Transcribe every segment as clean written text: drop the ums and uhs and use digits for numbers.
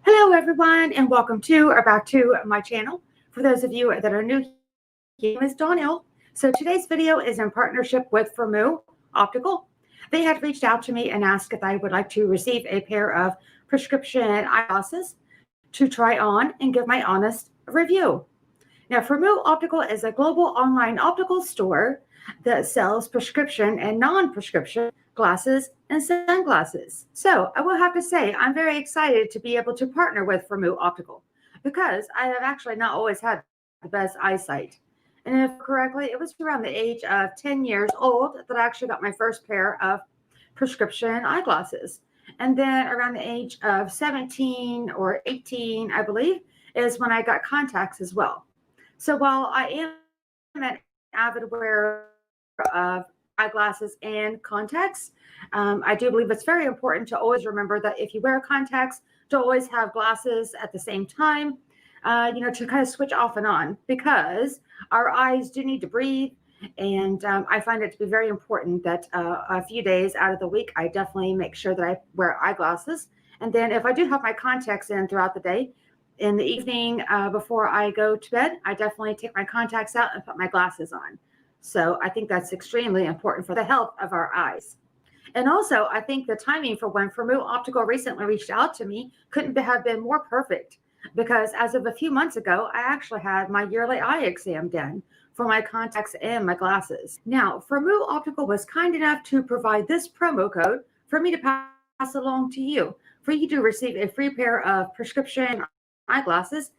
Hello everyone and welcome to or back to my channel. For those of you that are new, my name is Donnelle. So today's video is in partnership with Firmoo Optical. They had reached out to me and asked if I would like to receive a pair of prescription eyeglasses to try on and give my honest review. Now, Firmoo Optical is a global online optical store that sells prescription and non-prescription glasses and sunglasses. So I will have to say I'm very excited to be able to partner with Firmoo Optical because I have actually not always had the best eyesight. And if correctly, it was around the age of 10 years old that I actually got my first pair of prescription eyeglasses. And then around the age of 17 or 18, I believe, is when I got contacts as well. So while I am an avid wearer of eyeglasses and contacts, I do believe it's very important to always remember that if you wear contacts, to always have glasses at the same time, to kind of switch off and on, because our eyes do need to breathe. And I find it to be very important that a few days out of the week, I definitely make sure that I wear eyeglasses. And then if I do have my contacts in throughout the day, in the evening before I go to bed, I definitely take my contacts out and put my glasses on. So I think that's extremely important for the health of our eyes. And also, I think the timing for when Firmoo Optical recently reached out to me couldn't have been more perfect, because as of a few months ago, I actually had my yearly eye exam done for my contacts and my glasses. Now, Firmoo Optical was kind enough to provide this promo code for me to pass along to you, for you to receive a free pair of prescription eyeglasses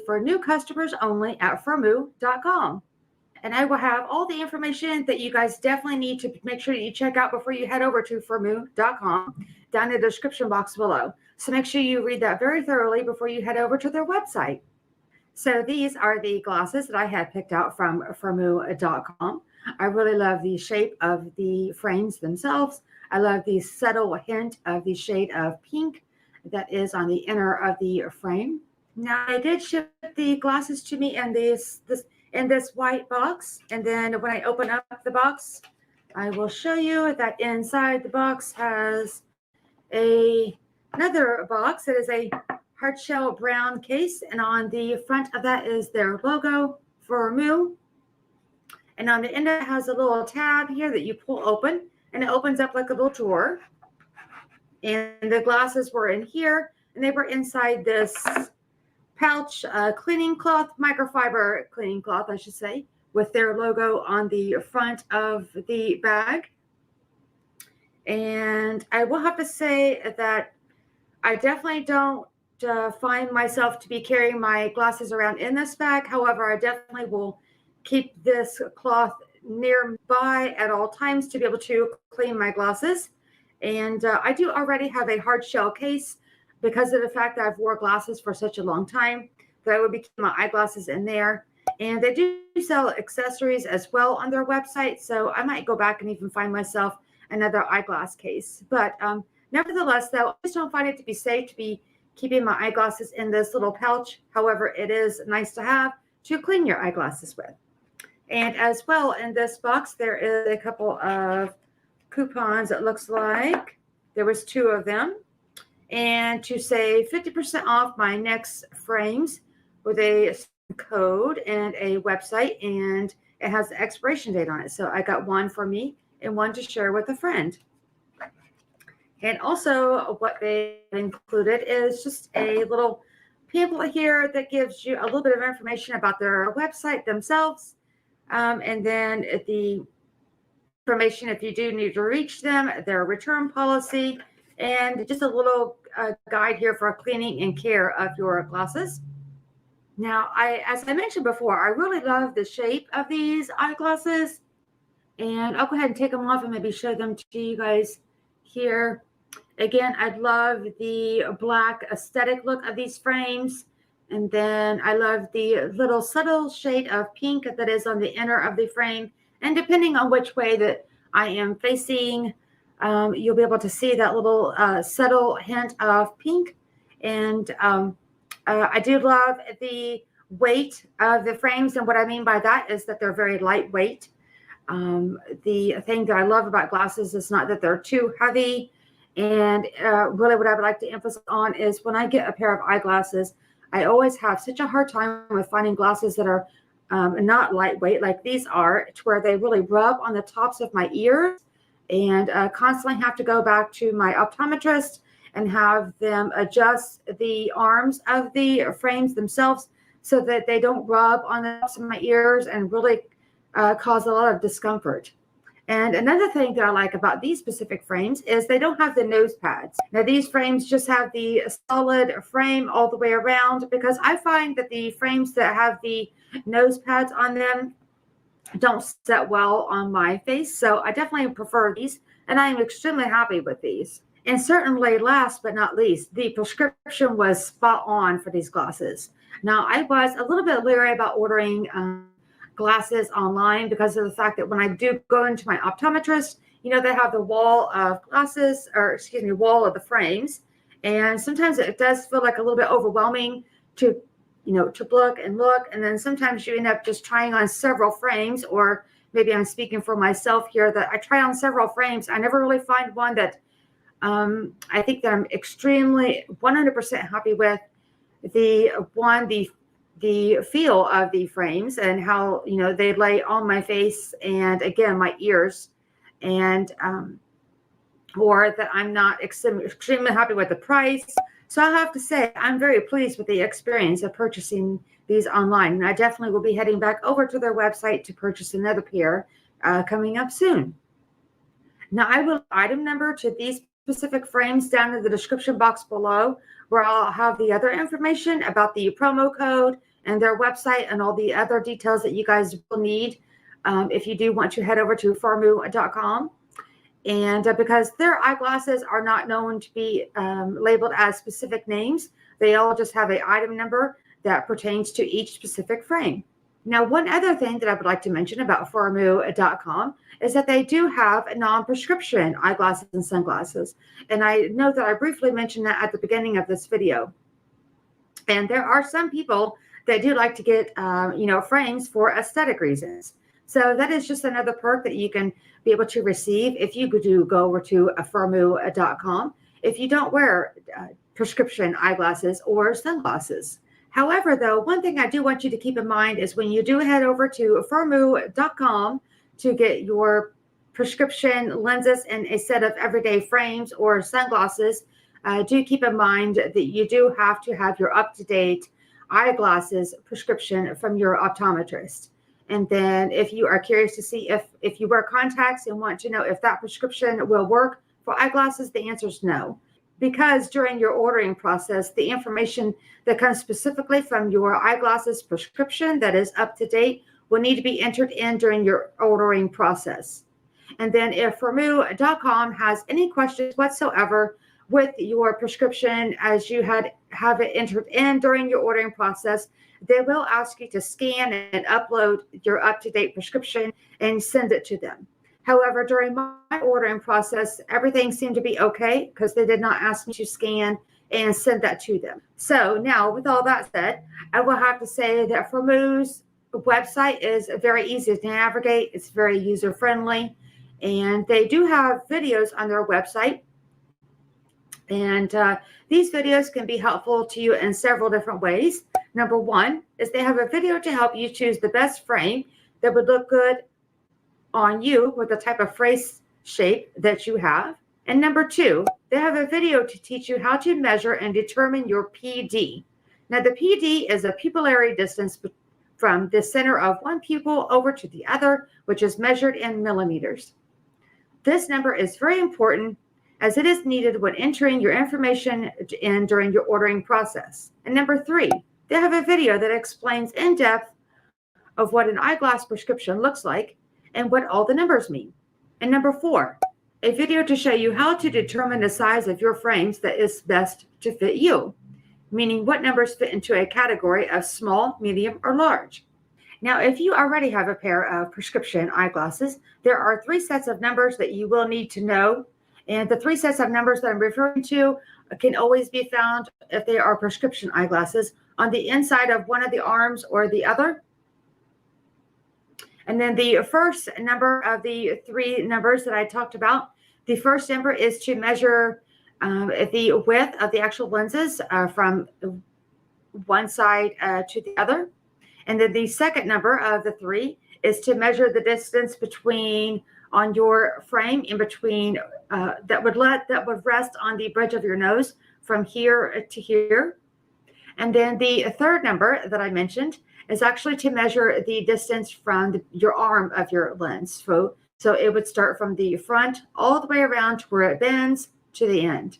for new customers only at firmoo.com. And I will have all the information that you guys definitely need to make sure that you check out before you head over to firmoo.com down in the description box below. So make sure you read that very thoroughly before you head over to their website. So these are the glasses that I had picked out from firmoo.com. I really love the shape of the frames themselves. I love the subtle hint of the shade of pink that is on the inner of the frame. Now, they did ship the glasses to me in this white box, and then when I open up the box, I will show you that inside the box has another box. It is a hard shell brown case, and on the front of that is their logo, Firmoo. And on the end it has a little tab here that you pull open, and it opens up like a little drawer. And the glasses were in here, and they were inside this pouch, cleaning cloth, microfiber cleaning cloth, I should say, with their logo on the front of the bag. And I will have to say that I definitely don't find myself to be carrying my glasses around in this bag. However, I definitely will keep this cloth nearby at all times to be able to clean my glasses. And I do already have a hard shell case because of the fact that I've wore glasses for such a long time that I would be keeping my eyeglasses in there. And they do sell accessories as well on their website, so I might go back and even find myself another eyeglass case. But nevertheless, though, I just don't find it to be safe to be keeping my eyeglasses in this little pouch. However, it is nice to have to clean your eyeglasses with. And as well, in this box, there is a couple of coupons. It looks like there was 2 of them, and to save 50% off my next frames with a code and a website, and it has the expiration date on it. So I got one for me and one to share with a friend. And also what they included is just a little pamphlet here that gives you a little bit of information about their website themselves, and then the information if you do need to reach them, their return policy, and just a little guide here for cleaning and care of your glasses. Now, as I mentioned before, I really love the shape of these eyeglasses, and I'll go ahead and take them off and maybe show them to you guys here. Again, I love the black aesthetic look of these frames, and then I love the little subtle shade of pink that is on the inner of the frame. And depending on which way that I am facing, you'll be able to see that little subtle hint of pink. And I do love the weight of the frames. And what I mean by that is that they're very lightweight. The thing that I love about glasses is not that they're too heavy And really what I would like to emphasize on is when I get a pair of eyeglasses, I always have such a hard time with finding glasses that are not lightweight like these are, to where they really rub on the tops of my ears, and constantly have to go back to my optometrist and have them adjust the arms of the frames themselves so that they don't rub on the tops of my ears and really cause a lot of discomfort. And another thing that I like about these specific frames is they don't have the nose pads. Now, these frames just have the solid frame all the way around, because I find that the frames that have the nose pads on them don't set well on my face. So I definitely prefer these, and I am extremely happy with these. And certainly, last but not least, the prescription was spot on for these glasses. Now, I was a little bit leery about ordering glasses online because of the fact that when I do go into my optometrist, they have the wall of glasses, or excuse me, wall of the frames. And sometimes it does feel like a little bit overwhelming to look. And then sometimes you end up just trying on several frames, or maybe I'm speaking for myself here, that I try on several frames. I never really find one that I think that I'm extremely 100% happy with. The feel of the frames and how they lay on my face and again my ears, and or that I'm not extremely happy with the price. So I have to say I'm very pleased with the experience of purchasing these online, and I definitely will be heading back over to their website to purchase another pair coming up soon. Now, I will item number to these specific frames down in the description box below, where I'll have the other information about the promo code and their website and all the other details that you guys will need if you do want to head over to farmoo.com. And because their eyeglasses are not known to be labeled as specific names, they all just have an item number that pertains to each specific frame. Now, one other thing that I would like to mention about farmoo.com is that they do have non-prescription eyeglasses and sunglasses. And I know that I briefly mentioned that at the beginning of this video. And there are some people that do like to get, frames for aesthetic reasons. So that is just another perk that you can be able to receive if you do go over to farmoo.com if you don't wear prescription eyeglasses or sunglasses. However, though, one thing I do want you to keep in mind is when you do head over to farmoo.com to get your prescription lenses and a set of everyday frames or sunglasses, do keep in mind that you do have to have your up-to-date eyeglasses prescription from your optometrist. And then if you are curious to see if you wear contacts and want to know if that prescription will work for eyeglasses, the answer is no. Because during your ordering process, the information that comes specifically from your eyeglasses prescription that is up to date will need to be entered in during your ordering process. And then if farmoo.com has any questions whatsoever with your prescription as you have it entered in during your ordering process, they will ask you to scan and upload your up-to-date prescription and send it to them. However, during my ordering process, everything seemed to be okay because they did not ask me to scan and send that to them. So now, with all that said, I will have to say that Farmoo's website is very easy to navigate. It's very user-friendly, and they do have videos on their website. And these videos can be helpful to you in several different ways. Number one is they have a video to help you choose the best frame that would look good on you with the type of face shape that you have. And number two, they have a video to teach you how to measure and determine your PD. Now, the PD is a pupillary distance from the center of one pupil over to the other, which is measured in millimeters. This number is very important as it is needed when entering your information in during your ordering process. And number three, they have a video that explains in depth of what an eyeglass prescription looks like and what all the numbers mean. And number four, a video to show you how to determine the size of your frames that is best to fit you, meaning what numbers fit into a category of small, medium, or large. Now, if you already have a pair of prescription eyeglasses, there are 3 sets of numbers that you will need to know. And the 3 sets of numbers that I'm referring to can always be found, if they are prescription eyeglasses, on the inside of one of the arms or the other. And then the first number of the 3 numbers that I talked about The first number is to measure the width of the actual lenses from one side to the other. And then the second number of the 3 is to measure the distance between on your frame in between that would rest on the bridge of your nose from here to here. And then the third number that I mentioned is actually to measure the distance from your arm of your lens. So it would start from the front all the way around to where it bends to the end.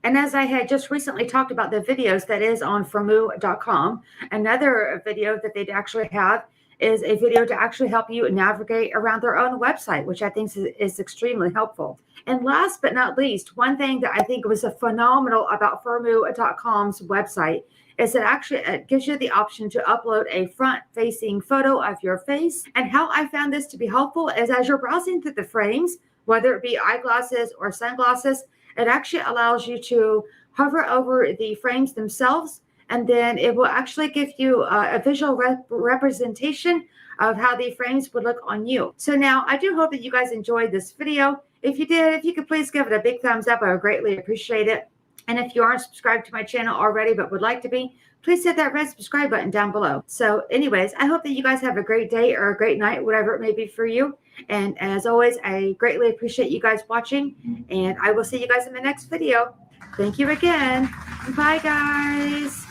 And as I had just recently talked about the videos that is on Formu.com, another video that they'd actually have is a video to actually help you navigate around their own website, which I think is extremely helpful. And last but not least, one thing that I think was phenomenal about Formu.com's website is it actually gives you the option to upload a front-facing photo of your face. And how I found this to be helpful is as you're browsing through the frames, whether it be eyeglasses or sunglasses, it actually allows you to hover over the frames themselves, and then it will actually give you a visual representation of how the frames would look on you. So now I do hope that you guys enjoyed this video. If you did, if you could please give it a big thumbs up, I would greatly appreciate it. And if you aren't subscribed to my channel already but would like to be, please hit that red subscribe button down below. So anyways, I hope that you guys have a great day or a great night, whatever it may be for you. And as always, I greatly appreciate you guys watching, and I will see you guys in the next video. Thank you again. Bye, guys.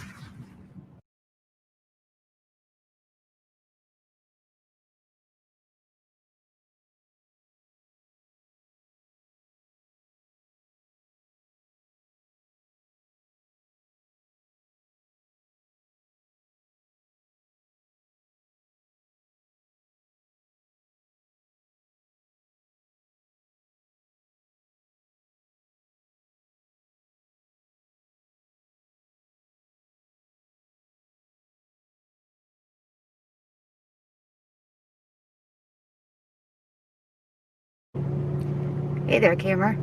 Hey there, camera.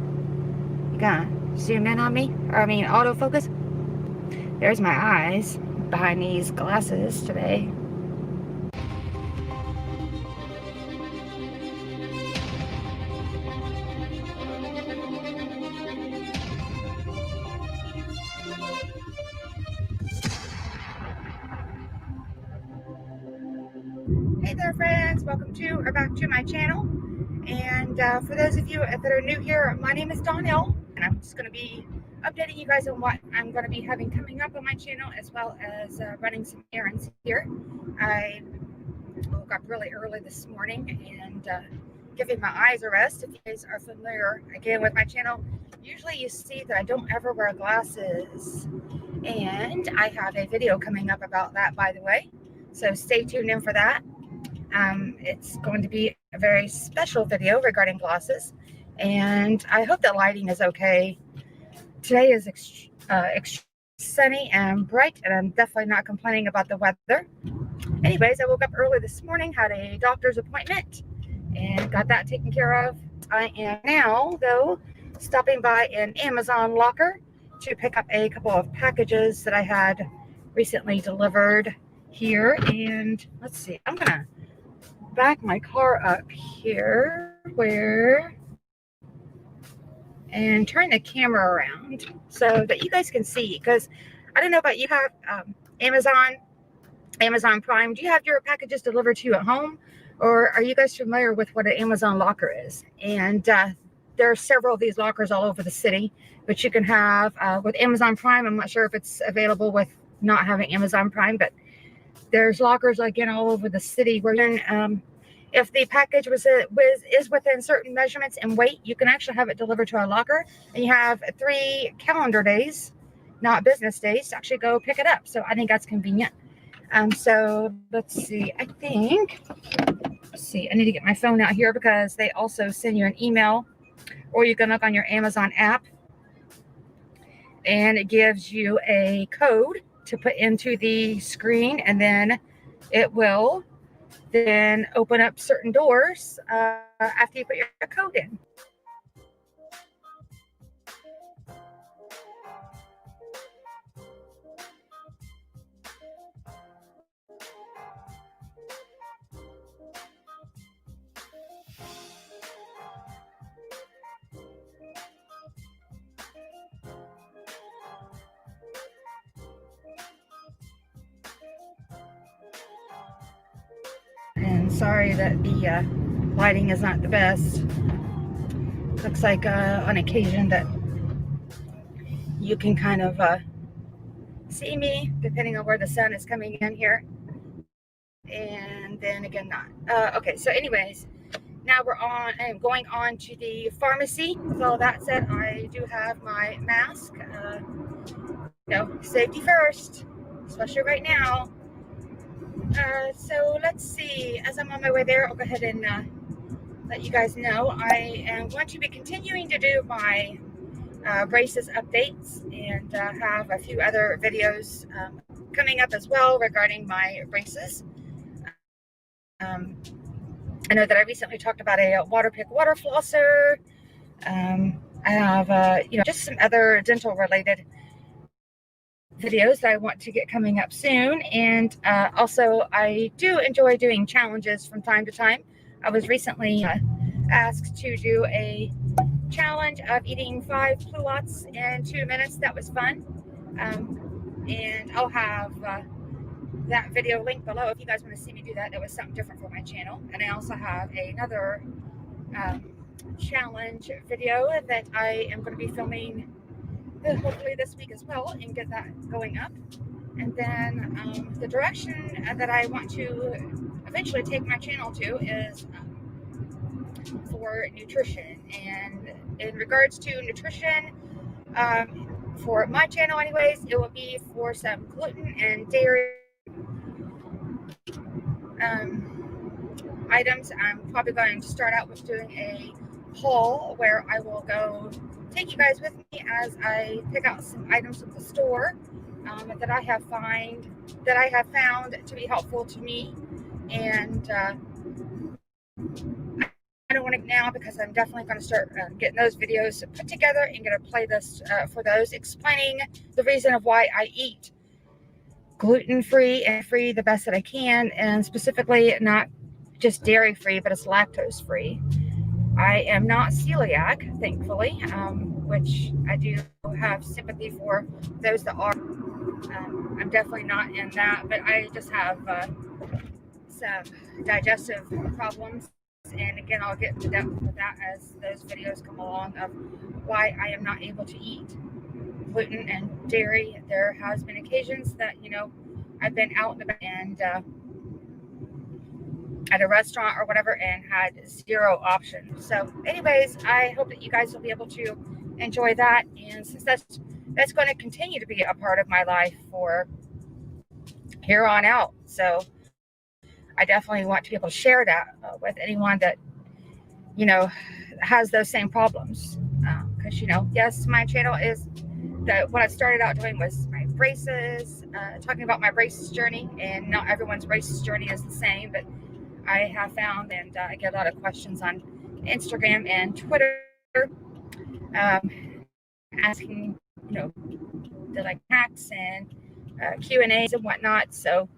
You gonna zoom in on me? Or I mean, autofocus? There's my eyes behind these glasses today. Hey there, friends. Welcome to or back to my channel. And for those of you that are new here, my name is Donnelle, and I'm just going to be updating you guys on what I'm going to be having coming up on my channel, as well as running some errands here. I woke up really early this morning and giving my eyes a rest. If you guys are familiar again with my channel, usually you see that I don't ever wear glasses, and I have a video coming up about that, by the way, so stay tuned in for that. It's going to be a very special video regarding glasses, and I hope the lighting is okay. Today is extremely sunny and bright, and I'm definitely not complaining about the weather. Anyways, I woke up early this morning, had a doctor's appointment, and got that taken care of. I am now, though, stopping by an Amazon locker to pick up a couple of packages that I had recently delivered here. And let's see, I'm gonna back my car up here and turn the camera around so that you guys can see, because I don't know about you, have Amazon Prime. Do you have your packages delivered to you at home, or are you guys familiar with what an Amazon locker is? And there are several of these lockers all over the city, but you can have with Amazon Prime. I'm not sure if it's available with not having Amazon Prime, but there's lockers again all over the city where if the package is within certain measurements and weight, you can actually have it delivered to our locker, and you have 3 calendar days, not business days, to actually go pick it up. So I think that's convenient. So let's see, I need to get my phone out here, because they also send you an email, or you can look on your Amazon app, and it gives you a code to put into the screen, and then it will then open up certain doors after you put your code in. And sorry that the lighting is not the best. Looks like on occasion that you can kind of see me depending on where the sun is coming in here, and then again not. Okay, so anyways, now I'm going on to the pharmacy. With all that said, I do have my mask. Safety first, especially right now. So let's see, as I'm on my way there, I'll go ahead and let you guys know I am going to be continuing to do my braces updates, and have a few other videos coming up as well regarding my braces. I know that I recently talked about a water pick water flosser. I have just some other dental related videos that I want to get coming up soon, and also I do enjoy doing challenges from time to time. I was recently asked to do a challenge of eating 5 pluots in 2 minutes. That was fun, and I'll have that video linked below if you guys want to see me do that. That was something different for my channel. And I also have another challenge video that I am going to be filming hopefully this week as well, and get that going up. And then the direction that I want to eventually take my channel to is for nutrition. And in regards to nutrition, for my channel anyways, it will be for some gluten and dairy items. I'm probably going to start out with doing a haul where I will go take you guys with me as I pick out some items from the store that I have found to be helpful to me. And I don't want to now, because I'm definitely going to start getting those videos put together and get a playlist for those, explaining the reason of why I eat gluten-free and free the best that I can, and specifically not just dairy-free, but it's lactose-free. I am not celiac, thankfully, which I do have sympathy for those that are. I'm definitely not in that, but I just have some digestive problems. And again, I'll get into depth with that as those videos come along of why I am not able to eat gluten and dairy. There has been occasions that, I've been out and at a restaurant or whatever and had zero options. So anyways, I hope that you guys will be able to enjoy that. And since that's going to continue to be a part of my life for here on out. So I definitely want to be able to share that with anyone that, has those same problems. Because, yes, my channel is what I started out doing was my braces, talking about my braces journey, and not everyone's braces journey is the same, but I have found, and I get a lot of questions on Instagram and Twitter, asking, the hacks and Q&As and whatnot. So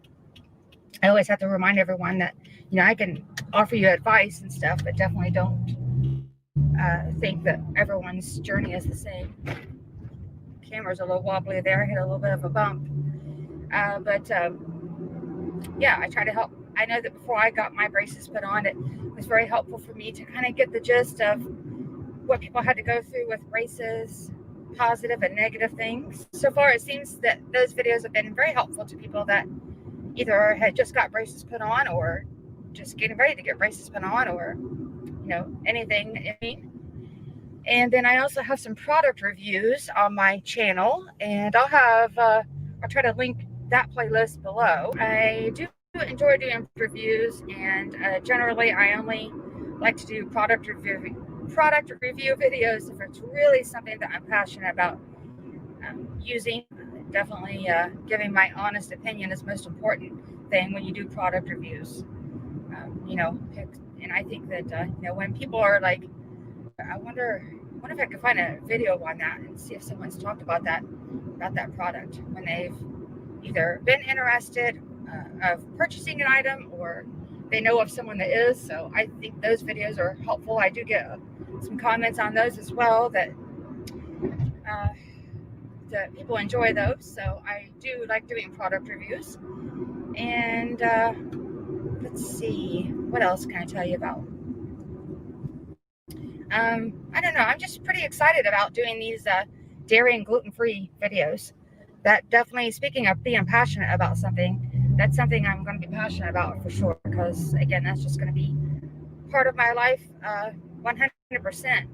I always have to remind everyone that, I can offer you advice and stuff, but definitely don't think that everyone's journey is the same. Camera's a little wobbly there. I hit a little bit of a bump. Yeah, I try to help. I know that before I got my braces put on, it was very helpful for me to kind of get the gist of what people had to go through with braces, positive and negative things. So far, it seems that those videos have been very helpful to people that either had just got braces put on, or just getting ready to get braces put on, or, anything. And then I also have some product reviews on my channel, and I'll try to link that playlist below. I do enjoy doing reviews, and generally I only like to do product review videos if it's really something that I'm passionate about using. Definitely giving my honest opinion is the most important thing when you do product reviews. And I think that when people are like, I wonder if I could find a video on that and see if someone's talked about that product when they've either been interested of purchasing an item, or they know of someone that is. So I think those videos are helpful. I do get some comments on those as well that people enjoy those. So I do like doing product reviews. And let's see, what else can I tell you about? I don't know. I'm just pretty excited about doing these dairy and gluten-free videos. That definitely, speaking of being passionate about something, that's something I'm going to be passionate about for sure. Because again, that's just going to be part of my life, 100%.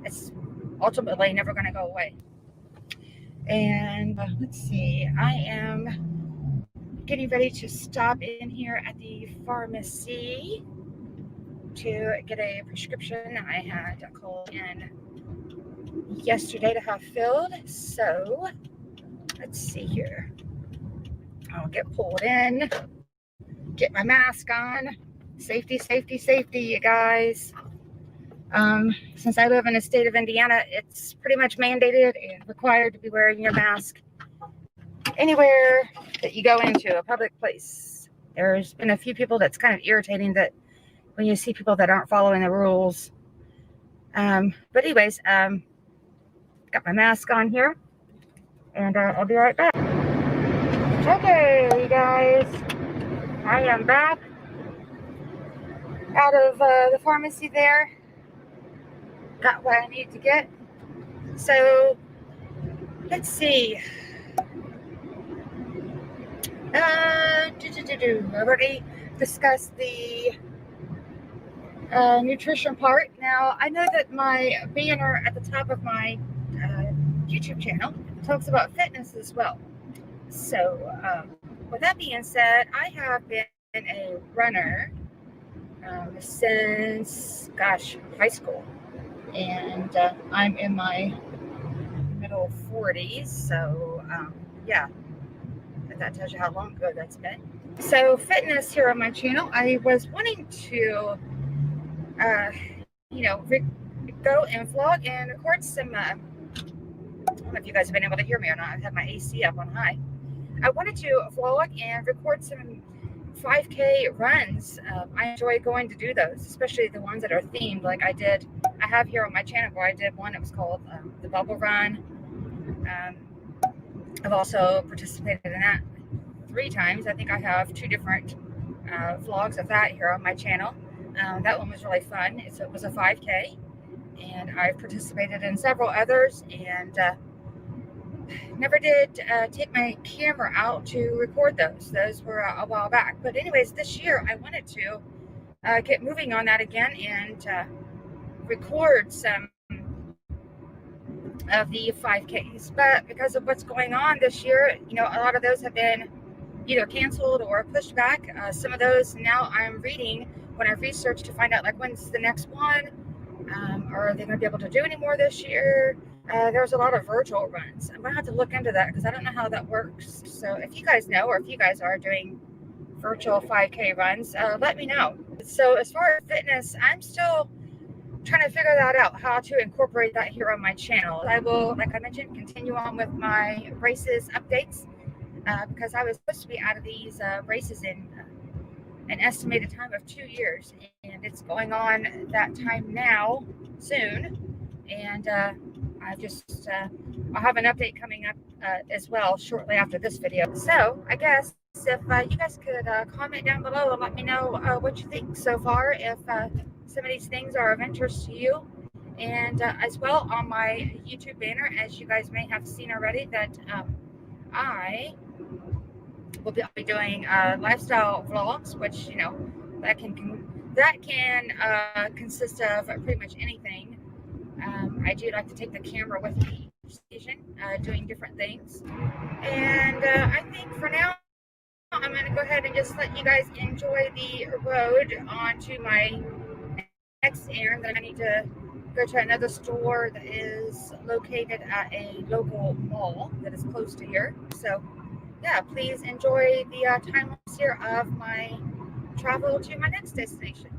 It's ultimately never going to go away. And let's see, I am getting ready to stop in here at the pharmacy to get a prescription I had called in yesterday to have filled. So let's see here. I'll get pulled in, get my mask on. Safety, safety, safety, you guys. Since I live in the state of Indiana, it's pretty much mandated and required to be wearing your mask anywhere that you go into a public place. There's been a few people that's kind of irritating that when you see people that aren't following the rules. But anyways, got my mask on here, and I'll be right back. Okay, you guys, I am back out of the pharmacy there. Got what I need to get. So let's see. I already discussed the nutrition part. Now, I know that my banner at the top of my YouTube channel talks about fitness as well. So, with that being said, I have been a runner since, high school. And I'm in my middle 40s. So, yeah, that tells you how long ago that's been. So, fitness here on my channel, I was wanting to go and vlog and record some, I don't know if you guys have been able to hear me or not. I've had my AC up on high. I wanted to vlog and record some 5K runs. I enjoy going to do those, especially the ones that are themed. Like I have here on my channel where I did one that was called the Bubble Run. I've also participated in that 3 times. I think I have 2 different vlogs of that here on my channel. That one was really fun. It was a 5K, and I've participated in several others, and never did take my camera out to record those. Those were a while back. But anyways, this year I wanted to get moving on that again and record some of the 5Ks. But because of what's going on this year, a lot of those have been either canceled or pushed back. Some of those now I'm reading when I research to find out like when's the next one. Are they going to be able to do any more this year? There's a lot of virtual runs. I'm going to have to look into that because I don't know how that works. So if you guys know, or if you guys are doing virtual 5K runs, let me know. So as far as fitness, I'm still trying to figure that out, how to incorporate that here on my channel. I will, like I mentioned, continue on with my races updates because I was supposed to be out of these races in an estimated time of 2 years, and it's going on that time now soon. And I'll have an update coming up as well shortly after this video. So I guess if you guys could comment down below and let me know what you think so far, if some of these things are of interest to you. And as well, on my YouTube banner, as you guys may have seen already, that I will be doing lifestyle vlogs, which that can consist of pretty much anything. I do like to take the camera with me each station, doing different things. And I think for now, I'm going to go ahead and just let you guys enjoy the road onto my next errand. That I need to go to another store that is located at a local mall that is close to here. So yeah, please enjoy the time lapse here of my travel to my next destination.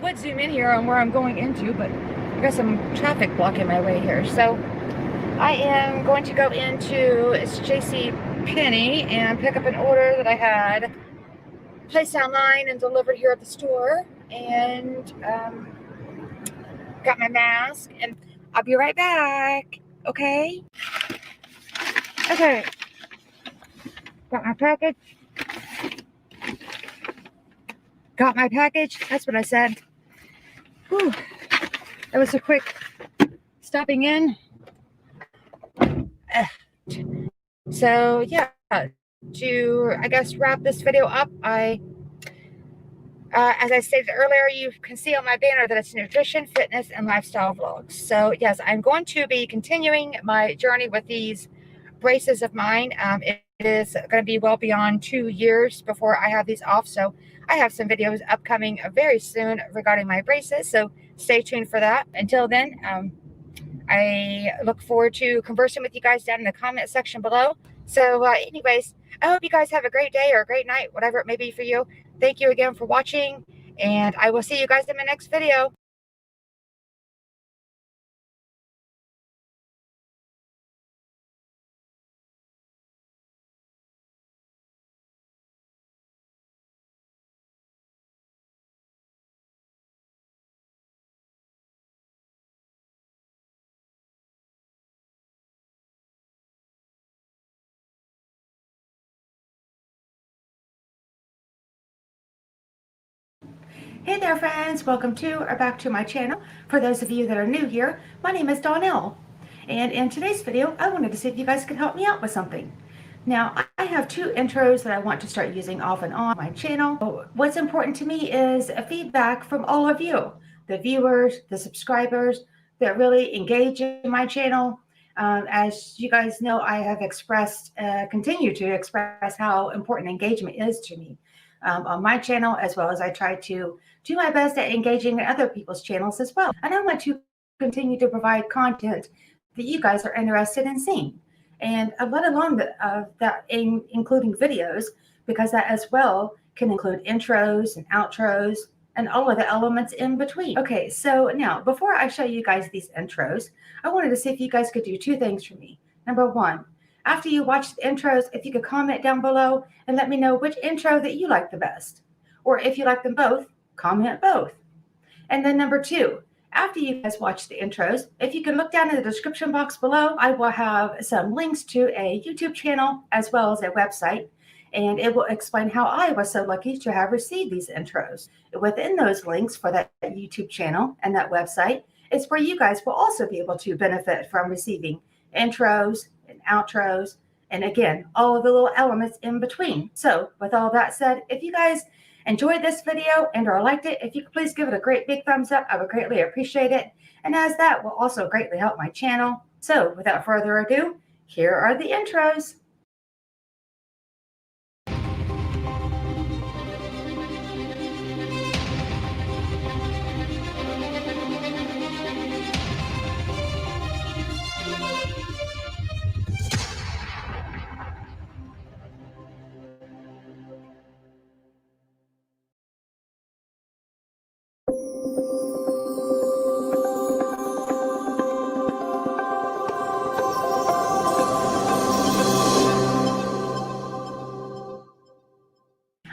would zoom in here on where I'm going into, but I got some traffic blocking my way here. So I am going to go into J.C. Penney and pick up an order that I had placed online and delivered here at the store, and got my mask, and I'll be right back. Okay, got my package. That's what I said. Whew. That was a quick stopping in. So yeah, to I guess wrap this video up, as I stated earlier, you can see on my banner that it's nutrition, fitness, and lifestyle vlogs. So yes, I'm going to be continuing my journey with these braces of mine. It is going to be well beyond 2 years before I have these off. So I have some videos upcoming very soon regarding my braces. So stay tuned for that. Until then, I look forward to conversing with you guys down in the comment section below. So anyways, I hope you guys have a great day or a great night, whatever it may be for you. Thank you again for watching, and I will see you guys in my next video. Hey there friends, welcome to or back to my channel. For those of you that are new here, my name is Donnelle, and in today's video I wanted to see if you guys could help me out with something. Now I have 2 intros that I want to start using off and on my channel. What's important to me is feedback from all of you, the viewers, the subscribers that really engage in my channel. As you guys know, I have expressed, continue to express how important engagement is to me on my channel, as well as I try to do my best at engaging in other people's channels as well. And I want to continue to provide content that you guys are interested in seeing, and let along that including videos, because that as well can include intros and outros and all of the elements in between. Okay, so now before I show you guys these intros, I wanted to see if you guys could do 2 things for me. Number 1, after you watch the intros, if you could comment down below and let me know which intro that you like the best. Or if you like them both, comment both. And then number 2, after you guys watch the intros, if you can look down in the description box below, I will have some links to a YouTube channel as well as a website. And it will explain how I was so lucky to have received these intros. Within those links for that YouTube channel and that website is where you guys will also be able to benefit from receiving intros and outros, and again, all of the little elements in between. So with all that said, if you guys enjoyed this video and or liked it, if you could please give it a great big thumbs up, I would greatly appreciate it. And as that will also greatly help my channel. So without further ado, here are the intros.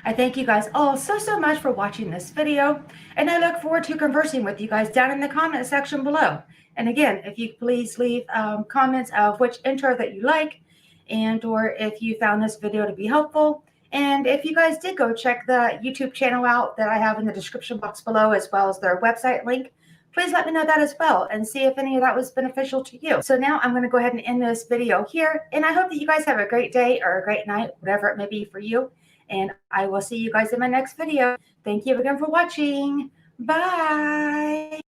I thank you guys all so much for watching this video, and I look forward to conversing with you guys down in the comment section below. And again, if you please leave comments of which intro that you like, and or if you found this video to be helpful. And if you guys did go check the YouTube channel out that I have in the description box below, as well as their website link, please let me know that as well and see if any of that was beneficial to you. So now I'm going to go ahead and end this video here, and I hope that you guys have a great day or a great night, whatever it may be for you. And I will see you guys in my next video. Thank you again for watching. Bye.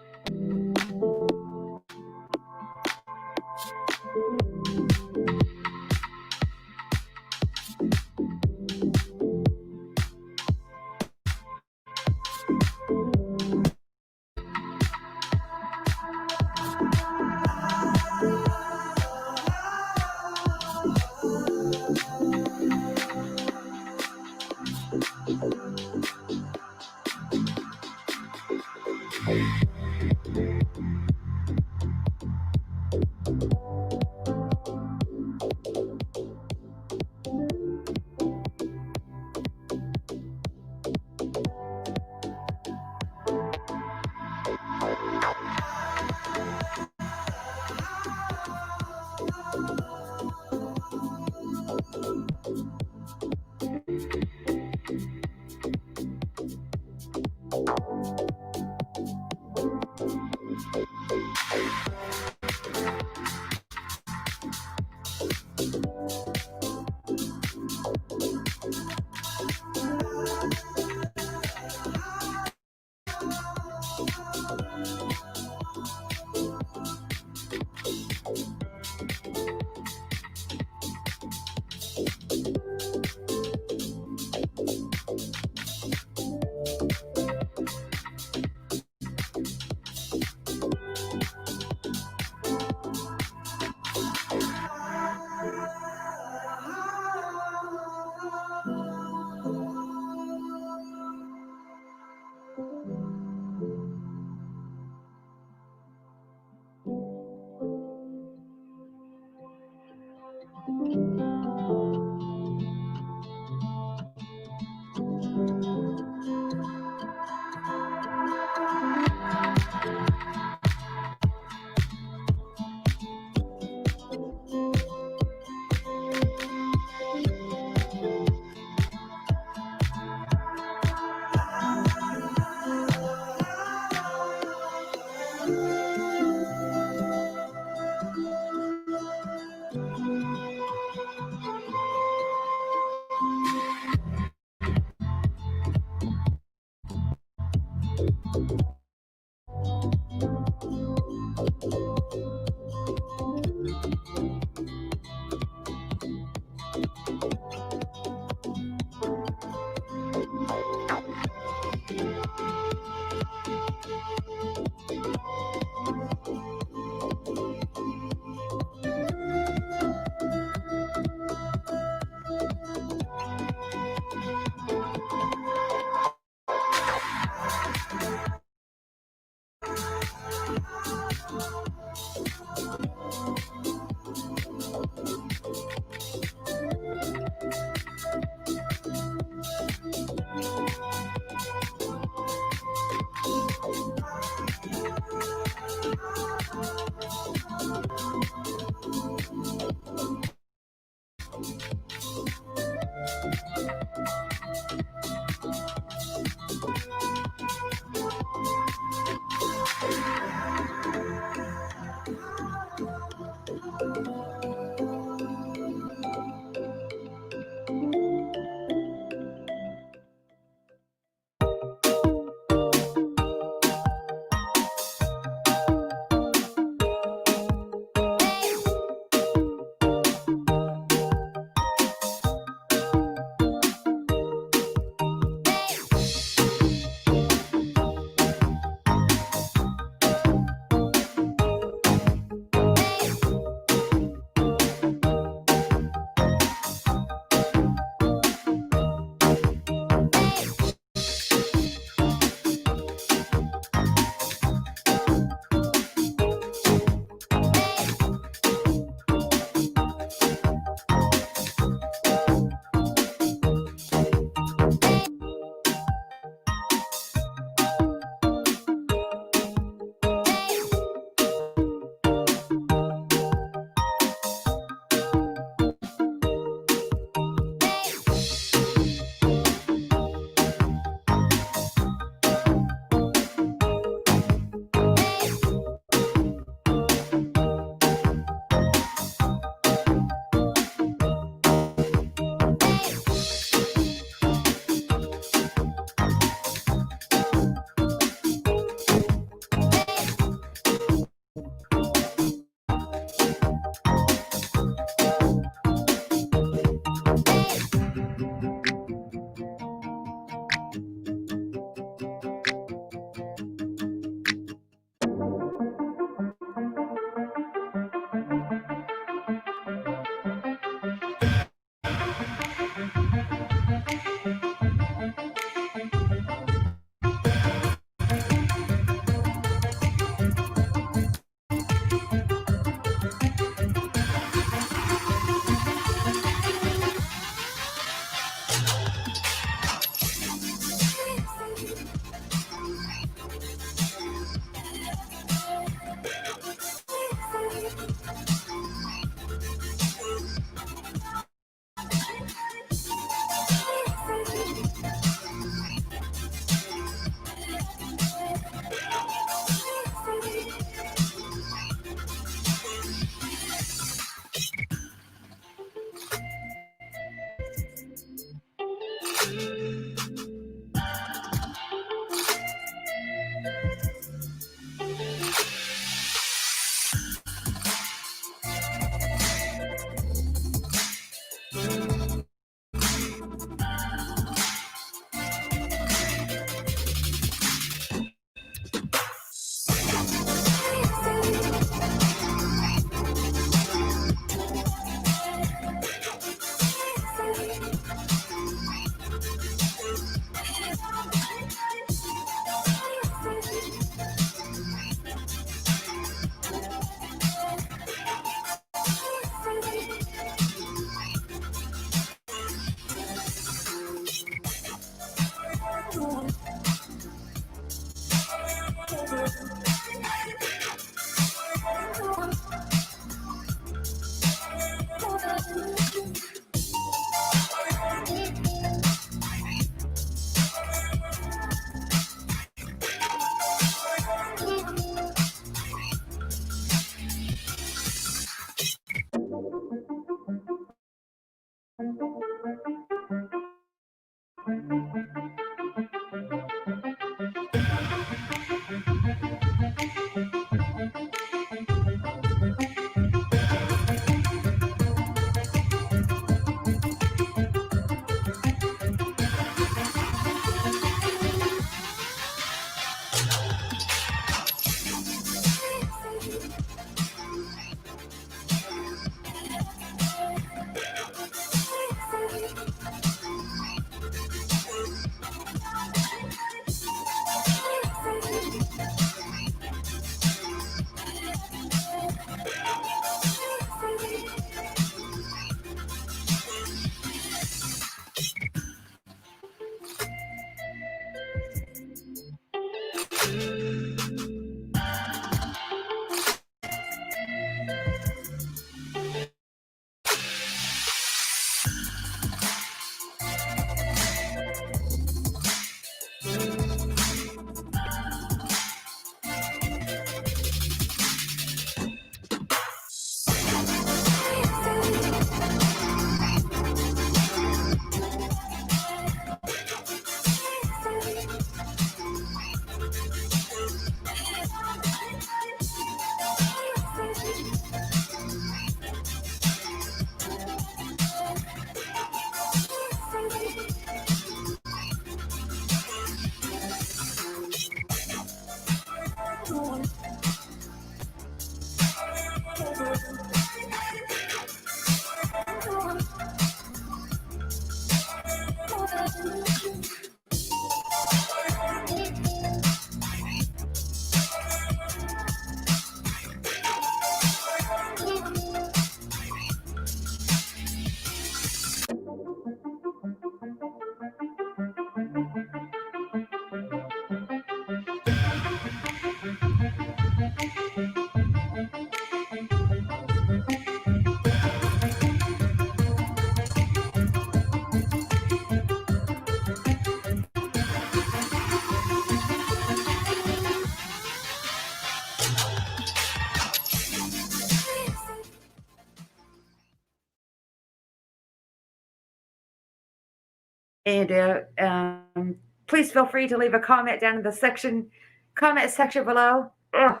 And please feel free to leave a comment down in the comment section below. Ugh.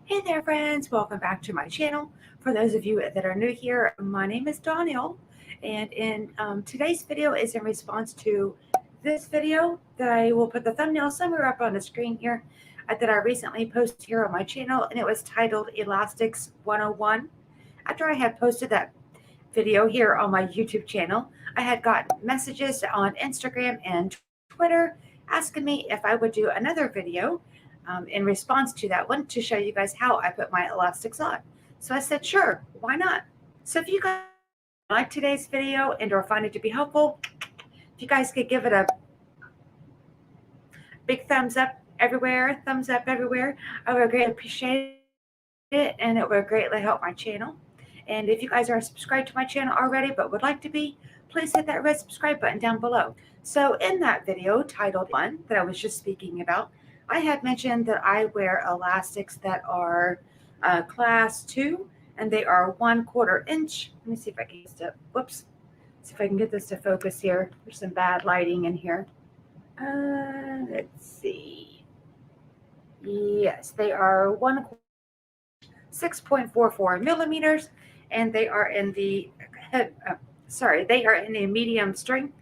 Hey there, friends. Welcome back to my channel. For those of you that are new here, my name is Donnelle, and in today's video is in response to this video that I will put the thumbnail somewhere up on the screen here that I recently posted here on my channel, and it was titled Elastics 101. After I had posted that video here on my YouTube channel, I had gotten messages on Instagram and Twitter asking me if I would do another video in response to that one to show you guys how I put my elastics on. So I said, sure, why not? So if you guys like today's video and or find it to be helpful, if you guys could give it a big thumbs up everywhere, I would greatly appreciate it, and it would greatly help my channel. And if you guys are subscribed to my channel already but would like to be, please hit that red subscribe button down below. So in that video titled one that I was just speaking about, I had mentioned that I wear elastics that are class 2, and they are 1/4 inch. Let me see if I can get whoops. See if I can get this to focus here. There's some bad lighting in here. Let's see. Yes, they are 6.44 millimeters, and they are in the they are in a medium strength.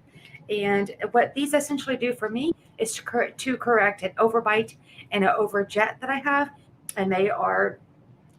And what these essentially do for me is to correct an overbite and an overjet that I have, and they are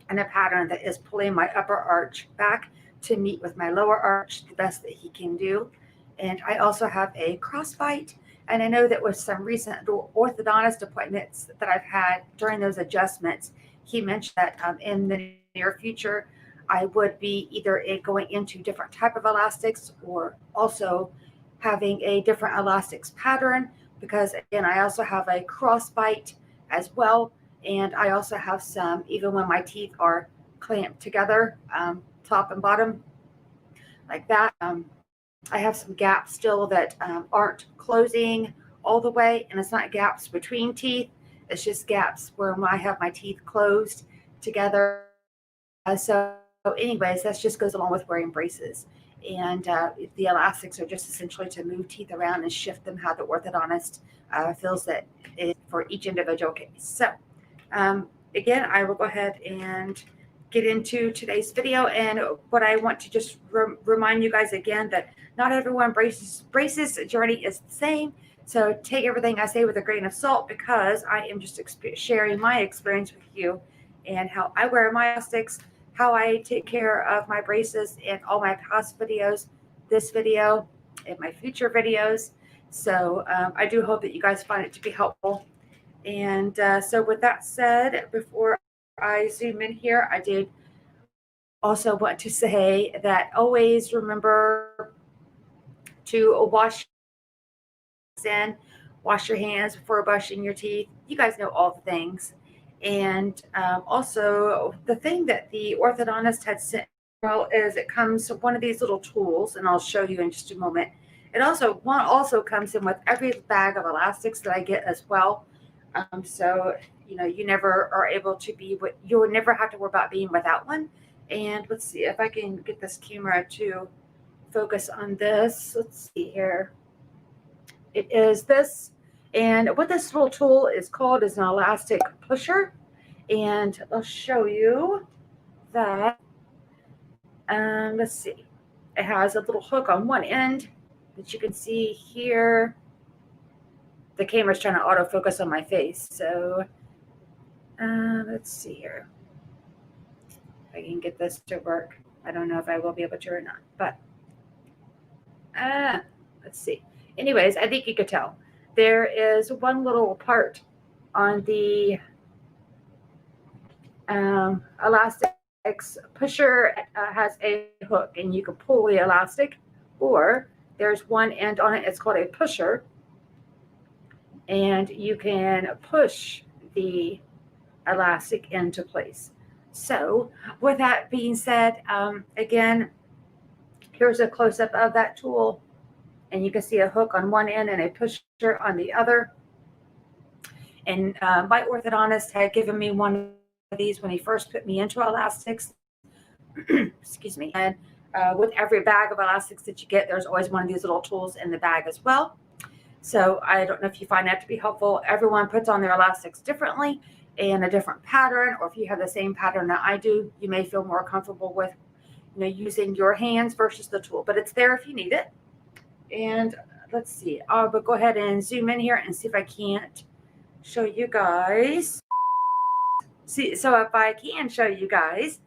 in a pattern that is pulling my upper arch back to meet with my lower arch the best that he can do. And I also have a crossbite, and I know that with some recent orthodontist appointments that I've had during those adjustments, he mentioned that in the near future I would be either going into different type of elastics or also having a different elastics pattern, because again, I also have a crossbite as well, and I also have some, even when my teeth are clamped together, top and bottom, like that. I have some gaps still that aren't closing all the way, and it's not gaps between teeth. It's just gaps where I have my teeth closed together. So anyways, that just goes along with wearing braces. And the elastics are just essentially to move teeth around and shift them how the orthodontist feels that is for each individual case. So again, I will go ahead and get into today's video. And what I want to just remind you guys again that not everyone braces journey is the same. So take everything I say with a grain of salt, because I am just sharing my experience with you and how I wear my elastics, how I take care of my braces in all my past videos, this video, and my future videos. So I do hope that you guys find it to be helpful. And so with that said, before I zoom in here, I did also want to say that always remember to wash your hands before brushing your teeth. You guys know all the things. And also the thing that the orthodontist had sent is it comes one of these little tools, and I'll show you in just a moment. It also comes in with every bag of elastics that I get as well. So you never are able to you'll never have to worry about being without one. And let's see if I can get this camera to focus on this. Let's see here. It is this. And what this little tool is called is an elastic pusher. And I'll show you that. Let's see. It has a little hook on one end that you can see here. The camera's trying to autofocus on my face. So let's see here. If I can get this to work. I don't know if I will be able to or not. But let's see. Anyways, I think you could tell. There is one little part on the elastic pusher has a hook, and you can pull the elastic, or there's one end on it. It's called a pusher, and you can push the elastic into place. So with that being said, again, here's a close-up of that tool. And you can see a hook on one end and a pusher on the other. And my orthodontist had given me one of these when he first put me into elastics. Excuse me. And with every bag of elastics that you get, there's always one of these little tools in the bag as well. So I don't know if you find that to be helpful. Everyone puts on their elastics differently in a different pattern, or if you have the same pattern that I do, you may feel more comfortable with using your hands versus the tool. But it's there if you need it. And let's see, I'll go ahead and zoom in here and see if I can't show you guys. See, so if I can show you guys,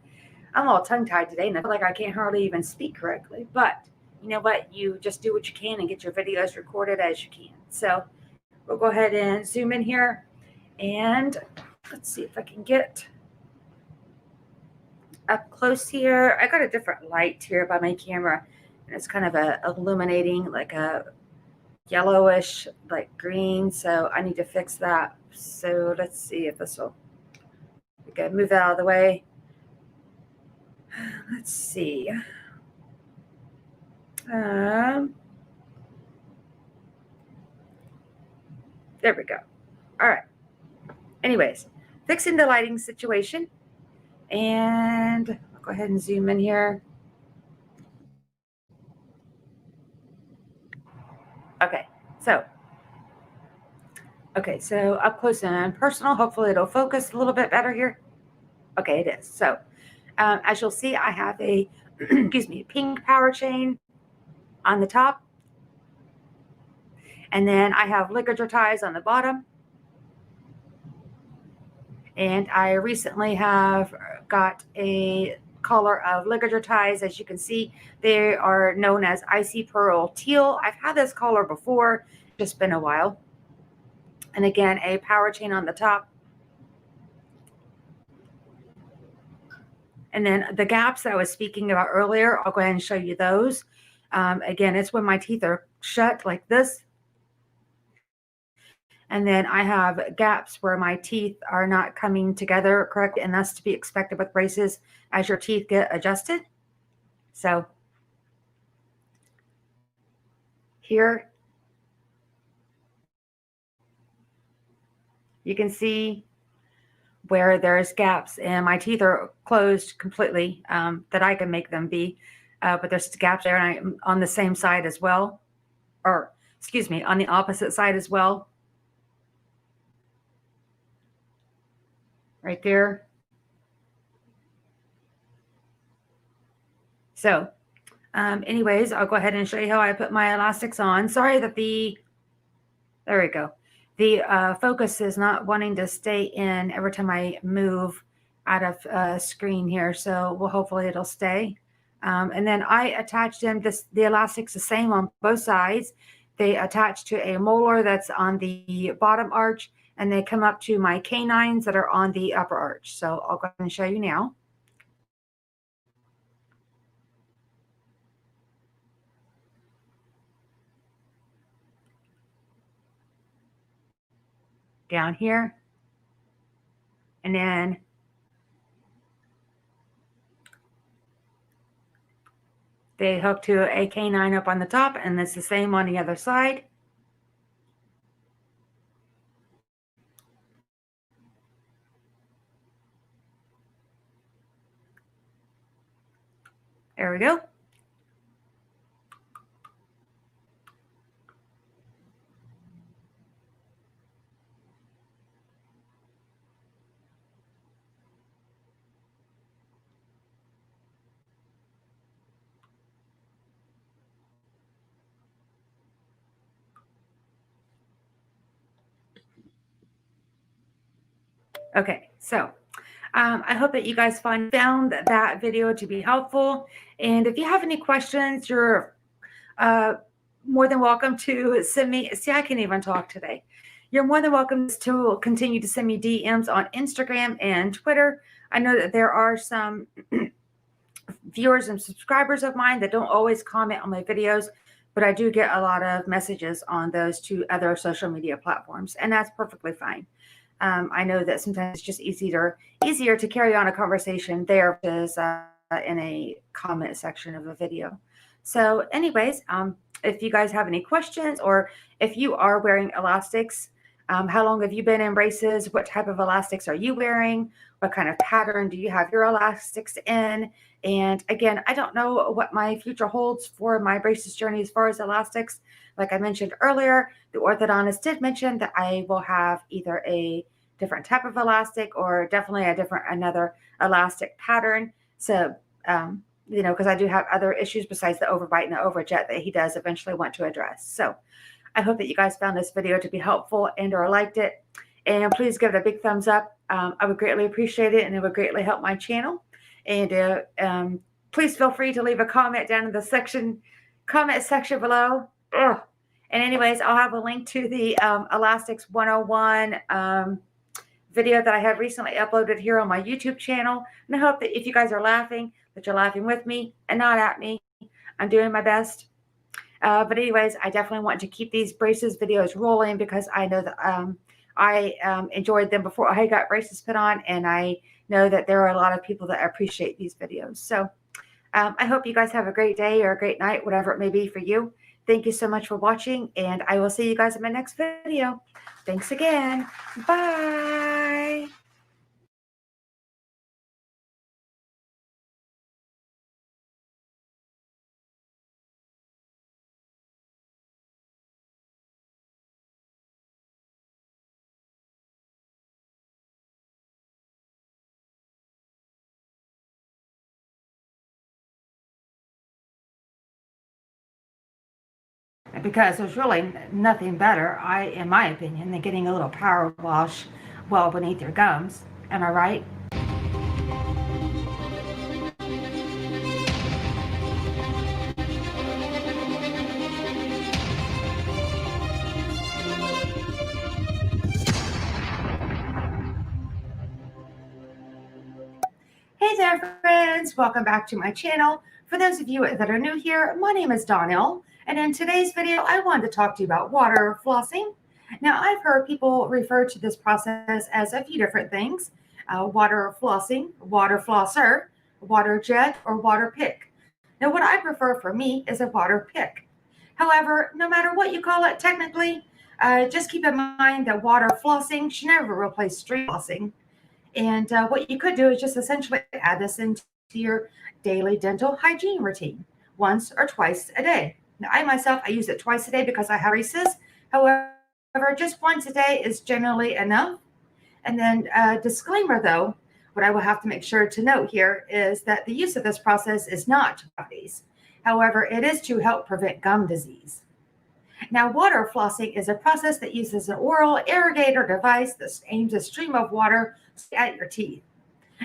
I'm all tongue-tied today and I feel like I can't hardly even speak correctly. But you know what? You just do what you can and get your videos recorded as you can. So we'll go ahead and zoom in here. And let's see if I can get up close here. I got a different light here by my camera. It's kind of illuminating like a yellowish, like green. So I need to fix that. So let's see if this will, okay, move that out of the way. Let's see. There we go. All right. Anyways, fixing the lighting situation. And I'll go ahead and zoom in here. Okay, so up close and personal. Hopefully it'll focus a little bit better here. Okay, it is. So as you'll see, I have a excuse me, pink power chain on the top, and then I have ligature ties on the bottom. And I recently have got a color of ligature ties. As you can see, they are known as Icy Pearl Teal. I've had this color before, just been a while. And again, a power chain on the top. And then the gaps that I was speaking about earlier, I'll go ahead and show you those. Again, it's when my teeth are shut like this. And then I have gaps where my teeth are not coming together correctly, and that's to be expected with braces as your teeth get adjusted. So here, you can see where there's gaps, and my teeth are closed completely, that I can make them be, but there's gaps there, and I'm on the same side as well, or excuse me, on the opposite side as well, right there. So anyways, I'll go ahead and show you how I put my elastics on. Sorry that there we go. The focus is not wanting to stay in every time I move out of screen here. So hopefully it'll stay. And then I attached them, the elastics the same on both sides. They attach to a molar that's on the bottom arch, and they come up to my canines that are on the upper arch. So I'll go ahead and show you now. Down here. And then they hook to a canine up on the top, and it's the same on the other side. There we go. Okay, so I hope that you guys found that video to be helpful. And if you have any questions, you're more than welcome to send me. See, I can't even talk today. You're more than welcome to continue to send me DMs on Instagram and Twitter. I know that there are some viewers and subscribers of mine that don't always comment on my videos, but I do get a lot of messages on those two other social media platforms, and that's perfectly fine. I know that sometimes it's just easier to carry on a conversation there versus in a comment section of a video. So anyways, if you guys have any questions, or if you are wearing elastics, how long have you been in braces? What type of elastics are you wearing? What kind of pattern do you have your elastics in? And again, I don't know what my future holds for my braces journey as far as elastics. Like I mentioned earlier, the orthodontist did mention that I will have either a different type of elastic or definitely another elastic pattern. So, you know, because I do have other issues besides the overbite and the overjet that he does eventually want to address. So I hope that you guys found this video to be helpful and or liked it. And please give it a big thumbs up. I would greatly appreciate it, and it would greatly help my channel. And please feel free to leave a comment down in the comment section below. Ugh. And anyways, I'll have a link to the Elastics 101 video that I have recently uploaded here on my YouTube channel. And I hope that if you guys are laughing, that you're laughing with me and not at me. I'm doing my best. But anyways, I definitely want to keep these braces videos rolling because I know that I enjoyed them before I got braces put on, and I know that there are a lot of people that appreciate these videos. So I hope you guys have a great day or a great night, whatever it may be for you. Thank you so much for watching, and I will see you guys in my next video. Thanks again. Bye. Because there's really nothing better, in my opinion, than getting a little power wash well beneath your gums. Am I right? Hey there, friends. Welcome back to my channel. For those of you that are new here, my name is Donnelle, and in today's video, I wanted to talk to you about water flossing. Now, I've heard people refer to this process as a few different things: water flossing, water flosser, water jet, or water pick. Now, what I prefer for me is a water pick. However, no matter what you call it, technically, just keep in mind that water flossing should never replace stream flossing. And what you could do is just essentially add this into your daily dental hygiene routine once or twice a day. Now, I myself, I use it twice a day because I have braces. However, just once a day is generally enough. And then disclaimer though, what I will have to make sure to note here is that the use of this process is not to cavities. However, it is to help prevent gum disease. Now, water flossing is a process that uses an oral irrigator device that aims a stream of water at your teeth.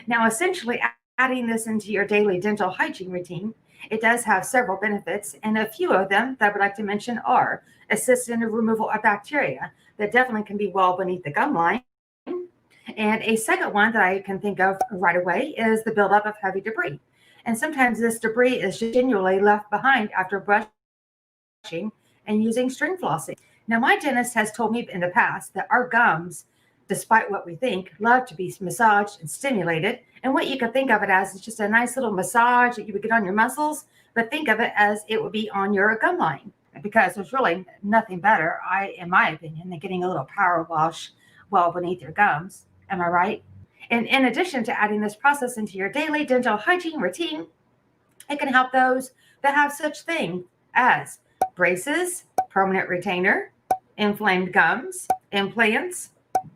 Now, essentially adding this into your daily dental hygiene routine, it does have several benefits, and a few of them that I would like to mention are assist in the removal of bacteria that definitely can be well beneath the gum line. And a second one that I can think of right away is the buildup of heavy debris. And sometimes this debris is genuinely left behind after brushing and using string flossing. Now, my dentist has told me in the past that our gums, despite what we think, love to be massaged and stimulated. And what you can think of it as is just a nice little massage that you would get on your muscles, but think of it as it would be on your gum line, because there's really nothing better, in my opinion, than getting a little power wash well beneath your gums. Am I right? And in addition to adding this process into your daily dental hygiene routine, it can help those that have such things as braces, permanent retainer, inflamed gums, implants,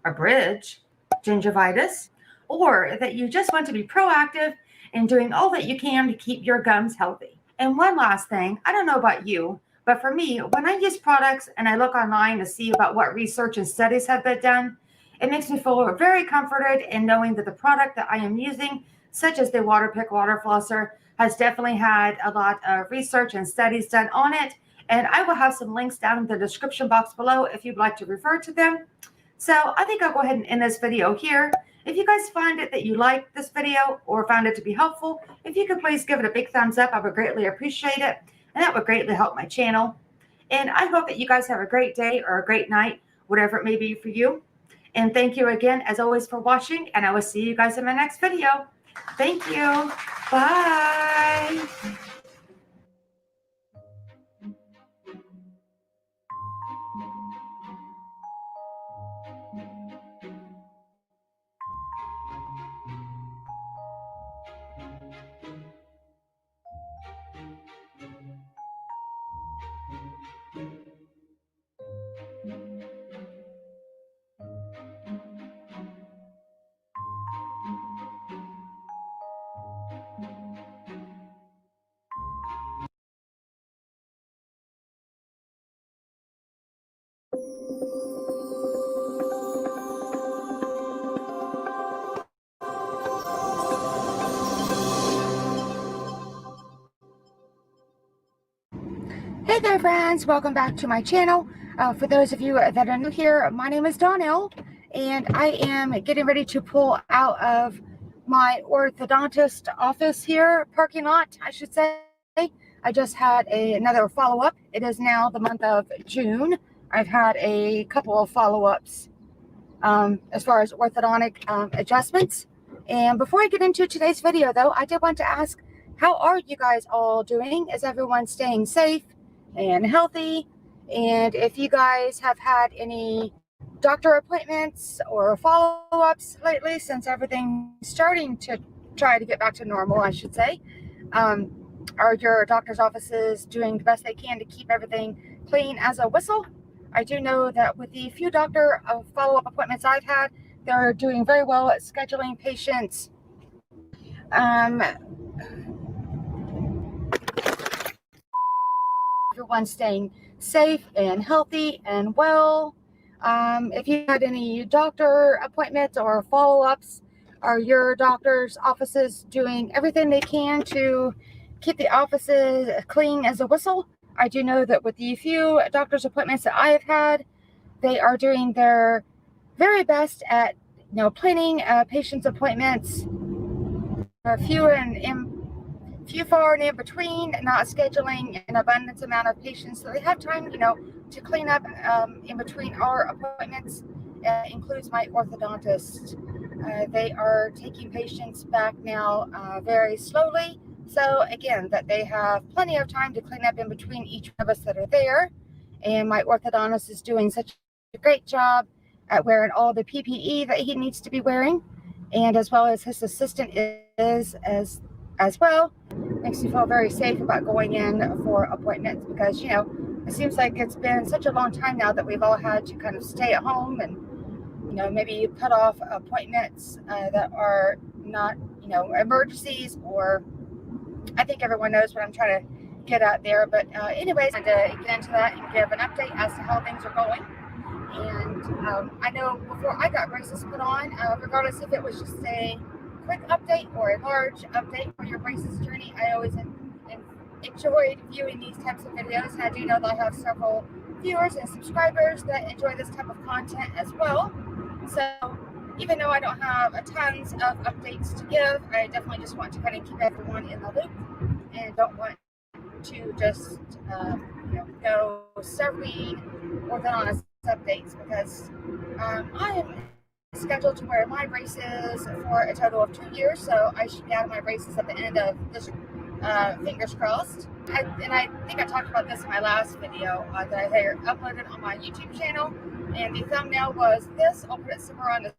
a bridge, gingivitis, or that you just want to be proactive in doing all that you can to keep your gums healthy. And one last thing, I don't know about you, but for me, when I use products and I look online to see about what research and studies have been done, it makes me feel very comforted in knowing that the product that I am using, such as the Waterpik Water Flosser, has definitely had a lot of research and studies done on it. And I will have some links down in the description box below if you'd like to refer to them. So I think I'll go ahead and end this video here. If you guys find it that you like this video or found it to be helpful, if you could please give it a big thumbs up, I would greatly appreciate it. And that would greatly help my channel. And I hope that you guys have a great day or a great night, whatever it may be for you. And thank you again, as always, for watching. And I will see you guys in my next video. Thank you. Bye. Hey there, friends, welcome back to my channel. For those of you that are new here, my name is Donnelle, and I am getting ready to pull out of my orthodontist office here, parking lot, I should say. I just had another follow-up. It is now the month of June. I've had a couple of follow-ups as far as orthodontic adjustments. And before I get into today's video, though, I did want to ask, how are you guys all doing? Is everyone staying safe and healthy? And if you guys have had any doctor appointments or follow-ups lately, since everything's starting to try to get back to normal, I should say, are your doctor's offices doing the best they can to keep everything clean as a whistle? I do know that with the few doctor follow-up appointments I've had, they're doing very well at scheduling patients. Everyone's staying safe and healthy and well. If you had any doctor appointments or follow-ups, are your doctor's offices doing everything they can to keep the offices clean as a whistle? I do know that with the few doctor's appointments that I have had, they are doing their very best at, planning patients' appointments. There are few far and in between, not scheduling an abundance amount of patients, so they have time, to clean up in between our appointments. Includes my orthodontist. They are taking patients back now very slowly, So again, that they have plenty of time to clean up in between each of us that are there. And my orthodontist is doing such a great job at wearing all the PPE that he needs to be wearing, and as well as his assistant is as well. Makes me feel very safe about going in for appointments, because it seems like it's been such a long time now that we've all had to kind of stay at home and maybe put off appointments that are not emergencies, or I think everyone knows what I'm trying to get at there. But anyways, I'm going to get into that and give an update as to how things are going. And I know before I got braces put on, regardless if it was just a quick update or a large update for your braces journey, I always enjoyed viewing these types of videos. And I do know that I have several viewers and subscribers that enjoy this type of content as well. So even though I don't have a tons of updates to give, I definitely just want to kind of keep everyone in the loop, and don't want to just go serving orthodontist updates, because I am scheduled to wear my braces for a total of 2 years, so I should be out of my braces at the end of this, fingers crossed. And I think I talked about this in my last video that I had uploaded on my YouTube channel, and the thumbnail was this. I'll put it somewhere on the screen.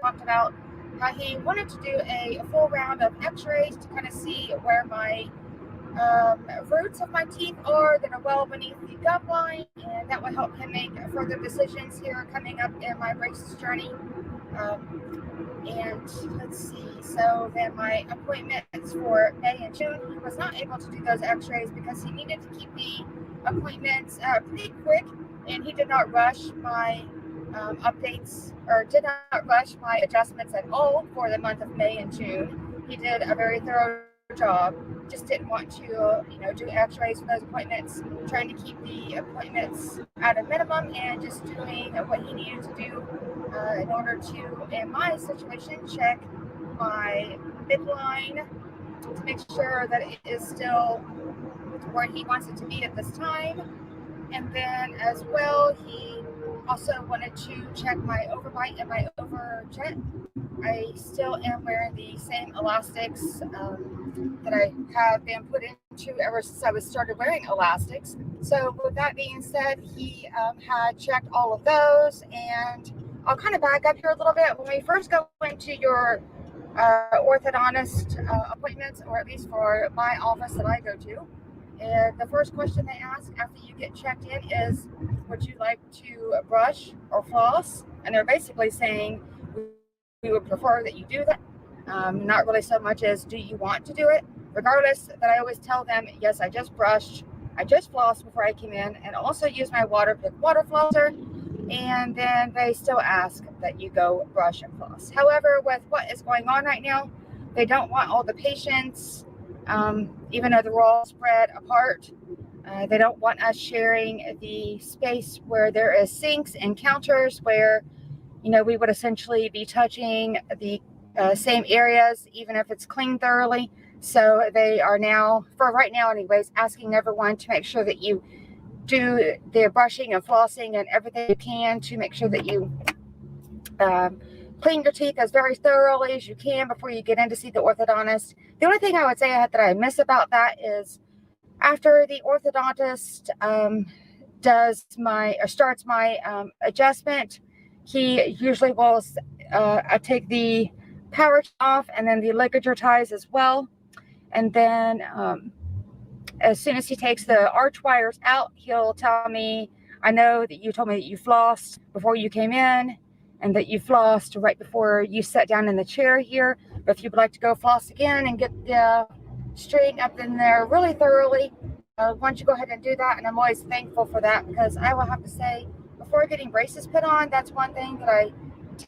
Talked about how he wanted to do a full round of x-rays to kind of see where my roots of my teeth are that are well beneath the gum line, and that will help him make further decisions here coming up in my braces journey. And let's see, so then my appointments for May and June, he was not able to do those x-rays because he needed to keep the appointments pretty quick, and he did not rush my updates, or did not rush my adjustments at all for the month of May and June. He did a very thorough job. Just didn't want to do x-rays for those appointments, trying to keep the appointments at a minimum and just doing what he needed to do in order to, in my situation, check my midline to make sure that it is still where he wants it to be at this time. And then as well, he also wanted to check my overbite and my overjet. I still am wearing the same elastics that I have been put into ever since I started wearing elastics. So with that being said, he had checked all of those, and I'll kind of back up here a little bit. When we first go into your orthodontist appointments, or at least for my office that I go to, and the first question they ask after you get checked in is, would you like to brush or floss? And they're basically saying, we would prefer that you do that. Not really so much as, do you want to do it? Regardless, that I always tell them, yes, I just brushed, I just flossed before I came in, and also use my Waterpik water flosser. And then they still ask that you go brush and floss. However, with what is going on right now, they don't want all the patients, even though they're all spread apart, they don't want us sharing the space where there is sinks and counters where we would essentially be touching the same areas, even if it's cleaned thoroughly. So they are now, for right now anyways, asking everyone to make sure that you do the brushing and flossing and everything you can to make sure that you clean your teeth as very thoroughly as you can before you get in to see the orthodontist. The only thing I would say that I miss about that is after the orthodontist starts my adjustment, he usually will take the power off and then the ligature ties as well. And then as soon as he takes the arch wires out, he'll tell me, I know that you told me that you flossed before you came in and that you flossed right before you sat down in the chair here. But if you would like to go floss again and get the string up in there really thoroughly, why don't you go ahead and do that? And I'm always thankful for that, because I will have to say, before getting braces put on, that's one thing that I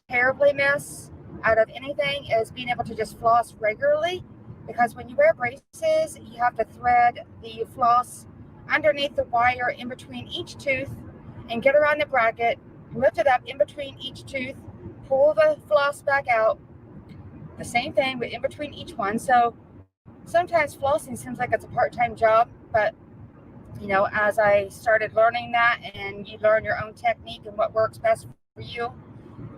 terribly miss out of anything, is being able to just floss regularly. Because when you wear braces, you have to thread the floss underneath the wire in between each tooth and get around the bracket, lift it up in between each tooth, pull the floss back out. The same thing, but in between each one. So sometimes flossing seems like it's a part-time job, but as I started learning that, and you learn your own technique and what works best for you,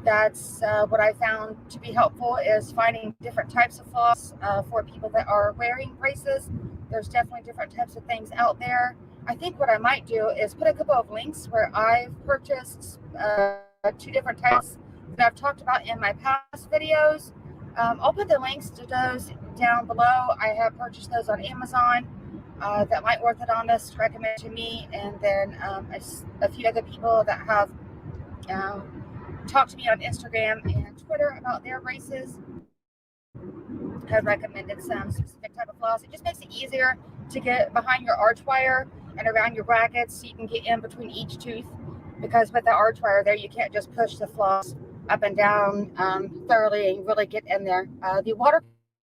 That's what I found to be helpful, is finding different types of floss for people that are wearing braces. There's definitely different types of things out there. I think what I might do is put a couple of links where I've purchased 2 different types that I've talked about in my past videos. I'll put the links to those down below. I have purchased those on Amazon that my orthodontist recommended to me, and then a few other people that have talked to me on Instagram and Twitter about their braces have recommended some specific type of floss. It just makes it easier to get behind your arch wire and around your brackets, so you can get in between each tooth, because with the arch wire there, you can't just push the floss up and down thoroughly and really get in there. The water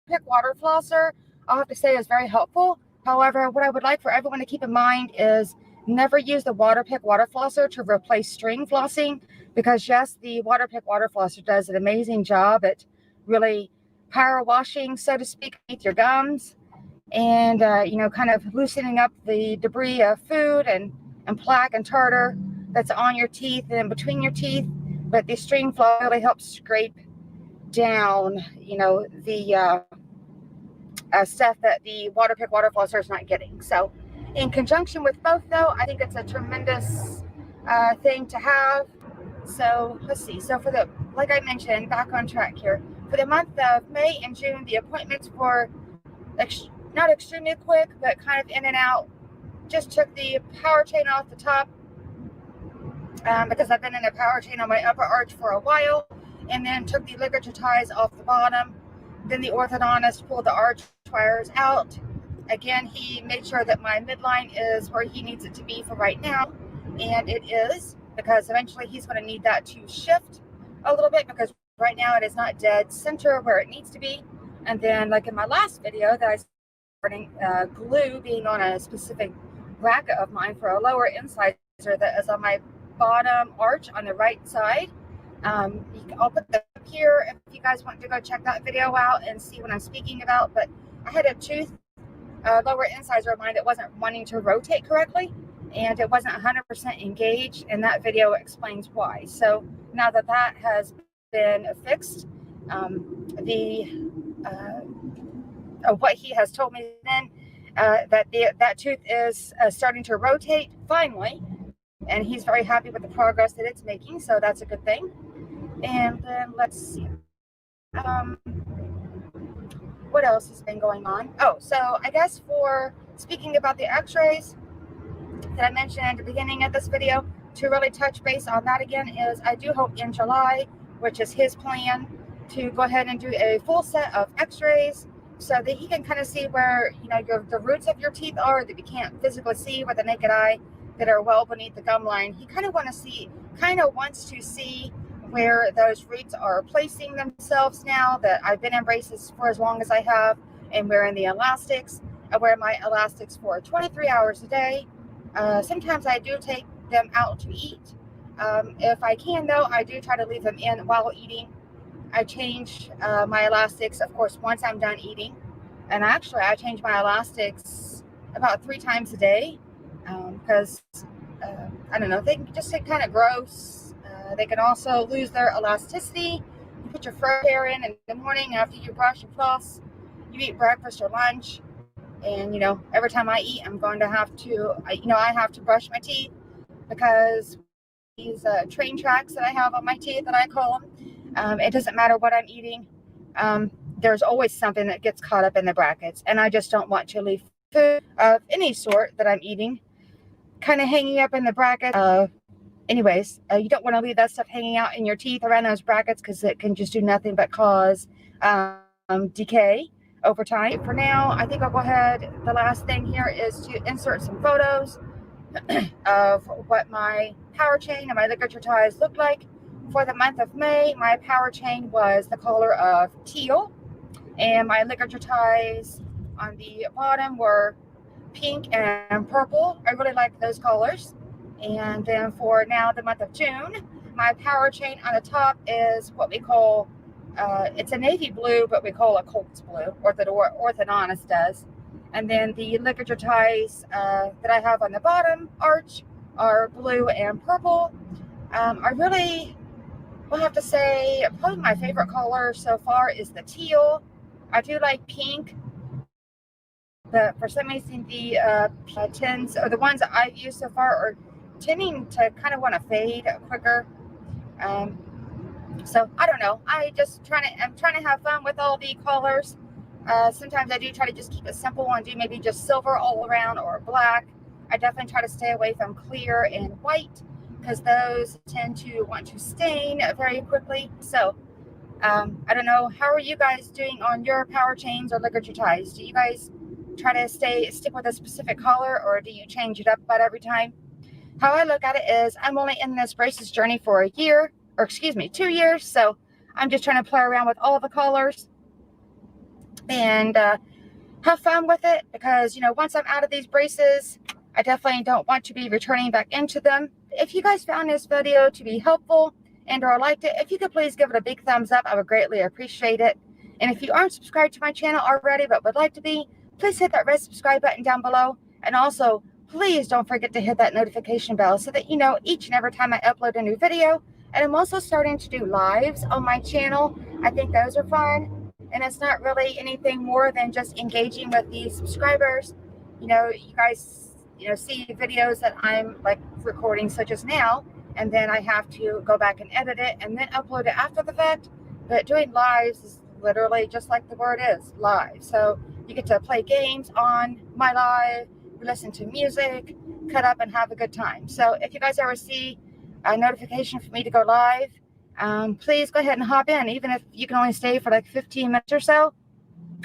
pick water flosser, I'll have to say, is very helpful. However, what I would like for everyone to keep in mind is never use the water pick water flosser to replace string flossing, because yes, the water pick water flosser does an amazing job at really power washing, so to speak, with your gums, and you know, kind of loosening up the debris of food and plaque and tartar that's on your teeth and in between your teeth. But the string floss really helps scrape down, you know, the stuff that the water pick water flosser is not getting. So in conjunction with both, though, I think it's a tremendous thing to have. So let's see. So for the, like I mentioned, back on track here, for the month of May and June, the appointments were not extremely quick, but kind of in and out. Just took the power chain off the top because I've been in a power chain on my upper arch for a while, and then took the ligature ties off the bottom. Then the orthodontist pulled the arch wires out. Again, he made sure that my midline is where he needs it to be for right now, and it is, because eventually he's going to need that to shift a little bit, because right now it is not dead center where it needs to be. And then, like in my last video that I started glue being on a specific bracket of mine for a lower incisor that is on my bottom arch on the right side. I'll put that up here if you guys want to go check that video out and see what I'm speaking about. But I had a tooth lower incisor of mine that wasn't wanting to rotate correctly, and it wasn't 100% engaged, and that video explains why. So now that that has been fixed, what he has told me then, that tooth is starting to rotate finally, and he's very happy with the progress that it's making, so that's a good thing. And then let's see, what else has been going on? Oh, so I guess for speaking about the x-rays that I mentioned at the beginning of this video, to really touch base on that again, is I do hope in July, which is his plan, to go ahead and do a full set of x-rays so that he can kind of see where, you know, the roots of your teeth are that you can't physically see with the naked eye, that are well beneath the gum line. He kind of wants to see where those roots are placing themselves now that I've been in braces for as long as I have and wearing the elastics. I wear my elastics for 23 hours a day. Sometimes I do take them out to eat. If I can, though, I do try to leave them in while eating. I change my elastics, of course, once I'm done eating. And actually, I change my elastics about 3 times a day, because, I don't know, they can just get kind of gross. They can also lose their elasticity. You put your fresh air in the morning after you brush and floss. You eat breakfast or lunch. And, you know, every time I eat, I'm going to have to, I have to brush my teeth, because these train tracks that I have on my teeth, that I call them, it doesn't matter what I'm eating. There's always something that gets caught up in the brackets. And I just don't want to leave food of any sort that I'm eating kind of hanging up in the bracket. Anyways, you don't want to leave that stuff hanging out in your teeth around those brackets, because it can just do nothing but cause decay over time. For now, I think I'll go ahead. The last thing here is to insert some photos of what my power chain and my ligature ties look like. For the month of May, my power chain was the color of teal, and my ligature ties on the bottom were pink and purple. I really like those colors. And then for now, the month of June, my power chain on the top is what we call, it's a navy blue, but we call it Colt's blue, or the orthodontist does. And then the ligature ties that I have on the bottom arch are blue and purple. I really I'll have to say probably my favorite color so far is the teal. I do like pink, but for some reason the tints, or the ones that I've used so far, are tending to kind of want to fade quicker. Um, so I don't know. I'm trying to have fun with all the colors. Sometimes I do try to just keep it simple and do maybe just silver all around or black. I definitely try to stay away from clear and white because those tend to want to stain very quickly. So I don't know. How are you guys doing on your power chains or ligature ties? Do you guys try to stick with a specific color, or do you change it up about every time? How I look at it is I'm only in this braces journey for a year, or excuse me, 2 years. So I'm just trying to play around with all the colors and have fun with it, because, you know, once I'm out of these braces, I definitely don't want to be returning back into them. If you guys found this video to be helpful and or liked it, if you could please give it a big thumbs up, I would greatly appreciate it. And if you aren't subscribed to my channel already but would like to be, please hit that red subscribe button down below. And also, please don't forget to hit that notification bell so that you know each and every time I upload a new video. And I'm also starting to do lives on my channel. I think those are fun. And it's not really anything more than just engaging with the subscribers. You know, you guys, you know, see videos that I'm like recording, such as now, and then I have to go back and edit it and then upload it after the fact. But doing lives is literally just like the word is, live. So you get to play games on my live, listen to music, cut up, and have a good time. So if you guys ever see a notification for me to go live, please go ahead and hop in, even if you can only stay for like 15 minutes or so.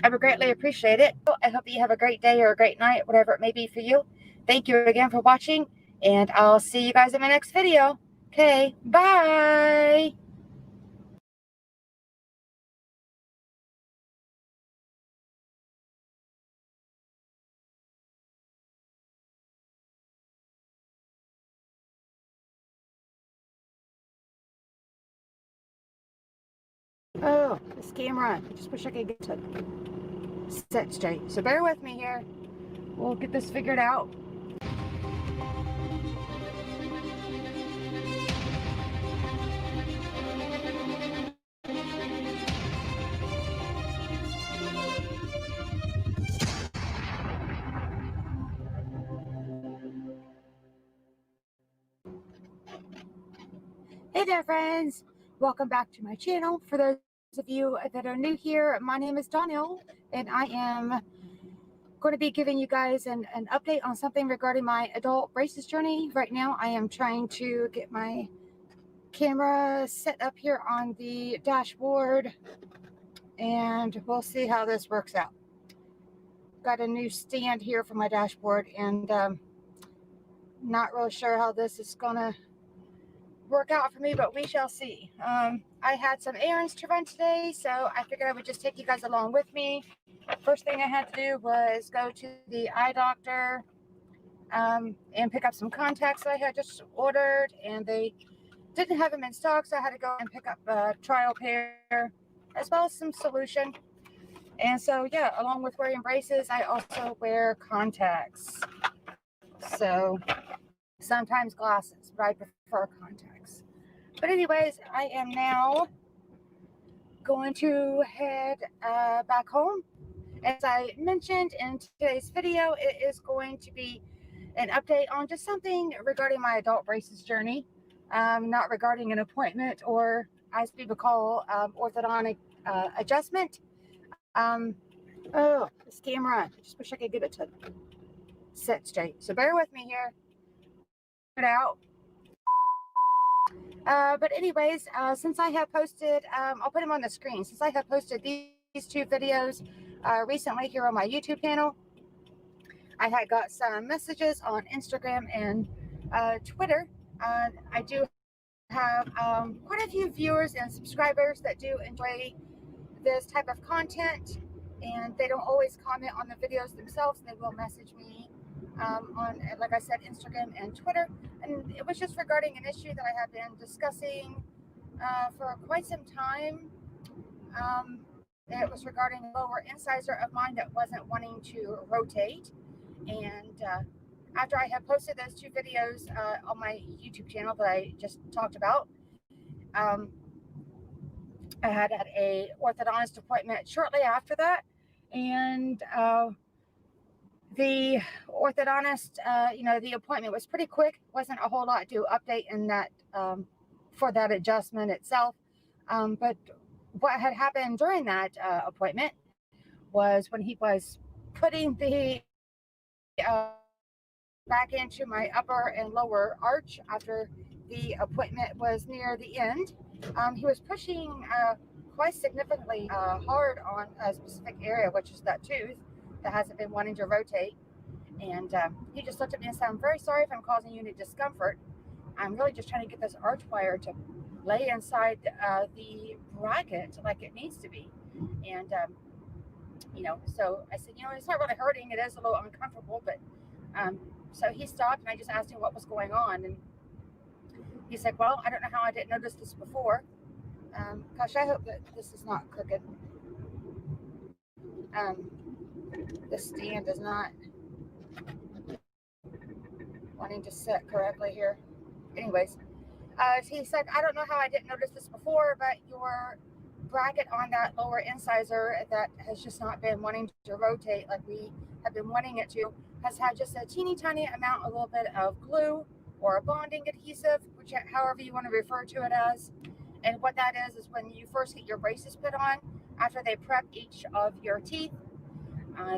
I would greatly appreciate it. I hope that you have a great day or a great night, whatever it may be for you. Thank you again for watching, and I'll see you guys in my next video. Okay, bye. Oh, this camera. I just wish I could get to set straight. So bear with me here. We'll get this figured out. Hey there, friends. Welcome back to my channel. For those of you that are new here, my name is Donnelle, and I am going to be giving you guys an update on something regarding my adult braces journey. Right now, I am trying to get my camera set up here on the dashboard, and we'll see how this works out. Got a new stand here for my dashboard, and not really sure how this is gonna work out for me, but we shall see. I had some errands to run today, so I figured I would just take you guys along with me. First thing I had to do was go to the eye doctor and pick up some contacts that I had just ordered, and they didn't have them in stock, so I had to go and pick up a trial pair as well as some solution. And so, yeah, along with wearing braces, I also wear contacts. So sometimes glasses, but I prefer contacts. But anyways, I am now going to head back home. As I mentioned in today's video, it is going to be an update on just something regarding my adult braces journey, not regarding an appointment or, as people call, orthodontic adjustment. Oh, this camera. I just wish I could get it to set straight. So bear with me here. It out. But anyways, since I have posted, I'll put them on the screen. Since I have posted these two videos recently here on my YouTube channel, I had got some messages on Instagram and Twitter. I do have quite a few viewers and subscribers that do enjoy this type of content, and they don't always comment on the videos themselves. They will message me on, like I said, Instagram and Twitter. And it was just regarding an issue that I have been discussing for quite some time. It was regarding a lower incisor of mine that wasn't wanting to rotate. And after I had posted those two videos on my YouTube channel that I just talked about, I had a orthodontist appointment shortly after that, and the orthodontist, the appointment was pretty quick. Wasn't a whole lot to update in that for that adjustment itself. But what had happened during that appointment was when he was putting the back into my upper and lower arch after the appointment was near the end, he was pushing quite significantly hard on a specific area, which is that tooth that hasn't been wanting to rotate. And he just looked at me and said, "I'm very sorry if I'm causing you any discomfort. I'm really just trying to get this arch wire to lay inside the bracket like it needs to be." And so I said, it's not really hurting. It is a little uncomfortable, but so he stopped, and I just asked him what was going on, and he said, "Well, I don't know how I didn't notice this before." Gosh, I hope that this is not crooked. The stand is not wanting to sit correctly here. Anyways, he said, "I don't know how I didn't notice this before, but your bracket on that lower incisor that has just not been wanting to rotate like we have been wanting it to, has had just a teeny tiny amount, a little bit of glue or a bonding adhesive, which however you want to refer to it as." And what that is when you first get your braces put on, after they prep each of your teeth,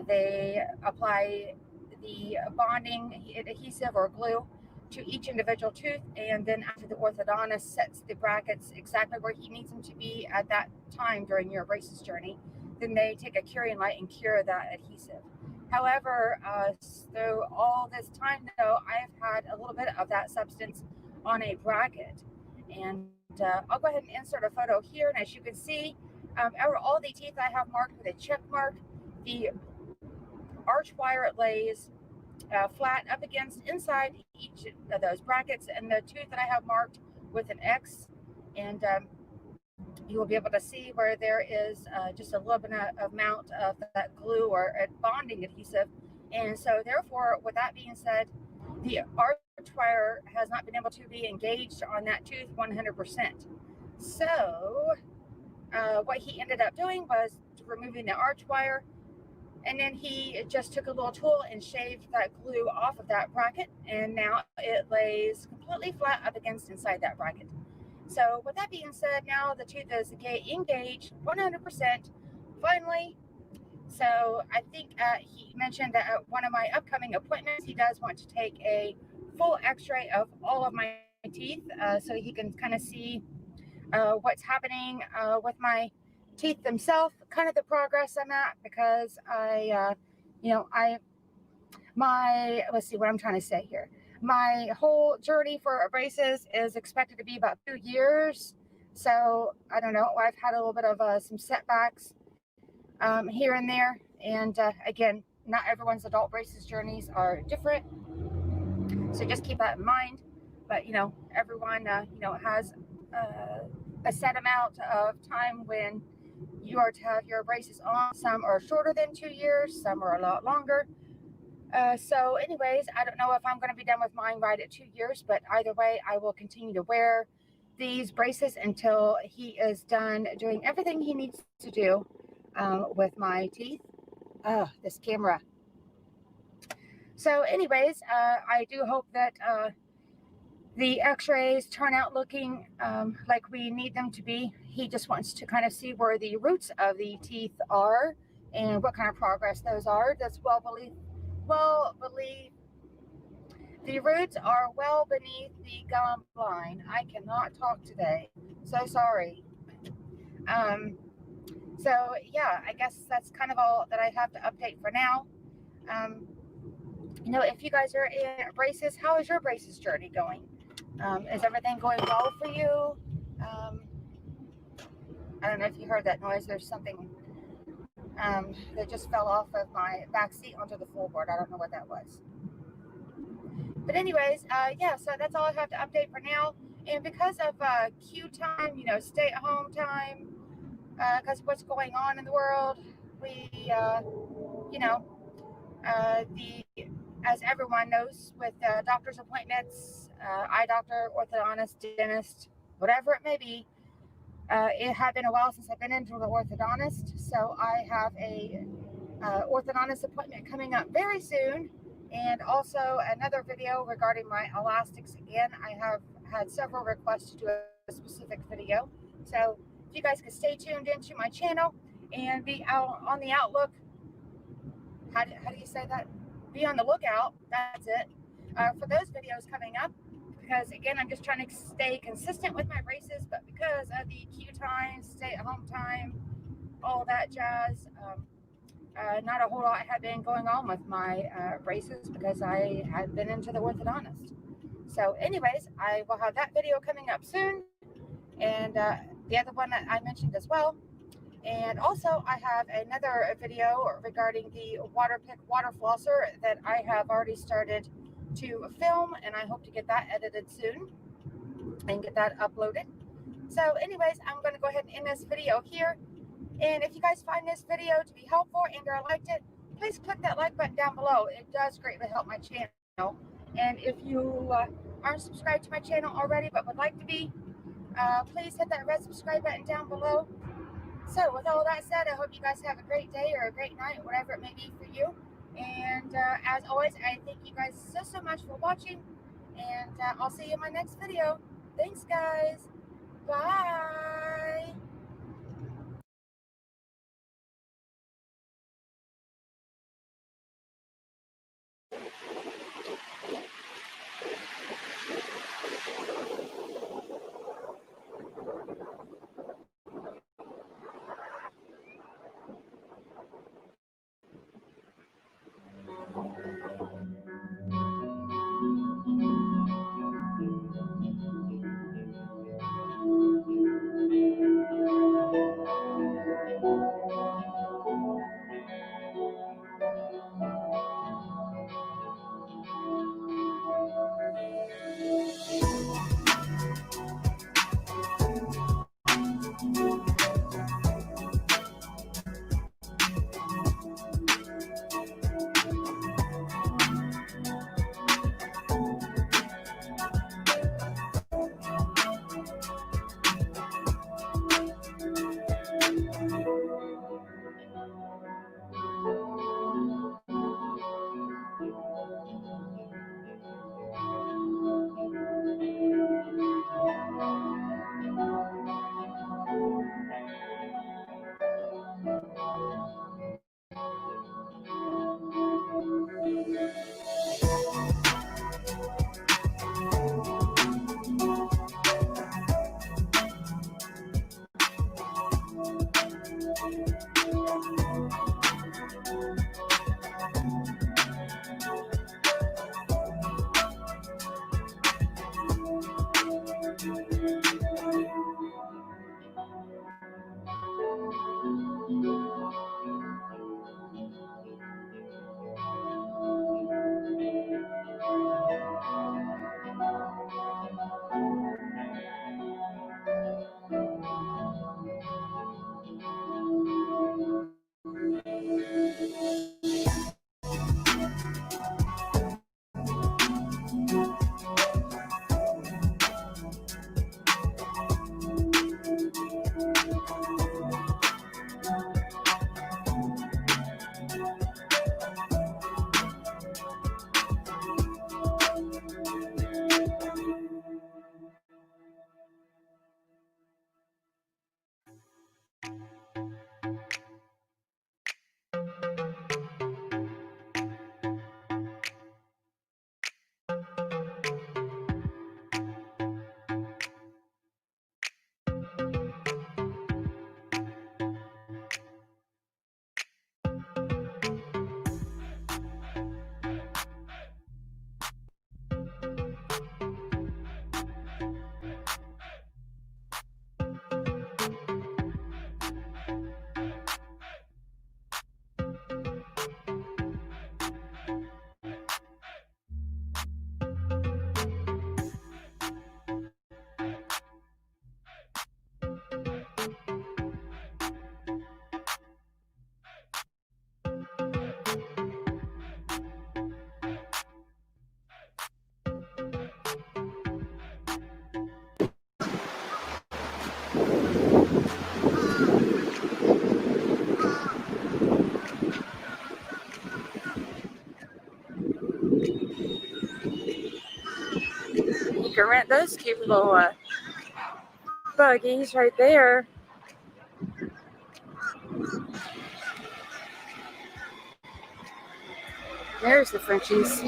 they apply the bonding adhesive or glue to each individual tooth, and then after the orthodontist sets the brackets exactly where he needs them to be at that time during your braces journey, then they take a curing light and cure that adhesive. However, through all this time though, I've had a little bit of that substance on a bracket, and I'll go ahead and insert a photo here. And as you can see, all the teeth I have marked with a check mark. The arch wire lays flat up against inside each of those brackets, and the tooth that I have marked with an X, and you will be able to see where there is just a little bit of amount of that glue or bonding adhesive. And so therefore, with that being said, the arch wire has not been able to be engaged on that tooth 100%. So what he ended up doing was removing the arch wire, and then he just took a little tool and shaved that glue off of that bracket, and now it lays completely flat up against inside that bracket. So with that being said, now the tooth is engaged 100% finally. So I think he mentioned that at one of my upcoming appointments, he does want to take a full x-ray of all of my teeth so he can kind of see what's happening with my teeth themselves, kind of the progress I'm at, because let's see what I'm trying to say here. My whole journey for braces is expected to be about 2 years. So I don't know, I've had a little bit of some setbacks here and there. And again, not everyone's adult braces journeys are different. So just keep that in mind. But, everyone, has a set amount of time when you are to have your braces on. Some are shorter than 2 years, some are a lot longer. So anyways, I don't know if I'm going to be done with mine right at 2 years, but either way, I will continue to wear these braces until he is done doing everything he needs to do with my teeth. This camera. So anyways, I do hope that the x-rays turn out looking like we need them to be. He just wants to kind of see where the roots of the teeth are and what kind of progress those are. That's well believed. The roots are well beneath the gum line. I cannot talk today. So sorry. So yeah, I guess that's kind of all that I have to update for now. If you guys are in braces, how is your braces journey going? Is everything going well for you? I don't know if you heard that noise. There's something that just fell off of my back seat onto the floorboard. I don't know what that was. But anyways, yeah, so that's all I have to update for now. And because of Q time, stay at home time, because of what's going on in the world, we, as everyone knows, with doctor's appointments, eye doctor, orthodontist, dentist, whatever it may be, It had been a while since I've been into the orthodontist, so I have a orthodontist appointment coming up very soon, and also another video regarding my elastics. Again, I have had several requests to do a specific video, so if you guys could stay tuned into my channel and be out on the outlook. How do you say that? Be on the lookout. That's it. For those videos coming up, because again, I'm just trying to stay consistent with my braces, but because of the queue time, stay at home time, all that jazz, not a whole lot had been going on with my braces because I had been into the orthodontist. So anyways, I will have that video coming up soon, and the other one that I mentioned as well. And also I have another video regarding the Waterpik water flosser that I have already started to film, and I hope to get that edited soon and get that uploaded. So anyways, I'm going to go ahead and end this video here. And if you guys find this video to be helpful and or liked it, please click that like button down below. It does greatly help my channel. And if you aren't subscribed to my channel already but would like to be, please hit that red subscribe button down below. So with all that said, I hope you guys have a great day or a great night, whatever it may be for you. And as always, I thank you guys so much for watching, and I'll see you in my next video. Thanks guys. Bye. You can rent those cute little buggies right there. There's the Frenchies.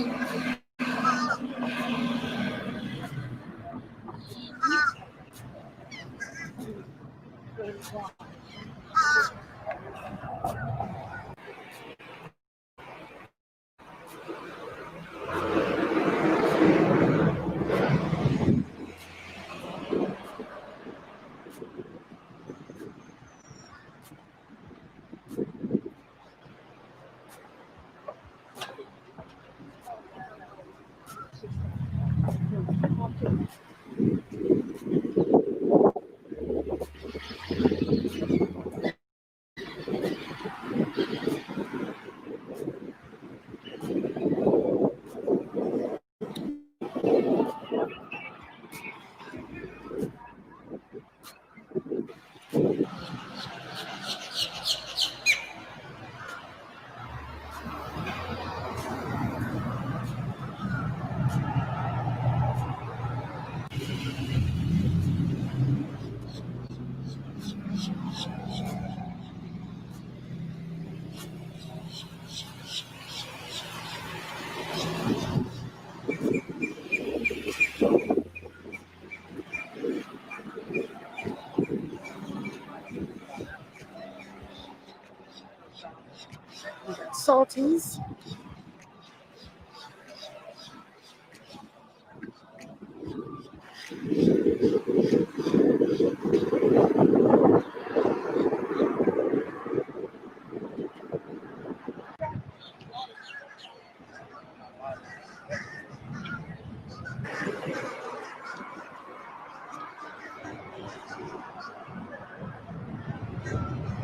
Salties.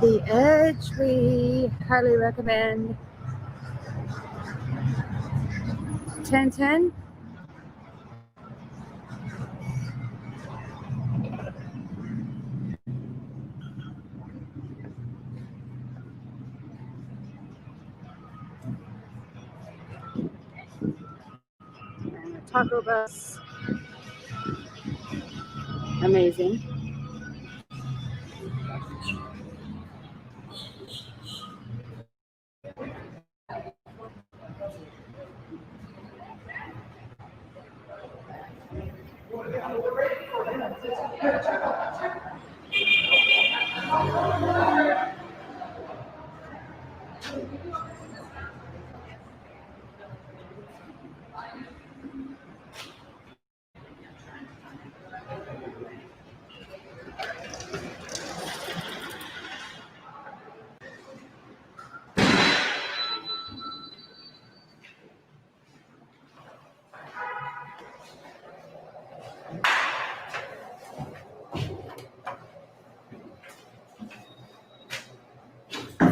The Edge, we highly recommend. 1010. And the taco bus. Amazing.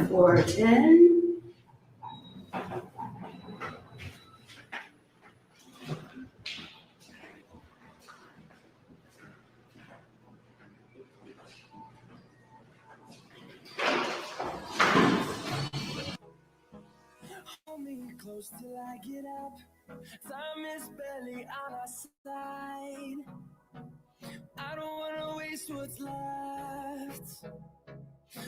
For 10. Hold me close till I get up. Time is barely on our side. I don't wanna waste what's left.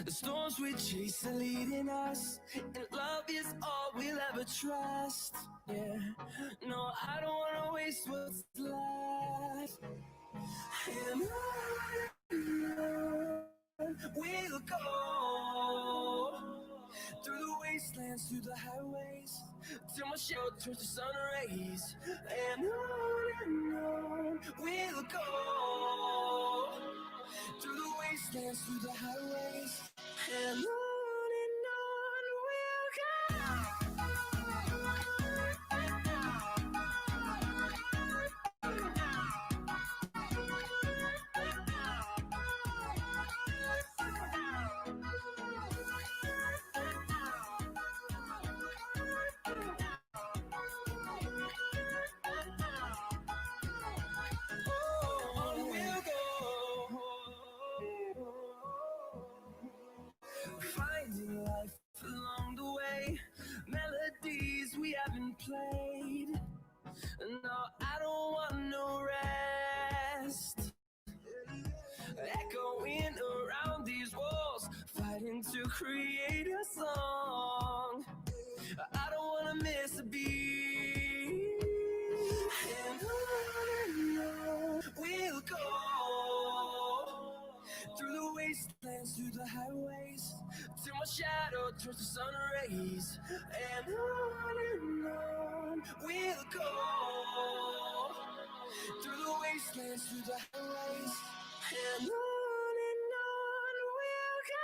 The storms we chase are leading us, and love is all we'll ever trust. Yeah, no, I don't wanna waste what's left. And on we'll go through the wastelands, through the highways, till my shadow turns to sun rays. And on we'll go through the wastelands, through the highways, and on we'll go. towards the sun rays, and on we'll go through the wastelands, through the highways, and on we'll go.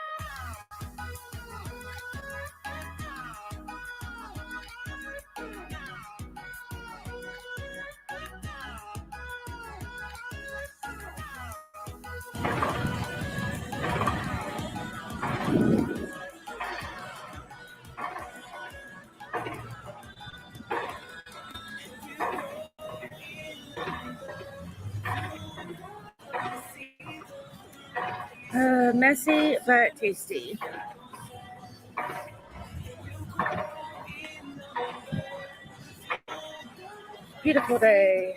Messy but tasty. Beautiful day.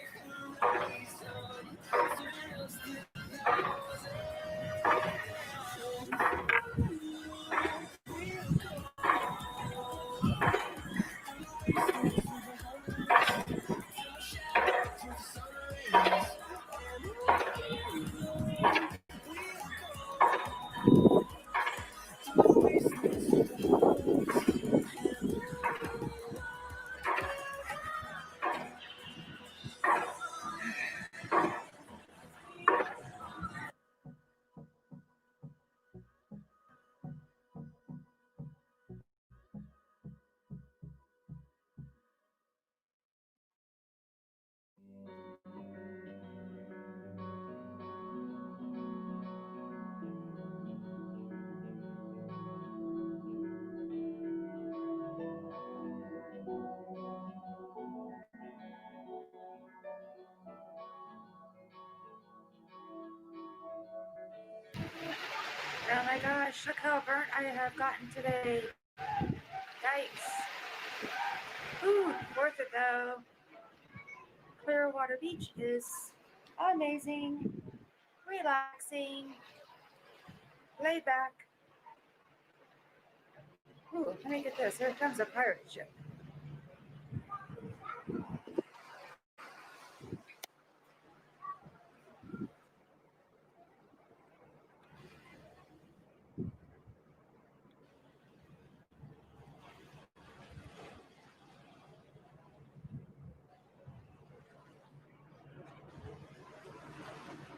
Oh my gosh, look how burnt I have gotten today. Yikes. Ooh, worth it though. Clearwater Beach is amazing, relaxing, laid back. Ooh, let me get this. Here comes a pirate ship.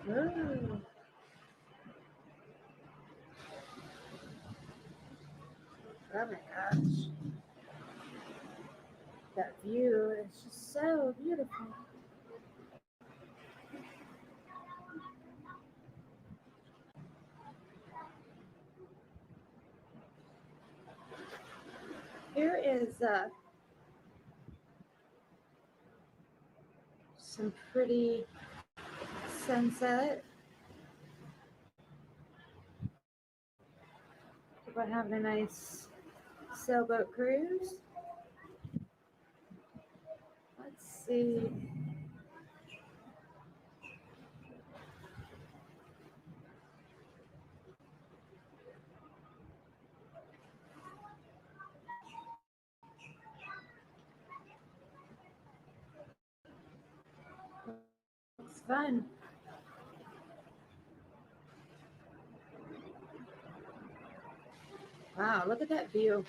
Ooh. Oh my gosh. That view is just so beautiful. Here is some pretty sunset. About having a nice sailboat cruise. Let's see. It's fun. Wow, look at that view.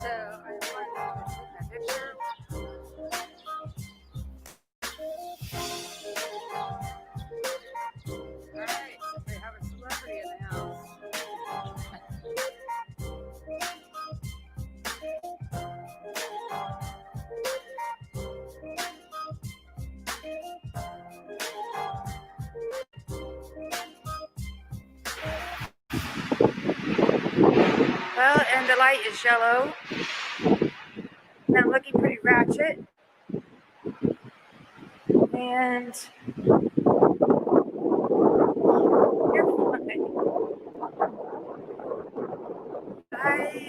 So I want to take a picture. Alright, we have a celebrity in the house. Well, and the light is yellow. And I'm looking pretty ratchet. And you're fine.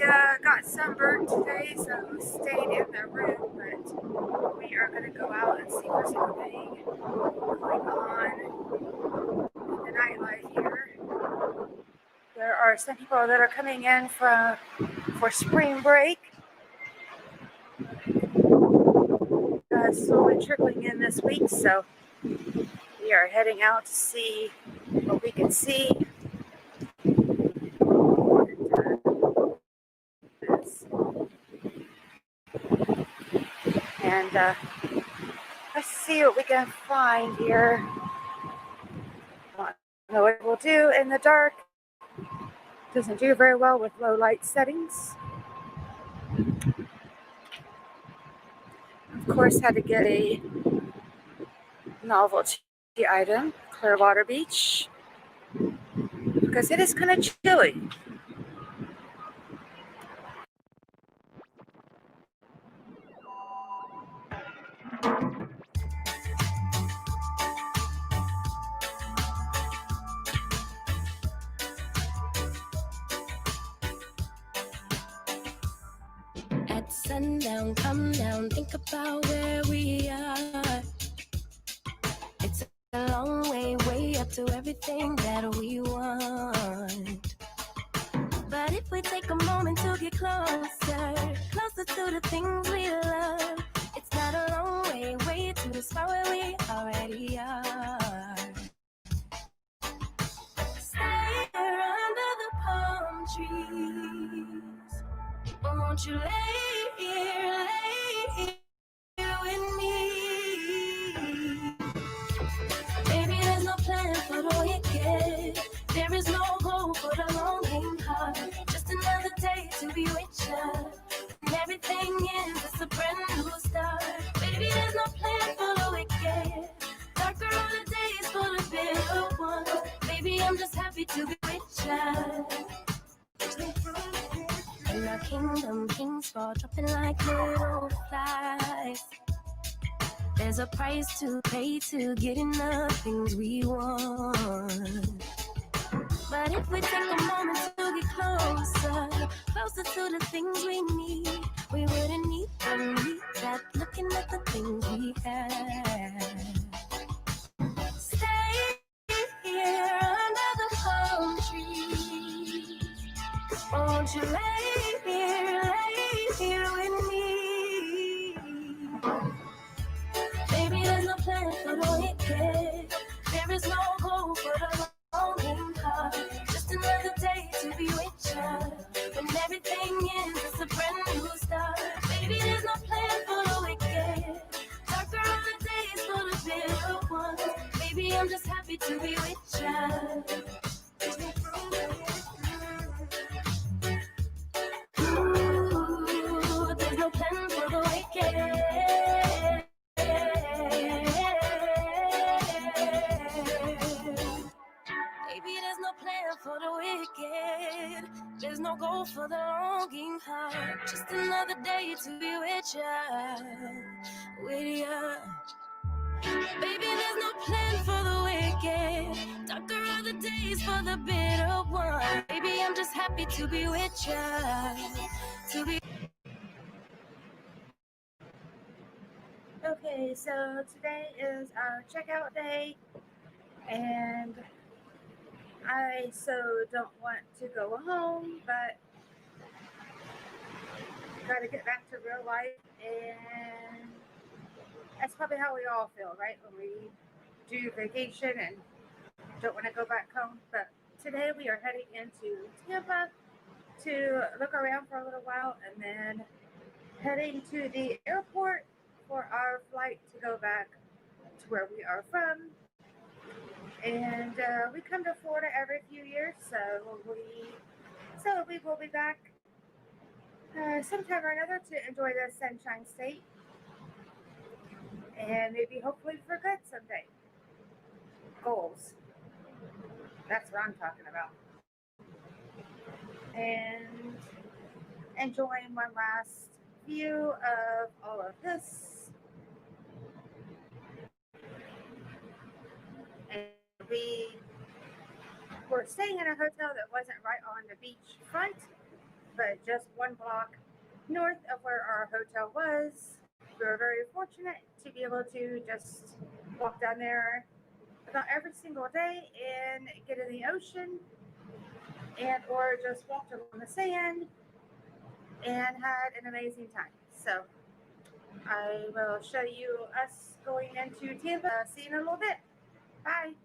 I got sunburned today, so stayed in the room, but we are going to go out and see if there's anything going on in the nightlife here. There are some people that are coming in for spring break. Slowly trickling in this week, so we are heading out to see what we can see. And let's see what we can find here. I don't know what we'll do in the dark. Doesn't do very well with low light settings. Of course, had to get a novelty item, Clearwater Beach, because it is kind of chilly. At sundown, come down, think about where we are. It's a long way up to everything that we want. But if we take a moment to get closer to the things we love, it's not a long way to the spot where we already are. Stay here under the palm trees. Won't you lay here with me? Baby, there's no plan for the wicked. There is no goal for the longing heart. Just another day to be with you. And everything ends, it's a brand new start. Baby, there's no plan for the wicked. Darker are the days for the bitter ones. Baby, I'm just happy to be with you. In our kingdom, kings fall dropping like little flies. There's a price to pay to getting the things we want. But if we take a moment to get closer to the things we need, we wouldn't need that looking at the things we have. Stay here under the palm trees. Won't you lay here with me? Baby, there's no plan for the wicked. There is no goal for the longing heart. Just another day to be with you. When everything ends, it's a brand new start. Baby, there's no plan for the wicked. Darker are the days for the bitter ones. Baby, I'm just happy to be with you. Ooh, there's no plan for the wicked. Baby, there's no plan for the wicked. There's no goal for the longing heart. Just another day to be with ya. Baby, there's no plan for the wicked. Darker are the days for the bitter one. Baby, I'm just happy to be with ya. Okay, so today is our checkout day, and I don't want to go home, but got to get back to real life, and that's probably how we all feel, right? When we do vacation and don't want to go back home. But today we are heading into Tampa to look around for a little while and then heading to the airport for our flight to go back to where we are from. And we come to Florida every few years, so we will be back sometime or another to enjoy the Sunshine State, and maybe hopefully for good someday. Goals. That's what I'm talking about. And enjoying one last view of all of this. And we were staying in a hotel that wasn't right on the beach front, but just one block north of where our hotel was. We were very fortunate to be able to just walk down there about every single day and get in the ocean, and or just walked along the sand and had an amazing time. So I will show you us going into Tampa. See you in a little bit. Bye.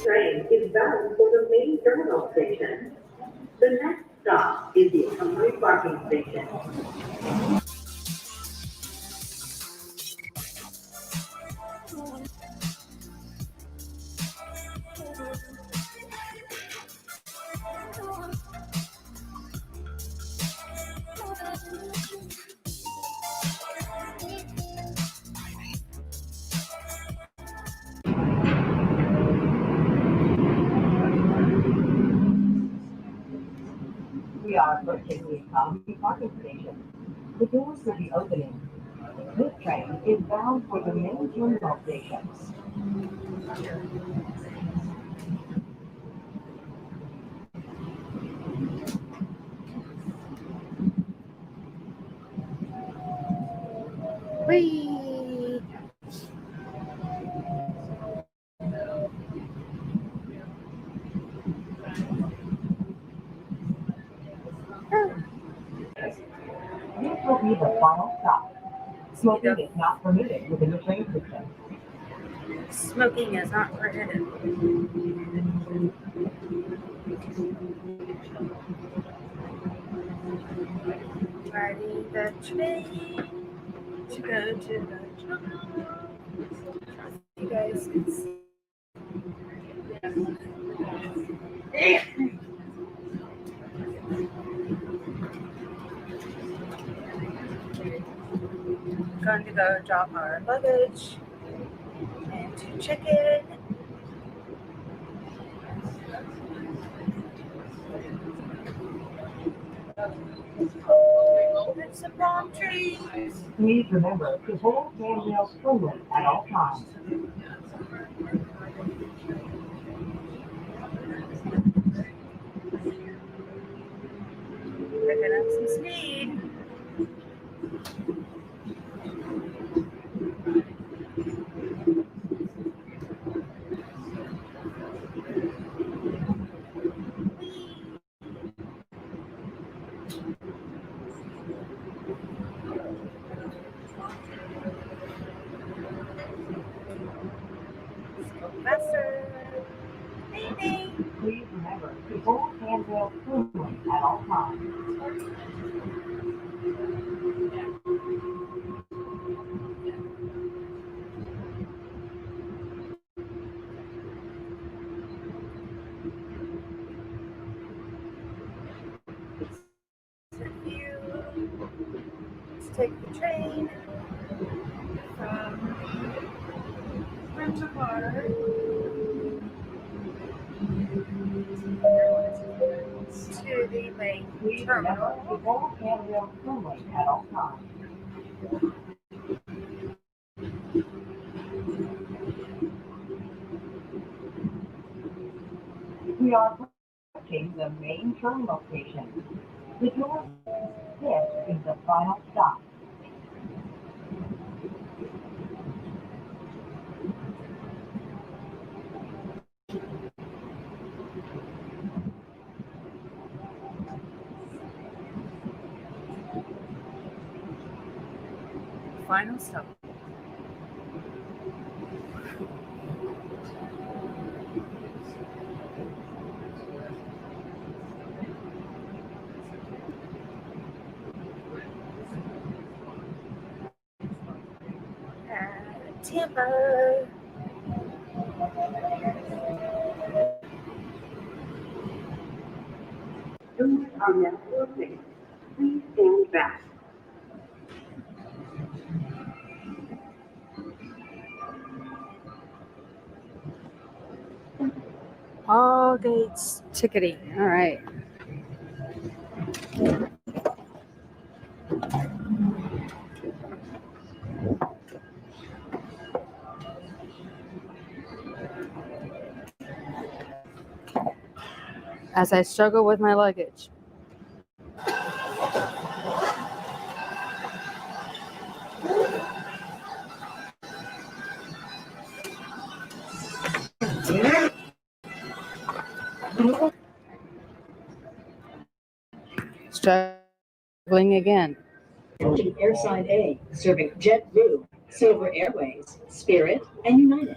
Train is bound for the main terminal station. The next stop is the Gamplay parking station. are approaching the economy parking station. The doors will be opening. This train is bound for the main terminal station. Whee! This will be the final stop. Smoking is not permitted within the train system. Smoking is not permitted. Riding the train to go to the job. You guys can see. Going to go drop our luggage and to check in. There's some palm trees. Please remember to hold handrails firmly at all times. Picking up some speed. Go faster. Maybe. Please remember to hold handrails firmly at all times. Let's take the train from Winter Park to the main Please remember terminal. to hold handrails firmly at all times. We are approaching the main terminal station. The door. This is the final stop. Final stop. Tampa. Doors are now closing. Please stand back. All gates ticketing. All right. As I struggle with my luggage. Struggling again. Airside A, serving JetBlue, Silver Airways, Spirit, and United.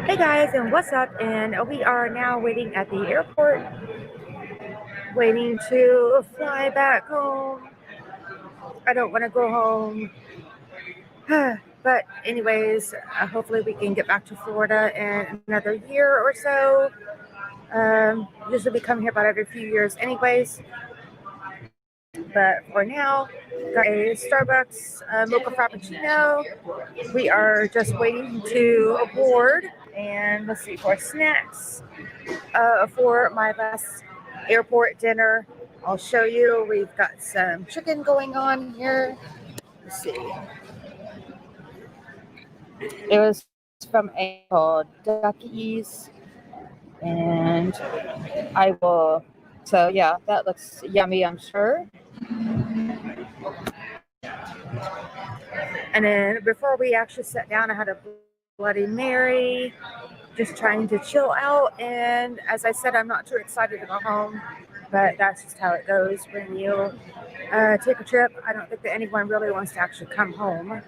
Hey guys, and what's up? And we are now waiting at the airport, waiting to fly back home. I don't want to go home. But anyways, hopefully we can get back to Florida in another year or so. Usually we come here about every few years anyways. But for now, got a Starbucks mocha frappuccino. We are just waiting to board. And let's see, for snacks, for my last airport dinner, I'll show you. We've got some chicken going on here. Let's see. It was from a called Duckies, and I will. So yeah, that looks yummy, I'm sure. And then before we actually sat down, I had a Bloody Mary, just trying to chill out. And as I said, I'm not too excited to go home, but that's just how it goes when you take a trip. I don't think that anyone really wants to actually come home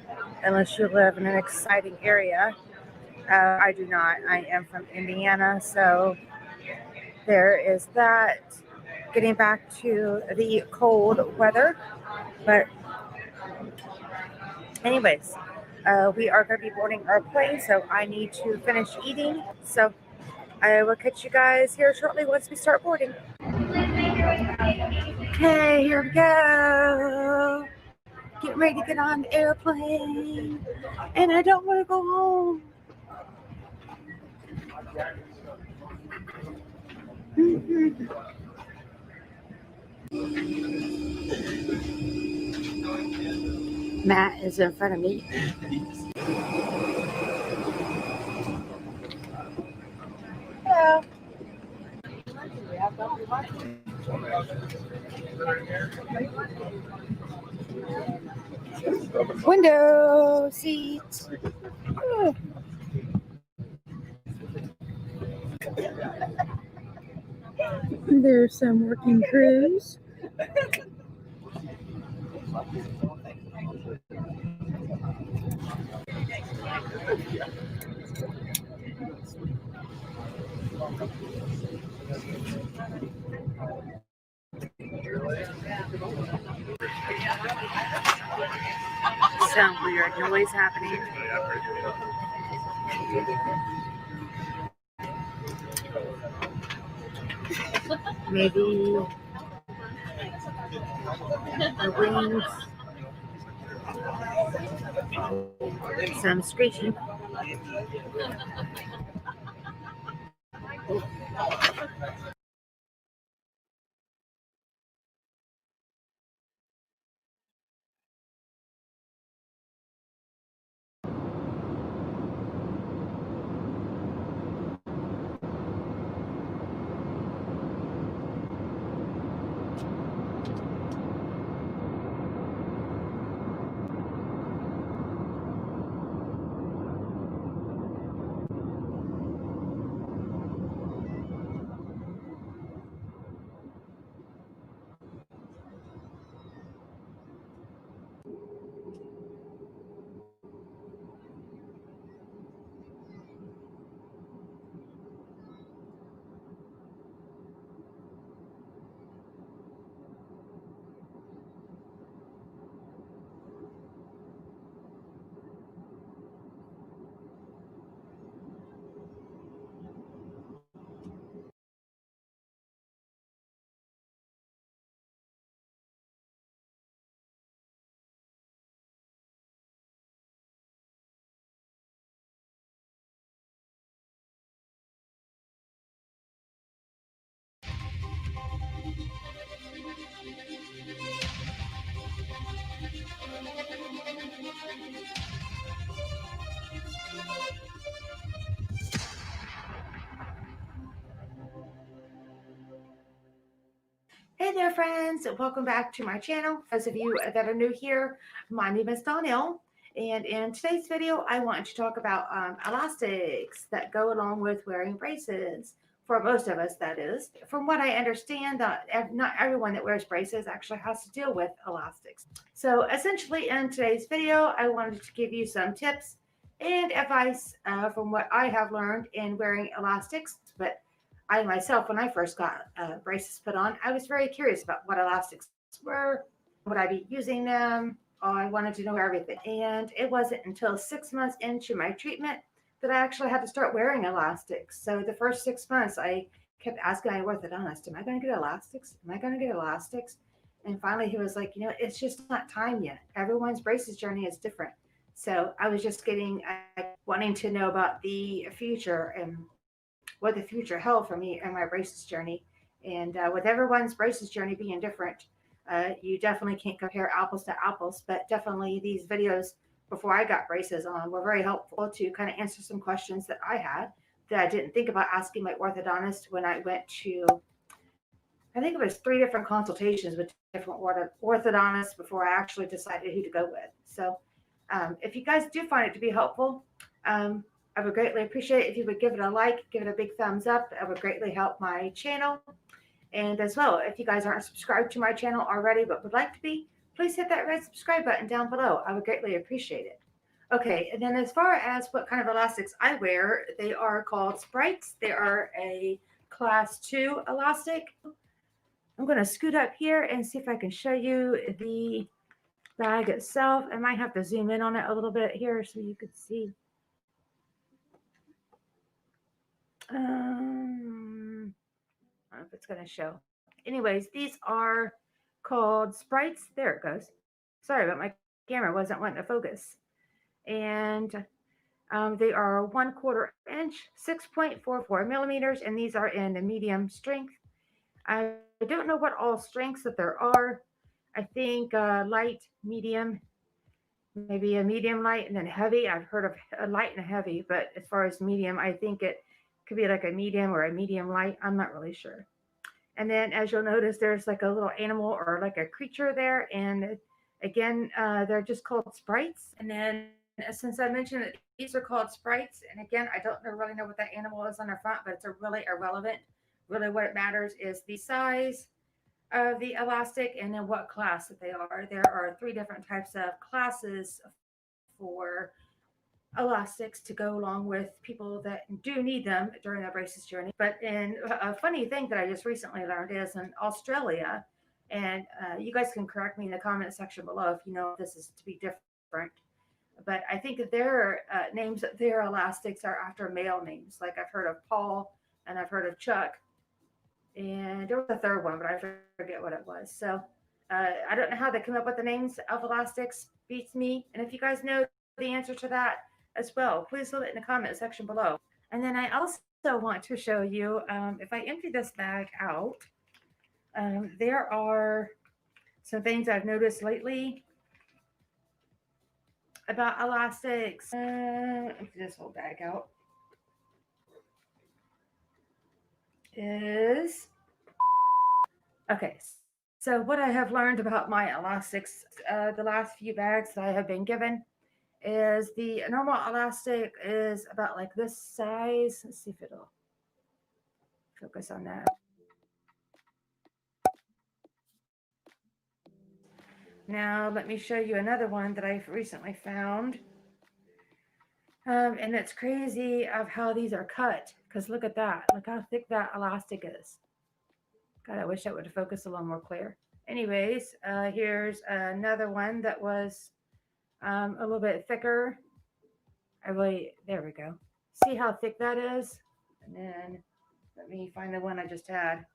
unless you live in an exciting area. I do not. I am from Indiana, so there is that. Getting back to the cold weather, but anyways, we are going to be boarding our plane, so I need to finish eating. So I will catch you guys here shortly once we start boarding. Okay, here we go. Getting ready to get on the airplane, and I don't want to go home. Matt is in front of me. Hello. Window seats. Oh. There's some working crews. Some weird noise happening. Maybe the wings. Some screeching. Hey there, friends. Welcome back to my channel. Those of you that are new here, my name is Donnelle. And in today's video, I want to talk about elastics that go along with wearing braces. For most of us, that is. From what I understand, not everyone that wears braces actually has to deal with elastics. So essentially, in today's video, I wanted to give you some tips and advice from what I have learned in wearing elastics. But I myself, when I first got braces put on, I was very curious about what elastics were. Would I be using them? Oh, I wanted to know everything. And it wasn't until 6 months into my treatment that I actually had to start wearing elastics. So the first 6 months, I kept asking my orthodontist, am I going to get elastics? Am I going to get elastics? And finally, he was like, it's just not time yet. Everyone's braces journey is different. So I was just wanting to know about the future and what the future held for me and my braces journey. And with everyone's braces journey being different, you definitely can't compare apples to apples, but definitely these videos before I got braces on were very helpful to kind of answer some questions that I had that I didn't think about asking my orthodontist when I went to, I think it was 3 different consultations with different orthodontists before I actually decided who to go with. So if you guys do find it to be helpful, I would greatly appreciate it if you would give it a like, give it a big thumbs up. It would greatly help my channel. And as well, if you guys aren't subscribed to my channel already but would like to be, please hit that red subscribe button down below. I would greatly appreciate it. Okay, and then as far as what kind of elastics I wear, they are called Sprites. They are a class 2 elastic. I'm going to scoot up here and see if I can show you the bag itself. I might have to zoom in on it a little bit here so you could see. I don't know if it's going to show. Anyways, these are called Sprites. There it goes. Sorry, but my camera wasn't wanting to focus. And they are 1/4 inch, 6.44 millimeters, and these are in a medium strength. I don't know what all strengths that there are. I think light, medium, maybe a medium light, and then heavy. I've heard of a light and a heavy, but as far as medium, I think it could be like a medium or a medium light. I'm not really sure. And then as you'll notice, there's like a little animal or like a creature there. And again, they're just called Sprites. And then since I mentioned that these are called Sprites, and again, I don't really know what that animal is on the front, but it's really irrelevant. Really what it matters is the size of the elastic and then what class that they are. There are 3 different types of classes for elastics to go along with people that do need them during their braces journey. But in a funny thing that I just recently learned is in Australia, and you guys can correct me in the comment section below if you know if this is to be different. But I think that their names, their elastics are after male names. Like I've heard of Paul and I've heard of Chuck. And there was a third one, but I forget what it was. So I don't know how they come up with the names of elastics. Beats me. And if you guys know the answer to that as well, please leave it in the comment section below. And then I also want to show you, if I empty this bag out, there are some things I've noticed lately about elastics. Empty this whole bag out. Is okay. So what I have learned about my elastics, the last few bags that I have been given, is the normal elastic is about like this size. Let's see if it'll focus on that. Now let me show you another one that I've recently found. And it's crazy of how these are cut, because look at that. Look how thick that elastic is. God, I wish that would focus a little more clear. Anyways, here's another one that was a little bit thicker. There we go. See how thick that is? And then let me find the one I just had.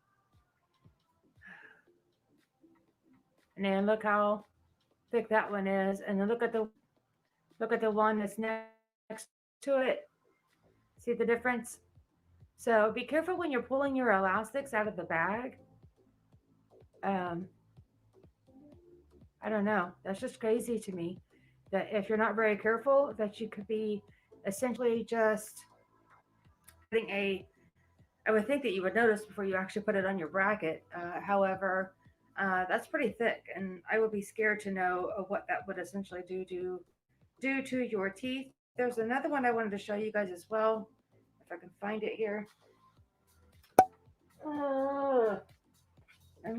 And then look how thick that one is. And then look at the one that's next to it. See the difference? So be careful when you're pulling your elastics out of the bag. I don't know. That's just crazy to me. That if you're not very careful, that you could be essentially just putting I would think that you would notice before you actually put it on your bracket. However, that's pretty thick, and I would be scared to know what that would essentially do to your teeth. There's another one I wanted to show you guys as well, if I can find it here. I'm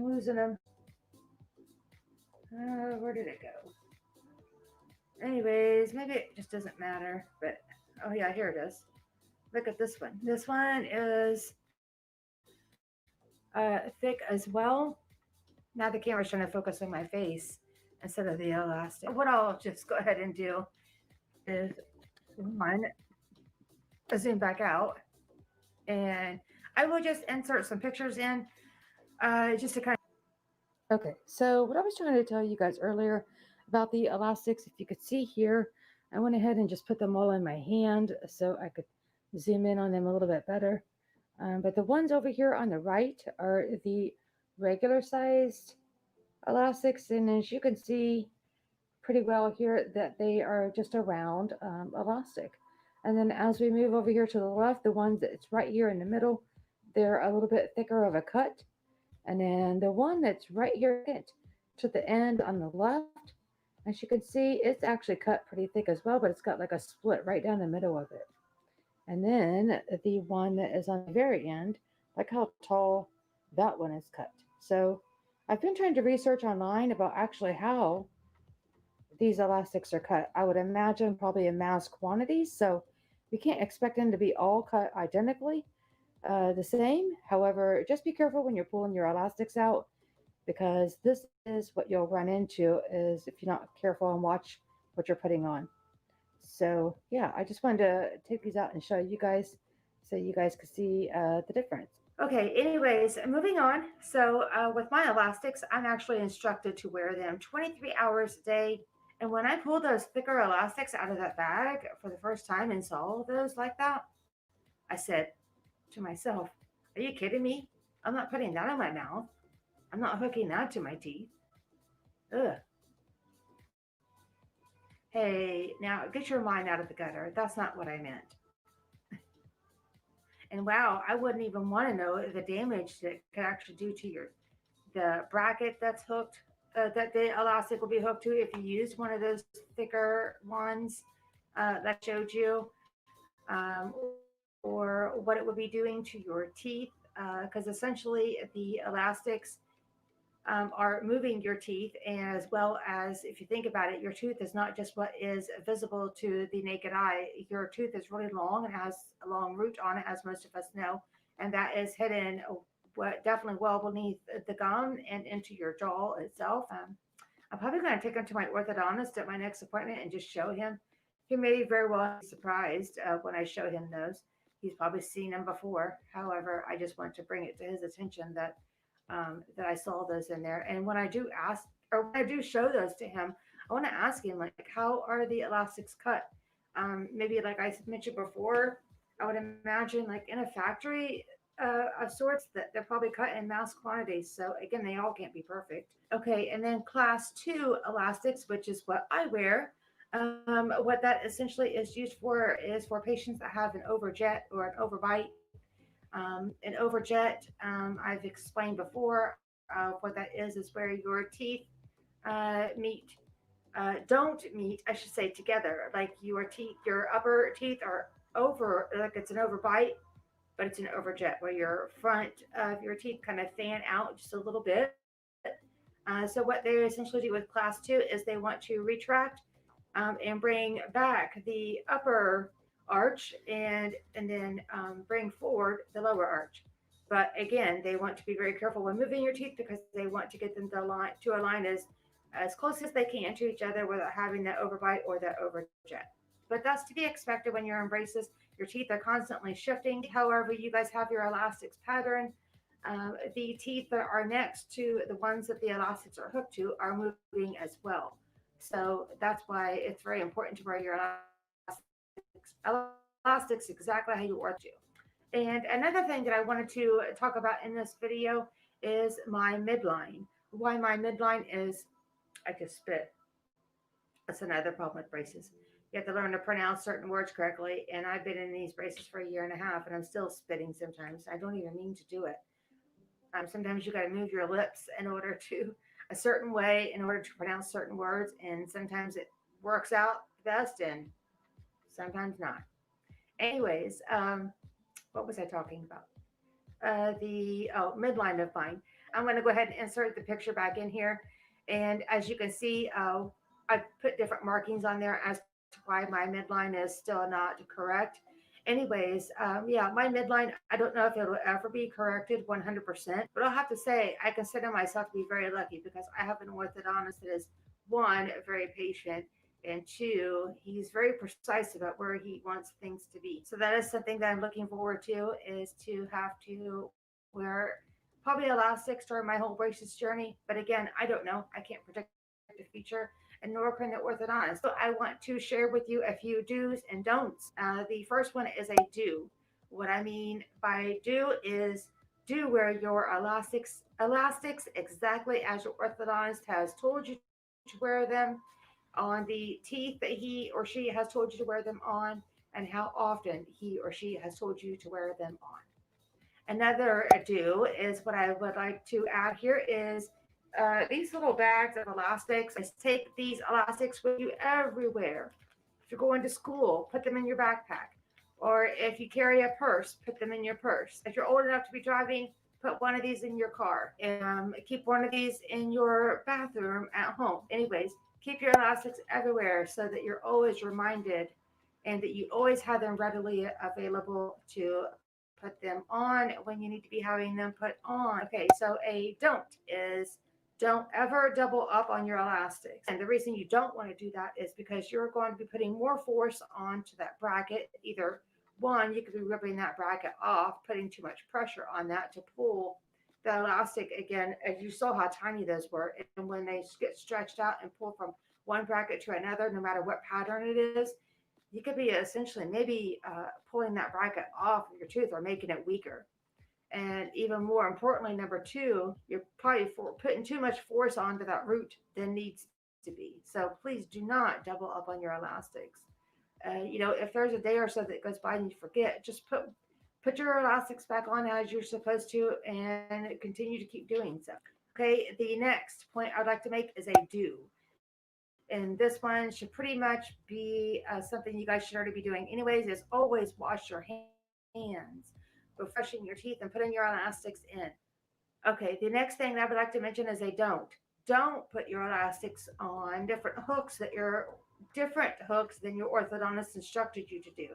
losing them. Where did it go? Anyways, maybe it just doesn't matter. But oh yeah, here it is. Look at this one. This one is thick as well. Now the camera's trying to focus on my face instead of the elastic. What I'll just go ahead and do is one, zoom back out, and I will just insert some pictures in just to kind of. Okay, so what I was trying to tell you guys earlier about the elastics, if you could see here, I went ahead and just put them all in my hand so I could zoom in on them a little bit better. But the ones over here on the right are the regular sized elastics, and as you can see pretty well here that they are just a round elastic. And then as we move over here to the left, the ones that's right here in the middle, they're a little bit thicker of a cut. And then the one that's right here to the end on the left, as you can see, it's actually cut pretty thick as well, but it's got like a split right down the middle of it. And then the one that is on the very end, like how tall that one is cut. So I've been trying to research online about actually how these elastics are cut. I would imagine probably in mass quantities. So we can't expect them to be all cut identically the same. However, just be careful when you're pulling your elastics out, because this is what you'll run into is if you're not careful and watch what you're putting on. So yeah, I just wanted to take these out and show you guys so you guys could see the difference. Okay, anyways, moving on. So with my elastics, I'm actually instructed to wear them 23 hours a day. And when I pulled those thicker elastics out of that bag for the first time and saw those like that, I said to myself, are you kidding me? I'm not putting that in my mouth. I'm not hooking that to my teeth. Ugh. Hey, now get your mind out of the gutter. That's not what I meant. And wow, I wouldn't even want to know the damage that could actually do to the bracket that's hooked, that the elastic will be hooked to if you used one of those thicker ones that showed you, or what it would be doing to your teeth, because essentially the elastics are moving your teeth, and as well as if you think about it, your tooth is not just what is visible to the naked eye. Your tooth is really long and has a long root on it, as most of us know, and that is hidden what definitely well beneath the gum and into your jaw itself. I'm probably going to take him to my orthodontist at my next appointment and just show him. He may very well be surprised when I show him those. He's probably seen them before. However, I just want to bring it to his attention that I saw those in there. And when I do ask, or when I do show those to him, I want to ask him, like, how are the elastics cut? Maybe like I mentioned before, I would imagine like in a factory of sorts that they're probably cut in mass quantities. So again, they all can't be perfect. Okay, and then class 2 elastics, which is what I wear. What that essentially is for patients that have an overjet or an overbite. An overjet, I've explained before, what that is where your teeth don't meet, I should say, together. Like your upper teeth are over, like it's an overbite, but it's an overjet where your front of your teeth kind of fan out just a little bit. So what they essentially do with class 2 is they want to retract and bring back the upper arch and then bring forward the lower arch. But again, they want to be very careful when moving your teeth because they want to get them to align as close as they can to each other without having that overbite or that overjet. But that's to be expected when you're in braces. Your teeth are constantly shifting. However, you guys have your elastics pattern. The teeth that are next to the ones that the elastics are hooked to are moving as well. So that's why it's very important to wear your elastics exactly how you want to. And another thing that I wanted to talk about in this video is my midline. Why my midline is, I just spit. That's another problem with braces. You have to learn to pronounce certain words correctly. And I've been in these braces for a year and a half, and I'm still spitting sometimes. I don't even mean to do it. Sometimes you got to move your lips in order to a certain way in order to pronounce certain words, and sometimes it works out best, and sometimes not. Anyways, what was I talking about? The midline of mine. I'm going to go ahead and insert the picture back in here, and as you can see, I put different markings on there as to why my midline is still not correct. Anyways, yeah, my midline, I don't know if it'll ever be corrected 100%, but I'll have to say I consider myself to be very lucky because I have an orthodontist that is one, very patient, and two, he's very precise about where he wants things to be. So that is something that I'm looking forward to, is to have to wear probably elastics during my whole braces journey. But again, I don't know. I can't predict the future, and nor can the orthodontist. So I want to share with you a few do's and don'ts. The first one is a do. What I mean by do is do wear your elastics exactly as your orthodontist has told you to wear them, on the teeth that he or she has told you to wear them on, and how often he or she has told you to wear them on. Another do is what I would like to add here is these little bags of elastics. Take these elastics with you everywhere. If you're going to school, put them in your backpack. Or if you carry a purse, put them in your purse. If you're old enough to be driving, put one of these in your car. Keep one of these in your bathroom at home. Anyways, keep your elastics everywhere so that you're always reminded and that you always have them readily available to put them on when you need to be having them put on. Okay, so a don't is don't ever double up on your elastics. And the reason you don't want to do that is because you're going to be putting more force onto that bracket. Either one, you could be ripping that bracket off, putting too much pressure on that to pull the elastic again, as you saw how tiny those were. And when they get stretched out and pull from one bracket to another, no matter what pattern it is, you could be essentially maybe pulling that bracket off of your tooth or making it weaker. And even more importantly, number two, you're probably putting too much force onto that root than needs to be. So please do not double up on your elastics. If there's a day or so that goes by and you forget, just put your elastics back on as you're supposed to and continue to keep doing so. Okay, the next point I'd like to make is a do. And this one should pretty much be something you guys should already be doing anyways, is always wash your hands before brushing your teeth and putting your elastics in. Okay, the next thing that I would like to mention is a don't. Don't put your elastics on different hooks than your orthodontist instructed you to do.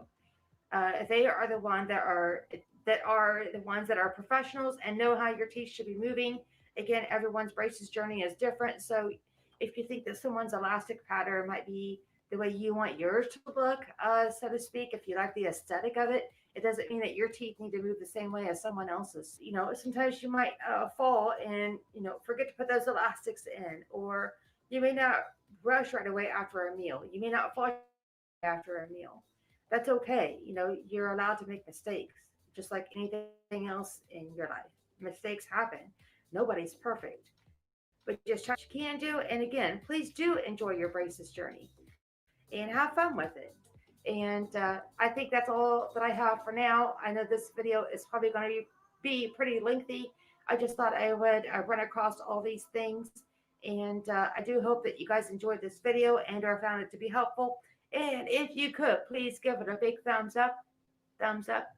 They are the one that are the ones that are professionals and know how your teeth should be moving. Again, everyone's braces journey is different, so if you think that someone's elastic pattern might be the way you want yours to look, so to speak, if you like the aesthetic of it, it doesn't mean that your teeth need to move the same way as someone else's. Sometimes you might fall and forget to put those elastics in, or you may not brush right away after a meal. You may not fall after a meal. That's okay. You're allowed to make mistakes, just like anything else in your life. Mistakes happen. Nobody's perfect, but just try what you can do. And again, please do enjoy your braces journey and have fun with it. And I think that's all that I have for now. I know this video is probably going to be pretty lengthy. I just thought I would run across all these things. And I do hope that you guys enjoyed this video and or found it to be helpful. And if you could, please give it a big thumbs up, thumbs up,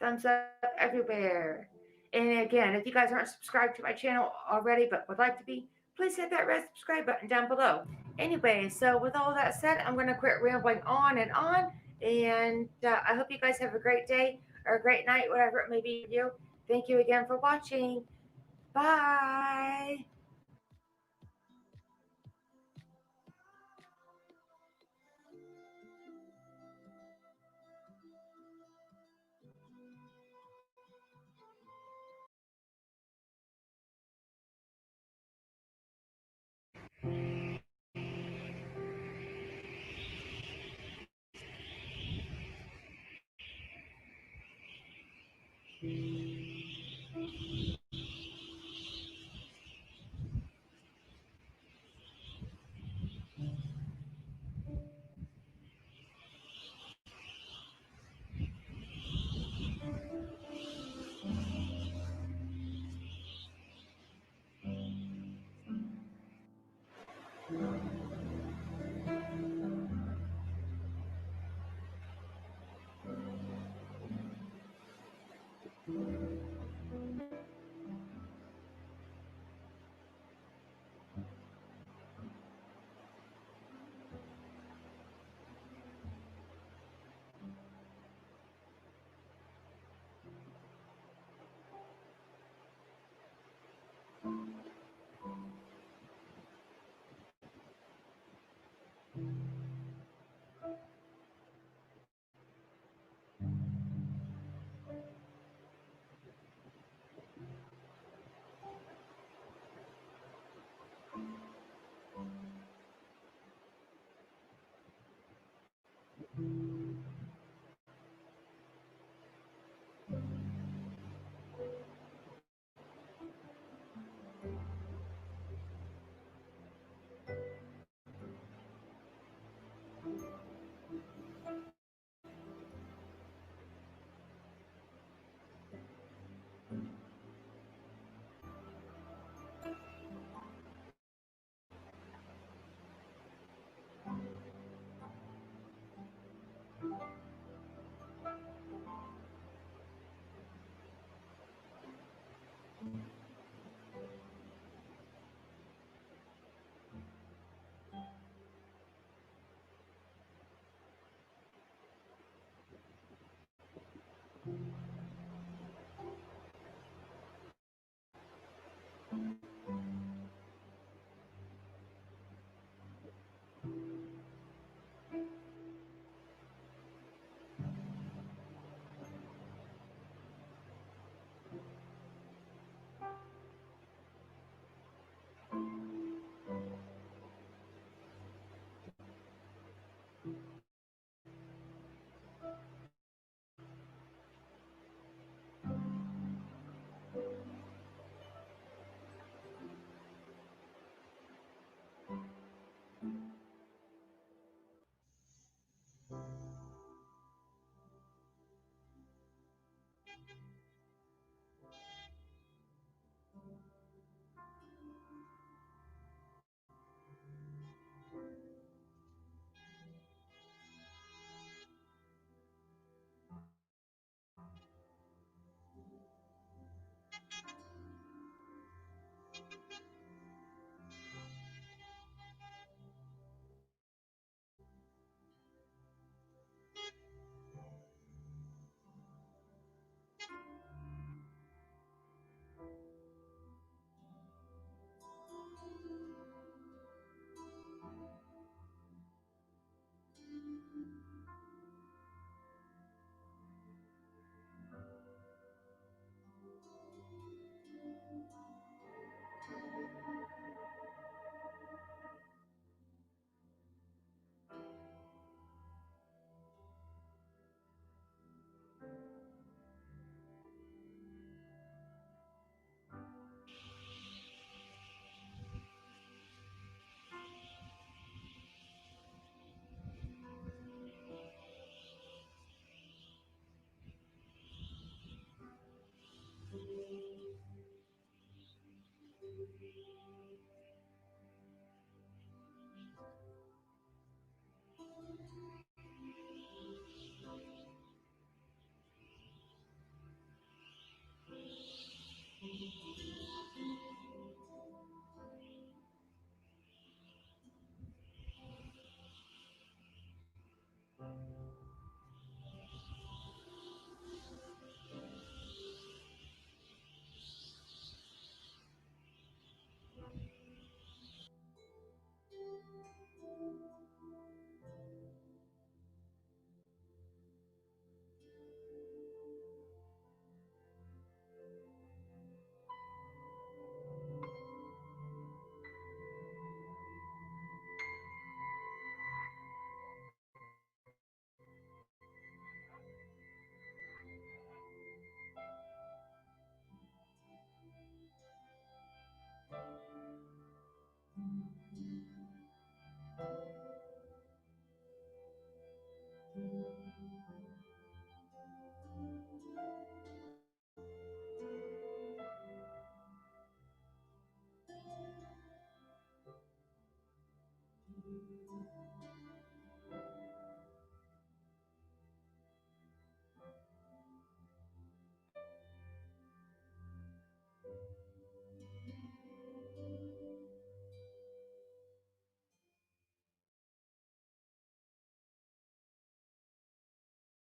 thumbs up everywhere. And again, if you guys aren't subscribed to my channel already but would like to be, please hit that red subscribe button down below. Anyway, so with all that said, I'm going to quit rambling on and on. And I hope you guys have a great day or a great night, whatever it may be for you. Thank you again for watching. Bye.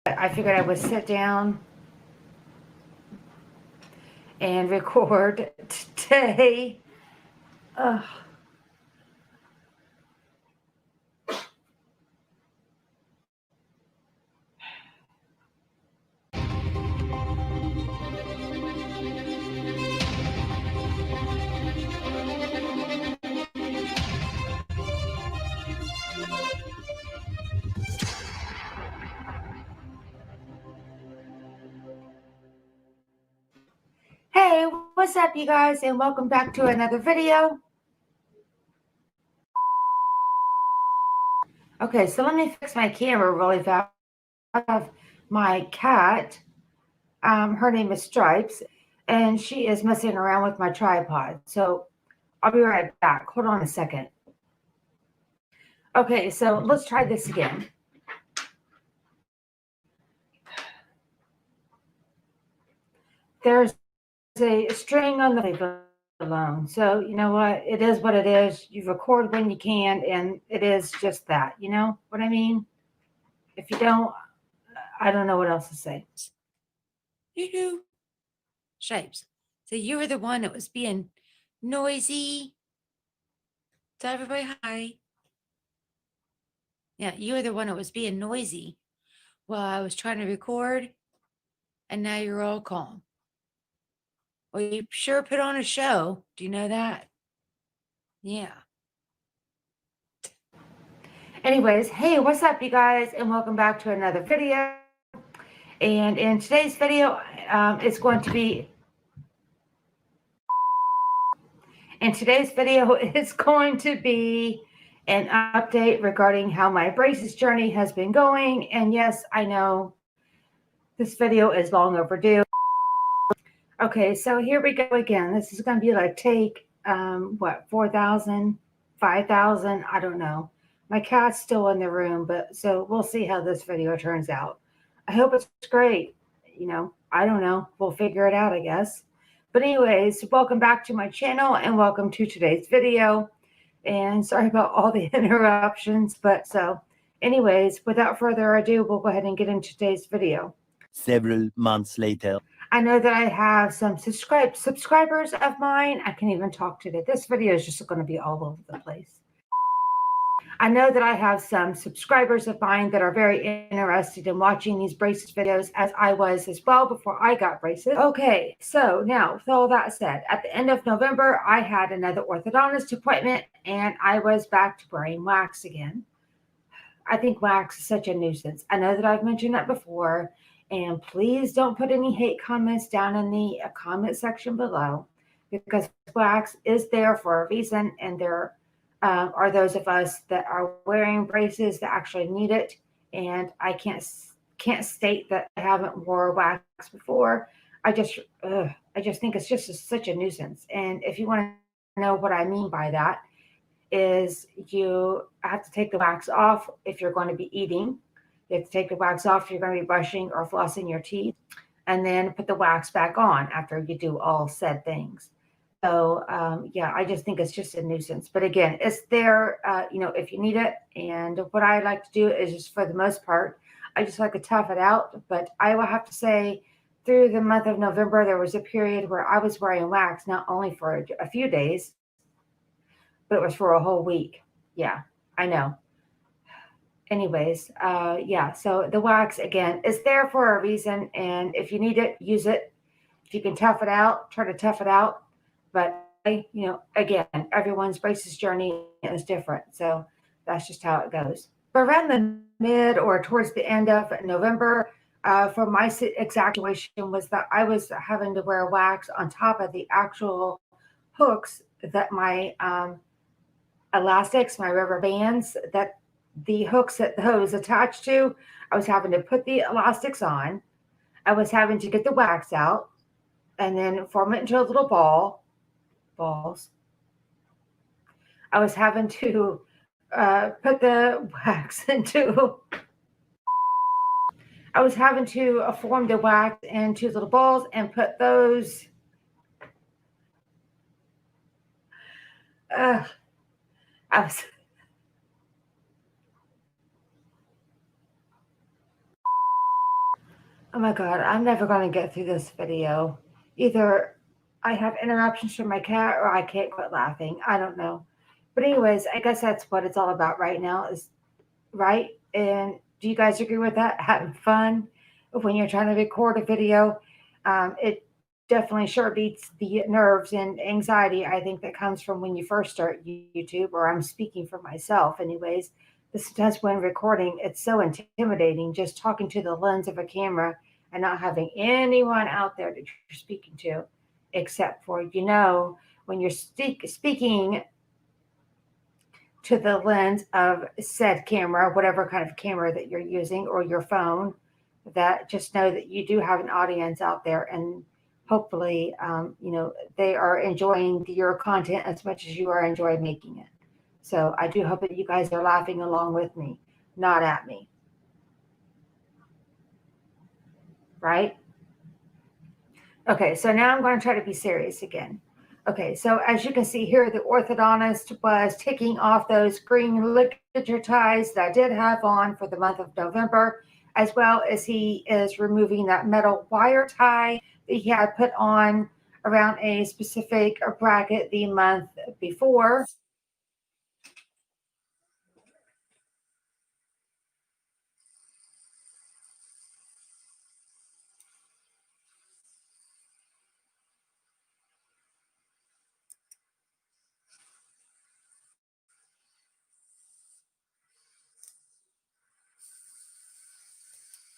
I figured I would sit down and record today. Ugh. Hey, what's up, you guys, and welcome back to another video. Okay, so let me fix my camera really fast. I have my cat. Her name is Stripes, and she is messing around with my tripod. So I'll be right back. Hold on a second. Okay, so let's try this again. There's a string on the alone. So you know what? It is what it is. You record when you can, and it is just that. You know what I mean? If you don't, I don't know what else to say. Yoo-hoo. Shapes. So you were the one that was being noisy. Tell everybody hi. Yeah, you were the one that was being noisy while I was trying to record, and now you're all calm. Well, you sure put on a show. Do you know that? Yeah. Anyways, hey, what's up, you guys, and welcome back to another video. And in today's video, it's going to be an update regarding how my braces journey has been going. And yes, I know this video is long overdue. Okay, so here we go again. This is going to be like take, 4,000, 5,000, I don't know. My cat's still in the room, but so we'll see how this video turns out. I hope it's great. You know, I don't know. We'll figure it out, I guess. But anyways, welcome back to my channel and welcome to today's video. And sorry about all the interruptions, but so anyways, without further ado, we'll go ahead and get into today's video. Several months later. I know that I have some subscribers of mine. I can even talk today. This video is just going to be all over the place. I know that I have some subscribers of mine that are very interested in watching these braces videos, as I was as well before I got braces. Okay, so now with all that said, at the end of November, I had another orthodontist appointment and I was back to wearing wax again. I think wax is such a nuisance. I know that I've mentioned that before, and please don't put any hate comments down in the comment section below, because wax is there for a reason, and there are those of us that are wearing braces that actually need it. And I can't state that I haven't wore wax before. I just think it's just such a nuisance. And if you want to know what I mean by that, is you have to take the wax off if you're going to be eating. You have to take the wax off if you're going to be brushing or flossing your teeth, and then put the wax back on after you do all said things. So yeah, I just think it's just a nuisance. But again, it's there, you know, if you need it. And what I like to do is just, for the most part, I just like to tough it out. But I will have to say, through the month of November, there was a period where I was wearing wax, not only for a few days, but it was for a whole week. Yeah, I know. Anyways, yeah, so the wax, again, is there for a reason. And if you need it, use it. If you can tough it out, try to tough it out. But, you know, again, everyone's braces journey is different. So that's just how it goes. But around the mid or towards the end of November, for my exact situation was that I was having to wear wax on top of the actual hooks that my elastics, my rubber bands, that the hooks that the hose attached to. I was having to put the elastics on. I was having to get the wax out and then form it into a little balls. I was having to put the wax into. I was having to form the wax into little balls and put those. I was. Oh my God, I'm never going to get through this video. Either I have interruptions from my cat or I can't quit laughing. I don't know. But anyways, I guess that's what it's all about right now, is right. And do you guys agree with that? Having fun when you're trying to record a video. It definitely sure beats the nerves and anxiety, I think, that comes from when you first start YouTube, or I'm speaking for myself anyways. This does when recording. It's so intimidating just talking to the lens of a camera and not having anyone out there that you're speaking to. except for, when you're speaking to the lens of said camera, whatever kind of camera that you're using, or your phone, that just know that you do have an audience out there, and hopefully, they are enjoying your content as much as you are enjoying making it. So I do hope that you guys are laughing along with me, not at me. Right? Okay, so now I'm going to try to be serious again. Okay, so as you can see here, the orthodontist was taking off those green ligature ties that I did have on for the month of November, as well as he is removing that metal wire tie that he had put on around a specific bracket the month before.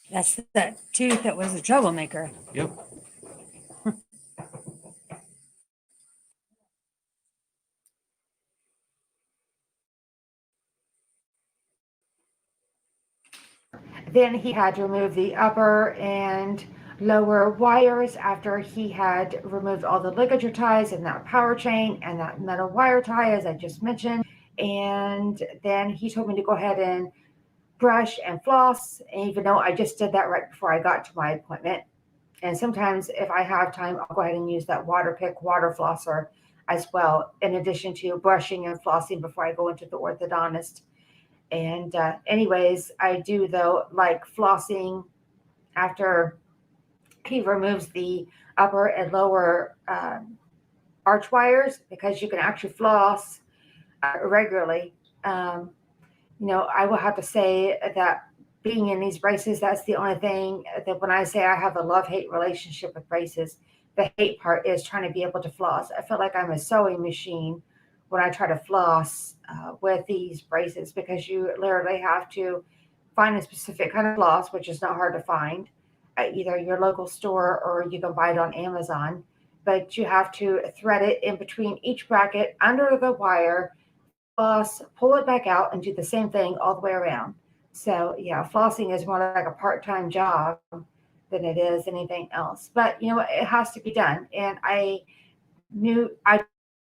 That's that tooth that was a troublemaker. Yep. Then he had to remove the upper and lower wires after he had removed all the ligature ties and that power chain and that metal wire tie, as I just mentioned. And then he told me to go ahead and brush and floss, even though I just did that right before I got to my appointment. And sometimes if I have time, I'll go ahead and use that water pick water flosser as well, in addition to brushing and flossing before I go into the orthodontist. And anyways, I do, though, like flossing after he removes the upper and lower arch wires, because you can actually floss regularly. I will have to say that being in these braces, that's the only thing that when I say I have a love-hate relationship with braces, the hate part is trying to be able to floss. I feel like I'm a sewing machine when I try to floss with these braces, because you literally have to find a specific kind of floss, which is not hard to find at either your local store or you can buy it on Amazon. But you have to thread it in between each bracket under the wire, floss, pull it back out, and do the same thing all the way around. So yeah, flossing is more like a part-time job than it is anything else. But it has to be done. And I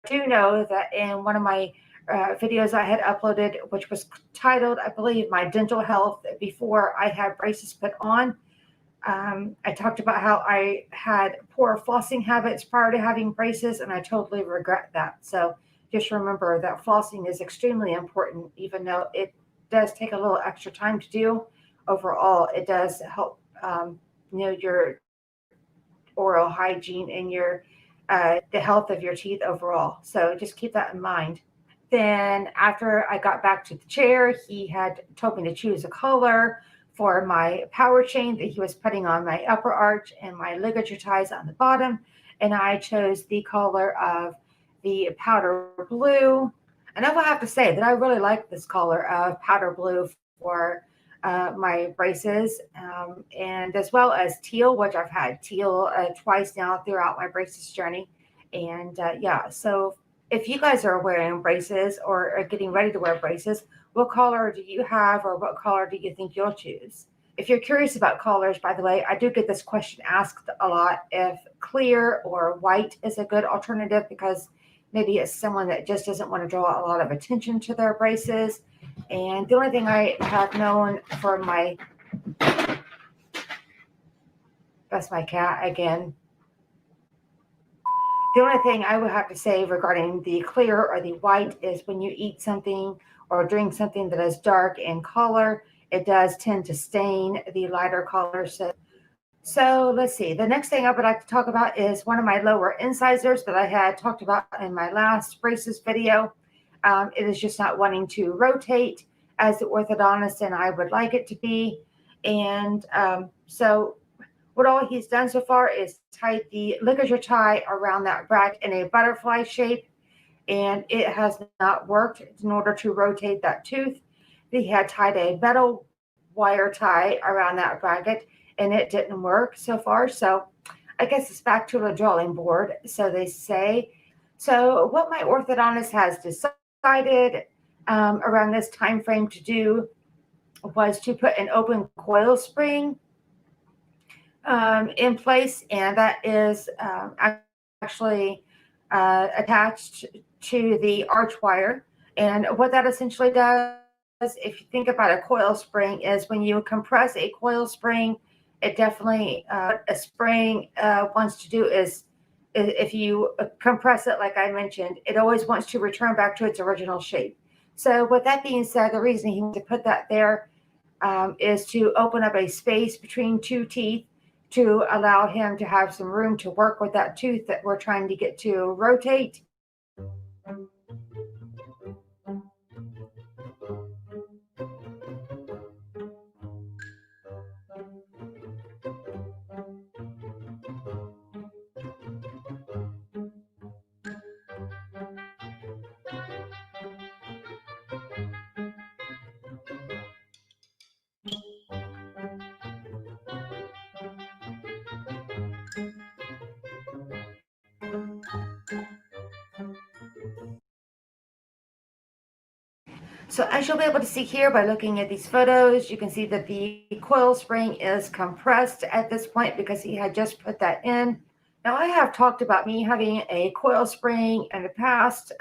do know that in one of my videos I had uploaded, which was titled, I believe, My Dental Health Before I Had Braces Put On, I talked about how I had poor flossing habits prior to having braces, and I totally regret that. So just remember that flossing is extremely important, even though it does take a little extra time to do. Overall, it does help, your oral hygiene and your the health of your teeth overall. So just keep that in mind. Then after I got back to the chair, he had told me to choose a color for my power chain that he was putting on my upper arch and my ligature ties on the bottom. And I chose the color of the powder blue. And I will have to say that I really like this color of powder blue for my braces, and as well as teal, which I've had teal twice now throughout my braces journey. And so if you guys are wearing braces or are getting ready to wear braces, what color do you have, or what color do you think you'll choose? If you're curious about colors, by the way, I do get this question asked a lot, if clear or white is a good alternative, because maybe it's someone that just doesn't want to draw a lot of attention to their braces. And the only thing I have known for that's my cat again. The only thing I would have to say regarding the clear or the white is when you eat something or drink something that is dark in color, it does tend to stain the lighter color. So let's see. The next thing I would like to talk about is one of my lower incisors that I had talked about in my last braces video. It is just not wanting to rotate as the orthodontist and I would like it to be. And so what all he's done so far is tied the ligature tie around that bracket in a butterfly shape, and it has not worked in order to rotate that tooth. He had tied a metal wire tie around that bracket, and it didn't work so far. So I guess it's back to the drawing board, so they say. So what my orthodontist has decided around this time frame to do was to put an open coil spring in place, and that is actually attached to the arch wire. And what that essentially does, if you think about a coil spring, is when you compress a coil spring, it definitely what a spring wants to do is if you compress it, like I mentioned, it always wants to return back to its original shape. So with that being said, the reason he wants to put that there is to open up a space between two teeth to allow him to have some room to work with that tooth that we're trying to get to rotate. So as you'll be able to see here by looking at these photos, you can see that the coil spring is compressed at this point because he had just put that in. Now I have talked about me having a coil spring in the past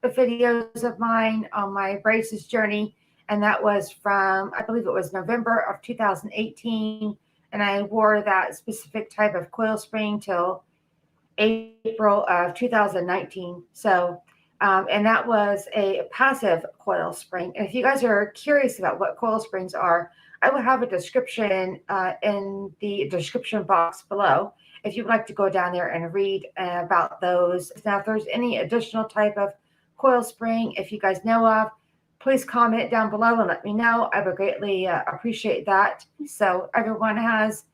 videos of mine on my braces journey, and that was from, I believe it was November of 2018, and I wore that specific type of coil spring till April of 2019. So and that was a passive coil spring. And if you guys are curious about what coil springs are, I will have a description in the description box below if you'd like to go down there and read about those. Now, if there's any additional type of coil spring, if you guys know of, please comment down below and let me know. I would greatly appreciate that. So everyone has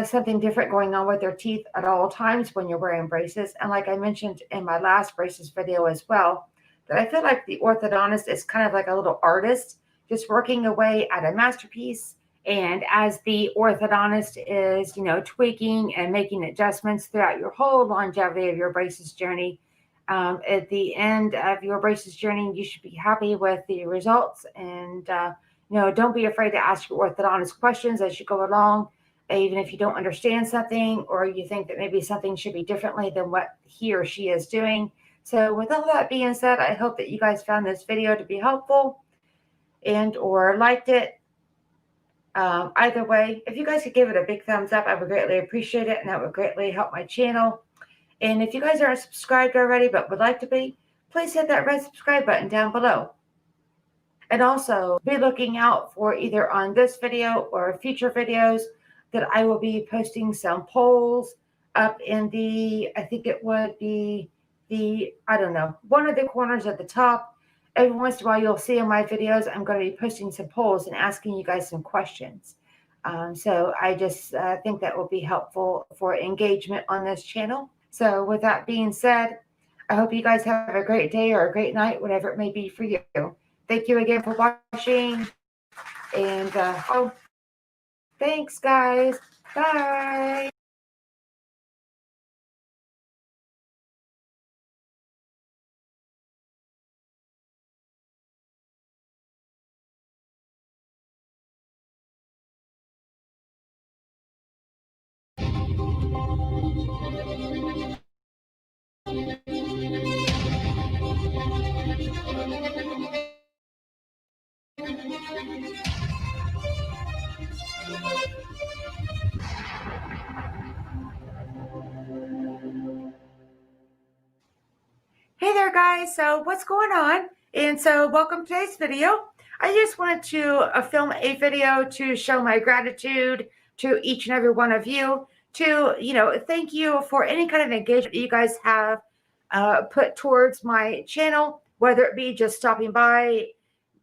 something different going on with their teeth at all times when you're wearing braces. And like I mentioned in my last braces video as well, that I feel like the orthodontist is kind of like a little artist, just working away at a masterpiece. And as the orthodontist is, you know, tweaking and making adjustments throughout your whole longevity of your braces journey, at the end of your braces journey, you should be happy with the results. And, you know, don't be afraid to ask your orthodontist questions as you go along. Even if you don't understand something or you think that maybe something should be differently than what he or she is doing. So with all that being said, I hope that you guys found this video to be helpful and or liked it. Either way, if you guys could give it a big thumbs up, I would greatly appreciate it, and that would greatly help my channel. And if you guys aren't subscribed already but would like to be, please hit that red subscribe button down below. And also be looking out for either on this video or future videos that I will be posting some polls up in the, I think it would be the, I don't know, one of the corners at the top. Every once in a while you'll see in my videos, I'm going to be posting some polls and asking you guys some questions. So I just think that will be helpful for engagement on this channel. So with that being said, I hope you guys have a great day or a great night, whatever it may be for you. Thank you again for watching. And thanks, guys. Bye. Hey there, guys. So what's going on? And so welcome to today's video. I just wanted to film a video to show my gratitude to each and every one of you, to, you know, thank you for any kind of engagement you guys have put towards my channel, whether it be just stopping by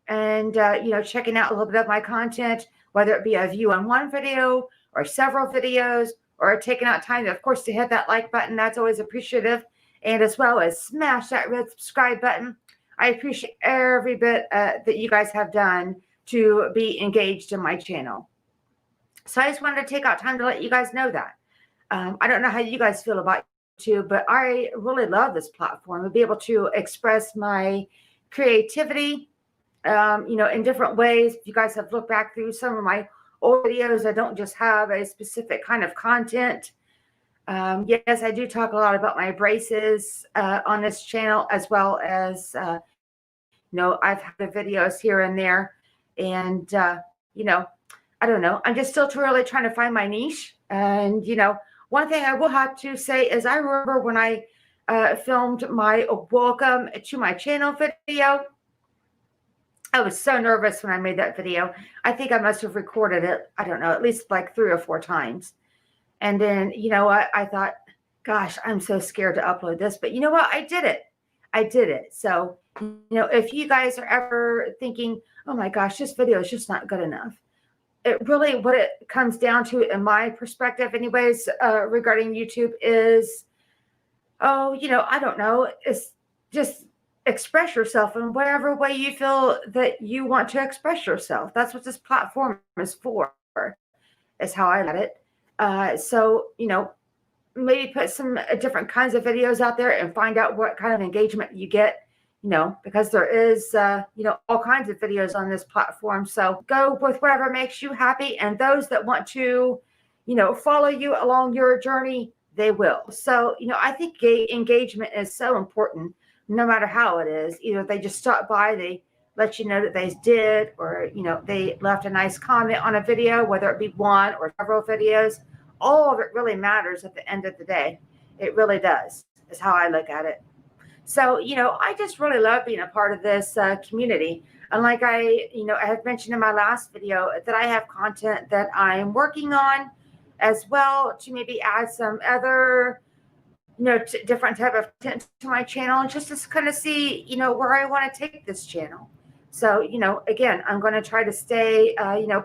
and, you know, checking out a little bit of my content, whether it be a view on one video or several videos, or taking out time, of course, to hit that like button. That's always appreciative. And as well as smash that red subscribe button. I appreciate every bit that you guys have done to be engaged in my channel. So I just wanted to take out time to let you guys know that. I don't know how you guys feel about YouTube, but I really love this platform to be able to express my creativity, in different ways. If you guys have looked back through some of my old videos, I don't just have a specific kind of content. Yes, I do talk a lot about my braces on this channel, as well as, I've had the videos here and there. And, I don't know. I'm just still really trying to find my niche. And, one thing I will have to say is I remember when I filmed my welcome to my channel video. I was so nervous when I made that video. I think I must have recorded it, I don't know, at least like 3 or 4 times. And then, I thought, gosh, I'm so scared to upload this. But you know what? I did it. I did it. So, if you guys are ever thinking, oh my gosh, this video is just not good enough. It really, what it comes down to, in my perspective anyways, regarding YouTube is, I don't know. It's just express yourself in whatever way you feel that you want to express yourself. That's what this platform is for, is how I let it. So, maybe put some different kinds of videos out there and find out what kind of engagement you get, because there is, all kinds of videos on this platform. So go with whatever makes you happy. And those that want to, follow you along your journey, they will. So, I think engagement is so important, no matter how it is. Either they just stop by, they let you know that they did, or, they left a nice comment on a video, whether it be one or several videos. All of it really matters at the end of the day. It really does, is how I look at it. So, I just really love being a part of this community. And like I had mentioned in my last video, that I have content that I'm working on as well, to maybe add some other, different type of content to my channel, and just to kind of see, where I want to take this channel. So, again, I'm going to try to stay,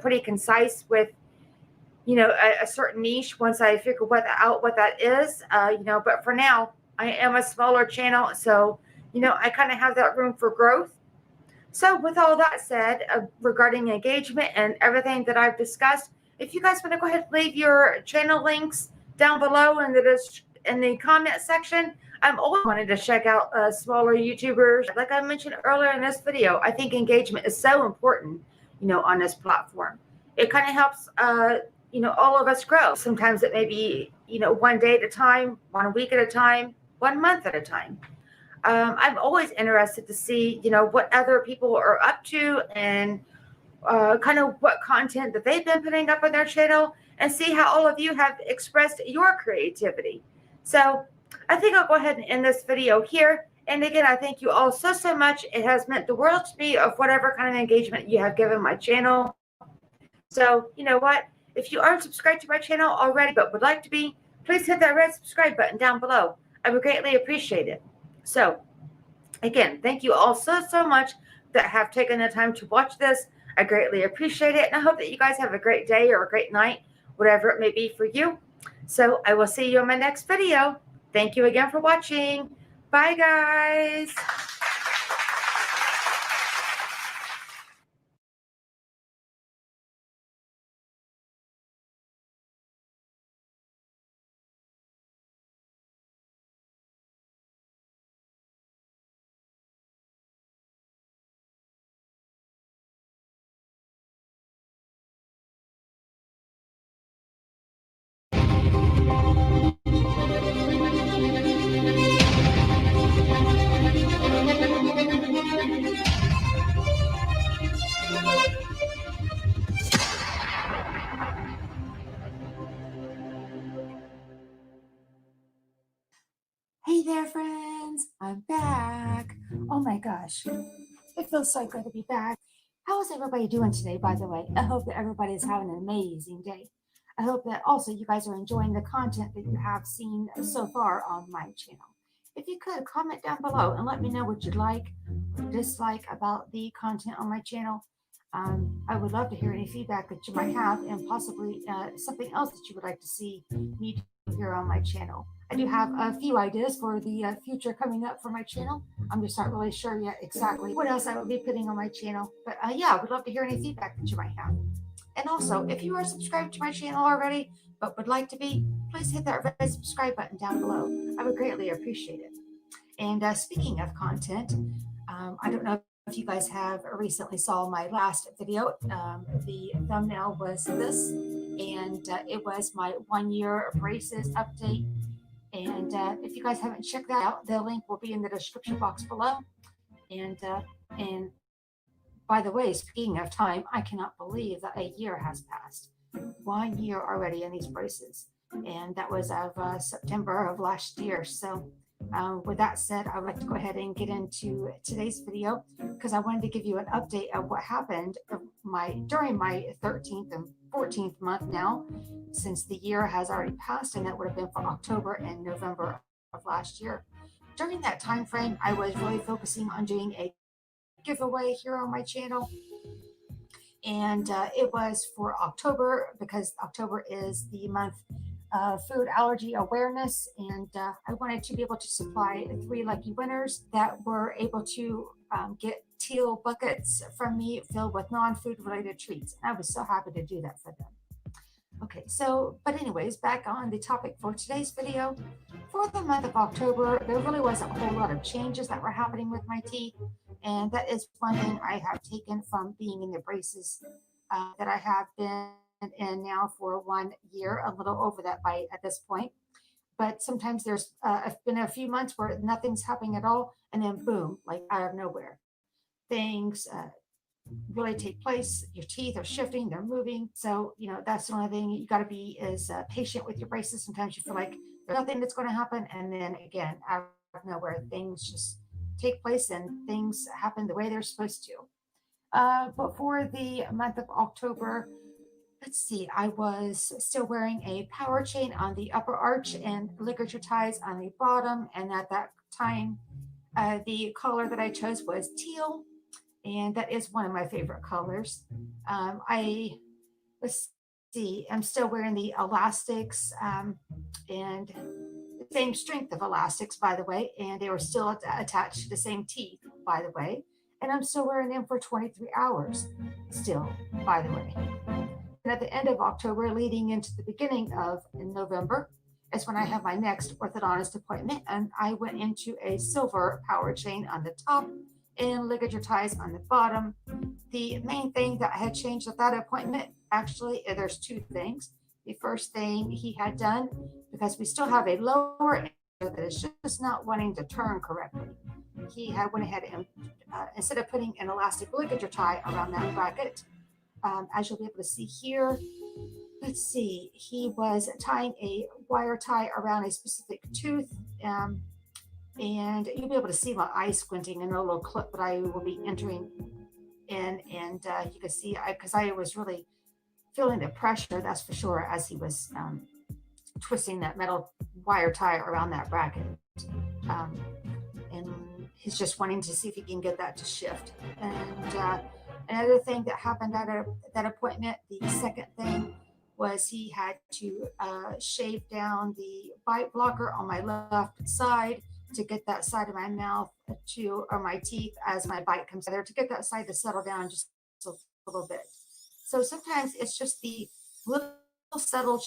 pretty concise with, a certain niche once I figure out what that is, but for now, I am a smaller channel. So, I kind of have that room for growth. So with all that said, regarding engagement and everything that I've discussed, if you guys want to go ahead and leave your channel links down below in the comment section. I'm always wanting to check out smaller YouTubers. Like I mentioned earlier in this video, I think engagement is so important, on this platform. It kind of helps, all of us grow. Sometimes it may be, one day at a time, 1 week at a time, 1 month at a time. I'm always interested to see, what other people are up to, and kind of what content that they've been putting up on their channel, and see how all of you have expressed your creativity. So I think I'll go ahead and end this video here. And again, I thank you all so, so much. It has meant the world to me of whatever kind of engagement you have given my channel. So you know what? If you aren't subscribed to my channel already but would like to be, please hit that red subscribe button down below. I would greatly appreciate it. So again, thank you all so, so much that have taken the time to watch this. I greatly appreciate it. And I hope that you guys have a great day or a great night, whatever it may be for you. So I will see you in my next video. Thank you again for watching. Bye, guys. Hey there, friends. I'm back. Oh my gosh. It feels so good to be back. How is everybody doing today, by the way? I hope that everybody is having an amazing day. I hope that also you guys are enjoying the content that you have seen so far on my channel. If you could, comment down below and let me know what you'd like or dislike about the content on my channel. I would love to hear any feedback that you might have, and possibly something else that you would like to see me do here on my channel. I do have a few ideas for the future coming up for my channel. I'm just not really sure yet exactly what else I will be putting on my channel. But yeah, I would love to hear any feedback that you might have. And also, if you are subscribed to my channel already, but would like to be, please hit that red subscribe button down below. I would greatly appreciate it. And speaking of content, I don't know if you guys have recently saw my last video. The thumbnail was this, and it was my 1 year braces update. And if you guys haven't checked that out, the link will be in the description box below. And by the way, speaking of time, I cannot believe that a year has passed. 1 year already in these braces, and that was of September of last year. So with that said, I would like to go ahead and get into today's video because I wanted to give you an update of what happened during my 13th and 14th month now, since the year has already passed, and that would have been for October and November of last year. During that time frame, I was really focusing on doing a giveaway here on my channel, and it was for October because October is the month of food allergy awareness, and I wanted to be able to supply 3 lucky winners that were able to get teal buckets from me filled with non-food related treats, and I was so happy to do that for them. Okay, so, but anyways, back on the topic for today's video. For the month of October, there really wasn't a whole lot of changes that were happening with my teeth, and that is one thing I have taken from being in the braces that I have been in now for 1 year, a little over that at this point. But sometimes there's been a few months where nothing's happening at all, and then boom, like out of nowhere, things really take place. Your teeth are shifting, they're moving. So, you know, that's the only thing you got to be is patient with your braces. Sometimes you feel like there's nothing that's going to happen, and then again, out of nowhere, things just take place and things happen the way they're supposed to. But for the month of October, let's see, I was still wearing a power chain on the upper arch and ligature ties on the bottom. And at that time, the color that I chose was teal, and that is one of my favorite colors. Let's see, I'm still wearing the elastics and the same strength of elastics, by the way, and they were still attached to the same teeth, by the way. And I'm still wearing them for 23 hours still, by the way. And at the end of October, leading into the beginning of November, is when I have my next orthodontist appointment, and I went into a silver power chain on the top and ligature ties on the bottom. The main thing that I had changed at that appointment, actually, there's 2 things. The first thing he had done, because we still have a lower area that is just not wanting to turn correctly, he had went ahead and instead of putting an elastic ligature tie around that bracket, as you'll be able to see here, let's see, he was tying a wire tie around a specific tooth, and you'll be able to see my eye squinting in a little clip that I will be entering in, and you can see, because I was really feeling the pressure, that's for sure, as he was twisting that metal wire tie around that bracket. And he's just wanting to see if he can get that to shift. And another thing that happened at that appointment, the second thing, was he had to shave down the bite blocker on my left side to get that side of my mouth or my teeth as my bite comes there, to get that side to settle down just a little bit. So sometimes it's just the little subtle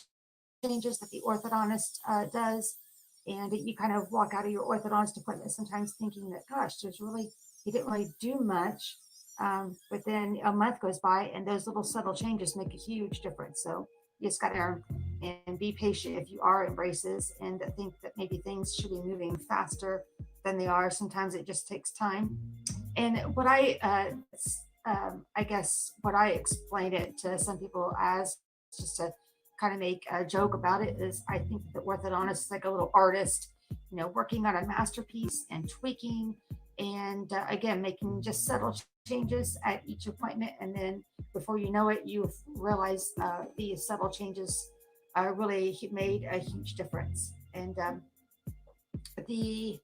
changes that the orthodontist does, and you kind of walk out of your orthodontist appointment sometimes thinking that, gosh, he didn't really do much, but then a month goes by and those little subtle changes make a huge difference. So you just got to and be patient if you are in braces and think that maybe things should be moving faster than they are. Sometimes it just takes time. And what I guess what I explained it to some people as, just to kind of make a joke about it, is I think the orthodontist is like a little artist, you know, working on a masterpiece and tweaking and again, making just subtle changes at each appointment. And then before you know it, you realize these subtle changes really made a huge difference. And the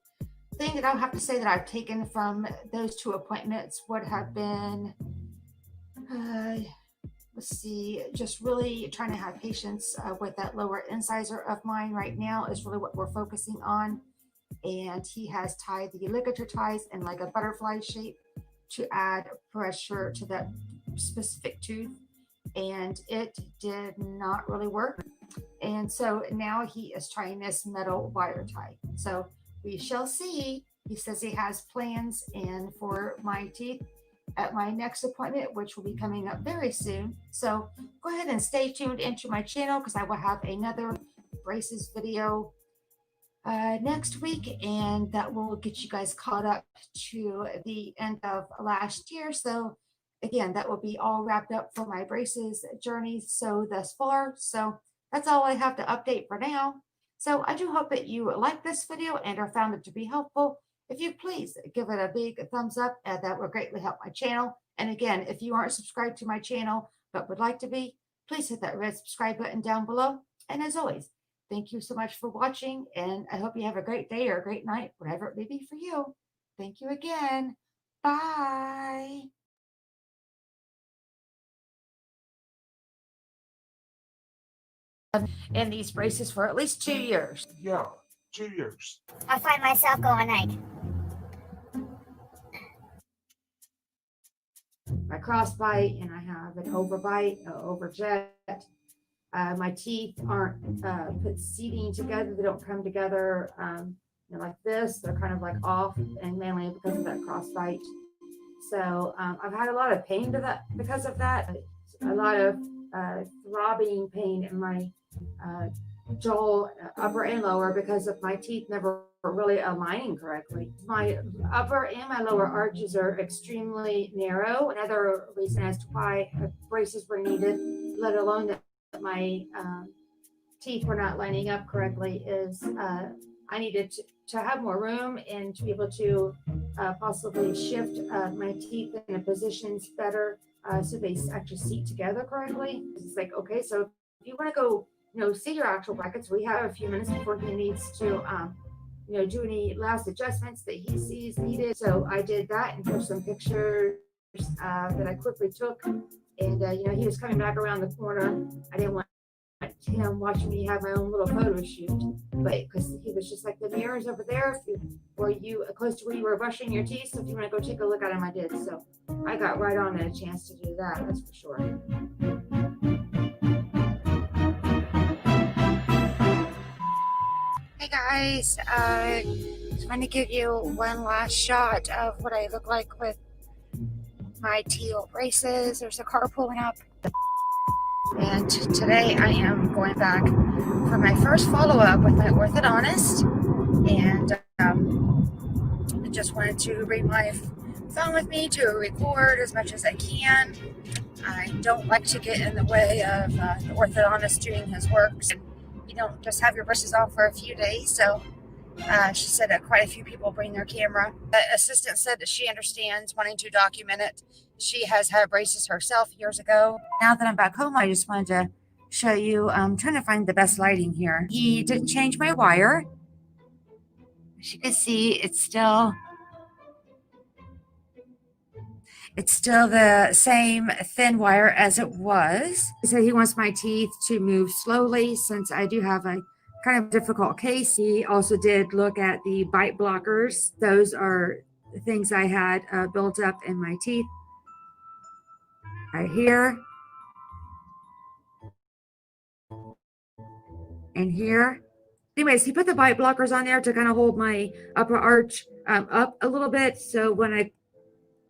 thing that I'll have to say that I've taken from those 2 appointments would have been, let's see, just really trying to have patience with that lower incisor of mine right now is really what we're focusing on. And he has tied the ligature ties in like a butterfly shape to add pressure to that specific tooth, and it did not really work. And so now he is trying this metal wire tie. So we shall see. He says he has plans and for my teeth at my next appointment, which will be coming up very soon. So go ahead and stay tuned into my channel because I will have another braces video next week, and that will get you guys caught up to the end of last year. So again, that will be all wrapped up for my braces journey so thus far. So that's all I have to update for now. So I do hope that you like this video and are found it to be helpful. If you please give it a big thumbs up, that would greatly help my channel. And again, if you aren't subscribed to my channel but would like to be, please hit that red subscribe button down below. And as always, thank you so much for watching, and I hope you have a great day or a great night, whatever it may be for you. Thank you again. Bye. In these braces for at least 2 years. Yeah, 2 years. I find myself going like, My crossbite, and I have an overbite, overjet. My teeth aren't put seating together. They don't come together like this. They're kind of like off, and mainly because of that crossbite. So I've had a lot of pain because of that. A lot of throbbing pain in my jaw, upper and lower, because of my teeth never really aligning correctly. My upper and my lower arches are extremely narrow. Another reason as to why braces were needed, let alone that my teeth were not lining up correctly, is I needed to have more room and to be able to possibly shift my teeth in positions better so they actually seat together correctly. It's like, okay, so if you want to go, see your actual brackets, we have a few minutes before he needs to, do any last adjustments that he sees needed. So I did that and took some pictures that I quickly took. And, he was coming back around the corner. I didn't want him watching me have my own little photo shoot, but because he was just like, the mirror's over there, or you close to where you were brushing your teeth, so if you want to go take a look at him, I did. So I got right on and a chance to do that, that's for sure. Hey guys, just want to give you one last shot of what I look like with my teal braces. There's a car pulling up. And today I am going back for my first follow-up with my orthodontist, and I just wanted to bring my phone with me to record as much as I can. I don't like to get in the way of the orthodontist doing his work. You don't just have your braces on for a few days. So she said that quite a few people bring their camera. The assistant said that she understands wanting to document it. She has had braces herself years ago. Now that I'm back home, I just wanted to show you. I'm trying to find the best lighting here. He didn't change my wire. As you can see, it's still the same thin wire as it was. So he wants my teeth to move slowly since I do have a kind of difficult case. He also did look at the bite blockers. Those are things I had built up in my teeth. Right here. And here. Anyways, he put the bite blockers on there to kind of hold my upper arch up a little bit. So when I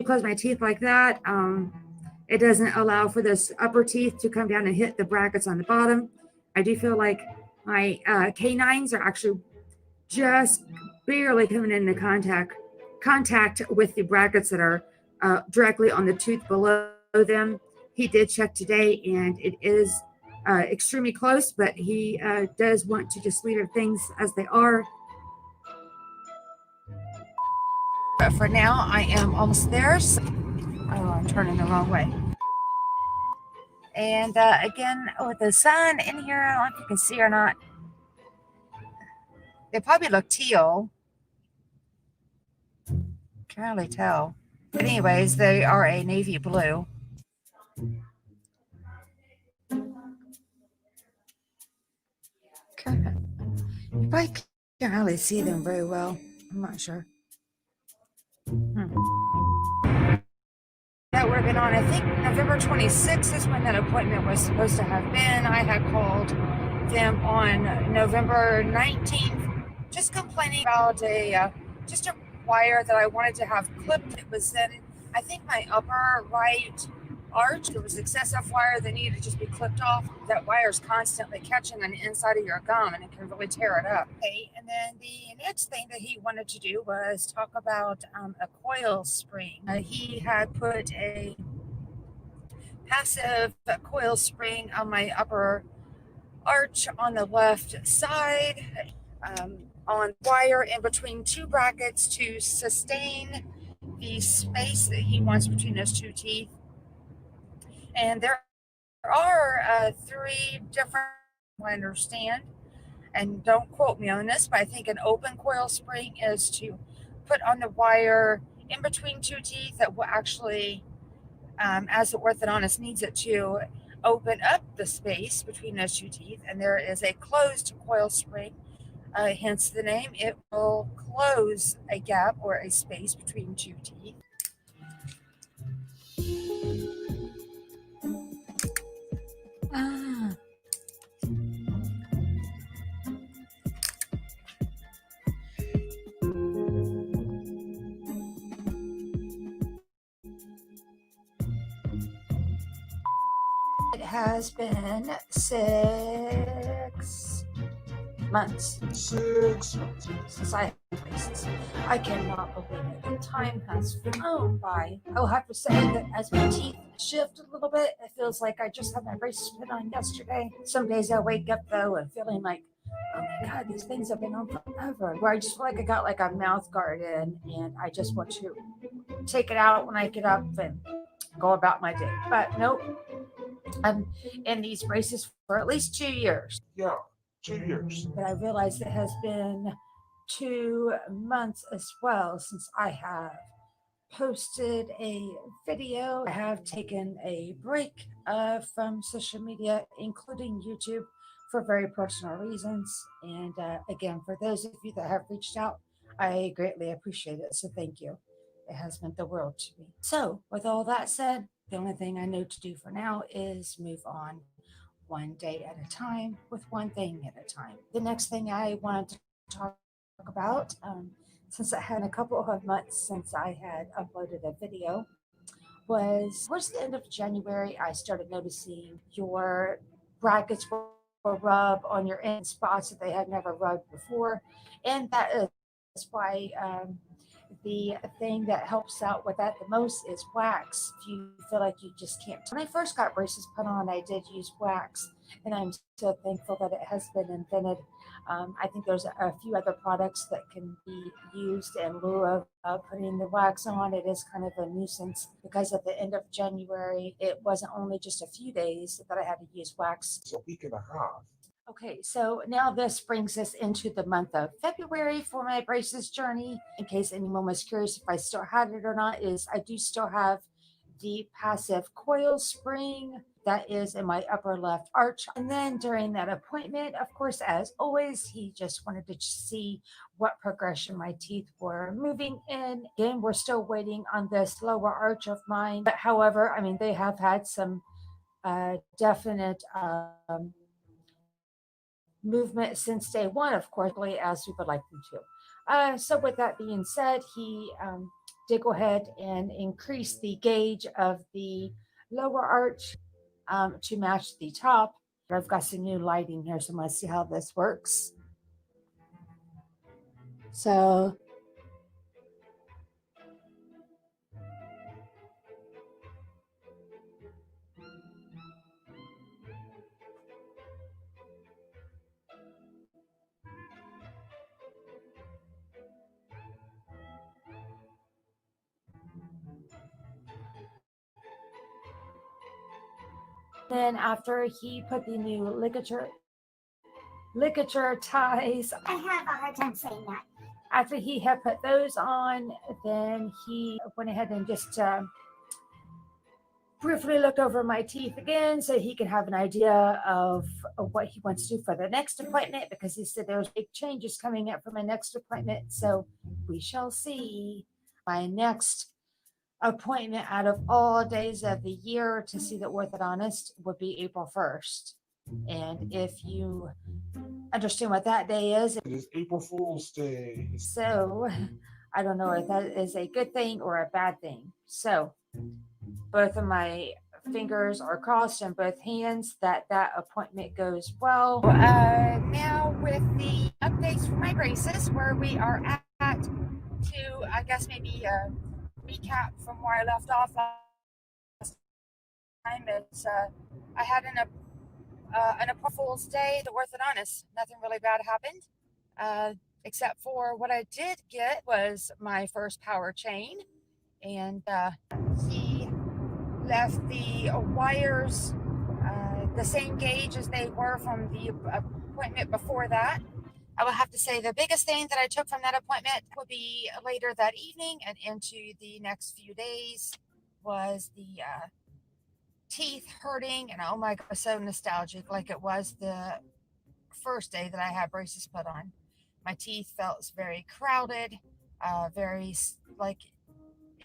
close my teeth like that, it doesn't allow for this upper teeth to come down and hit the brackets on the bottom. I do feel like my canines are actually just barely coming into contact with the brackets that are directly on the tooth below them. He did check today, and it is extremely close, but he does want to just leave things as they are. But for now, I am almost there. So, oh, I'm turning the wrong way. And again, with the sun in here, I don't know if you can see or not. They probably look teal. Can't really tell. But anyways, they are a navy blue. Okay. You probably can't really see them very well. I'm not sure. That would have been on, I think November 26th is when that appointment was supposed to have been. I had called them on November 19th, just complaining about just a wire that I wanted to have clipped. It was in, I think, my upper right arch. There was excessive wire that needed to just be clipped off. That wire is constantly catching on the inside of your gum, and it can really tear it up. Okay, and then the next thing that he wanted to do was talk about a coil spring. He had put a passive coil spring on my upper arch on the left side, on wire in between two brackets to sustain the space that he wants between those two teeth. And there are three different, I understand, and don't quote me on this, but I think an open coil spring is to put on the wire in between two teeth that will actually, as the orthodontist needs it to, open up the space between those two teeth. And there is a closed coil spring, hence the name. It will close a gap or a space between two teeth. It has been 6 months 6 months. since I had braces. I cannot believe it. The time has flown by. I'll have to say that as my teeth shift a little bit, it feels like I just had my braces put on yesterday. Some days I wake up though and feeling like, oh my God, these things have been on forever. Where I just feel like I got like a mouth guard in, and I just want to take it out when I get up and go about my day. But nope. I'm in these braces for at least 2 years. Yeah, 2 years. But I realize it has been 2 months as well since I have posted a video. I have taken a break from social media, including YouTube, for very personal reasons. And again, for those of you that have reached out, I greatly appreciate it. So thank you. It has meant the world to me. So with all that said, the only thing I know to do for now is move on one day at a time with one thing at a time. The next thing I wanted to talk about, since it had a couple of months since I had uploaded a video, was towards the end of January, I started noticing your brackets will rub on your end spots that they had never rubbed before. And that is why the thing that helps out with that the most is wax. If you feel like you just can't. When I first got braces put on, I did use wax, and I'm so thankful that it has been invented. I think there's a few other products that can be used in lieu of putting the wax on. It is kind of a nuisance because at the end of January, it wasn't only just a few days that I had to use wax. It's a week and a half. Okay, so now this brings us into the month of February for my braces journey. In case anyone was curious if I still had it or not, is I do still have the passive coil spring that is in my upper left arch. And then during that appointment, of course, as always, he just wanted to see what progression my teeth were moving in. Again, we're still waiting on this lower arch of mine. But however, I mean, they have had some definite movement since day one, of course, as we would like them to. So with that being said, he did go ahead and increase the gauge of the lower arch to match the top. I've got some new lighting here, so let's see how this works. So then after he put the new ligature ties, I have a hard time saying that. after he had put those on, then he went ahead and just briefly looked over my teeth again so he could have an idea of what he wants to do for the next appointment, because he said there's big changes coming up for my next appointment. So we shall see. My next appointment out of all days of the year to see the orthodontist would be April 1st. And if you understand what that day is, It is April Fool's Day. so I don't know if that is a good thing or a bad thing. So both of my fingers are crossed and both hands that appointment goes well. Now with the updates for my braces, where we are at to, I guess, maybe recap from where I left off last time. It's I had an April Fool's Day, the orthodontist. Nothing really bad happened, except for what I did get was my first power chain, and he left the wires the same gauge as they were from the appointment before that. I will have to say the biggest thing that I took from that appointment would be later that evening and into the next few days was the teeth hurting. And oh my God, so nostalgic, like it was the first day that I had braces put on. My teeth felt very crowded, very like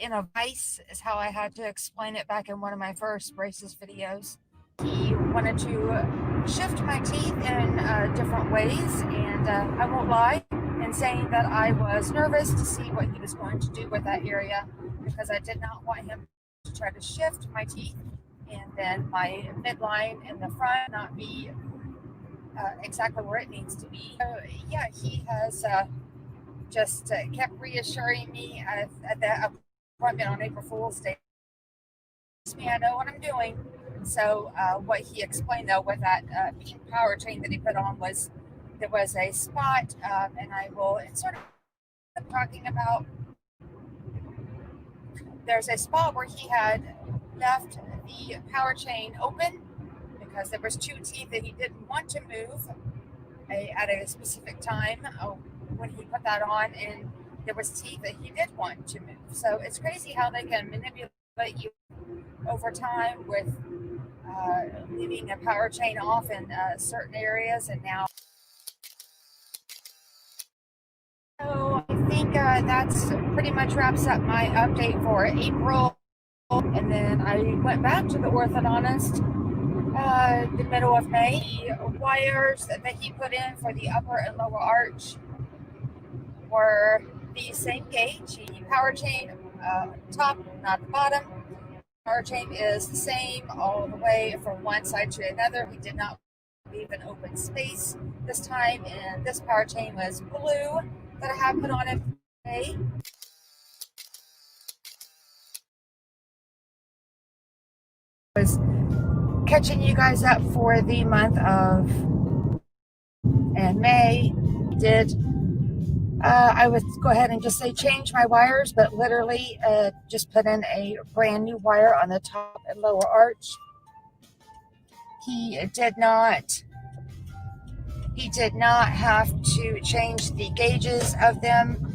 in a vice is how I had to explain it back in one of my first braces videos. He wanted to shift my teeth in different ways, and I won't lie in saying that I was nervous to see what he was going to do with that area, because I did not want him to try to shift my teeth and then my midline in the front not be exactly where it needs to be. So, yeah, he has just kept reassuring me at the appointment on April Fool's Day. I know what I'm doing. So what he explained though with that pink power chain that he put on was there was a spot, and I will insert it, talking about there's a spot where he had left the power chain open because there was two teeth that he didn't want to move at a specific time when he put that on, and there was teeth that he did want to move. So it's crazy how they can manipulate you over time with leaving a power chain off in certain areas. And now, so I think that's pretty much wraps up my update for April. And then I went back to the orthodontist the middle of May. The wires that he put in for the upper and lower arch were the same gauge. The power chain top, not the bottom. Power chain is the same all the way from one side to another. We did not leave an open space this time, and this power chain was blue that I had put on it today. Was catching you guys up for the month of May. I would go ahead and just say change my wires, but literally just put in a brand new wire on the top and lower arch. He did not have to change the gauges of them.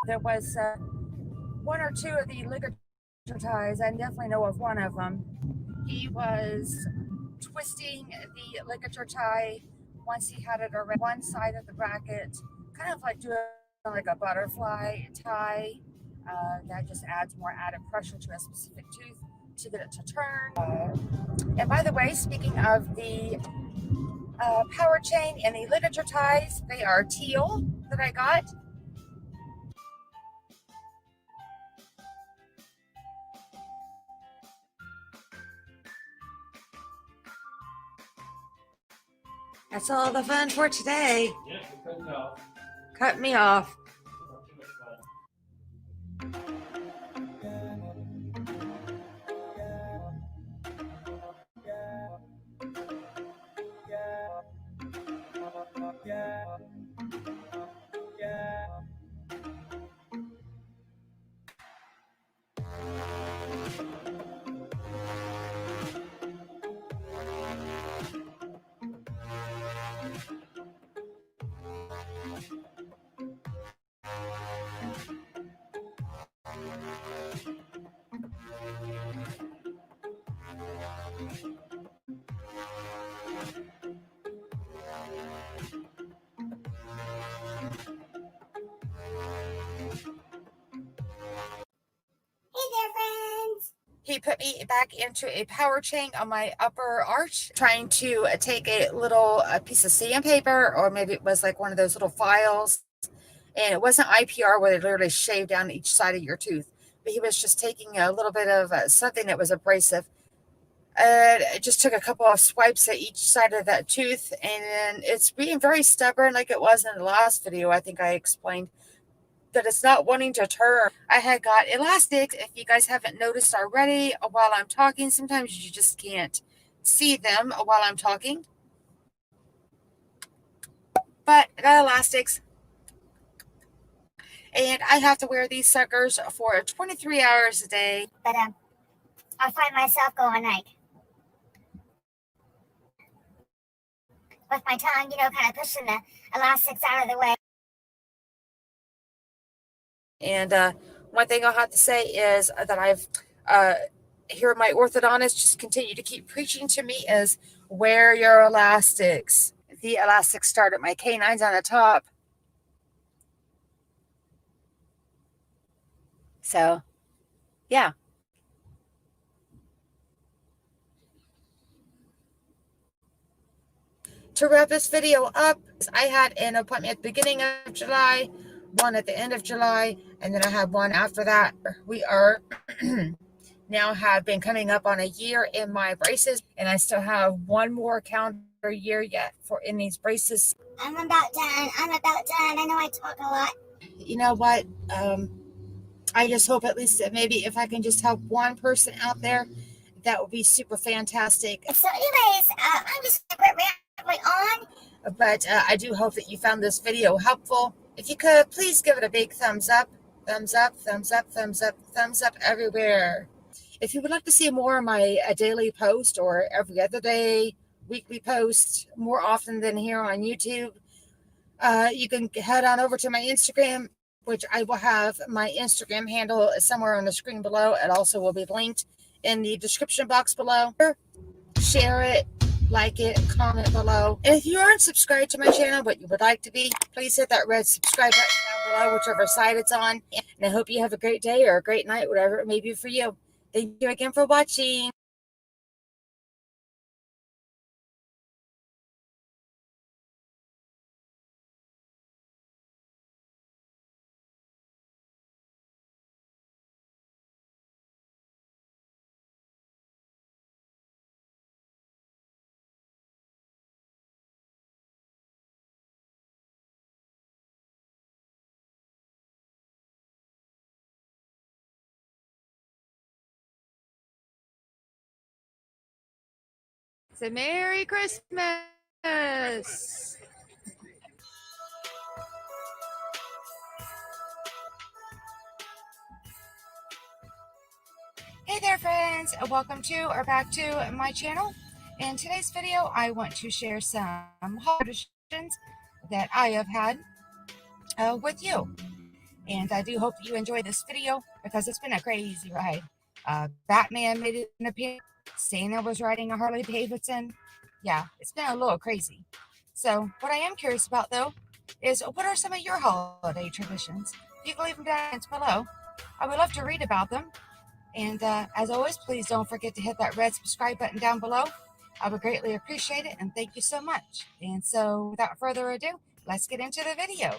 There was one or two of the ligature ties. I definitely know of one of them. He was twisting the ligature tie once he had it around one side of the bracket, kind of like doing like a butterfly tie. That just adds more added pressure to a specific tooth to get it to turn. And by the way, speaking of the power chain and the ligature ties, they are teal that I got. That's all the fun for today. Yeah, cut it off. Cut me off. Not too much fun. Hey there, friends. He put me back into a power chain on my upper arch, trying to take a little piece of sandpaper, or maybe it was like one of those little files. And it wasn't IPR where they literally shave down each side of your tooth, but he was just taking a little bit of something that was abrasive. It just took a couple of swipes at each side of that tooth, and it's being very stubborn, like it was in the last video. I think I explained that it's not wanting to turn. I had got elastics. If you guys haven't noticed already, while I'm talking, sometimes you just can't see them while I'm talking. But I got elastics. And I have to wear these suckers for 23 hours a day. But I find myself going like with my tongue, you know, kind of pushing the elastics out of the way. And one thing I'll have to say is that I've hear my orthodontist just continue to keep preaching to me is wear your elastics. The elastics start at my canines on the top. So, yeah. To wrap this video up, I had an appointment at the beginning of July, one at the end of July, and then I had one after that. We are now have been coming up on a year in my braces, and I still have one more calendar year yet in these braces. I'm about done. I know I talk a lot. You know what? I just hope at least that maybe if I can just help one person out there, that would be super fantastic. So anyways, I'm just going to quit rambling on. But I do hope that you found this video helpful. If you could, please give it a big thumbs up. Thumbs up, thumbs up, thumbs up, thumbs up everywhere. If you would like to see more of my daily post or every other day, weekly post, more often than here on YouTube, you can head on over to my Instagram, which I will have my Instagram handle somewhere on the screen below. It also will be linked in the description box below. Share it, like it, comment below. And if you aren't subscribed to my channel, but you would like to be, please hit that red subscribe button down below, whichever side it's on. And I hope you have a great day or a great night, whatever it may be for you. Thank you again for watching. So Merry Christmas. Hey there, friends. Welcome to or back to my channel. In today's video, I want to share some holiday traditions that I have had with you. And I do hope you enjoy this video because it's been a crazy ride. Batman made an appearance. Santa was riding a Harley Davidson. Yeah, it's been a little crazy. So what I am curious about though is what are some of your holiday traditions? You can leave them down in the comments below. I would love to read about them. And as always, please don't forget to hit that red subscribe button down below. I would greatly appreciate it, and thank you so much. And so without further ado, let's get into the video.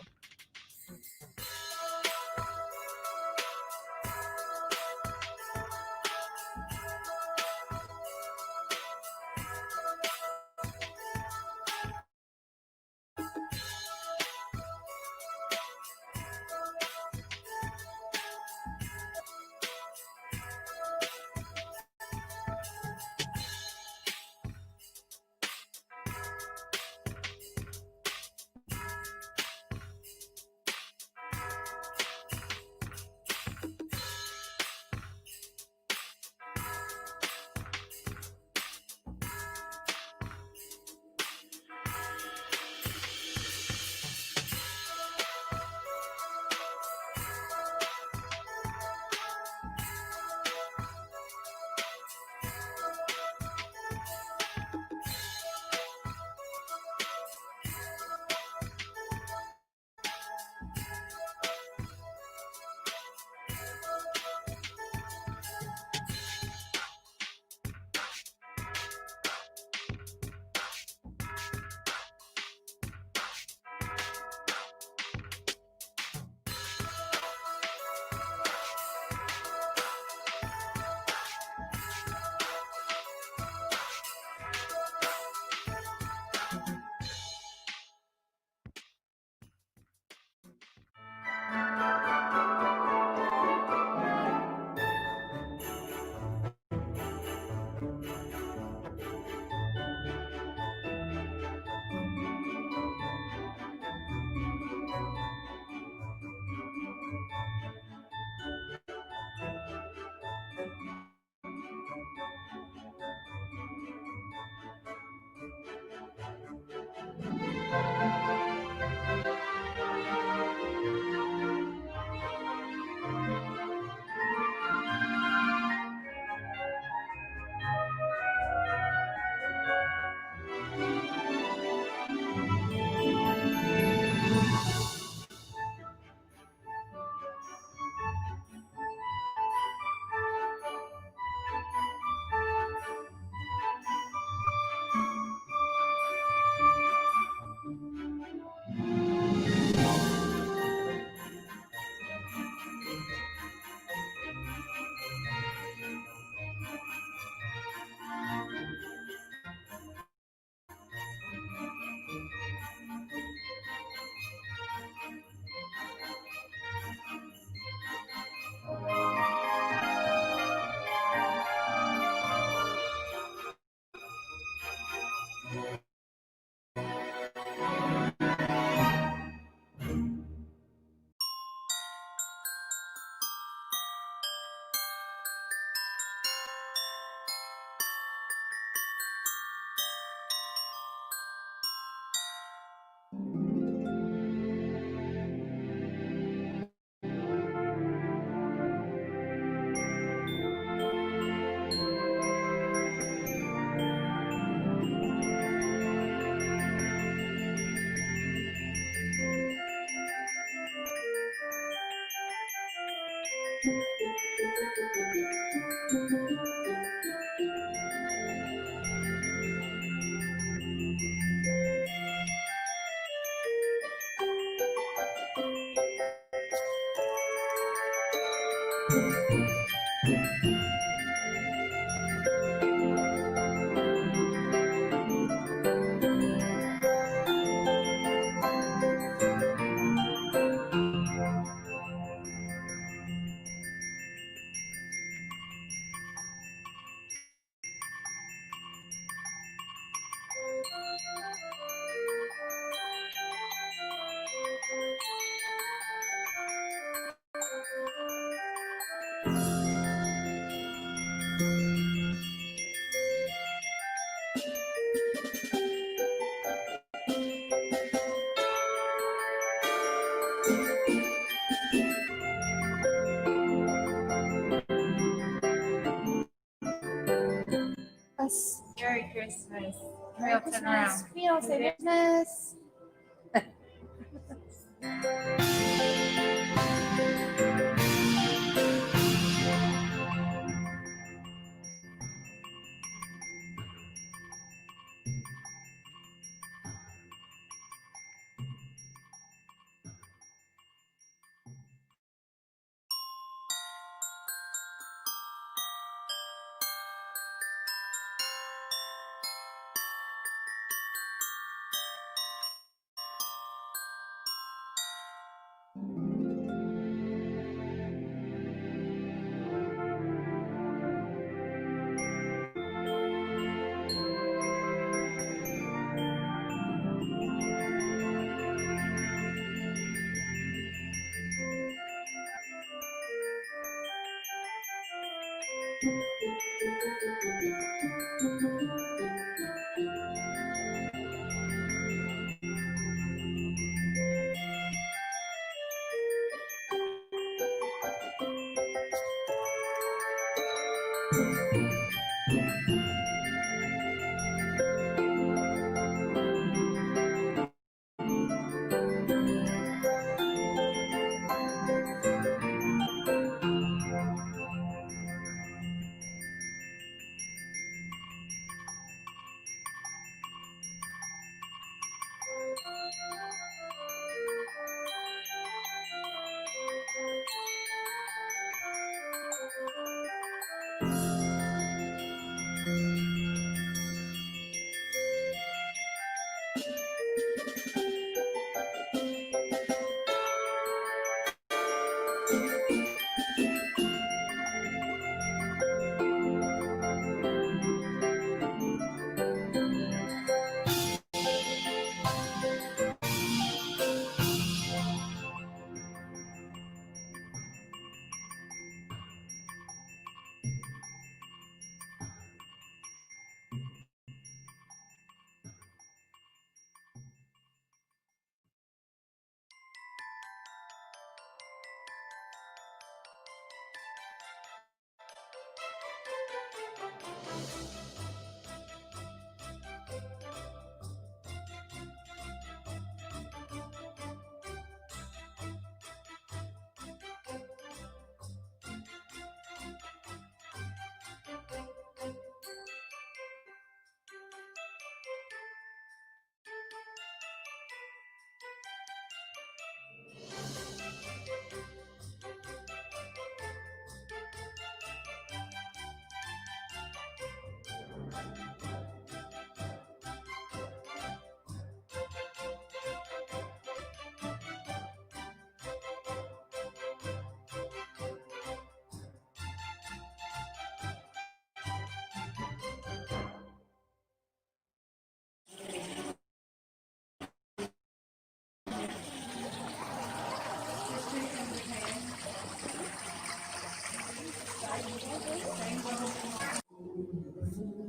Merry Christmas. Fiance business.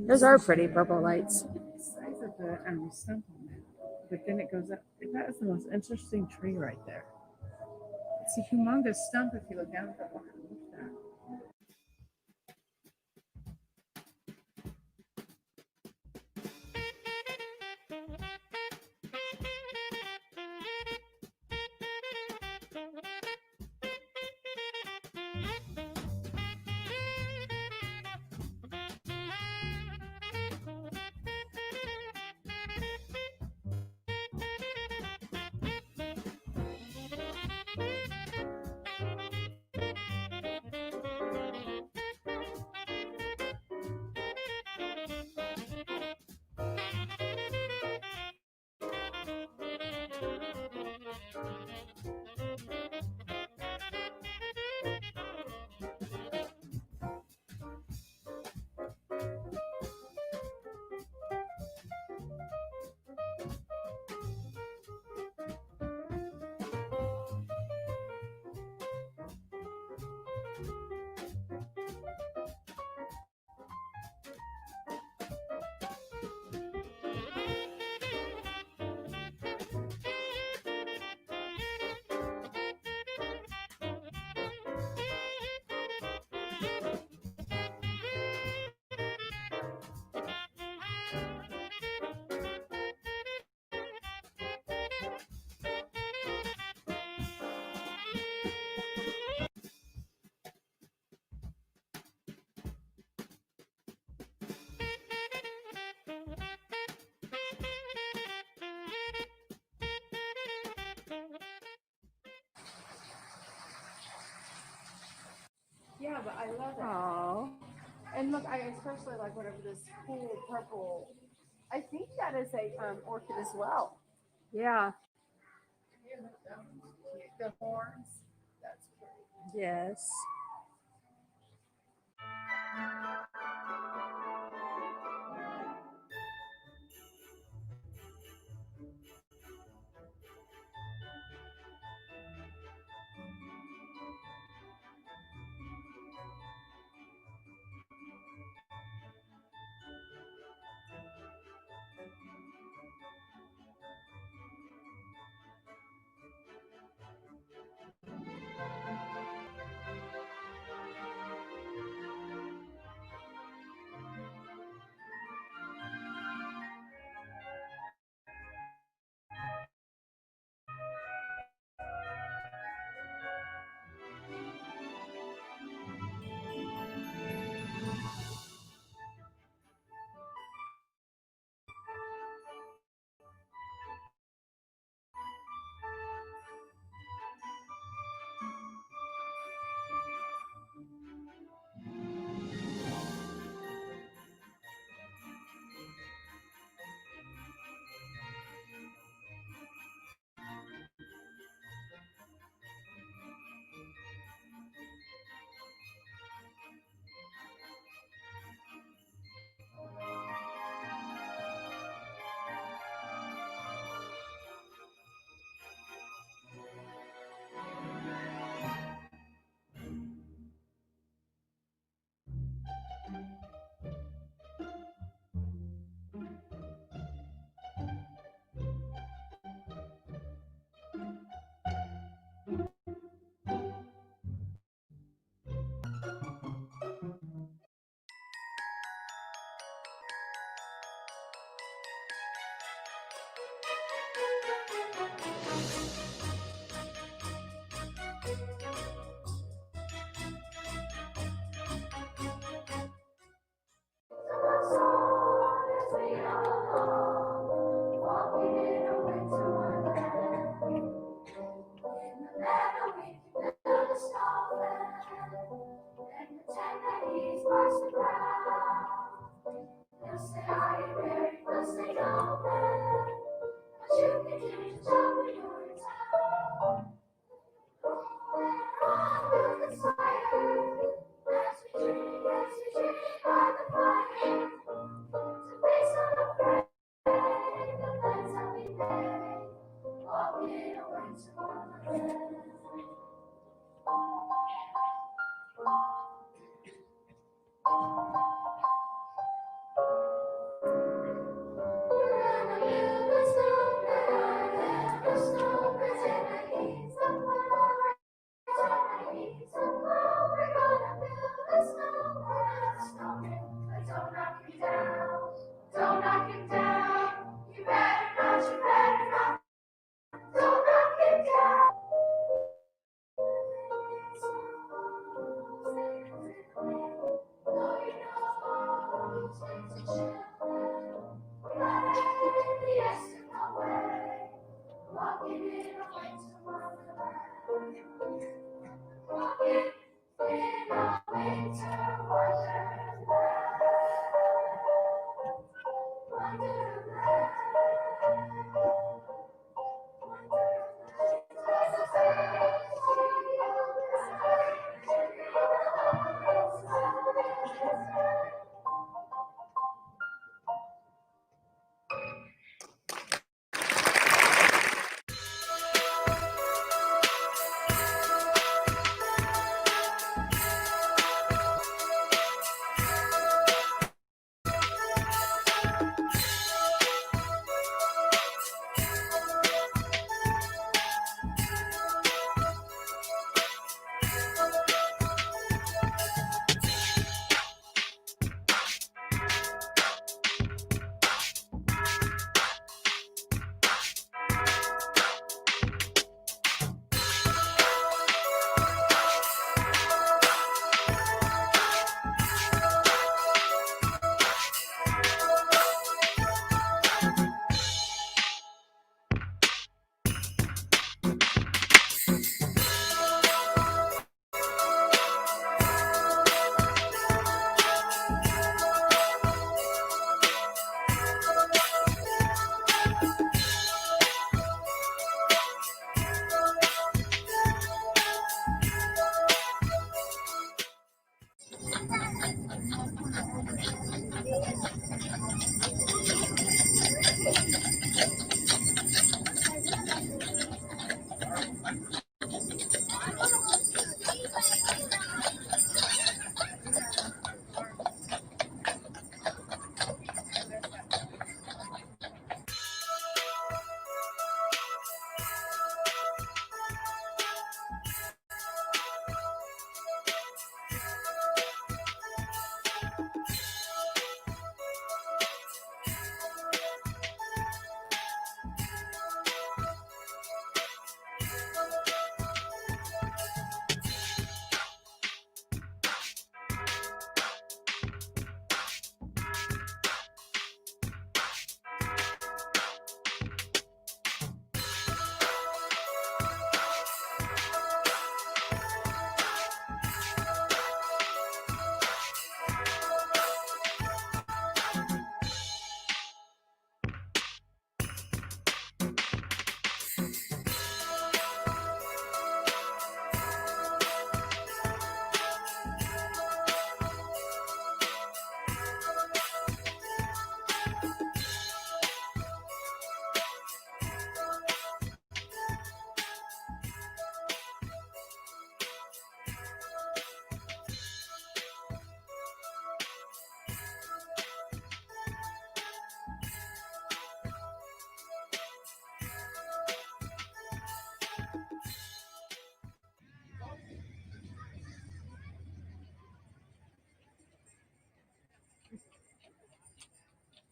Those are pretty purple lights. Size of the stump on that, but then it goes up. That is the most interesting tree right there. It's a humongous stump if you look down at the bottom. Look at that. but I love it. Oh, And look, I especially like whatever this cool purple. I think that is a orchid as well. yeah. Here, look, that one's cute. The horns. That's pretty. Yes.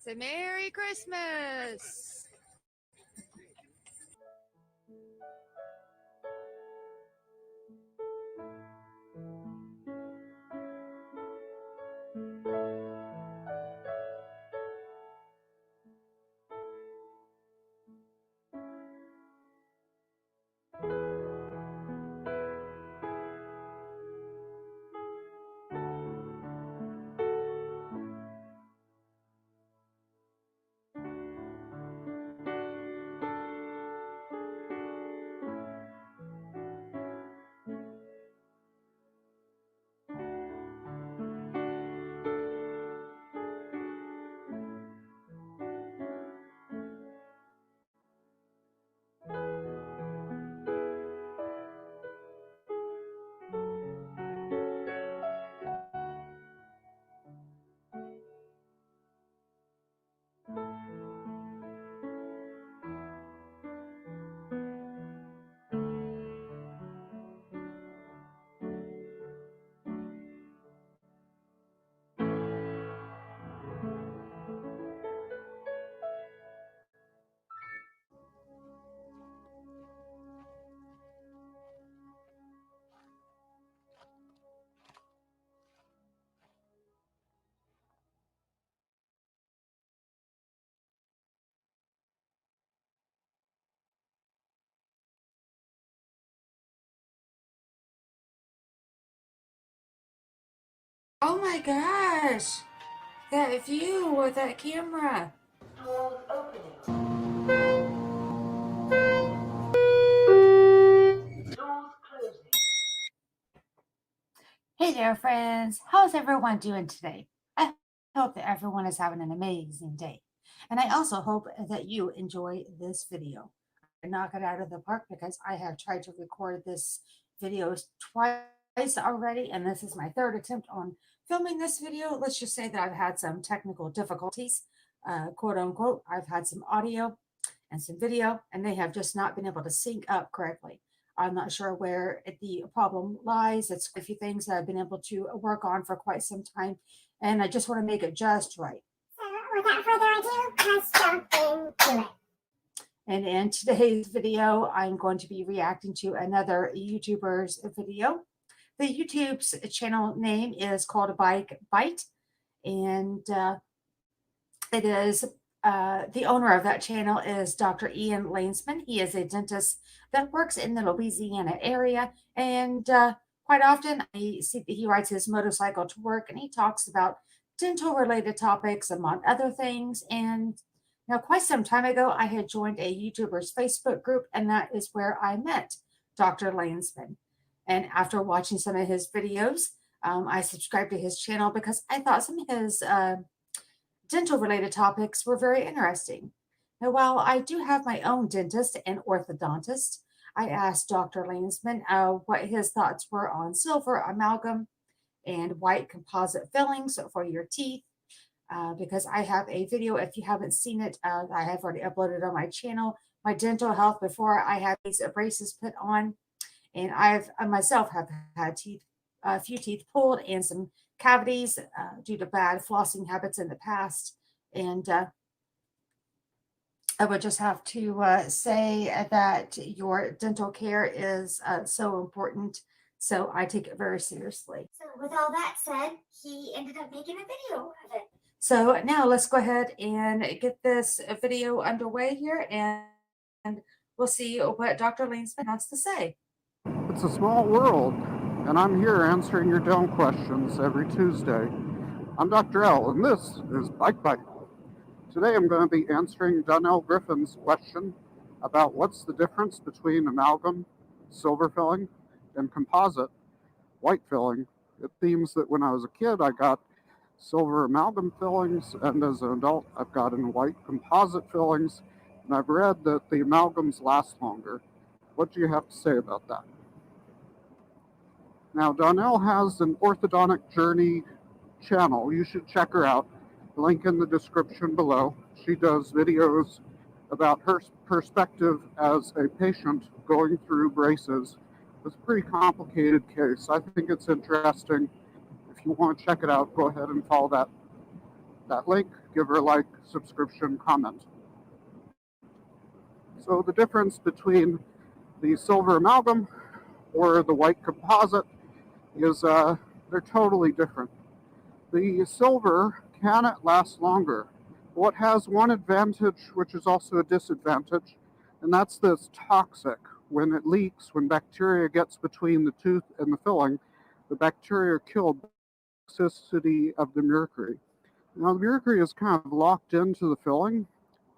Say Merry Christmas. Oh my gosh. That view with that camera. Hey there, friends. How's everyone doing today? I hope that everyone is having an amazing day. And I also hope that you enjoy this video. I knock it out of the park because I have tried to record this video twice already, and this is my third attempt on filming this video. Let's just say that I've had some technical difficulties, quote unquote. I've had some audio and some video, and they have just not been able to sync up correctly. I'm not sure where the problem lies. It's a few things that I've been able to work on for quite some time, and I just want to make it just right. So without further ado, let's jump into it. And in today's video, I'm going to be reacting to another YouTuber's video. The YouTube's channel name is called Bike Bite, and it is the owner of that channel is Dr. Ian Lanesman. He is a dentist that works in the Louisiana area, and quite often I see that he rides his motorcycle to work, and he talks about dental related topics among other things. And now, quite some time ago, I had joined a YouTuber's Facebook group, and that is where I met Dr. Lanesman. And after watching some of his videos, I subscribed to his channel because I thought some of his dental related topics were very interesting. Now, while I do have my own dentist and orthodontist, I asked Dr. Lanesman what his thoughts were on silver amalgam and white composite fillings for your teeth. Because I have a video, if you haven't seen it, I have already uploaded on my channel, my dental health before I had these braces put on. And I myself have had a few teeth pulled and some cavities due to bad flossing habits in the past. And I would just have to say that your dental care is so important. So I take it very seriously. So with all that said, he ended up making a video of it. So now let's go ahead and get this video underway here, and we'll see what Dr. Lanesman has to say. It's a small world, and I'm here answering your dental questions every Tuesday. I'm Dr. L, and this is Bike Bite. Today I'm going to be answering Donnelle Griffin's question about what's the difference between amalgam, silver filling, and composite, white filling. It seems that when I was a kid I got silver amalgam fillings, and as an adult I've gotten white composite fillings, and I've read that the amalgams last longer. What do you have to say about that? Now, Donnelle has an orthodontic journey channel. You should check her out. Link in the description below. She does videos about her perspective as a patient going through braces. It's a pretty complicated case. I think it's interesting. If you want to check it out, go ahead and follow that that link, give her a like, subscription, comment. So the difference between the silver amalgam or the white composite is they're totally different. The silver can last longer. What has one advantage, which is also a disadvantage, and that's that it's toxic. When it leaks, when bacteria gets between the tooth and the filling, the bacteria are killed by the toxicity of the mercury. Now, the mercury is kind of locked into the filling.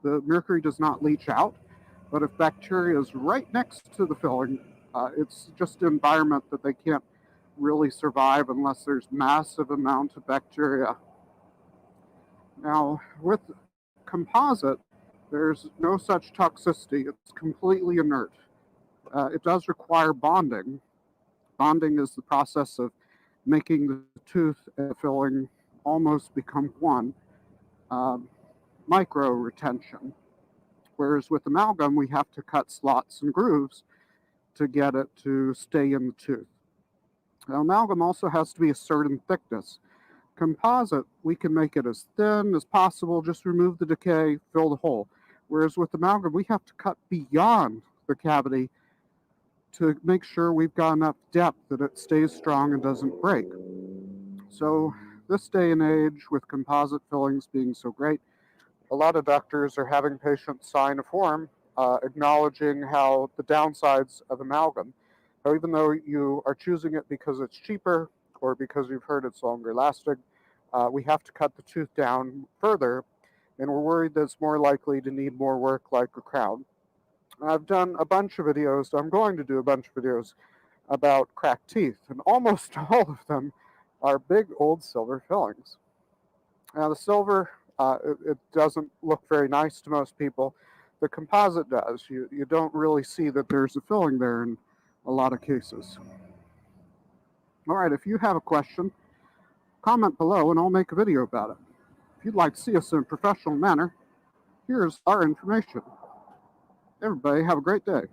The mercury does not leach out, but if bacteria is right next to the filling, it's just an environment that they can't really survive unless there's massive amount of bacteria. Now, with composite, there's no such toxicity. It's completely inert. It does require bonding. Bonding is the process of making the tooth and the filling almost become one. Micro retention. Whereas with amalgam, we have to cut slots and grooves to get it to stay in the tooth. Now, amalgam also has to be a certain thickness. Composite, we can make it as thin as possible, just remove the decay, fill the hole. Whereas with amalgam, we have to cut beyond the cavity to make sure we've got enough depth that it stays strong and doesn't break. So this day and age, with composite fillings being so great, a lot of doctors are having patients sign a form acknowledging how the downsides of amalgam. So even though you are choosing it because it's cheaper or because you've heard it's longer lasting, we have to cut the tooth down further, and we're worried that it's more likely to need more work like a crown. I've done a bunch of videos, I'm going to do a bunch of videos about cracked teeth, and almost all of them are big old silver fillings. Now the silver, it doesn't look very nice to most people. The composite does. You don't really see that there's a filling there in a lot of cases. All right, if you have a question, comment below and I'll make a video about it. If you'd like to see us in a professional manner, here's our information. Everybody have a great day.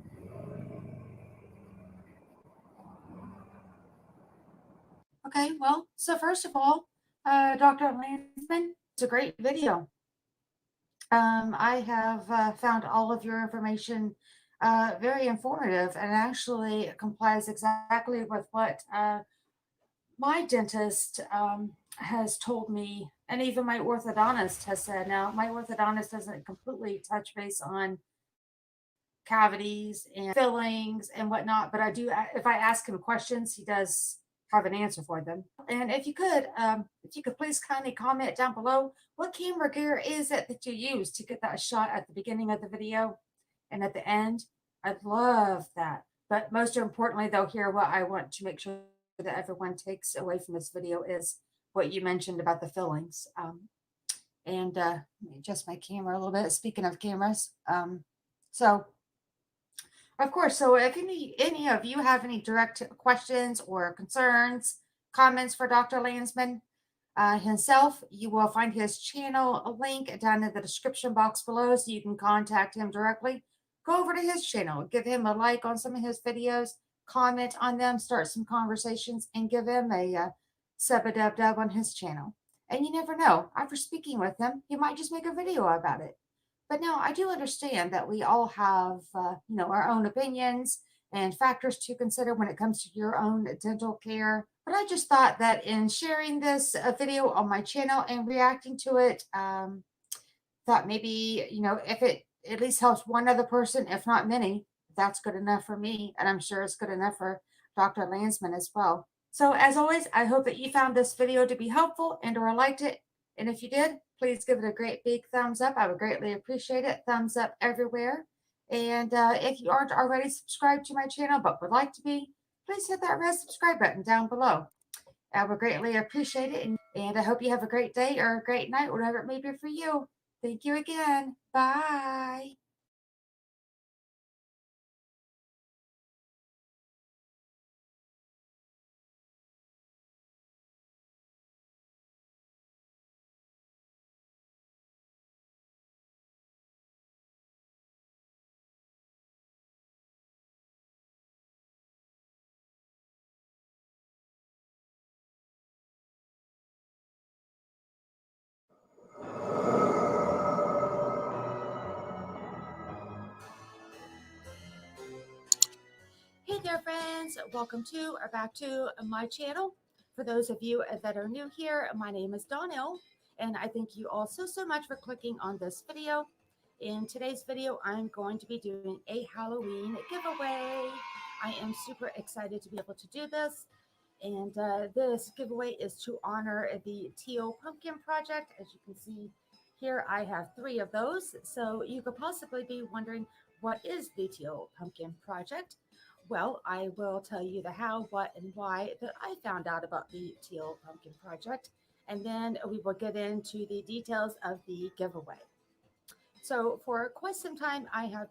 Okay, well, so first of all, Dr. Lansman, it's a great video. I have found all of your information very informative and actually complies exactly with what my dentist has told me, and even my orthodontist has said. Now, my orthodontist doesn't completely touch base on cavities and fillings and whatnot, but I do, if I ask him questions, he does have an answer for them. And if you could please kindly comment down below what camera gear is it that you use to get that shot at the beginning of the video and at the end. I'd love that. But most importantly, though, here, what I want to make sure that everyone takes away from this video is what you mentioned about the fillings. And let me adjust my camera a little bit. Speaking of cameras, so of course, so if any of you have any direct questions or concerns, comments for Dr. Lansman himself, you will find his channel link down in the description box below, so you can contact him directly. Go over to his channel, give him a like on some of his videos, comment on them, start some conversations, and give him a sub-a-dub-dub on his channel. And you never know, after speaking with him, he might just make a video about it. But now I do understand that we all have, our own opinions and factors to consider when it comes to your own dental care. But I just thought that in sharing this video on my channel and reacting to it, thought maybe, if it at least helps one other person, if not many, that's good enough for me. And I'm sure it's good enough for Dr. Lansman as well. So as always, I hope that you found this video to be helpful and or liked it. And if you did, please give it a great big thumbs up. I would greatly appreciate it. Thumbs up everywhere. And if you aren't already subscribed to my channel but would like to be, please hit that red subscribe button down below. I would greatly appreciate it. And I hope you have a great day or a great night, whatever it may be for you. Thank you again. Bye. friends, welcome to or back to my channel. For those of you that are new here, my name is Donnelle, and I thank you all so much for clicking on this video. In today's video, I'm going to be doing a Halloween giveaway. I am super excited to be able to do this, and this giveaway is to honor the Teal Pumpkin Project. As you can see here, I have 3 of those, so you could possibly be wondering, what is the Teal Pumpkin Project? Well, I will tell you the how, what, and why that I found out about the Teal Pumpkin Project, and then we will get into the details of the giveaway. So for quite some time, I have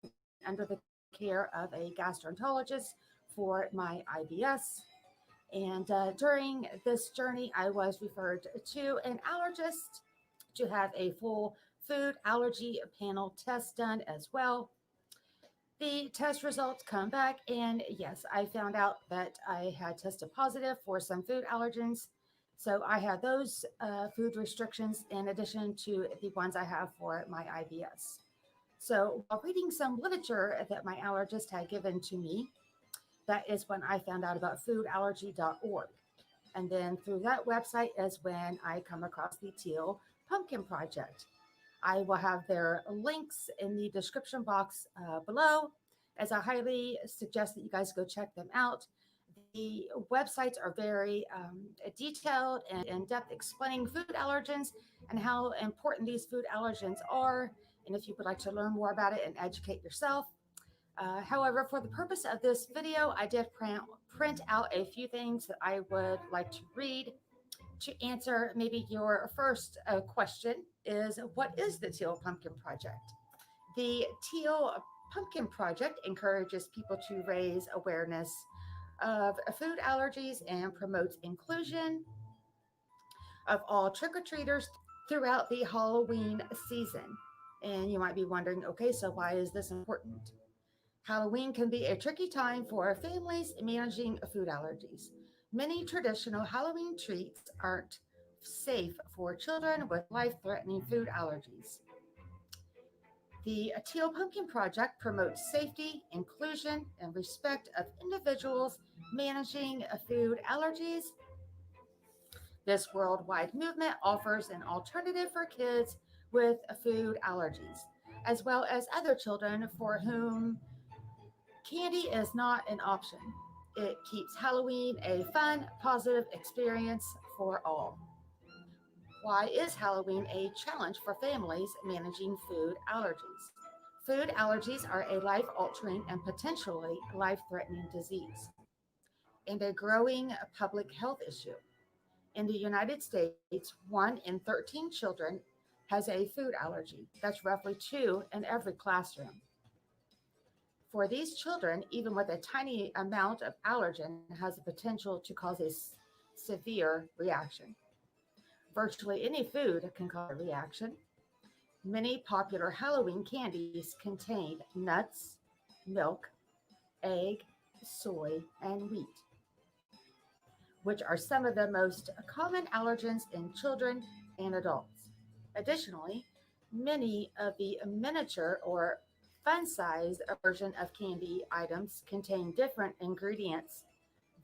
been under the care of a gastroenterologist for my IBS. And during this journey, I was referred to an allergist to have a full food allergy panel test done as well. The test results come back, and yes, I found out that I had tested positive for some food allergens. So I had those food restrictions in addition to the ones I have for my IBS. So while reading some literature that my allergist had given to me, that is when I found out about foodallergy.org. And then through that website is when I come across the Teal Pumpkin Project. I will have their links in the description box below, as I highly suggest that you guys go check them out. The websites are very detailed and in-depth, explaining food allergens and how important these food allergens are, and if you would like to learn more about it and educate yourself. However, for the purpose of this video, I did print out a few things that I would like to read to answer maybe your first question is, what is the Teal Pumpkin Project? The Teal Pumpkin Project encourages people to raise awareness of food allergies and promotes inclusion of all trick-or-treaters throughout the Halloween season. And you might be wondering, okay, so why is this important? Halloween can be a tricky time for families managing food allergies. Many traditional Halloween treats aren't safe for children with life-threatening food allergies. The Teal Pumpkin Project promotes safety, inclusion, and respect of individuals managing food allergies. This worldwide movement offers an alternative for kids with food allergies, as well as other children for whom candy is not an option. It keeps Halloween a fun, positive experience for all. Why is Halloween a challenge for families managing food allergies? Food allergies are a life-altering and potentially life-threatening disease, and a growing public health issue. In the United States, 1 in 13 children has a food allergy. That's roughly 2 in every classroom. For these children, even with a tiny amount of allergen has the potential to cause a severe reaction. Virtually any food can cause a reaction. Many popular Halloween candies contain nuts, milk, egg, soy, and wheat, which are some of the most common allergens in children and adults. Additionally, many of the miniature or fun-sized version of candy items contain different ingredients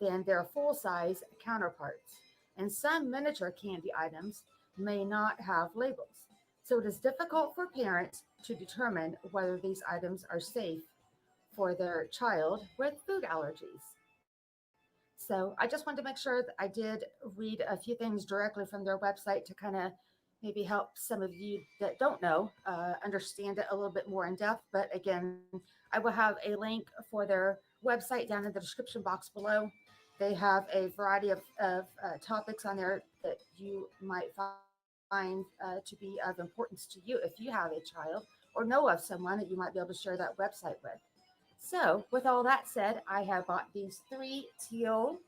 than their full-size counterparts, and some miniature candy items may not have labels. So it is difficult for parents to determine whether these items are safe for their child with food allergies. So I just wanted to make sure that I did read a few things directly from their website to kind of maybe help some of you that don't know understand it a little bit more in depth. But again, I will have a link for their website down in the description box below. They have a variety of topics on there that you might find to be of importance to you if you have a child or know of someone that you might be able to share that website with. So with all that said, I have bought these 3 teal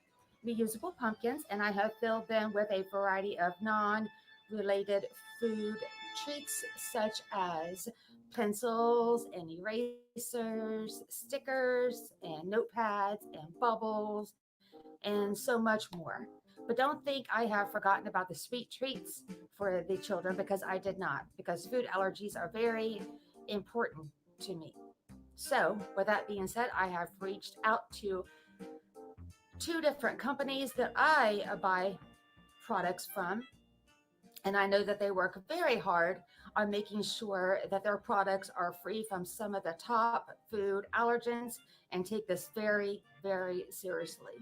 reusable pumpkins, and I have filled them with a variety of non-related food treats such as pencils and erasers, stickers and notepads and bubbles and so much more. But don't think I have forgotten about the sweet treats for the children, because I did not, because food allergies are very important to me. So with that being said, I have reached out to 2 different companies that I buy products from. And I know that they work very hard on making sure that their products are free from some of the top food allergens and take this very, very seriously.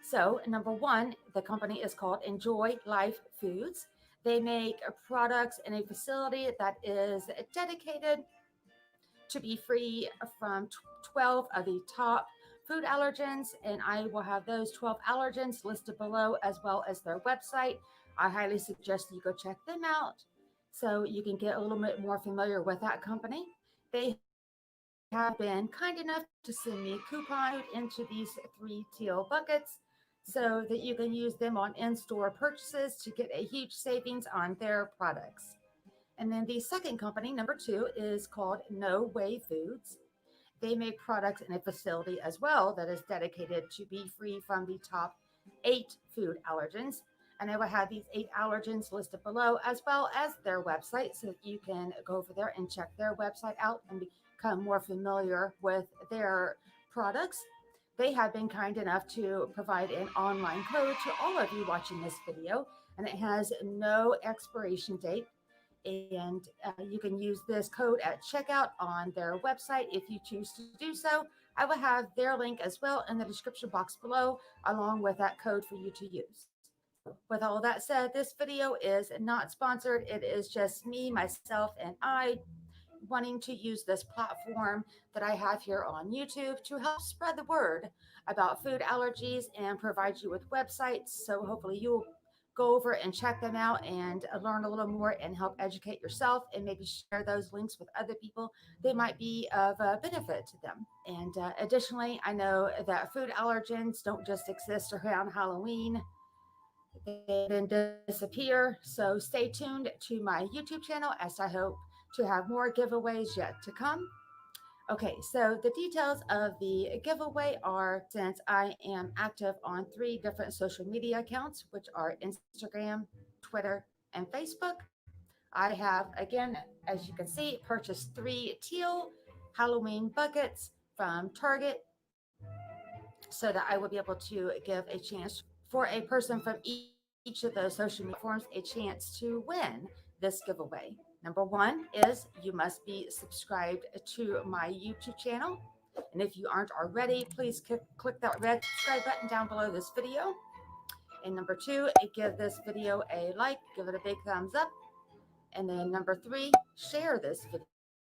So, number one, the company is called Enjoy Life Foods. They make products in a facility that is dedicated to be free from 12 of the top food allergens, and I will have those 12 allergens listed below as well as their website. I highly suggest you go check them out so you can get a little bit more familiar with that company. They have been kind enough to send me coupons into these 3 teal buckets so that you can use them on in-store purchases to get a huge savings on their products. And then the second company, number 2, is called No Way Foods. They make products in a facility as well that is dedicated to be free from the top 8 food allergens. And I will have these 8 allergens listed below as well as their website so that you can go over there and check their website out and become more familiar with their products. They have been kind enough to provide an online code to all of you watching this video, and it has no expiration date. And you can use this code at checkout on their website if you choose to do so. I will have their link as well in the description box below, along with that code for you to use. With all that said, this video is not sponsored. It is just me, myself, and I wanting to use this platform that I have here on YouTube to help spread the word about food allergies and provide you with websites. So hopefully you'll go over and check them out and learn a little more and help educate yourself and maybe share those links with other people. They might be of benefit to them. And additionally, I know that food allergens don't just exist around Halloween. They then disappear. So stay tuned to my YouTube channel as I hope to have more giveaways yet to come. Okay, so the details of the giveaway are, since I am active on 3 different social media accounts, which are Instagram, Twitter, and Facebook, I have, again, as you can see, purchased 3 teal Halloween buckets from Target so that I will be able to give a chance for a person from each of those social media platforms a chance to win this giveaway. Number 1 is you must be subscribed to my YouTube channel. And if you aren't already, please click that red subscribe button down below this video. And number 2, give this video a like, give it a big thumbs up. And then number 3, share this video.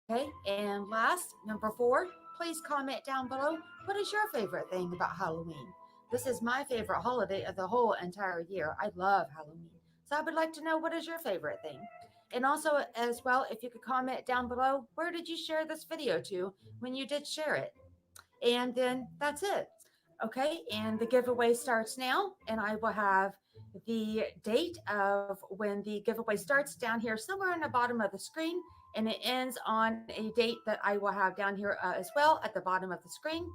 Okay, and last, number 4, please comment down below, what is your favorite thing about Halloween? This is my favorite holiday of the whole entire year. I love Halloween. So I would like to know, what is your favorite thing? And also, as well, if you could comment down below, where did you share this video to when you did share it? And then that's it. Okay, and the giveaway starts now, and I will have the date of when the giveaway starts down here somewhere on the bottom of the screen, and it ends on a date that I will have down here as well at the bottom of the screen.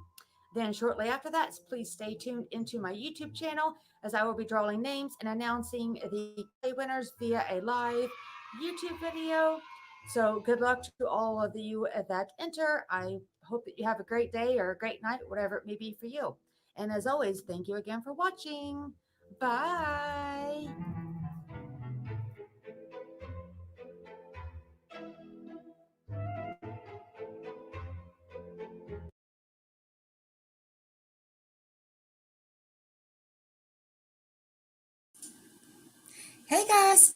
Then shortly after that, please stay tuned into my YouTube channel as I will be drawing names and announcing the winners via a live YouTube video. So good luck to all of you that enter. I hope that you have a great day or a great night, whatever it may be for you. And as always, thank you again for watching. Bye. Hey guys,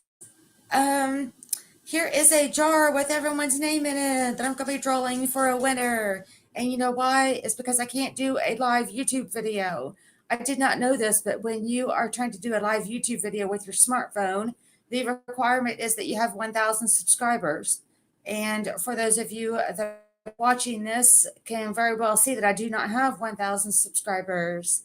here is a jar with everyone's name in it that I'm going to be drawing for a winner. And you know why? It's because I can't do a live YouTube video. I did not know this, but when you are trying to do a live YouTube video with your smartphone, the requirement is that you have 1,000 subscribers. And for those of you that are watching this can very well see that I do not have 1,000 subscribers.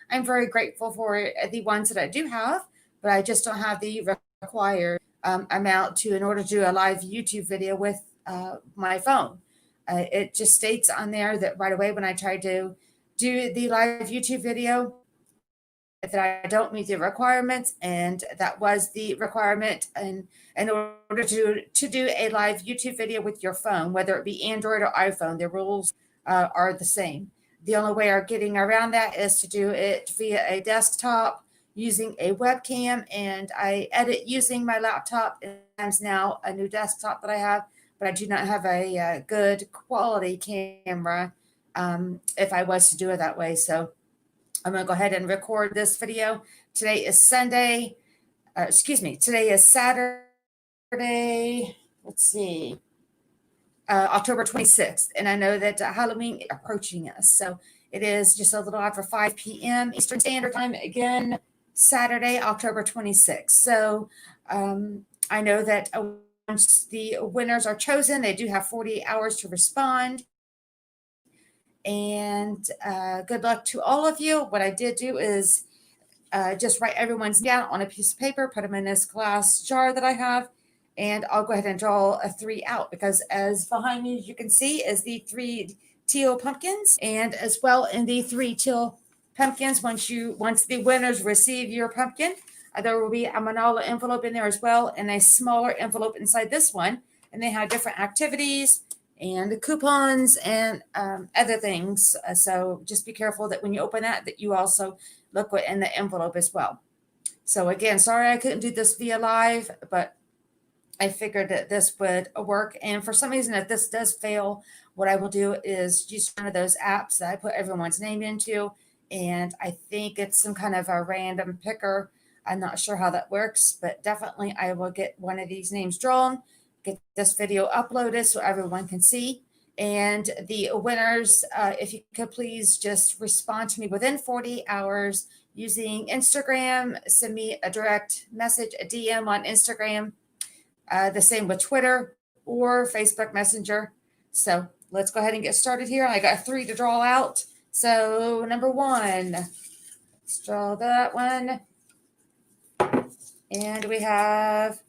I'm very grateful for the ones that I do have, but I just don't have the required amount to in order to do a live YouTube video with my phone. It just states on there that right away when I tried to do the live YouTube video, that I don't meet the requirements, and that was the requirement in order to do a live YouTube video with your phone, whether it be Android or iPhone. The rules are the same. The only way of getting around that is to do it via a desktop using a webcam, and I edit using my laptop. And now a new desktop that I have, but I do not have a good quality camera if I was to do it that way. So I'm going to go ahead and record this video. Today is Sunday. Today is Saturday. Let's see. October 26th. And I know that Halloween is approaching us. So it is just a little after 5 p.m. Eastern Standard Time. Again, Saturday, October 26th. So I know that once the winners are chosen, they do have 48 hours to respond. And good luck to all of you. What I did do is just write everyone's name down on a piece of paper, put them in this glass jar that I have, and I'll go ahead and draw a 3 out, because as behind me, you can see, is the 3 teal pumpkins, and as well in the 3 teal pumpkins, once the winners receive your pumpkin, there will be a manila envelope in there as well, and a smaller envelope inside this one, and they have different activities and coupons and other things. So just be careful that when you open that you also look what in the envelope as well. So again, sorry I couldn't do this via live, but I figured that this would work. And for some reason, if this does fail, what I will do is use one of those apps that I put everyone's name into. And I think it's some kind of a random picker. I'm not sure how that works, but definitely I will get one of these names drawn, get this video uploaded so everyone can see. And the winners, if you could please just respond to me within 40 hours using Instagram. Send me a direct message, a DM on Instagram. The same with Twitter or Facebook Messenger. So let's go ahead and get started here. I got 3 to draw out. So number 1, let's draw that one. And we have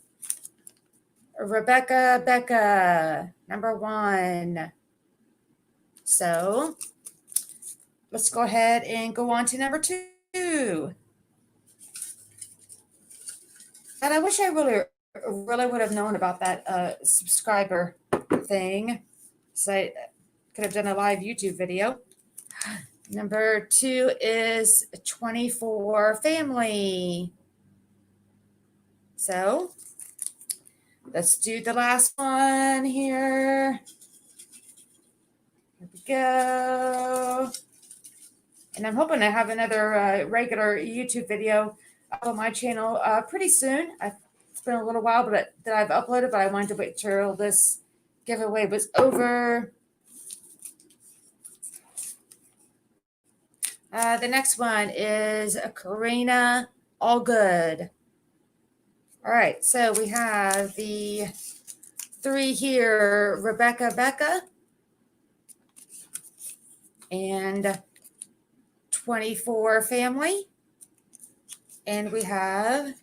Rebecca Becca, number 1. So let's go ahead and go on to number 2. And I wish I really would have known about that subscriber thing, so I could have done a live YouTube video. Number 2 is 24 family. So let's do the last one here. Here we go. And I'm hoping to have another regular YouTube video on my channel pretty soon. It's been a little while that I've uploaded, but I wanted to wait till this giveaway was over. The next one is Karina Allgood. All right, so we have the 3 here, Rebecca Becca, and 24 family. And we have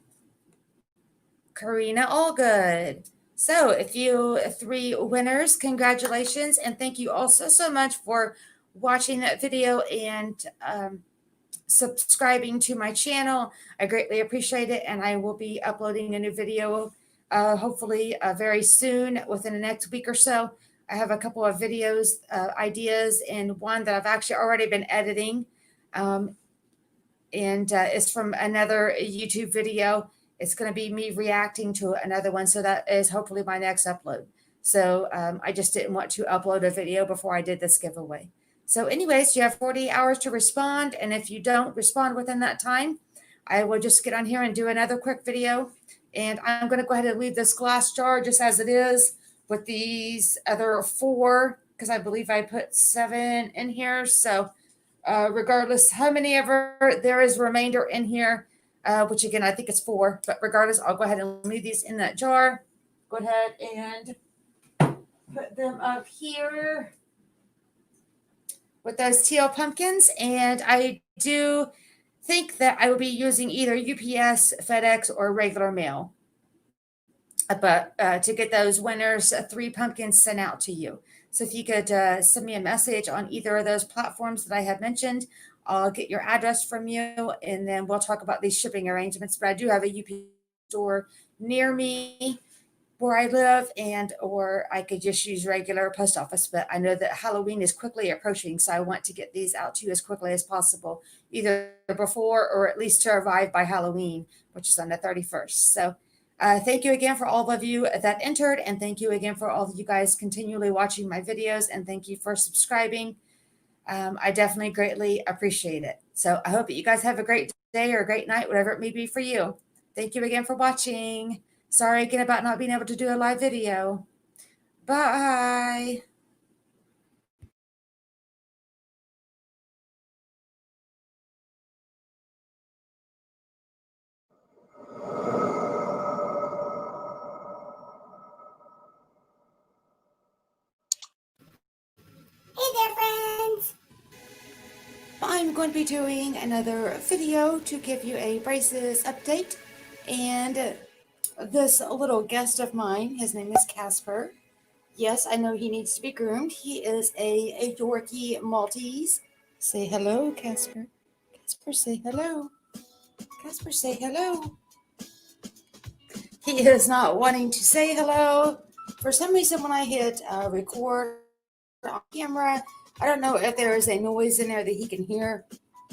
Karina Allgood. So if you 3 winners, congratulations. And thank you also so much for watching that video and subscribing to my channel. I greatly appreciate it. And I will be uploading a new video hopefully very soon, within the next week or so. I have a couple of videos ideas, and one that I've actually already been editing. And it's from another YouTube video. It's going to be me reacting to another one. So that is hopefully my next upload. So I just didn't want to upload a video before I did this giveaway. So anyways, you have 40 hours to respond. And if you don't respond within that time, I will just get on here and do another quick video. And I'm going to go ahead and leave this glass jar just as it is with these other 4, because I believe I put 7 in here. So regardless how many ever there is remainder in here, which again, I think it's 4, but regardless, I'll go ahead and leave these in that jar. Go ahead and put them up here with those teal pumpkins. And I do think that I will be using either UPS, FedEx, or regular mail, but to get those winners 3 pumpkins sent out to you. So if you could send me a message on either of those platforms that I have mentioned, I'll get your address from you, and then we'll talk about these shipping arrangements. But I do have a UPS store near me where I live, and or I could just use regular post office. But I know that Halloween is quickly approaching, so I want to get these out to you as quickly as possible, either before or at least to arrive by Halloween, which is on the 31st. So thank you again for all of you that entered, and thank you again for all of you guys continually watching my videos, and thank you for subscribing. I definitely greatly appreciate it. So I hope that you guys have a great day or a great night, whatever it may be for you. Thank you again for watching. Sorry again about not being able to do a live video. Bye. Hey there, friends. I'm going to be doing another video to give you a braces update. And this little guest of mine, his name is Casper. Yes, I know he needs to be groomed. He is a Yorkie Maltese. Say hello, Casper. Casper, say hello. Casper, say hello. He is not wanting to say hello. For some reason, when I hit record on camera, I don't know if there is a noise in there that he can hear.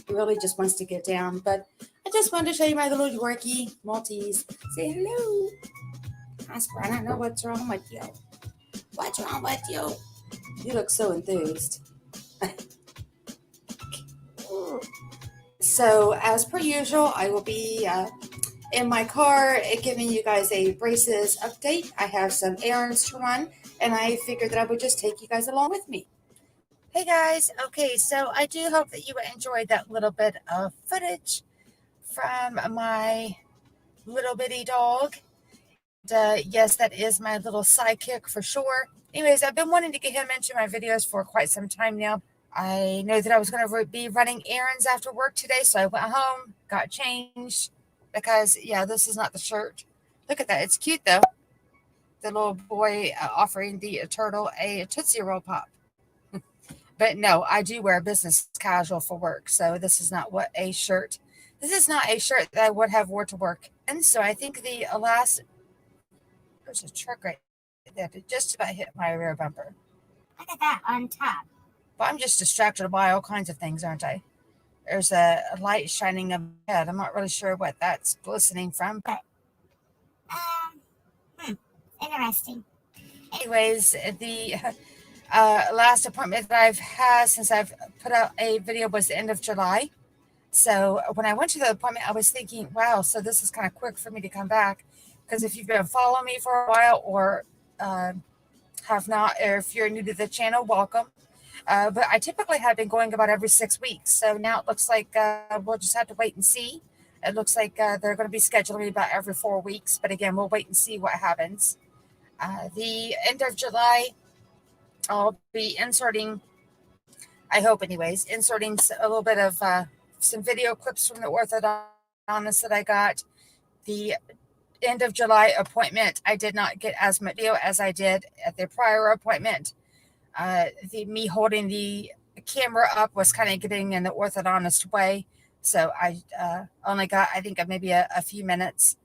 He really just wants to get down. But I just wanted to show you my little Yorkie Maltese. Say hello. Casper, I don't know what's wrong with you. What's wrong with you? You look so enthused. So, as per usual, I will be in my car giving you guys a braces update. I have some errands to run, and I figured that I would just take you guys along with me. Hey guys, okay, so I do hope that you enjoyed that little bit of footage from my little bitty dog. Yes, that is my little sidekick for sure. Anyways, I've been wanting to get him into my videos for quite some time now. I know that I was going to be running errands after work today, so I went home, got changed, because, yeah, this is not the shirt. Look at that. It's cute, though. The little boy offering the turtle a Tootsie Roll Pop. But no, I do wear business casual for work, so this is not what a shirt. This is not a shirt that I would have wore to work. And so I think the last... There's a truck right there that just about hit my rear bumper. Look at that on top. But I'm just distracted by all kinds of things, aren't I? There's a light shining ahead. I'm not really sure what that's glistening from. But, interesting. Anyways, the last appointment that I've had since I've put out a video was the end of July. So when I went to the appointment, I was thinking, wow, so this is kind of quick for me to come back. Because if you've been following me for a while or have not, or if you're new to the channel, welcome. But I typically have been going about every 6 weeks. So now it looks like we'll just have to wait and see. It looks like they're going to be scheduling about every 4 weeks. But again, we'll wait and see what happens. The end of July, I'll be inserting, I hope anyways, inserting a little bit of some video clips from the orthodontist that I got. The end of July appointment, I did not get as much video as I did at the prior appointment. Me holding the camera up was kind of getting in the orthodontist way. So I only got, I think, maybe a few minutes.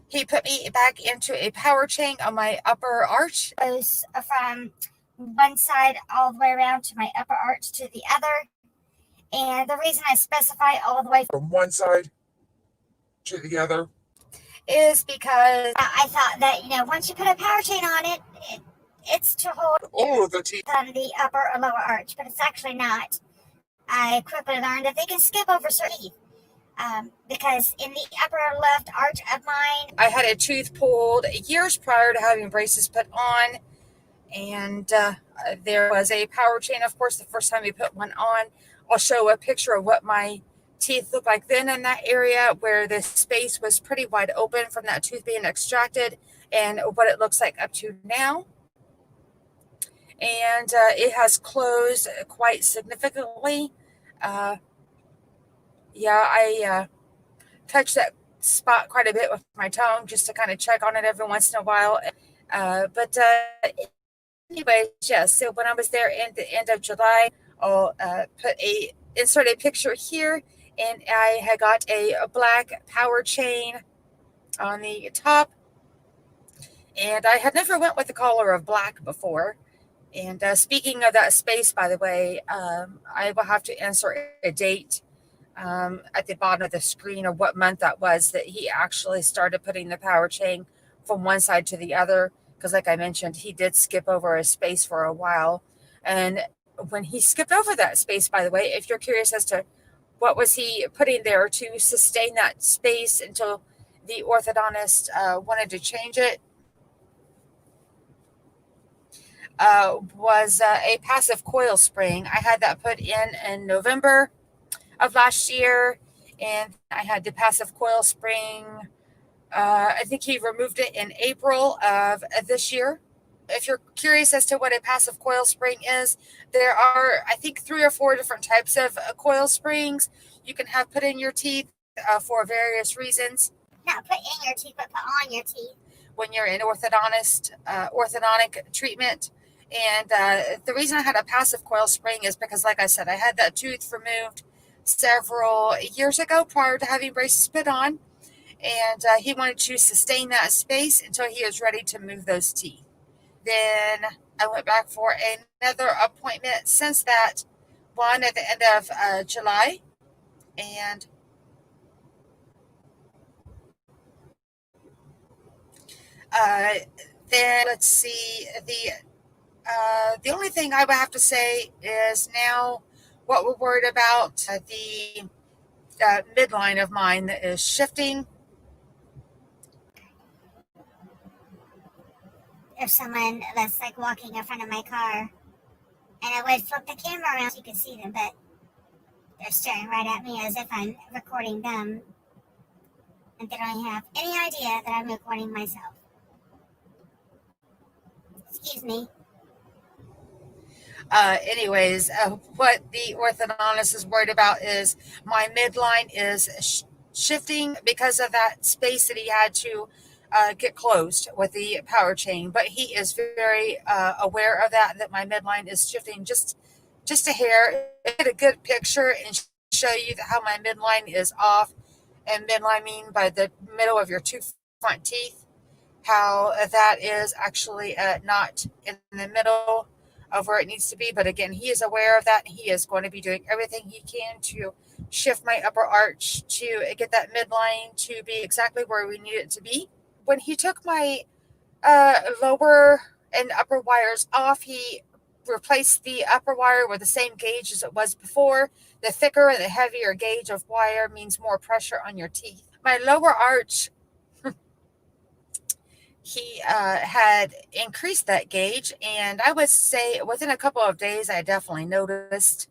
He put me back into a power chain on my upper arch. Those from one side all the way around to my upper arch to the other. And the reason I specify all the way from one side to the other is because I thought that, once you put a power chain on it, it's to hold all of the teeth on the upper or lower arch, but it's actually not. I quickly learned that they can skip over certain teeth. Because in the upper left arch of mine, I had a tooth pulled years prior to having braces put on, and there was a power chain, of course, the first time we put one on. I'll show a picture of what my teeth looked like then in that area where the space was pretty wide open from that tooth being extracted, and what it looks like up to now. And it has closed quite significantly. I touch that spot quite a bit with my tongue just to kind of check on it every once in a while. Anyways, yeah, so when I was there at the end of July, I'll insert a picture here, and I had got a black power chain on the top, and I had never went with the color of black before. And speaking of that space, by the way, I will have to insert a date at the bottom of the screen of what month that was that he actually started putting the power chain from one side to the other. Because like I mentioned, he did skip over a space for a while. And when he skipped over that space, by the way, if you're curious as to what was he putting there to sustain that space until the orthodontist wanted to change it, was a passive coil spring. I had that put in November of last year, and I had the passive coil spring. I think he removed it in April of this year. If you're curious as to what a passive coil spring is, there are, I think, 3 or 4 different types of coil springs you can have put in your teeth for various reasons. Not put in your teeth, but put on your teeth. When you're in orthodontic treatment. And the reason I had a passive coil spring is because, like I said, I had that tooth removed several years ago prior to having braces put on. And he wanted to sustain that space until he was ready to move those teeth. Then I went back for another appointment since that one at the end of July. And then let's see, the only thing I would have to say is now what we're worried about, the midline of mine that is shifting. If someone that's like walking in front of my car, and I would flip the camera around so you could see them, but they're staring right at me as if I'm recording them, and they don't have any idea that I'm recording myself. Excuse me. Anyways, what the orthodontist is worried about is my midline is shifting because of that space that he had to get closed with the power chain. But he is very aware of that my midline is shifting just a hair. Get a good picture and show you how my midline is off. And midline mean by the middle of your 2 front teeth, how that is actually not in the middle of where it needs to be. But again, he is aware of that. He is going to be doing everything he can to shift my upper arch to get that midline to be exactly where we need it to be. When he took my lower and upper wires off, he replaced the upper wire with the same gauge as it was before. The thicker and the heavier gauge of wire means more pressure on your teeth. My lower arch, he had increased that gauge, and I would say within a couple of days I definitely noticed.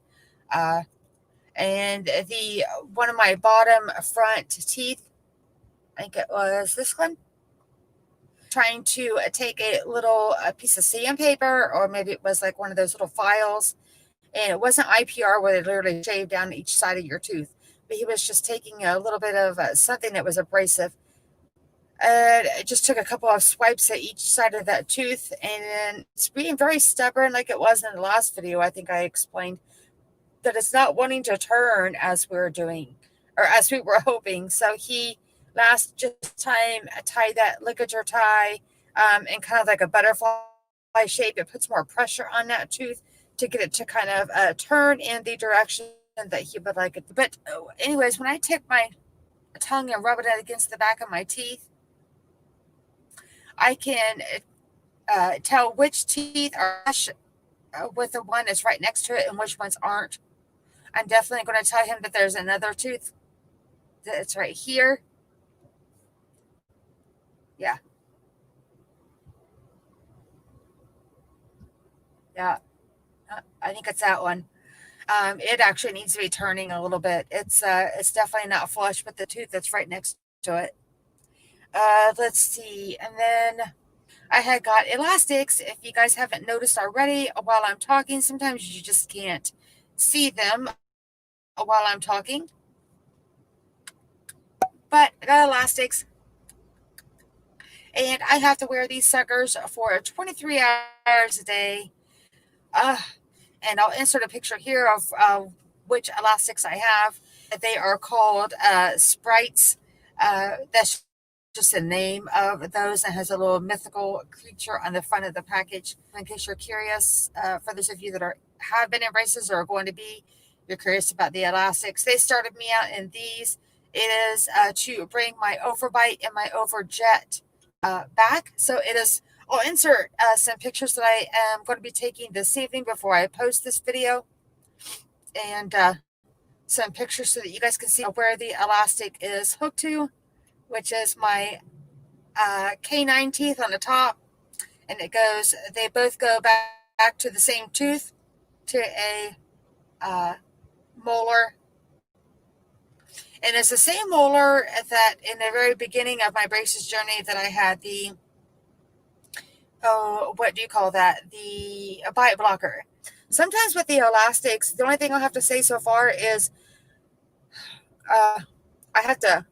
And the one of my bottom front teeth, I think it was this one, trying to take a little piece of sandpaper, or maybe it was like one of those little files, and it wasn't IPR where they literally shave down each side of your tooth, but he was just taking a little bit of something that was abrasive. It just took a couple of swipes at each side of that tooth, and it's being very stubborn, like it was in the last video. I think I explained that it's not wanting to turn as we were doing, or as we were hoping. So he last time tied that ligature tie and kind of like a butterfly shape, it puts more pressure on that tooth to get it to kind of turn in the direction that he would like it. But anyways, when I take my tongue and rub it against the back of my teeth, I can tell which teeth are with the one that's right next to it and which ones aren't. I'm definitely going to tell him that there's another tooth that's right here. Yeah. Yeah. I think it's that one. It actually needs to be turning a little bit. It's definitely not flush with the tooth that's right next to it. Let's see. And then I had got elastics. If you guys haven't noticed already, while I'm talking, sometimes you just can't see them while I'm talking. But I got elastics. And I have to wear these suckers for 23 hours a day. And I'll insert a picture here of which elastics I have. They are called Sprites. That's just the name of those, and has a little mythical creature on the front of the package. In case you're curious, for those of you that have been in braces or are going to be, you're curious about the elastics. They started me out in these. It is to bring my overbite and my overjet back. So it is. I'll insert some pictures that I am going to be taking this evening before I post this video, and some pictures so that you guys can see where the elastic is hooked to, which is my canine teeth on the top, and they both go back to the same tooth, to a molar. And it's the same molar that in the very beginning of my braces journey that I had the, what do you call that? The bite blocker. Sometimes with the elastics, the only thing I'll have to say so far is I have to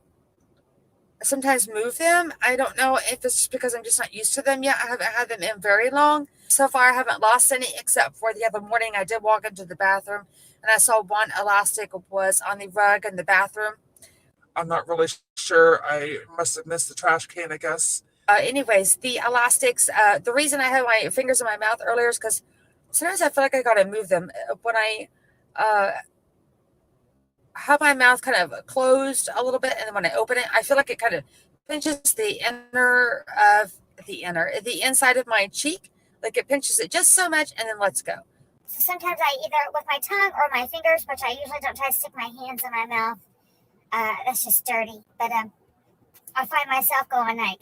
sometimes move them. I don't know if it's because I'm just not used to them yet. I haven't had them in very long. So far, I haven't lost any, except for the other morning I did walk into the bathroom and I saw one elastic was on the rug in the bathroom. I'm not really sure. I must have missed the trash can, I guess. Anyways, the elastics, the reason I had my fingers in my mouth earlier is because sometimes I feel like I got to move them. When I have my mouth kind of closed a little bit, and then when I open it, I feel like it kind of pinches the inside of my cheek. Like it pinches it just so much and then lets go. So sometimes I either with my tongue or my fingers, which I usually don't try to stick my hands in my mouth. That's just dirty. But I find myself going like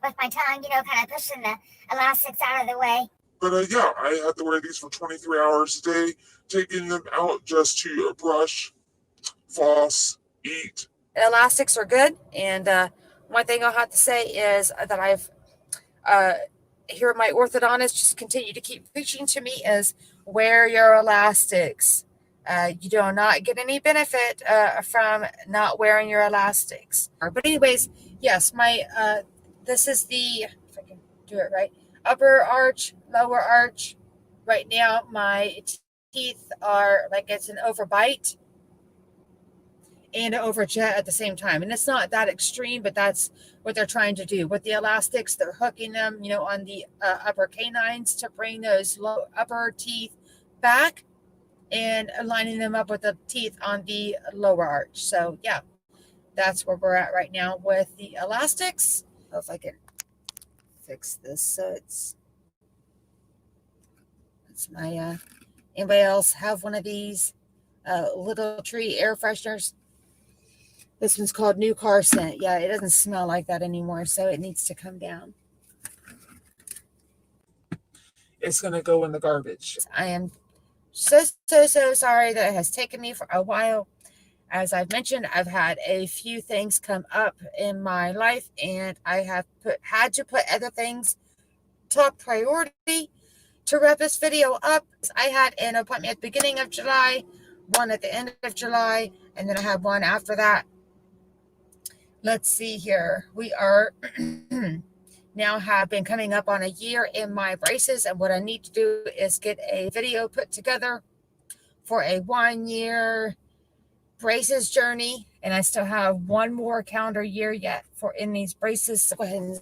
with my tongue, kind of pushing the elastics out of the way. But yeah, I had to wear these for 23 hours a day, taking them out just to brush, floss, eat. Elastics are good. And one thing I'll have to say is that I've here my orthodontist just continue to keep preaching to me is wear your elastics. You do not get any benefit from not wearing your elastics. But anyways, yes, my this is the, if I can do it right, upper arch, lower arch. Right now, my teeth are like it's an overbite and an overjet at the same time. And it's not that extreme, but that's what they're trying to do. With the elastics, they're hooking them, on the upper canines to bring those upper teeth back and lining them up with the teeth on the lower arch. So, yeah, that's where we're at right now with the elastics. If I can fix this so it's my anybody else have one of these little tree air fresheners? This one's called New Car Scent. Yeah, it doesn't smell like that anymore, so it needs to come down. It's going to go in the garbage. I am so sorry that it has taken me for a while. As I've mentioned, I've had a few things come up in my life, and I have had to put other things top priority to wrap this video up. I had an appointment at the beginning of July, one at the end of July, and then I had one after that. Let's see here. We are now have been coming up on a year in my braces, and what I need to do is get a video put together for a 1-year braces journey, and I still have one more calendar year yet for in these braces. So go ahead and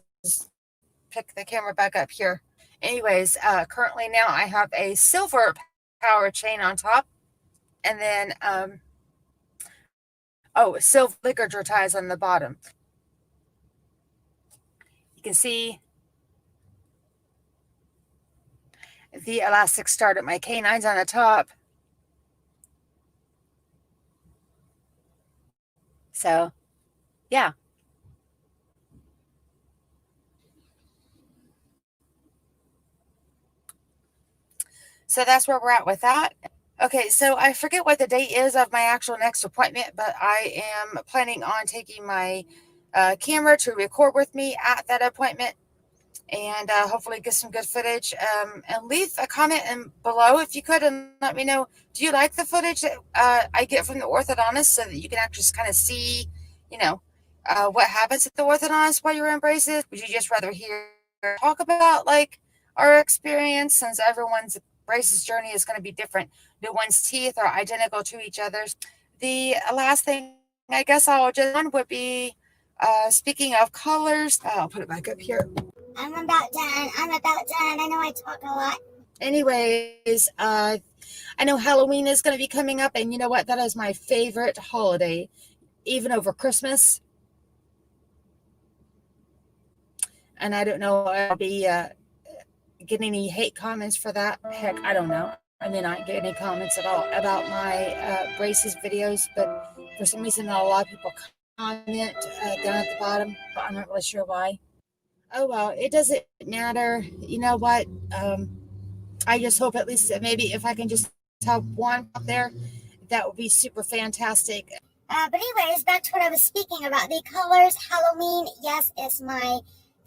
pick the camera back up here. Anyways, currently now I have a silver power chain on top, and then silver ligature ties on the bottom. You can see the elastic start at my canines on the top. So, yeah. So that's where we're at with that. Okay, so I forget what the date is of my actual next appointment, but I am planning on taking my camera to record with me at that appointment, and hopefully get some good footage. And leave a comment below if you could, and let me know, do you like the footage that I get from the orthodontist, so that you can actually just kind of see, what happens at the orthodontist while you're in braces? Would you just rather hear talk about like our experience, since everyone's braces journey is going to be different? No one's teeth are identical to each other's. The last thing I guess I'll just on would be, speaking of colors, I'll put it back up here. I'm about done. I know I talk a lot. Anyways, I know Halloween is going to be coming up, and you know what? That is my favorite holiday, even over Christmas. And I don't know if I'll be getting any hate comments for that. Heck, I don't know. I may not get any comments at all about my braces videos, but for some reason, not a lot of people comment down at the bottom. But I'm not really sure why. Oh, well, it doesn't matter. You know what? I just hope at least maybe if I can just have one up there, that would be super fantastic. But anyways, back to what I was speaking about. The colors, Halloween, yes, is my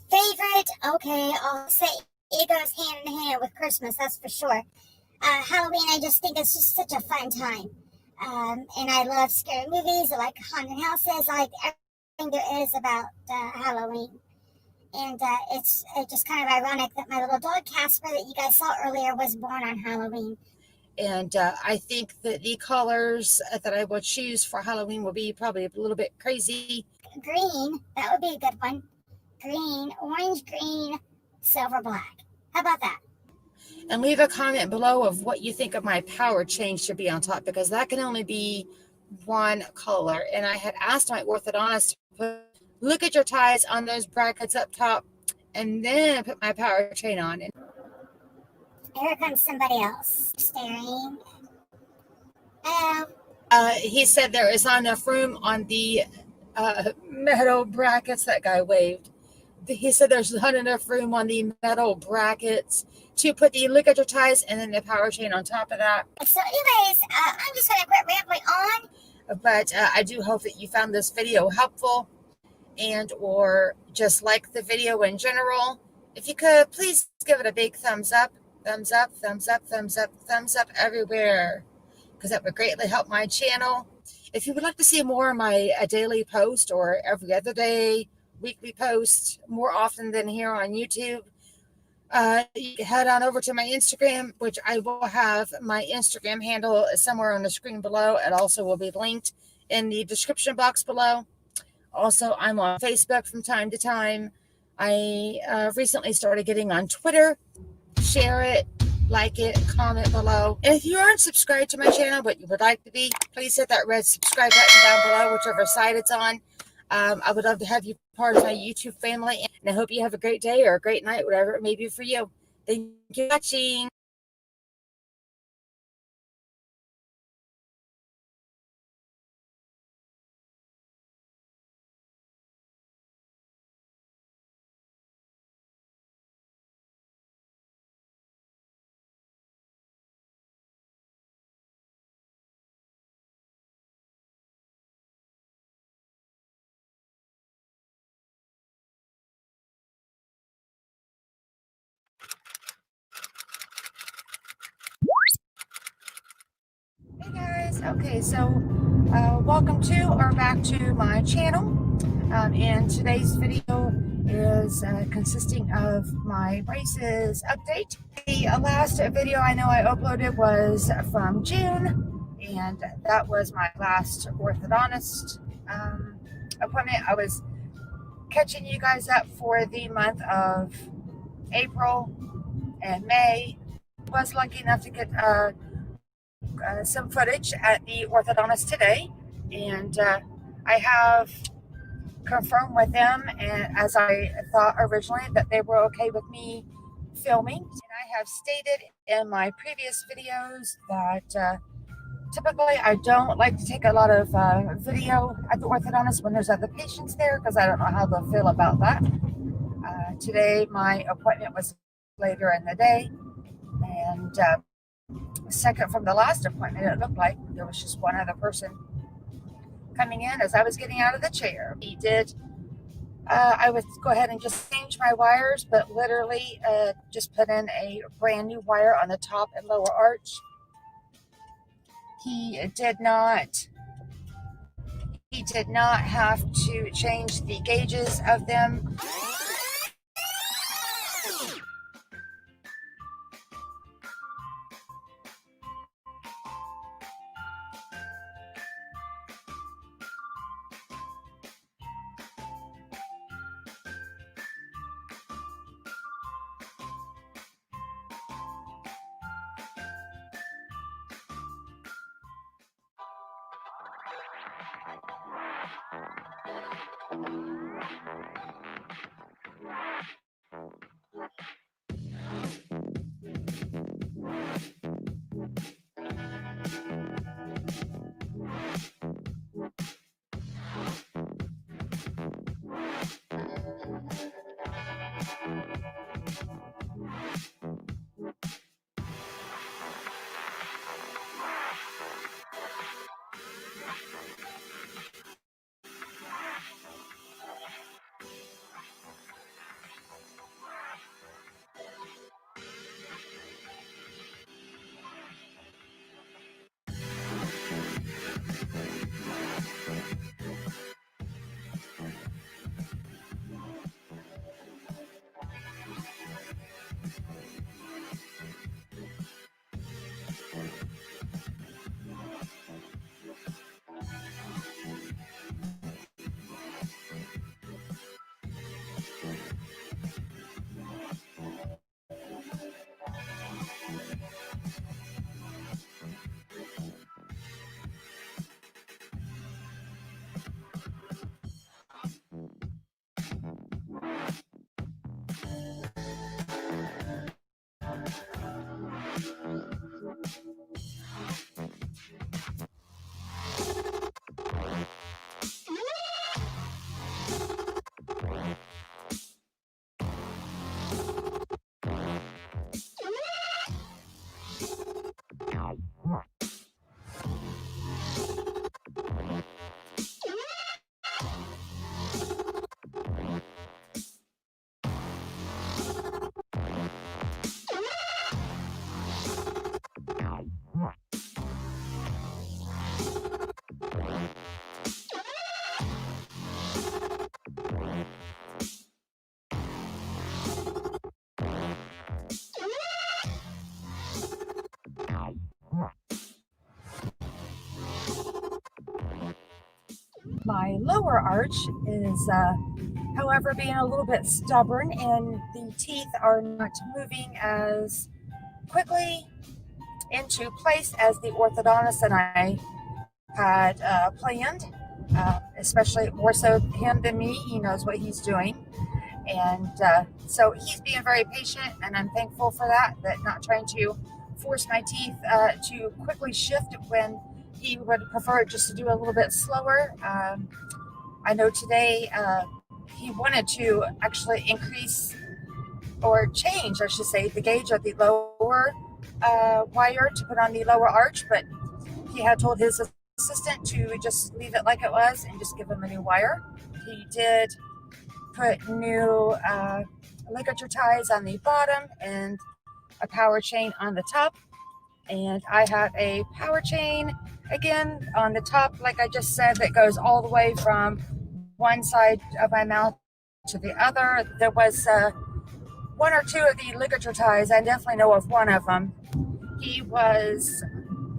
favorite. Okay, I'll say it goes hand in hand with Christmas, that's for sure. Halloween, I just think it's just such a fun time. And I love scary movies. I like haunted houses. I like everything there is about Halloween. And it's just kind of ironic that my little dog Casper that you guys saw earlier was born on Halloween. And I think that the colors that I will choose for Halloween will be probably a little bit crazy. Green, that would be a good one. Green, orange, green, silver, black. How about that? And leave a comment below of what you think of my power chain should be on top, because that can only be one color. And I had asked my orthodontist to look at your ties on those brackets up top, and then put my power chain on. And here comes somebody else staring. Hello. He said there is not enough room on the metal brackets. That guy waved. He said there's not enough room on the metal brackets to put the ligature ties and then the power chain on top of that. So anyways, I'm just going to quit rambling on. But I do hope that you found this video helpful, and or just like the video in general. If you could, please give it a big thumbs up, thumbs up, thumbs up, thumbs up, thumbs up everywhere, because that would greatly help my channel. If you would like to see more of my daily post or every other day, weekly post more often than here on YouTube, you can head on over to my Instagram, which I will have my Instagram handle somewhere on the screen below. It also will be linked in the description box below. Also, I'm on Facebook from time to time. I recently started getting on Twitter. Share it, like it, comment below. And if you aren't subscribed to my channel, but you would like to be, please hit that red subscribe button down below, whichever side it's on. I would love to have you part of my YouTube family, and I hope you have a great day or a great night, whatever it may be for you. Thank you for watching. Hey guys, okay, so welcome to or back to my channel, and today's video is consisting of my braces update. The last video I know I uploaded was from June, and that was my last orthodontist appointment. I was catching you guys up for the month of April and May. Was lucky enough to get some footage at the orthodontist today, and I have confirmed with them, and as I thought originally, that they were okay with me filming. And I have stated in my previous videos that typically I don't like to take a lot of video at the orthodontist when there's other patients there, because I don't know how they'll feel about that. Today my appointment was later in the day, and second from the last appointment, it looked like there was just one other person coming in as I was getting out of the chair. He did, I would go ahead and just change my wires, but literally just put in a brand new wire on the top and lower arch. He did not have to change the gauges of them. My lower arch is, however, being a little bit stubborn, and the teeth are not moving as quickly into place as the orthodontist and I had planned, especially more so him than me. He knows what he's doing. And so he's being very patient, and I'm thankful for that not trying to force my teeth to quickly shift when he would prefer just to do a little bit slower. I know today he wanted to actually increase or change, I should say, the gauge of the lower wire to put on the lower arch, but he had told his assistant to just leave it like it was and just give him a new wire. He did put new ligature ties on the bottom and a power chain on the top. And I have a power chain again on the top, like I just said, that goes all the way from one side of my mouth to the other. There was one or two of the ligature ties. I definitely know of one of them. He was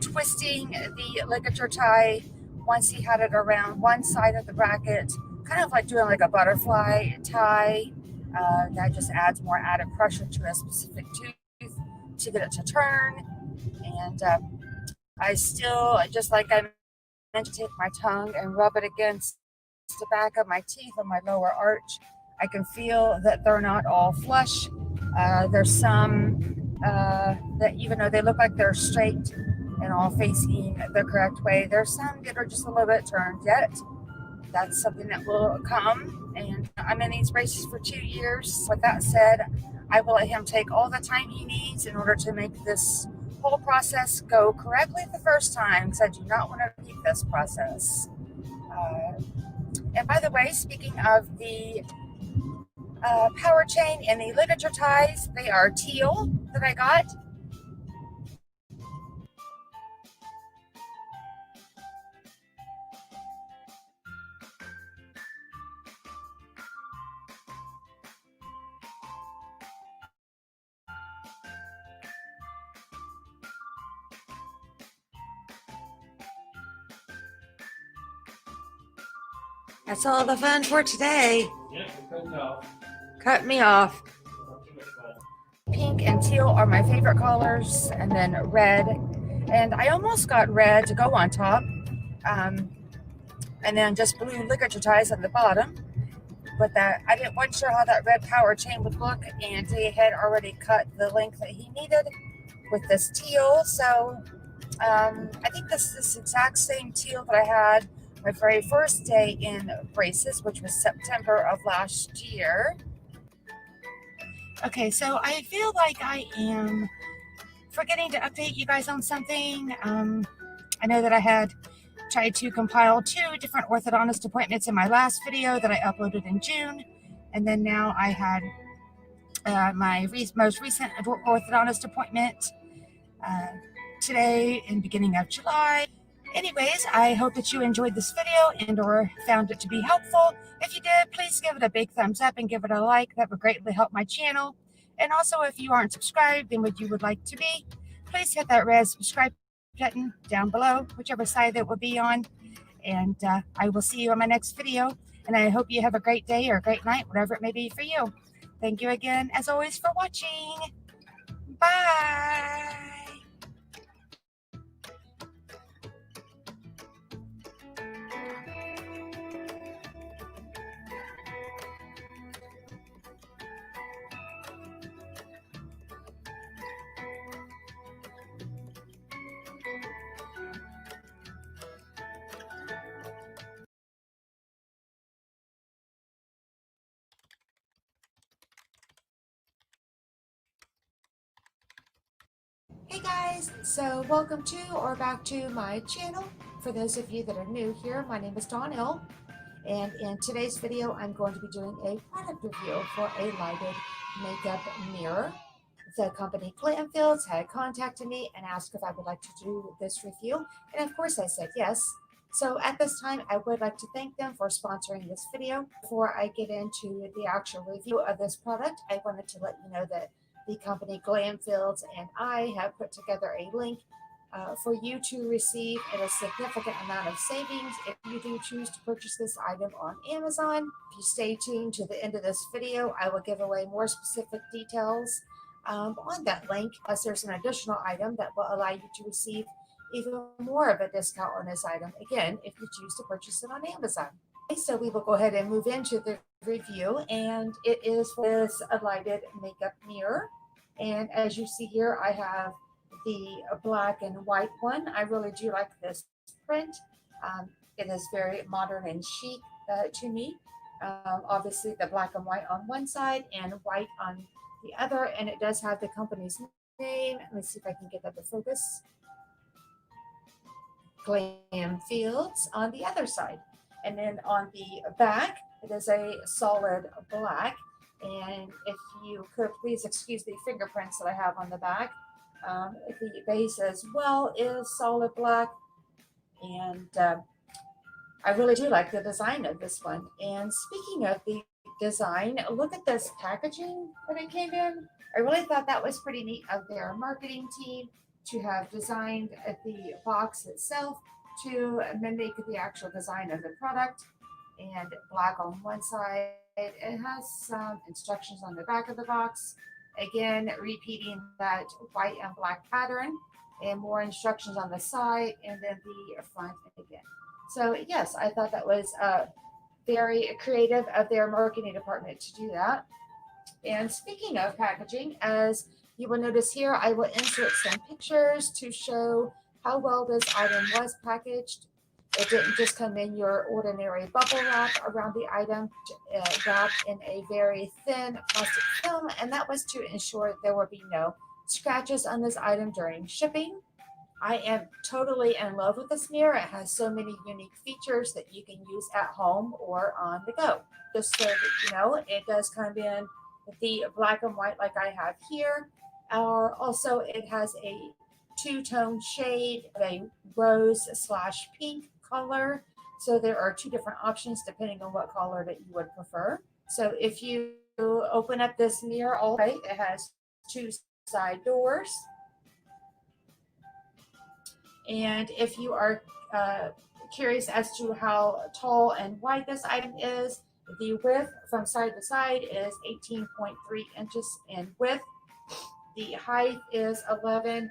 twisting the ligature tie once he had it around one side of the bracket, kind of like doing like a butterfly tie. That just adds more added pressure to a specific tooth to get it to turn. And I still, just like I meant, to take my tongue and rub it against the back of my teeth on my lower arch. I can feel that they're not all flush. There's some that, even though they look like they're straight and all facing the correct way, there's some that are just a little bit turned yet. That's something that will come, and I'm in these braces for 2 years. With that said, I will let him take all the time he needs in order to make this whole process go correctly the first time, because I do not want to repeat this process. And by the way, speaking of the power chain and the ligature ties, they are teal that I got. That's all the fun for today. Yep, cut it off. Cut me off. Not too much fun. Pink and teal are my favorite colors, and then red. And I almost got red to go on top, and then just blue ligature ties at the bottom. But that I wasn't sure how that red power chain would look, and he had already cut the length that he needed with this teal. So I think this is this exact same teal that I had my very first day in braces, which was September of last year. Okay, so I feel like I am forgetting to update you guys on something. I know that I had tried to compile 2 different orthodontist appointments in my last video that I uploaded in June, and then now I had my most recent orthodontist appointment today in the beginning of July. Anyways, I hope that you enjoyed this video and or found it to be helpful. If you did, please give it a big thumbs up and give it a like. That would greatly help my channel. And also, if you aren't subscribed and what you would like to be, please hit that red subscribe button down below, whichever side that will be on. And I will see you in my next video. And I hope you have a great day or a great night, whatever it may be for you. Thank you again, as always, for watching. Bye. Hey guys, so welcome to or back to my channel. For those of you that are new here, my name is Donnelle, and in today's video I'm going to be doing a product review for a lighted makeup mirror. The company Gamplay had contacted me and asked if I would like to do this review, and of course I said yes. So at this time I would like to thank them for sponsoring this video. Before I get into the actual review of this product, I wanted to let you know that the company Gamplay and I have put together a link for you to receive a significant amount of savings if you do choose to purchase this item on Amazon. If you stay tuned to the end of this video, I will give away more specific details on that link. Plus, there's an additional item that will allow you to receive even more of a discount on this item, again, if you choose to purchase it on Amazon. Okay, so we will go ahead and move into the review, and it is for this lighted makeup mirror. And as you see here, I have the black and white one. I really do like this print. It is very modern and chic to me. Obviously the black and white on one side and white on the other, and it does have the company's name. Let me see if I can get that to focus. Gamplay on the other side. And then on the back, it is a solid black. And if you could please excuse the fingerprints that I have on the back. The base as well is solid black. And I really do like the design of this one. And speaking of the design, look at this packaging that it came in. I really thought that was pretty neat of their marketing team to have designed the box itself to mimic the actual design of the product. And black on one side it has some instructions on the back of the box. Again, repeating that white and black pattern, and more instructions on the side, and then the front again. So yes, I thought that was very creative of their marketing department to do that. And speaking of packaging, as you will notice here, I will insert some pictures to show how well this item was packaged. It didn't just come in your ordinary bubble wrap around the item, wrapped in a very thin plastic film, and that was to ensure there would be no scratches on this item during shipping. I am totally in love with this mirror. It has so many unique features that you can use at home or on the go. Just so that you know, it does come in with the black and white like I have here. Also, it has a two-tone shade of a rose/pink color. So there are two different options depending on what color that you would prefer. So if you open up this mirror all the way, it has two side doors. And if you are curious as to how tall and wide this item is, the width from side to side is 18.3 inches in width. The height is 11.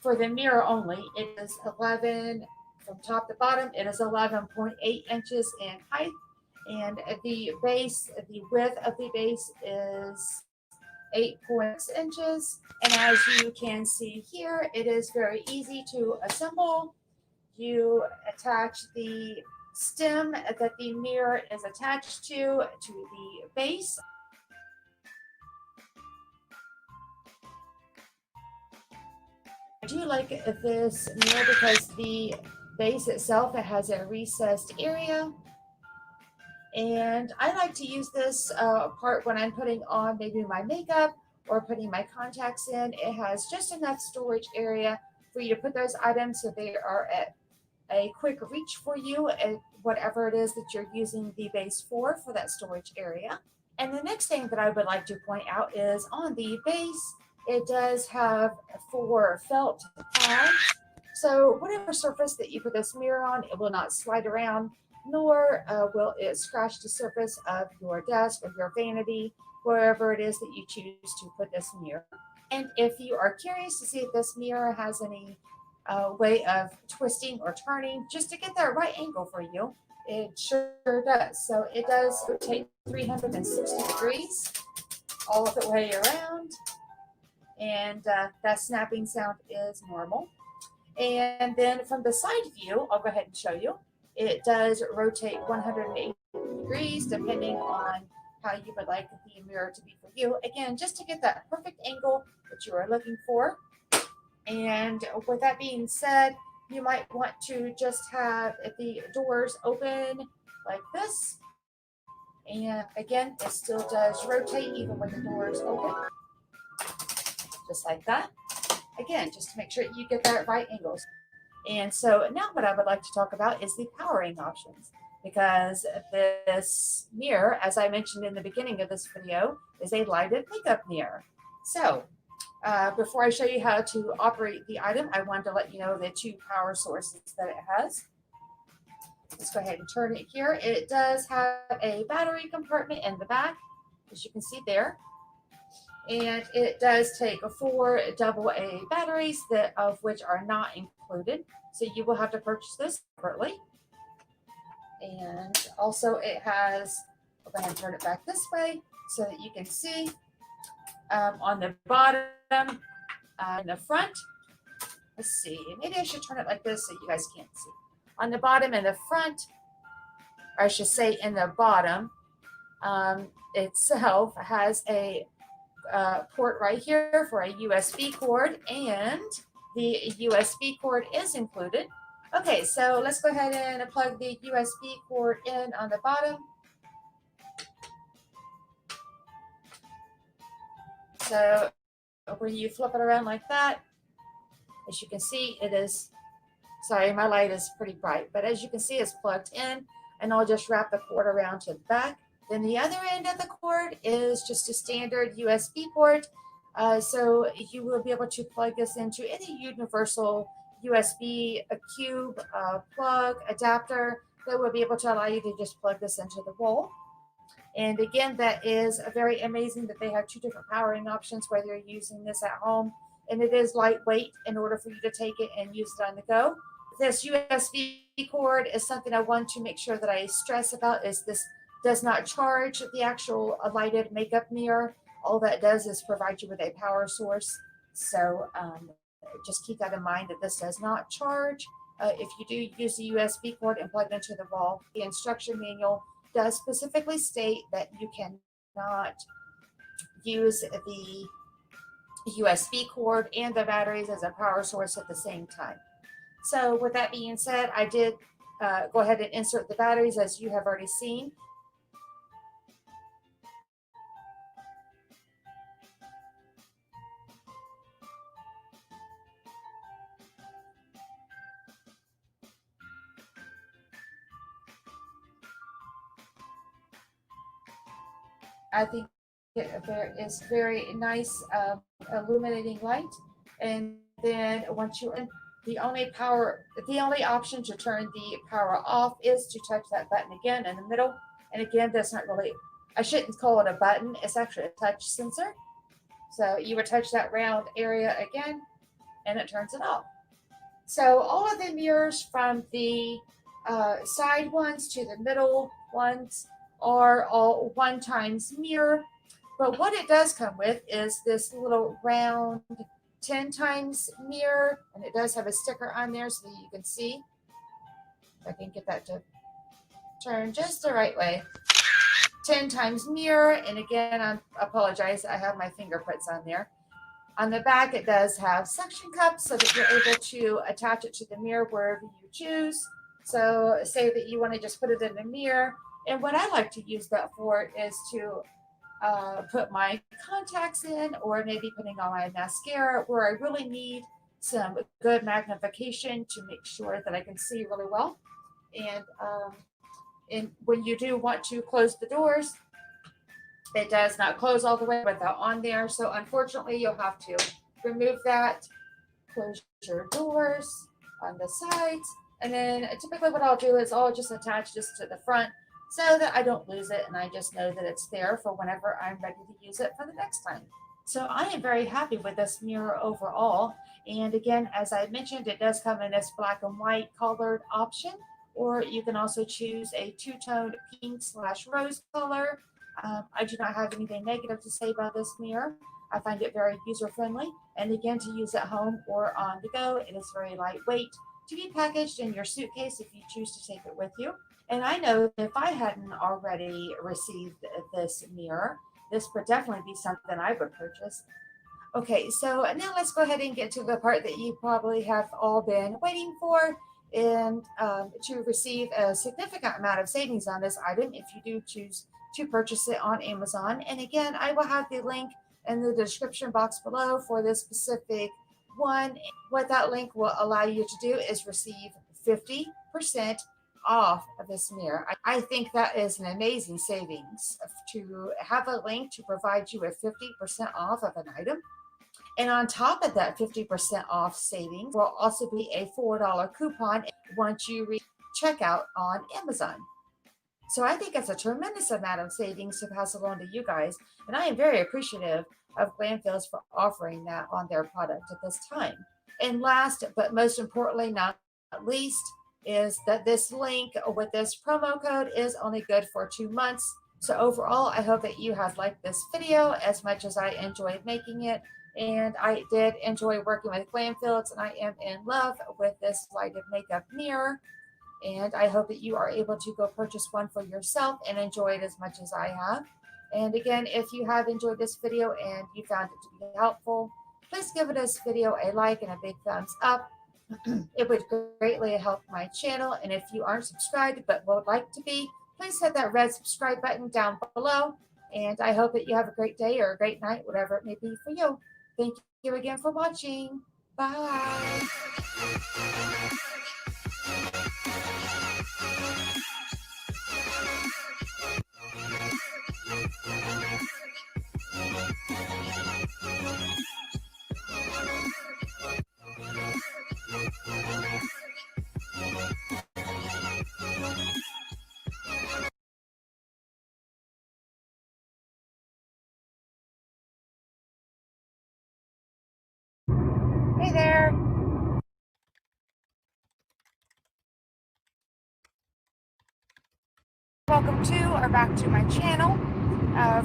For the mirror only, it is 11 from top to bottom. It is 11.8 inches in height. And the base, the width of the base is 8.6 inches. And as you can see here, it is very easy to assemble. You attach the stem that the mirror is attached to the base. I do like this mirror because the base itself, it has a recessed area. And I like to use this part when I'm putting on maybe my makeup or putting my contacts in. It has just enough storage area for you to put those items so they are at a quick reach for you at whatever it is that you're using the base for that storage area. And the next thing that I would like to point out is on the base, it does have 4 felt pads. So whatever surface that you put this mirror on, it will not slide around, nor will it scratch the surface of your desk or your vanity, wherever it is that you choose to put this mirror. And if you are curious to see if this mirror has any way of twisting or turning, just to get that right angle for you, it sure does. So it does rotate 360 degrees all the way around. And that snapping sound is normal. And then from the side view, I'll go ahead and show you. It does rotate 180 degrees depending on how you would like the mirror to be for you. Again, just to get that perfect angle that you are looking for. And with that being said, you might want to just have the doors open like this. And again, it still does rotate even when the doors open. Just like that. Again, just to make sure you get that right angles. And so now what I would like to talk about is the powering options, because this mirror, as I mentioned in the beginning of this video, is a lighted makeup mirror. So before I show you how to operate the item, I wanted to let you know the 2 power sources that it has. Let's go ahead and turn it here. It does have a battery compartment in the back, as you can see there. And it does take 4 AA batteries, of which are not included. So you will have to purchase those separately. And also it has, I'll go ahead and turn it back this way so that you can see on the bottom, in the front. Let's see, maybe I should turn it like this so you guys can't see. On the bottom and the front, or I should say in the bottom, itself has a port right here for a USB cord, and the USB cord is included. Okay, so let's go ahead and plug the USB cord in on the bottom. So when you flip it around like that, as you can see, it is, sorry, my light is pretty bright, but as you can see, it's plugged in, and I'll just wrap the cord around to the back. Then the other end of the cord is just a standard USB port. So you will be able to plug this into any universal USB cube plug adapter that will be able to allow you to just plug this into the wall. And again, that is very amazing that they have 2 different powering options, whether you're using this at home, and it is lightweight in order for you to take it and use it on the go. This USB cord is something I want to make sure that I stress about, is this does not charge the actual lighted makeup mirror. All that does is provide you with a power source. So just keep that in mind, that this does not charge. If you do use the USB cord and plug it into the wall, the instruction manual does specifically state that you cannot use the USB cord and the batteries as a power source at the same time. So with that being said, I did go ahead and insert the batteries, as you have already seen. I think there is very nice illuminating light. And then once you're in, the only option to turn the power off is to touch that button again in the middle. And again, that's not really, I shouldn't call it a button. It's actually a touch sensor. So you would touch that round area again, and it turns it off. So all of the mirrors, from the side ones to the middle ones, are all 1x mirror. But what it does come with is this little round 10x mirror, and it does have a sticker on there so that you can see. If I can get that to turn just the right way. 10x mirror, and again, I apologize, I have my fingerprints on there. On the back, it does have suction cups so that you're able to attach it to the mirror wherever you choose. So say that you want to just put it in the mirror. And what I like to use that for is to put my contacts in, or maybe putting on my mascara where I really need some good magnification to make sure that I can see really well. And when you do want to close the doors, it does not close all the way without on there. So unfortunately, you'll have to remove that, close your doors on the sides. And then typically what I'll do is I'll just attach this to the front so that I don't lose it, and I just know that it's there for whenever I'm ready to use it for the next time. So I am very happy with this mirror overall. And again, as I mentioned, it does come in this black and white colored option, or you can also choose a 2-toned pink/rose color. I do not have anything negative to say about this mirror. I find it very user-friendly, and again, to use at home or on the go, it is very lightweight to be packaged in your suitcase if you choose to take it with you. And I know that if I hadn't already received this mirror, this would definitely be something I would purchase. Okay, so now let's go ahead and get to the part that you probably have all been waiting for, and to receive a significant amount of savings on this item if you do choose to purchase it on Amazon. And again, I will have the link in the description box below for this specific one. What that link will allow you to do is receive 50% off of this mirror. I think that is an amazing savings to have a link to provide you with 50% off of an item. And on top of that 50% off savings will also be a $4 coupon once you reach checkout on Amazon. So I think it's a tremendous amount of savings to pass along to you guys. And I am very appreciative of Glamfields for offering that on their product at this time. And last, but most importantly, not least, is that this link with this promo code is only good for 2 months. So overall, I hope that you have liked this video as much as I enjoyed making it. And I did enjoy working with Glamfields, and I am in love with this lighted makeup mirror. And I hope that you are able to go purchase one for yourself and enjoy it as much as I have. And again, if you have enjoyed this video and you found it to be helpful, please give this video a like and a big thumbs up. It would greatly help my channel. And if you aren't subscribed but would like to be, please hit that red subscribe button down below. And I hope that you have a great day or a great night, whatever it may be for you. Thank you again for watching. Bye. welcome to or back to my channel.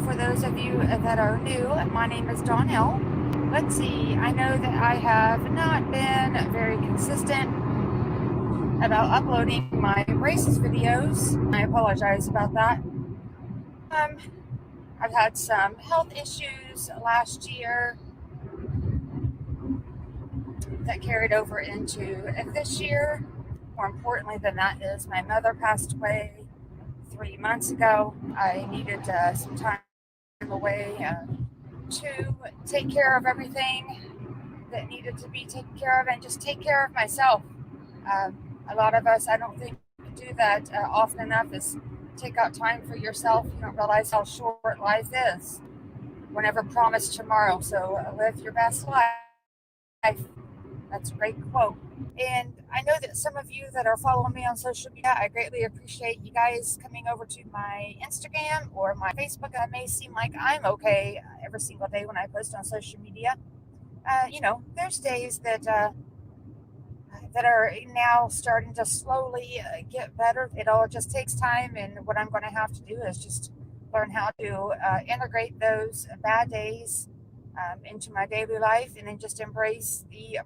For those of you that are new, my name is Donnelle. Let's see, I know that I have not been very consistent about uploading my braces videos. I apologize about that. I've had some health issues last year that carried over into this year. More importantly than that is my mother passed away 3 months ago. I needed some time away to take care of everything that needed to be taken care of and just take care of myself. A lot of us, I don't think, do that often enough, is take out time for yourself. You don't realize how short life is. We're never promised tomorrow, so live your best life. That's a great quote. And I know that some of you that are following me on social media, I greatly appreciate you guys coming over to my Instagram or my Facebook. It may seem like I'm okay every single day when I post on social media. There's days that are now starting to slowly get better. It all just takes time, and what I'm going to have to do is just learn how to integrate those bad days into my daily life, and then just embrace the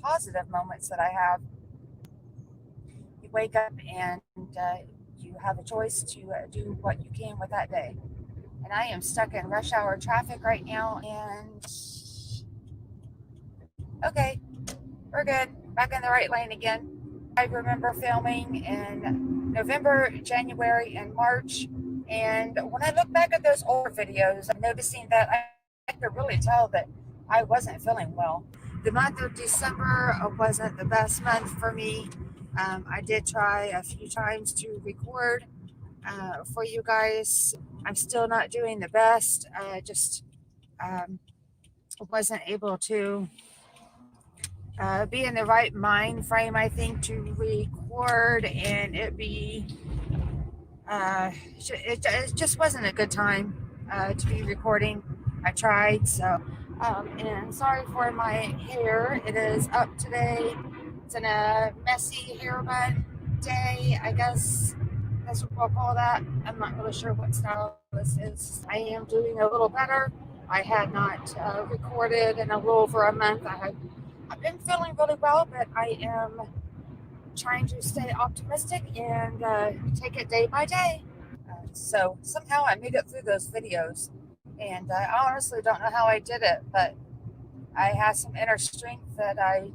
positive moments that I have. You wake up and you have a choice to do what you can with that day. And I am stuck in rush hour traffic right now, and okay, we're good. Back in the right lane again. I remember filming in November, January, and March, and when I look back at those older videos, I'm noticing that I could really tell that I wasn't feeling well. The month of December wasn't the best month for me. I did try a few times to record for you guys. I'm still not doing the best. I just wasn't able to be in the right mind frame, I think, to record, and it just wasn't a good time to be recording. I tried, so and sorry for my hair. It is up today. It's in a messy hair bun day, I guess that's what we'll call that. I'm not really sure what style this is. I am doing a little better. I had not recorded in a little over a month. I've been feeling really well, but I am trying to stay optimistic and take it day by day. So somehow I made it through those videos, and I honestly don't know how I did it, but I had some inner strength that I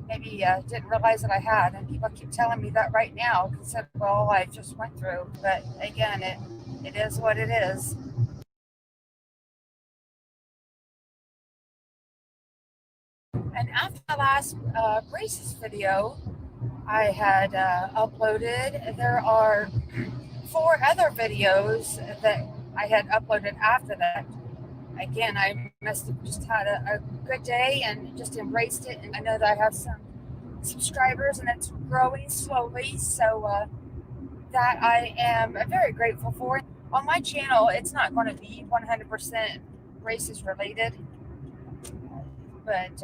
maybe didn't realize that I had, and people keep telling me that right now, considering all I just went through. But again, it is what it is. And after the last braces video I had uploaded, there are 4 other videos that I had uploaded after that. Again, I must have just had a good day and just embraced it. And I know that I have some subscribers, and it's growing slowly. So that I am very grateful for. On my channel, it's not going to be 100% braces related, but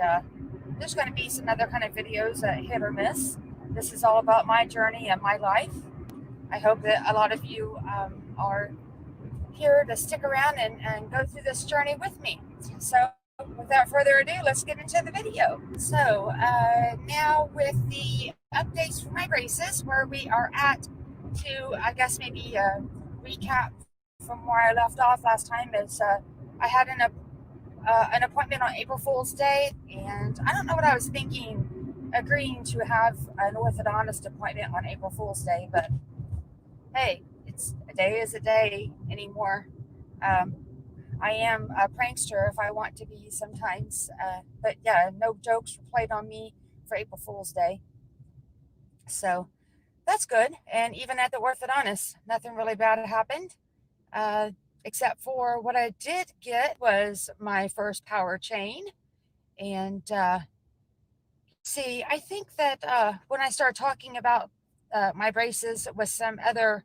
there's going to be some other kind of videos, hit or miss. This is all about my journey and my life. I hope that a lot of you are here to stick around and go through this journey with me. So without further ado, let's get into the video. So now with the updates for my braces, where we are at, to I guess maybe recap from where I left off last time, is I had an appointment on April Fool's Day, and I don't know what I was thinking agreeing to have an orthodontist appointment on April Fool's Day, but hey, a day is a day anymore. I am a prankster if I want to be sometimes, but yeah, no jokes were played on me for April Fool's Day, so that's good. And even at the orthodontist, nothing really bad happened, except for what I did get was my first power chain. And see, I think that when I start talking about my braces with some other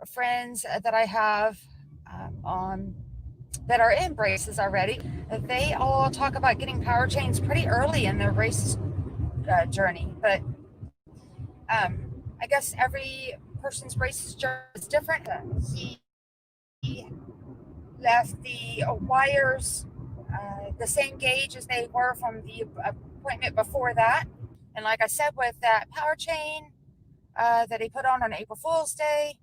friends that I have that are in braces already, they all talk about getting power chains pretty early in their braces journey. But I guess every person's braces is different. He left the wires the same gauge as they were from the appointment before that. And like I said, with that power chain that he put on April Fool's Day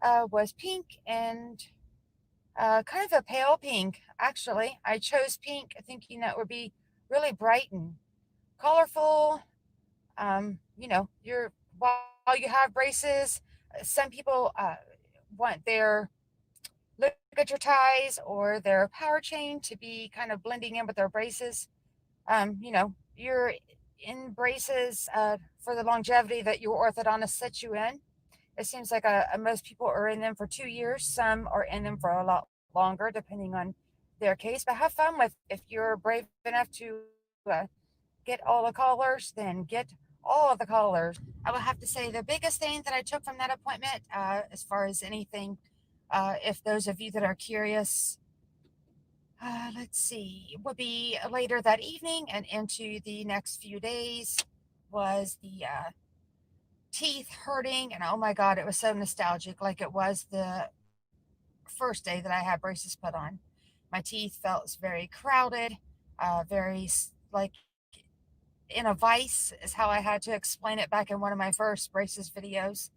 was pink and kind of a pale pink, actually. I chose pink thinking that would be really bright and colorful. You know, while you have braces, some people want their ligature ties or their power chain to be kind of blending in with their braces. You know, you're in braces for the longevity that your orthodontist sets you in. It seems like most people are in them for 2 years. Some are in them for a lot longer, depending on their case. But have fun with, if you're brave enough to get all the colors, then get all of the colors. I will have to say the biggest thing that I took from that appointment, as far as anything, if those of you that are curious, let's see, would be later that evening and into the next few days, was the teeth hurting. And oh my God, it was so nostalgic, like it was the first day that I had braces put on. My teeth felt very crowded, very like in a vice, is how I had to explain it back in one of my first braces videos.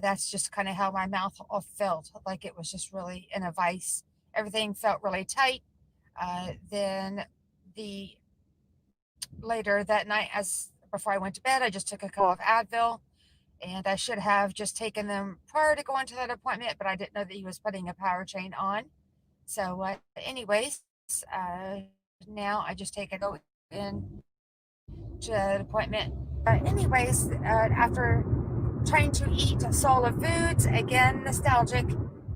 That's just kind of how my mouth felt, like it was just really in a vice. Everything felt really tight. Then later that night, before I went to bed, I just took a couple of Advil, and I should have just taken them prior to going to that appointment, but I didn't know that he was putting a power chain on. So anyways, now I just take it in to the appointment. After trying to eat solid foods, again, nostalgic,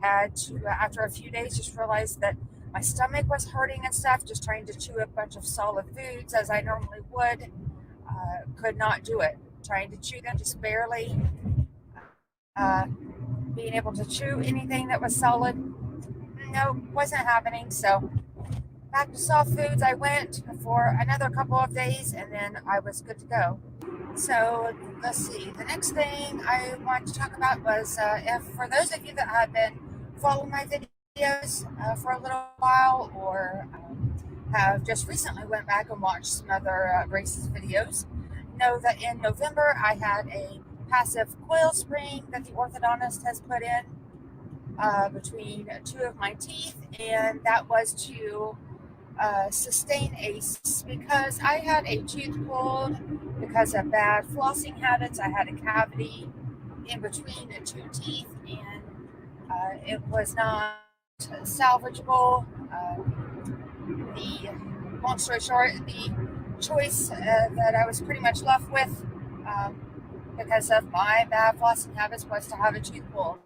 had to, after a few days, just realized that my stomach was hurting and stuff, just trying to chew a bunch of solid foods as I normally would. Could not do it. Trying to chew them, just barely being able to chew anything that was solid. No, wasn't happening. So back to soft foods I went for another couple of days, and then I was good to go. So let's see. The next thing I want to talk about was, if for those of you that have been following my videos for a little while, or have just recently went back and watched some other braces videos, know that in November I had a passive coil spring that the orthodontist has put in between two of my teeth, and that was to sustain because I had a tooth pulled because of bad flossing habits. I had a cavity in between the two teeth, and it was not salvageable. Long story short, the choice that I was pretty much left with, because of my bad flossing habits, was to have a tooth pulled.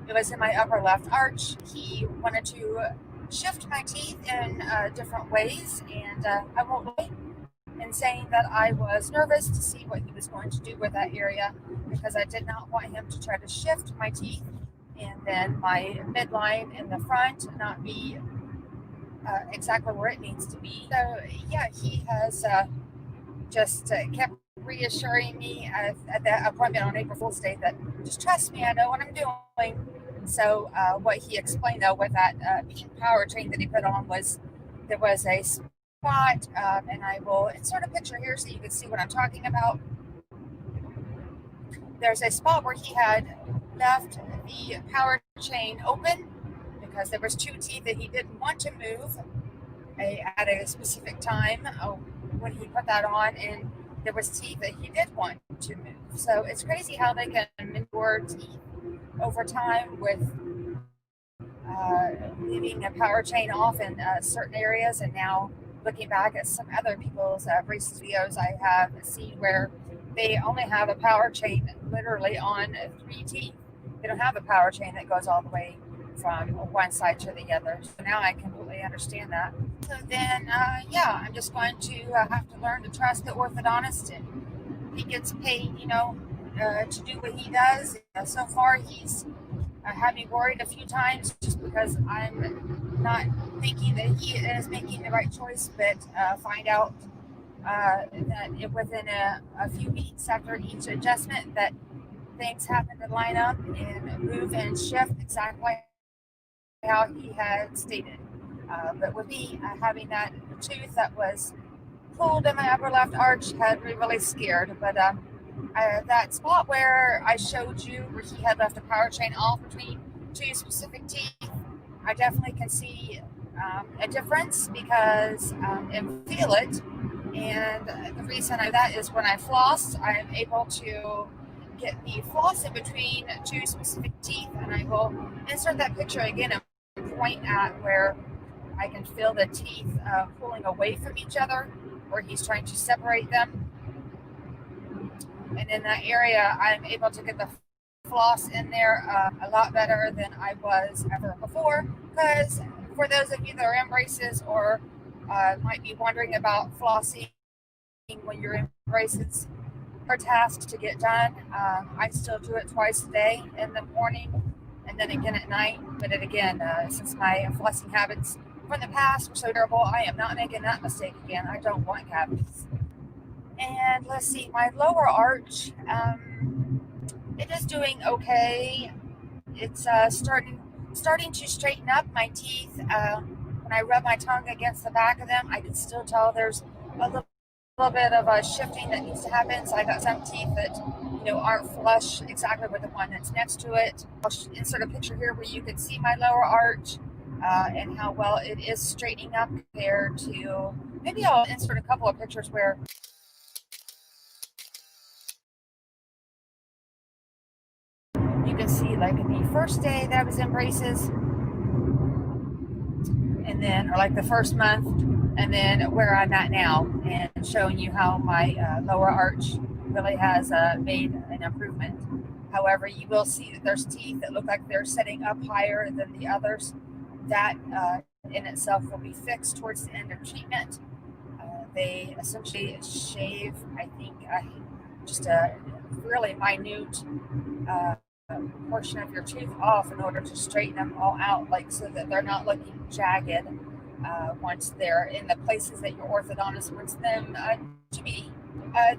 It was in my upper left arch. He wanted to shift my teeth in different ways, and I won't lie in saying that I was nervous to see what he was going to do with that area, because I did not want him to try to shift my teeth and then my midline in the front not be exactly where it needs to be. So yeah, he has just kept reassuring me at that appointment on April Fool's Day that just trust me, I know what I'm doing. So what he explained, though, with that pink power chain that he put on, was there was a spot, and I will insert a picture here so you can see what I'm talking about. There's a spot where he had left the power chain open because there was two teeth that he didn't want to move at a specific time when he put that on, and there was teeth that he did want to move. So it's crazy how they can maneuver teeth over time with leaving a power chain off in certain areas. And now looking back at some other people's braces videos, I have seen where they only have a power chain literally on 3 teeth. They don't have a power chain that goes all the way from one side to the other. So now I completely understand that. So then, yeah, I'm just going to have to learn to trust the orthodontist, and he gets paid, to do what he does. So far, he's had me worried a few times just because I'm not thinking that he is making the right choice, but find out that within a few weeks after each adjustment that things happened to line up and move and shift exactly how he had stated. But with me having that tooth that was pulled in my upper left arch had me really scared. But that spot where I showed you where he had left a power chain off between two specific teeth, I definitely can see a difference because and feel it. And the reason that is when I floss, I'm able to get the floss in between two specific teeth, and I will insert that picture again and point at where I can feel the teeth pulling away from each other, where he's trying to separate them. And in that area, I'm able to get the floss in there a lot better than I was ever before. Because for those of you that are in braces or might be wondering about flossing when you're in braces, her task to get done. I still do it twice a day, in the morning and then again at night. But again, since my flossing habits from the past were so terrible, I am not making that mistake again. I don't want cavities. And let's see, my lower arch, it is doing okay. It's starting to straighten up. My teeth, when I rub my tongue against the back of them, I can still tell there's a little bit of a shifting that needs to happen. So I got some teeth that aren't flush exactly with the one that's next to it. I'll insert a picture here where you can see my lower arch and how well it is straightening up compared to, maybe I'll insert a couple of pictures where you can see like the first day that I was in braces, and then, or like the first month, and then where I'm at now, and showing you how my lower arch really has made an improvement. However, you will see that there's teeth that look like they're setting up higher than the others. That in itself will be fixed towards the end of treatment. They essentially shave, I think, just a really minute portion of your tooth off in order to straighten them all out, like so that they're not looking jagged once they're in the places that your orthodontist wants them to be.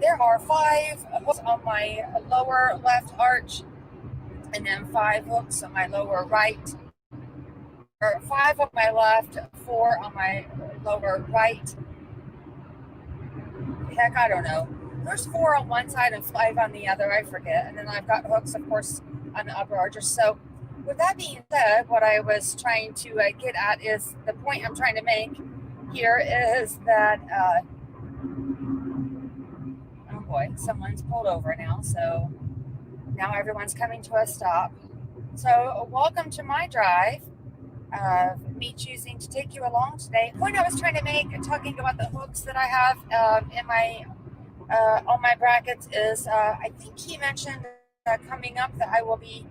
There are 5 hooks on my lower left arch, and then 5 hooks on my lower right, or 5 on my left, 4 on my lower right. Heck, I don't know. There's 4 on one side and 5 on the other, I forget. And then I've got hooks, of course, on the upper arches. So with that being said, what I was trying to get at is, the point I'm trying to make here is that, oh boy, someone's pulled over now. So now everyone's coming to a stop. So welcome to my drive of me choosing to take you along today. The point I was trying to make, talking about the hooks that I have in my on my brackets, is I think he mentioned coming up that I will be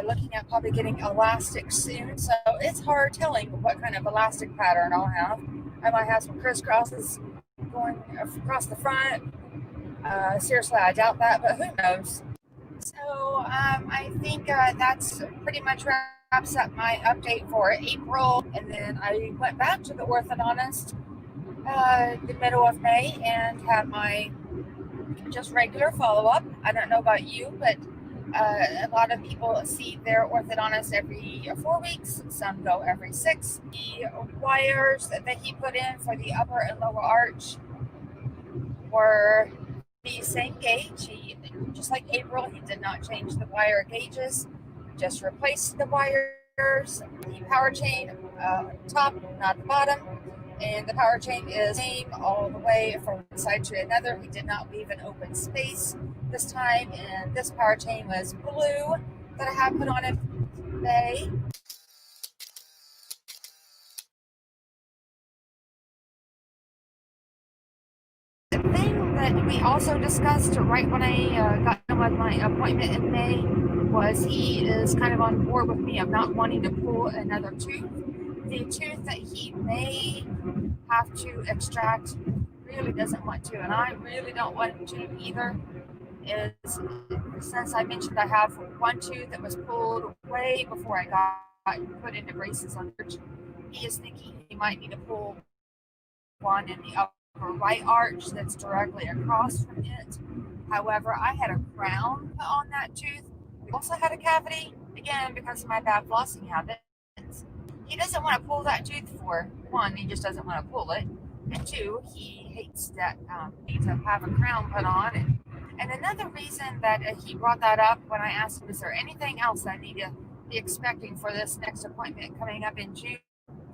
looking at probably getting elastic soon. So it's hard telling what kind of elastic pattern I'll have. I might have some crisscrosses going across the front. Seriously, I doubt that, but who knows? So I think that's pretty much wraps up my update for April. And then I went back to the orthodontist the middle of May and had my just regular follow-up. I don't know about you, but a lot of people see their orthodontist every 4 weeks. Some go every 6. The wires that he put in for the upper and lower arch were the same gauge. He, just like April, he did not change the wire gauges, just replaced the wires. The power chain top, not the bottom, and the power chain is same all the way from one side to another. He did not leave an open space this time, and this power chain was blue that I have put on it today. The thing that we also discussed right when I got done with my appointment in May was he is kind of on board with me of not wanting to pull another tooth. The tooth that he may have to extract really doesn't want to, and I really don't want to either. Is since I mentioned I have one tooth that was pulled way before I got put into braces on church, he is thinking he might need to pull one in the upper right arch that's directly across from it. However, I had a crown put on that tooth. We also had a cavity, again, because of my bad flossing habits. He doesn't want to pull that tooth for one, he just doesn't want to pull it. And two, he hates that need to have a crown put on. And another reason that he brought that up when I asked him, is there anything else I need to be expecting for this next appointment coming up in June,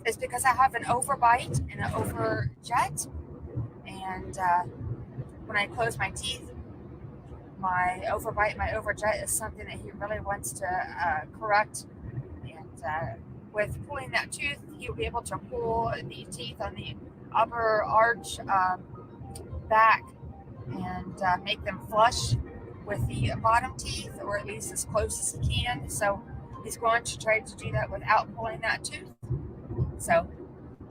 is because I have an overbite and an overjet. And when I close my teeth, my overbite, my overjet is something that he really wants to correct. And with pulling that tooth, he'll be able to pull the teeth on the upper arch back and make them flush with the bottom teeth, or at least as close as he can. So he's going to try to do that without pulling that tooth. So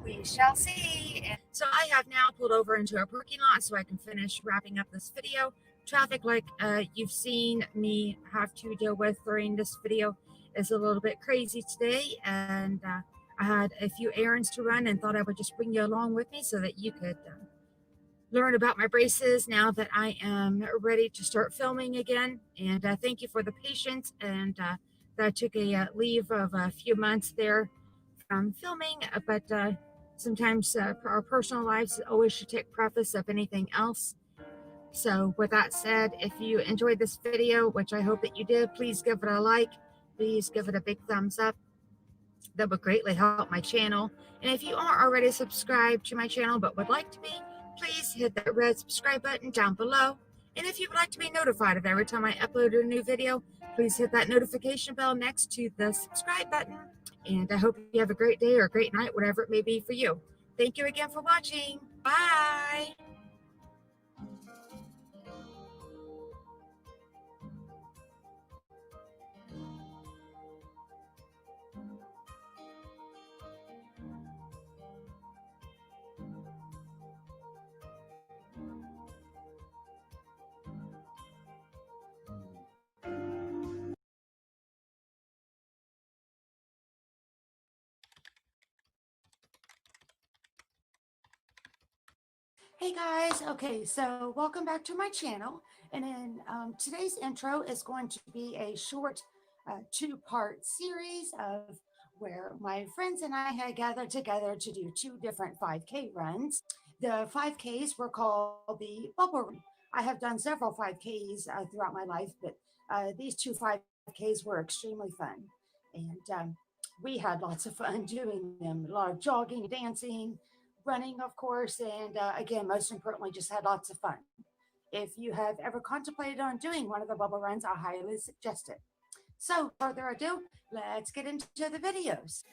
we shall see. And so I have now pulled over into a parking lot so I can finish wrapping up this video. Traffic, like you've seen me have to deal with during this video, is a little bit crazy today, and I had a few errands to run and thought I would just bring you along with me so that you could learn about my braces now that I am ready to start filming again. And thank you for the patience, and that I took a leave of a few months there from filming, but sometimes our personal lives always should take preface of anything else. So with that said, if you enjoyed this video, which I hope that you did, please give it a like. Please give it a big thumbs up. That would greatly help my channel. And if you aren't already subscribed to my channel but would like to be, please hit that red subscribe button down below. And if you would like to be notified of every time I upload a new video, please hit that notification bell next to the subscribe button. And I hope you have a great day or a great night, whatever it may be for you. Thank you again for watching. Bye. Hey guys, okay, so welcome back to my channel. And in today's intro is going to be a short two-part series of where my friends and I had gathered together to do two different 5K runs. The 5Ks were called the Bubble Run. I have done several 5Ks throughout my life, but these two 5Ks were extremely fun. And we had lots of fun doing them, a lot of jogging, dancing, running, of course, and again, most importantly, just had lots of fun. If you have ever contemplated on doing one of the bubble runs, I highly suggest it. So, further ado, let's get into the videos.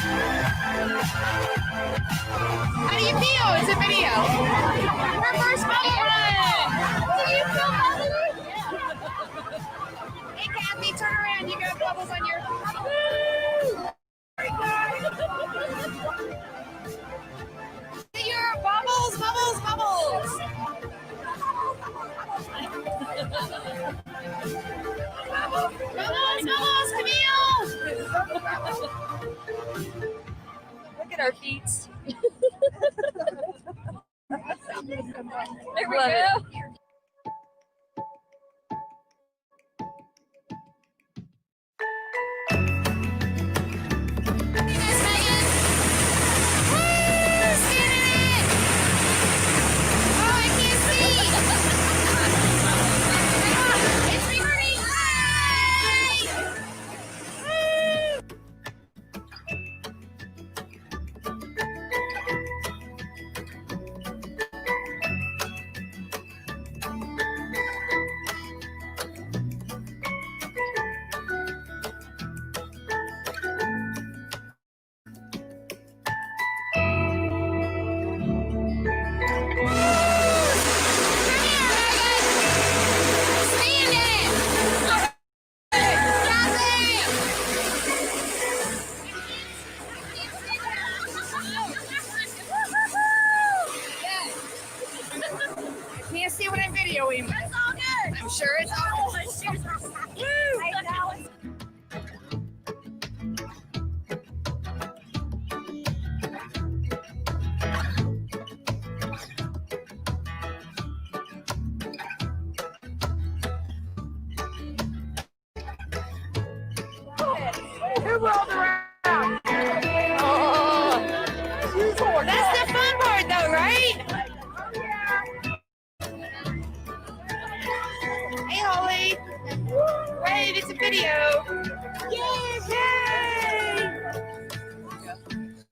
How do you feel? It's a video. Her first bubble run. Do you feel bubbly? Hey, Kathy, turn around. You got bubbles on your. Woo! Your bubbles, bubbles, bubbles. Bubbles, bubbles, Camille. Look at our feet. There we go. Can't see what I'm videoing. That's all good. I'm sure it's all good. I know. Who rolled around? Oh, that's the fun part, though, right? Hey, Holly. Wave, it's a video. Yay!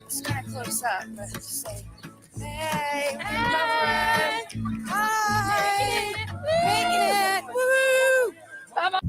It's kind of close up, but just say, hey, hey. Hi. Making it. Woo! Come on.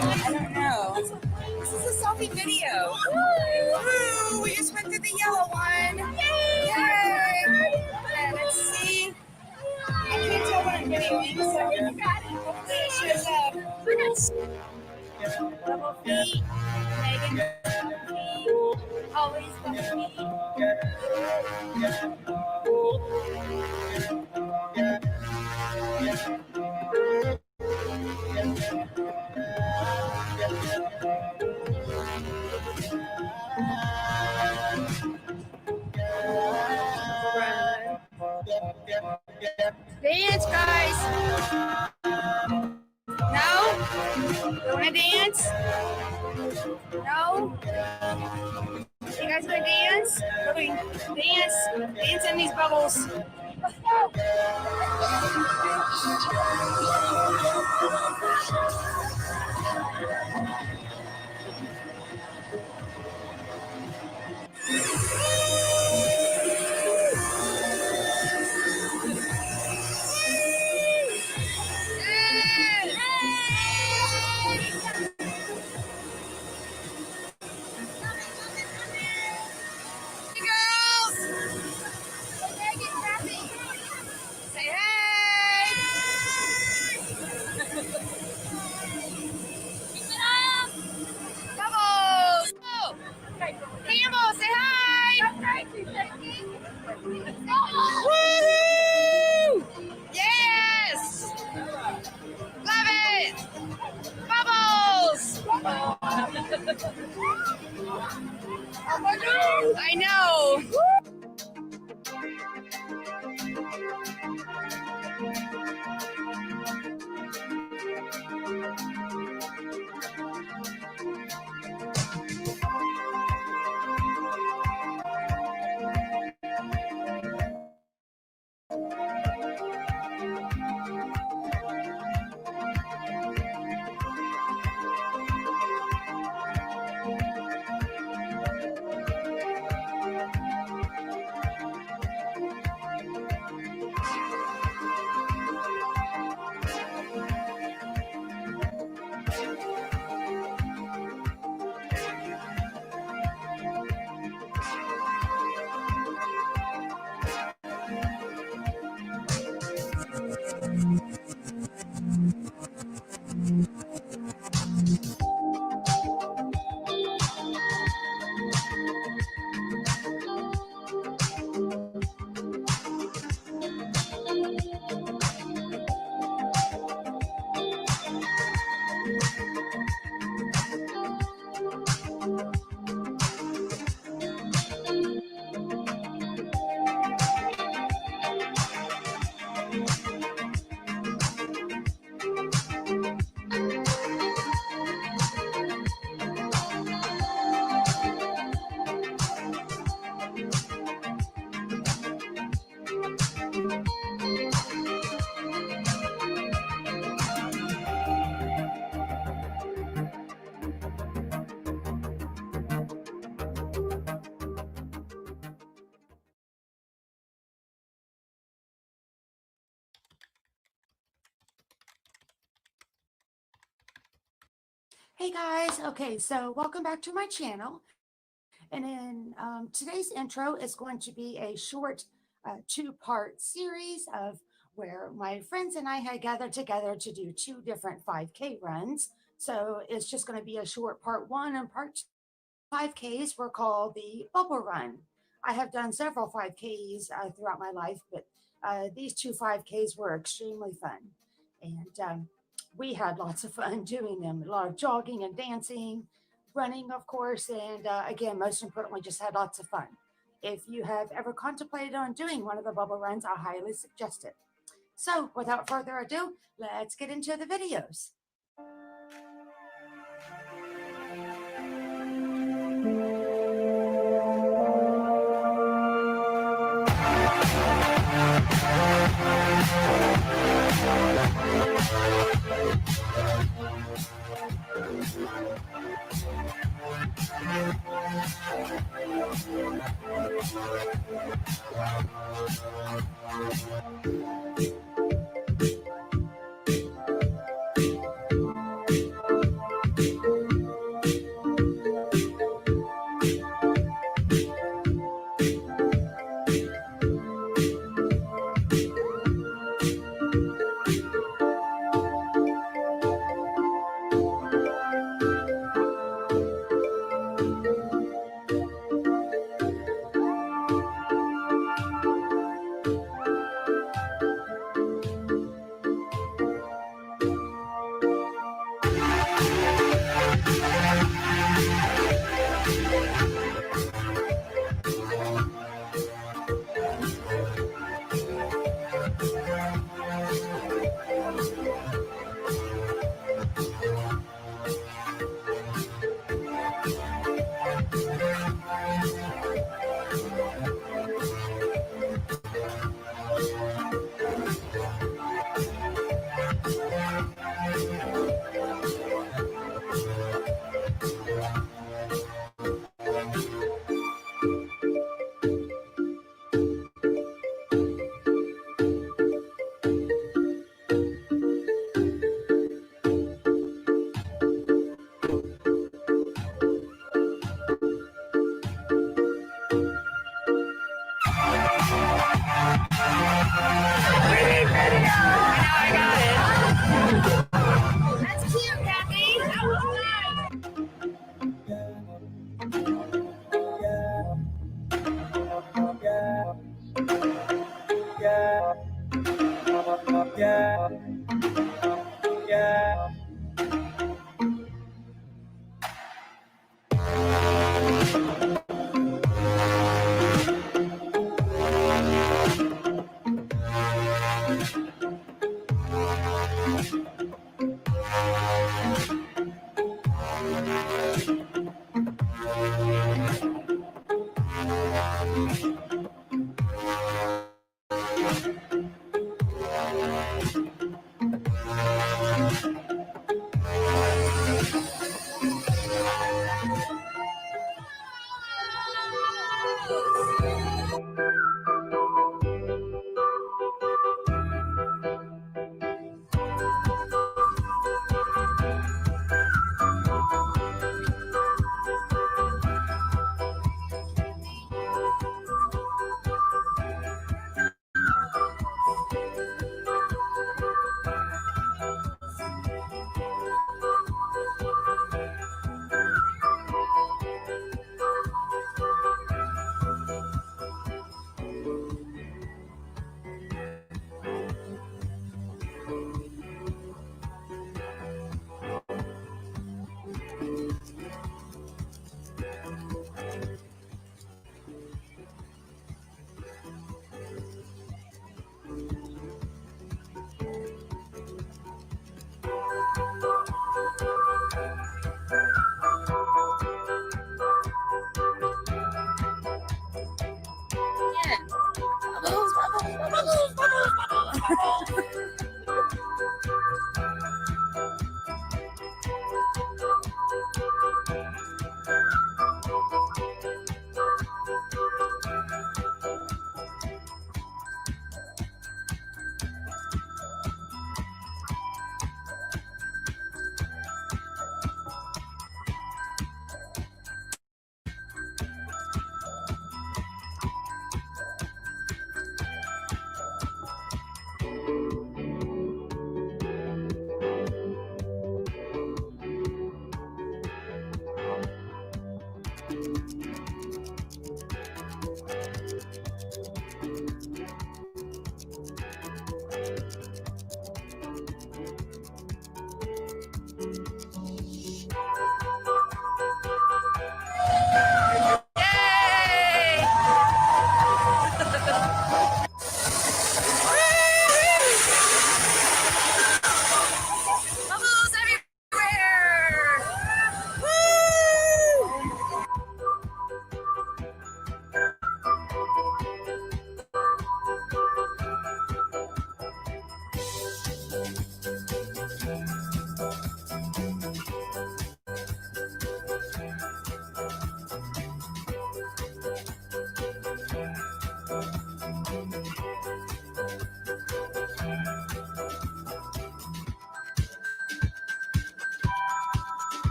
I don't know. This is a selfie video. Woo! We just went through the yellow one. Yay! And let's see. I can't tell what I'm videoing, so hopefully it shows up. Double feet. Megan, double feet. Always double Dance, guys. No? You want to dance? No? You guys want to dance? Dance. Dance in these bubbles. Let's go. Woohoo! Yes! Love it! Bubbles! I know! Hey guys, okay, so welcome back to my channel. And in today's intro is going to be a short two-part series of where my friends and I had gathered together to do 2 different 5K runs. So it's just going to be a short part 1 and part 2. 5Ks were called the Bubble Run. I have done several 5Ks throughout my life, but these 2 5Ks were extremely fun. And we had lots of fun doing them. A lot of jogging and dancing, running, of course, and again, most importantly, just had lots of fun. If you have ever contemplated on doing one of the bubble runs, I highly suggest it. So without further ado, let's get into the videos.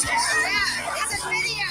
It's a video.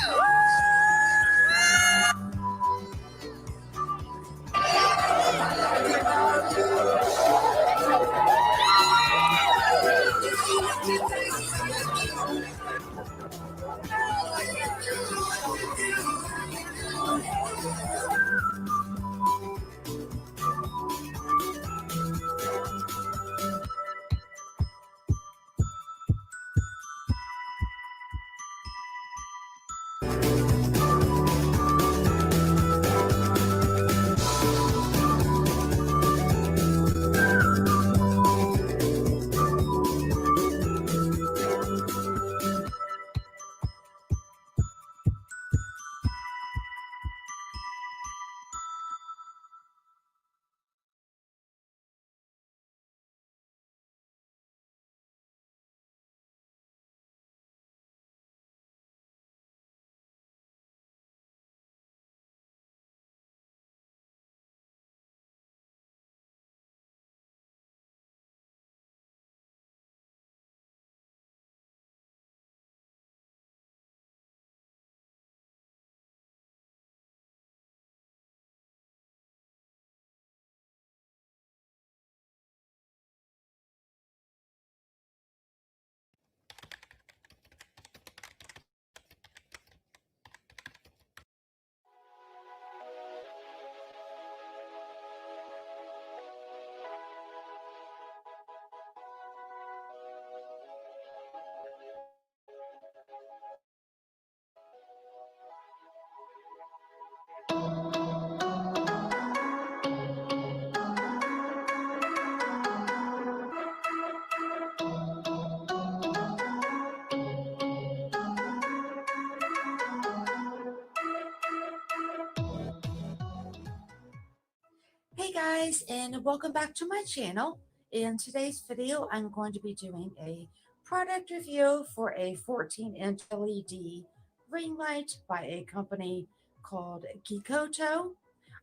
Hey guys, and welcome back to my channel. In today's video, I'm going to be doing a product review for a 14-inch LED ring light by a company called Gikoto.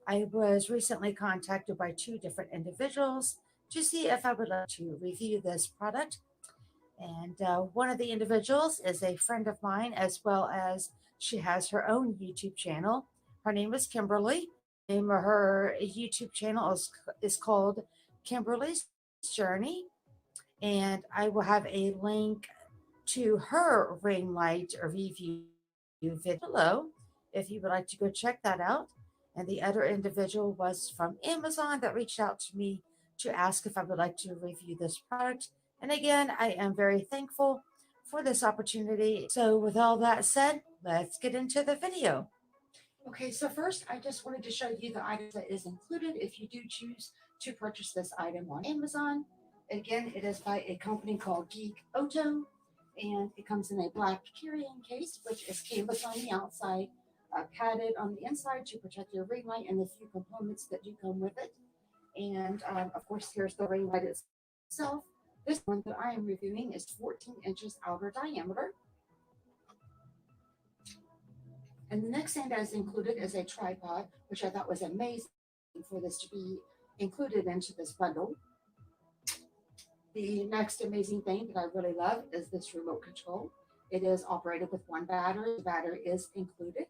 I was recently contacted by 2 different individuals to see if I would like to review this product. And one of the individuals is a friend of mine, as well as she has her own YouTube channel. Her name is Kimberly. The name of her YouTube channel is called Kimberly's Journey. And I will have a link to her ring light review video below if you would like to go check that out. And the other individual was from Amazon that reached out to me to ask if I would like to review this product. And again, I am very thankful for this opportunity. So with all that said, let's get into the video. Okay, so first I just wanted to show you the item that is included if you do choose to purchase this item on Amazon. Again, it is by a company called Gikoto, and it comes in a black carrying case, which is canvas on the outside, padded on the inside to protect your ring light and the few components that do come with it. And of course, here's the ring light itself. This one that I am reviewing is 14 inches outer diameter. And the next thing that is included is a tripod, which I thought was amazing for this to be included into this bundle. The next amazing thing that I really love is this remote control. It is operated with one battery. The battery is included.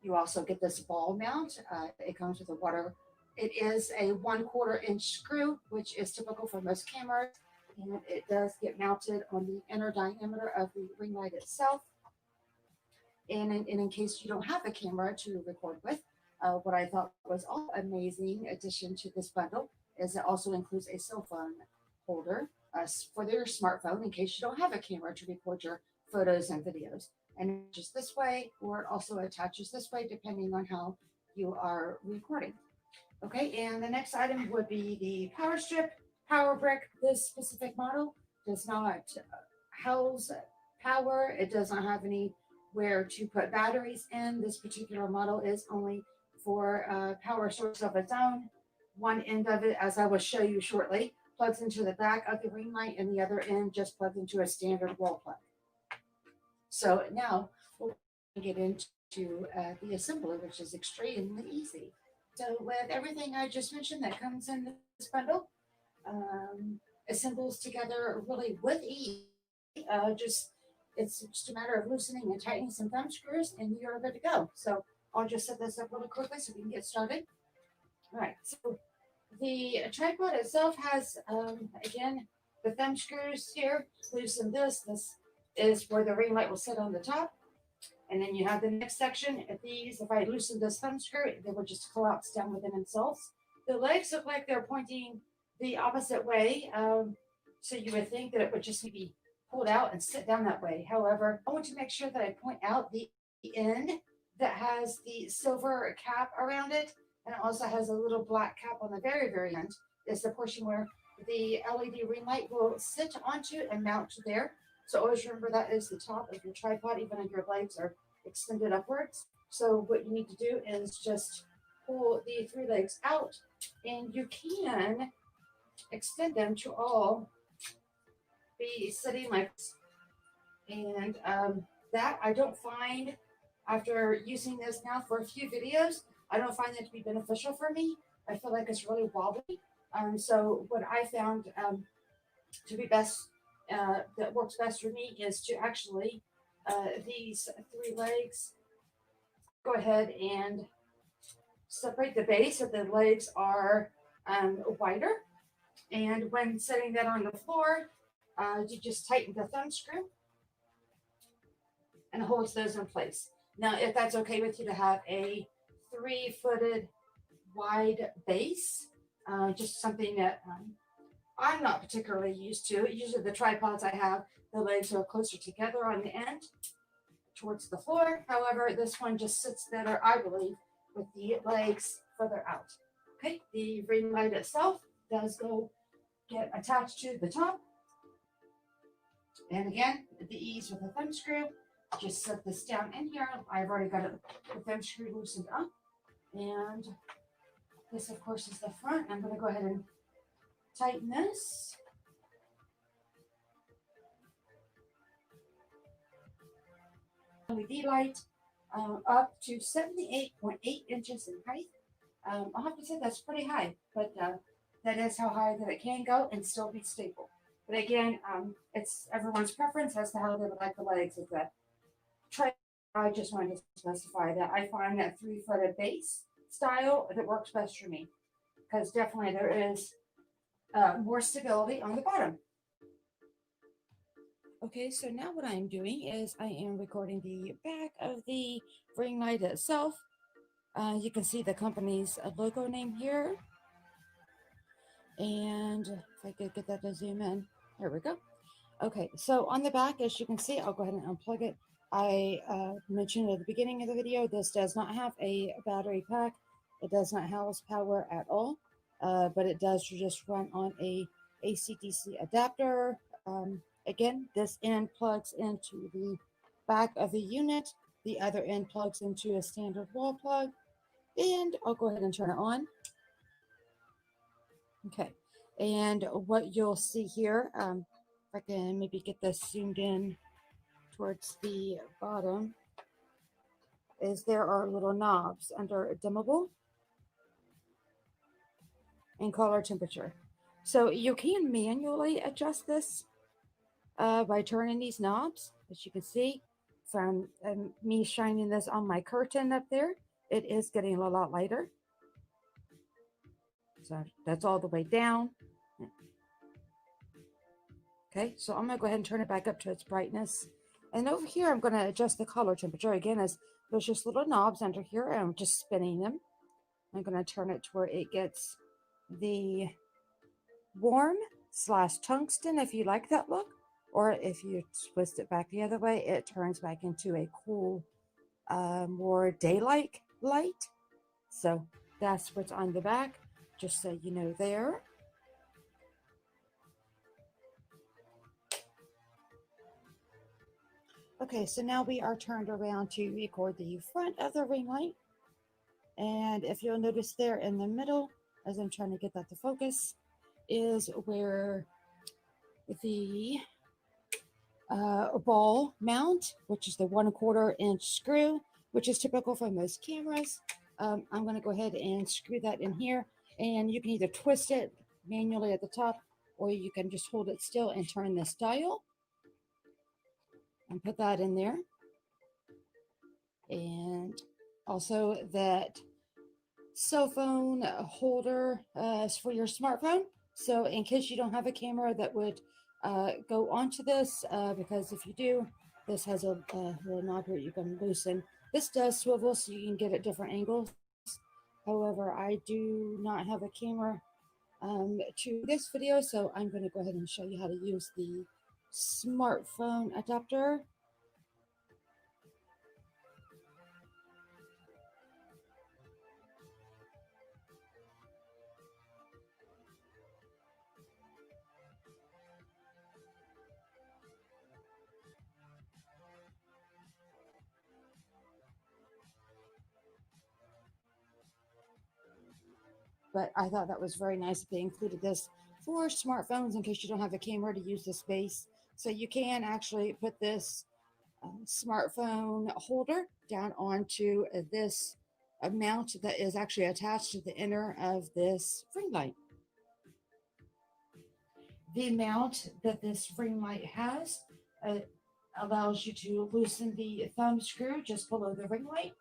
You also get this ball mount. It comes with a water. It is a 1/4 inch screw, which is typical for most cameras. And it does get mounted on the inner diameter of the ring light itself. And in case you don't have a camera to record with, what I thought was also an amazing addition to this bundle is it also includes a cell phone holder for your smartphone in case you don't have a camera to record your photos and videos. And just this way, or it also attaches this way depending on how you are recording. Okay, and the next item would be the power strip, power brick. This specific model does not house power. It does not have anywhere to put batteries in. This particular model is only for a power source of its own. One end of it, as I will show you shortly, plugs into the back of the ring light, and the other end just plugs into a standard wall plug. So now we'll get into the assembly, which is extremely easy. So with everything I just mentioned that comes in this bundle, assembles together really with ease. Just it's just a matter of loosening and tightening some thumb screws and you're good to go. So I'll just set this up really quickly so we can get started. All right, so the tripod itself has, again, the thumb screws here. Loosen this. This is where the ring light will sit on the top. And then you have the next section. If I loosen this thumb screw, they will just collapse down within themselves. The legs look like they're pointing the opposite way. So you would think that it would just be pulled out and sit down that way. However, I want to make sure that I point out the end that has the silver cap around it. And it also has a little black cap on the very, very end. Is the portion where the LED ring light will sit onto and mount there. So always remember that is the top of your tripod, even if your legs are extended upwards. So what you need to do is just pull the 3 legs out, and you can extend them to all be sitting like this. And that I don't find, after using this now for a few videos, I don't find that to be beneficial for me. I feel like it's really wobbly. So what I found to be best, that works best for me, is to actually, these 3 legs, go ahead and separate the base so the legs are wider. And when setting that on the floor, you just tighten the thumb screw and it holds those in place. Now, if that's okay with you to have a 3-footed wide base, just something that I'm not particularly used to. Usually the tripods I have, the legs are closer together on the end towards the floor. However, this one just sits better, I believe, with the legs further out. Okay, the ring light itself does get attached to the top. And again, the ease with the thumb screw, just set this down in here. I've already got the thumb screw loosened up. And this, of course, is the front. I'm going to go ahead and tighten this. LED light up to 78.8 inches in height. I'll have to say that's pretty high, but that is how high that it can go and still be stable. But again, it's everyone's preference as to how they would like the legs of that. I just wanted to specify that I find that 3-footed base style that works best for me, because definitely there is more stability on the bottom. Okay, so now what I'm doing is I am recording the back of the ring light itself. You can see the company's logo name here. And if I could get that to zoom in, there we go. Okay, so on the back, as you can see, I'll go ahead and unplug it. I mentioned at the beginning of the video, this does not have a battery pack. It does not house power at all, but it does just run on a AC/DC adapter. Again, this end plugs into the back of the unit. The other end plugs into a standard wall plug. And I'll go ahead and turn it on. Okay, and what you'll see here, if I can maybe get this zoomed in towards the bottom, is there are little knobs under dimmable and color temperature. So you can manually adjust this by turning these knobs. As you can see from me shining this on my curtain up there, it is getting a lot lighter. So that's all the way down. Okay, so I'm going to go ahead and turn it back up to its brightness. And over here, I'm going to adjust the color temperature. Again, as there's just little knobs under here, and I'm just spinning them. I'm going to turn it to where it gets the warm/tungsten, if you like that look. Or if you twist it back the other way, it turns back into a cool, more daylight light. So that's what's on the back, just so you know there. Okay, so now we are turned around to record the front of the ring light. And if you'll notice there in the middle, as I'm trying to get that to focus, is where the ball mount, which is the 1/4 inch screw, which is typical for most cameras. I'm going to go ahead and screw that in here, and you can either twist it manually at the top, or you can just hold it still and turn this dial. and put that in there. And also that cell phone holder is for your smartphone. So in case you don't have a camera that would go onto this, because if you do, this has a little knob here you can loosen. This does swivel so you can get at different angles. However, I do not have a camera to this video, so I'm going to go ahead and show you how to use the smartphone adapter. But I thought that was very nice that they included this for smartphones in case you don't have a camera to use the space. So you can actually put this smartphone holder down onto this mount that is actually attached to the inner of this ring light. The mount that this ring light has allows you to loosen the thumb screw just below the ring light,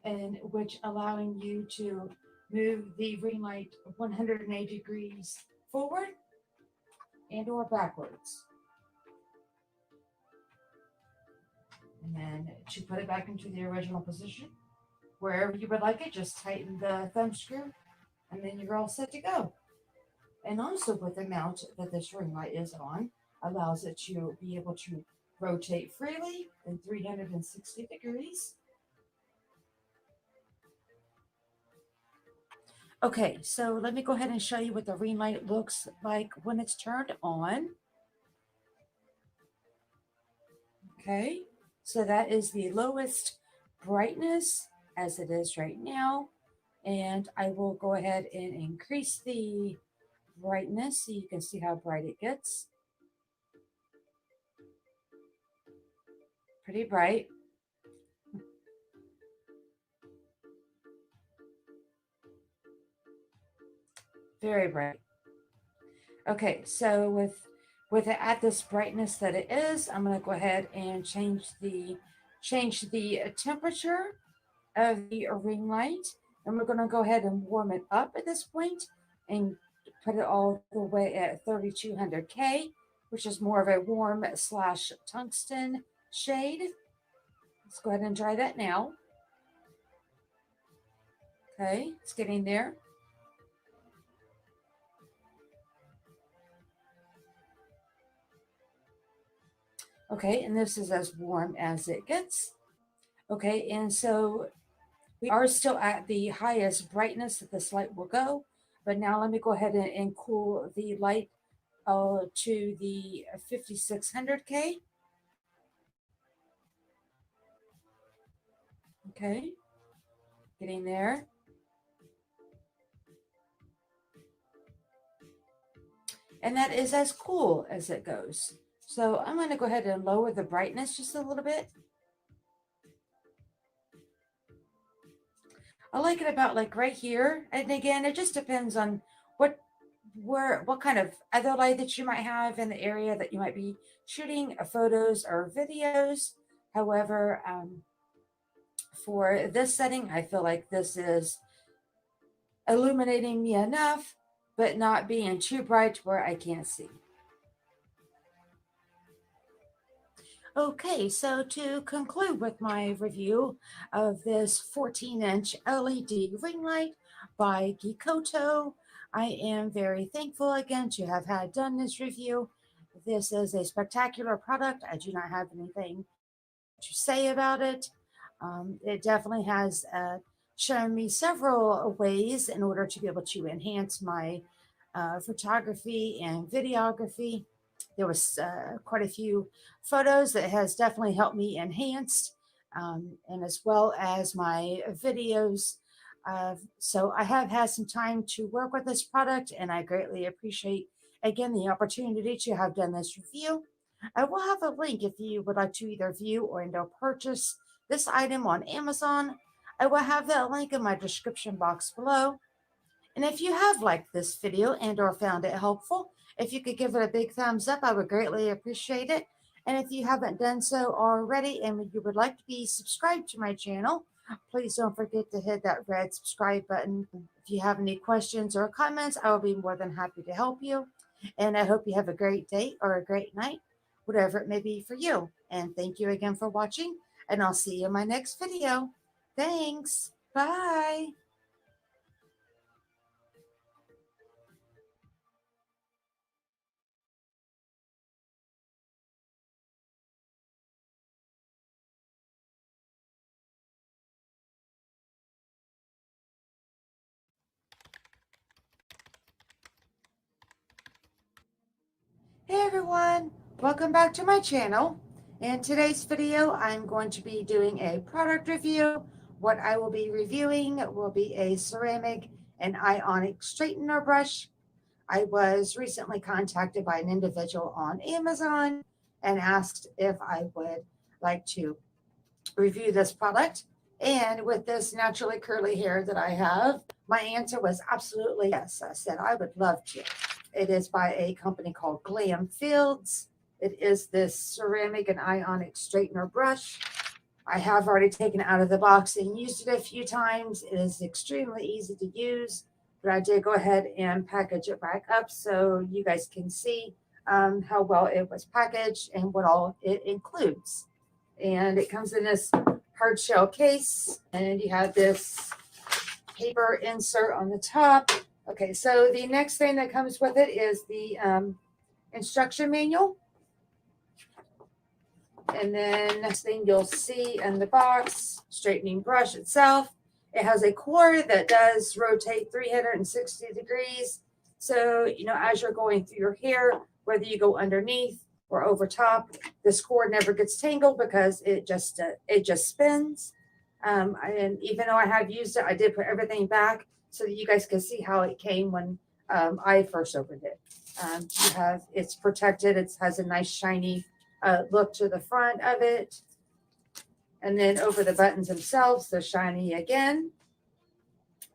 and which allowing you to move the ring light 180 degrees forward and or backwards. And then to put it back into the original position, wherever you would like it, just tighten the thumb screw and then you're all set to go. And also with the mount that this ring light is on, allows it to be able to rotate freely in 360 degrees. Okay, so let me go ahead and show you what the ring light looks like when it's turned on. Okay, so that is the lowest brightness as it is right now. And I will go ahead and increase the brightness so you can see how bright it gets. Pretty bright. Very bright. Okay, so with it at this brightness that it is, I'm going to go ahead and change the temperature of the ring light, and we're going to go ahead and warm it up at this point and put it all the way at 3200K, which is more of a warm / tungsten shade. Let's go ahead and try that now. Okay, it's getting there. Okay, and this is as warm as it gets. Okay, and so we are still at the highest brightness that this light will go, but now let me go ahead and cool the light to the 5600K. Okay, getting there. And that is as cool as it goes. So I'm going to go ahead and lower the brightness just a little bit. I like it about like right here. And again, it just depends on what kind of other light that you might have in the area that you might be shooting photos or videos. However, for this setting, I feel like this is illuminating me enough, but not being too bright where I can't see. Okay, so to conclude with my review of this 14-inch LED ring light by Gikoto, I am very thankful again to have had done this review. This is a spectacular product. I do not have anything to say about it. It definitely has shown me several ways in order to be able to enhance my photography and videography. There was quite a few photos that has definitely helped me enhance, and as well as my videos. So I have had some time to work with this product, and I greatly appreciate, again, the opportunity to have done this review. I will have a link if you would like to either view or purchase this item on Amazon. I will have that link in my description box below. And if you have liked this video and or found it helpful, if you could give it a big thumbs up, I would greatly appreciate it. And if you haven't done so already and you would like to be subscribed to my channel, please don't forget to hit that red subscribe button. If you have any questions or comments, I will be more than happy to help you. And I hope you have a great day or a great night, whatever it may be for you. And thank you again for watching, and I'll see you in my next video. Thanks. Bye. Hey everyone, welcome back to my channel. In today's video, I'm going to be doing a product review. What I will be reviewing will be a ceramic and ionic straightener brush. I was recently contacted by an individual on Amazon and asked if I would like to review this product. And with this naturally curly hair that I have, my answer was absolutely yes. I said I would love to. It is by a company called Gamplay. It is this ceramic and ionic straightener brush. I have already taken it out of the box and used it a few times. It is extremely easy to use, but I did go ahead and package it back up so you guys can see how well it was packaged and what all it includes. And it comes in this hard shell case, and you have this paper insert on the top. Okay, so the next thing that comes with it is the instruction manual. And then next thing you'll see in the box, straightening brush itself. It has a cord that does rotate 360 degrees. So, as you're going through your hair, whether you go underneath or over top, this cord never gets tangled because it just spins. And even though I have used it, I did put everything back so that you guys can see how it came when I first opened it. It's protected. It has a nice shiny look to the front of it. And then over the buttons themselves, they're shiny again.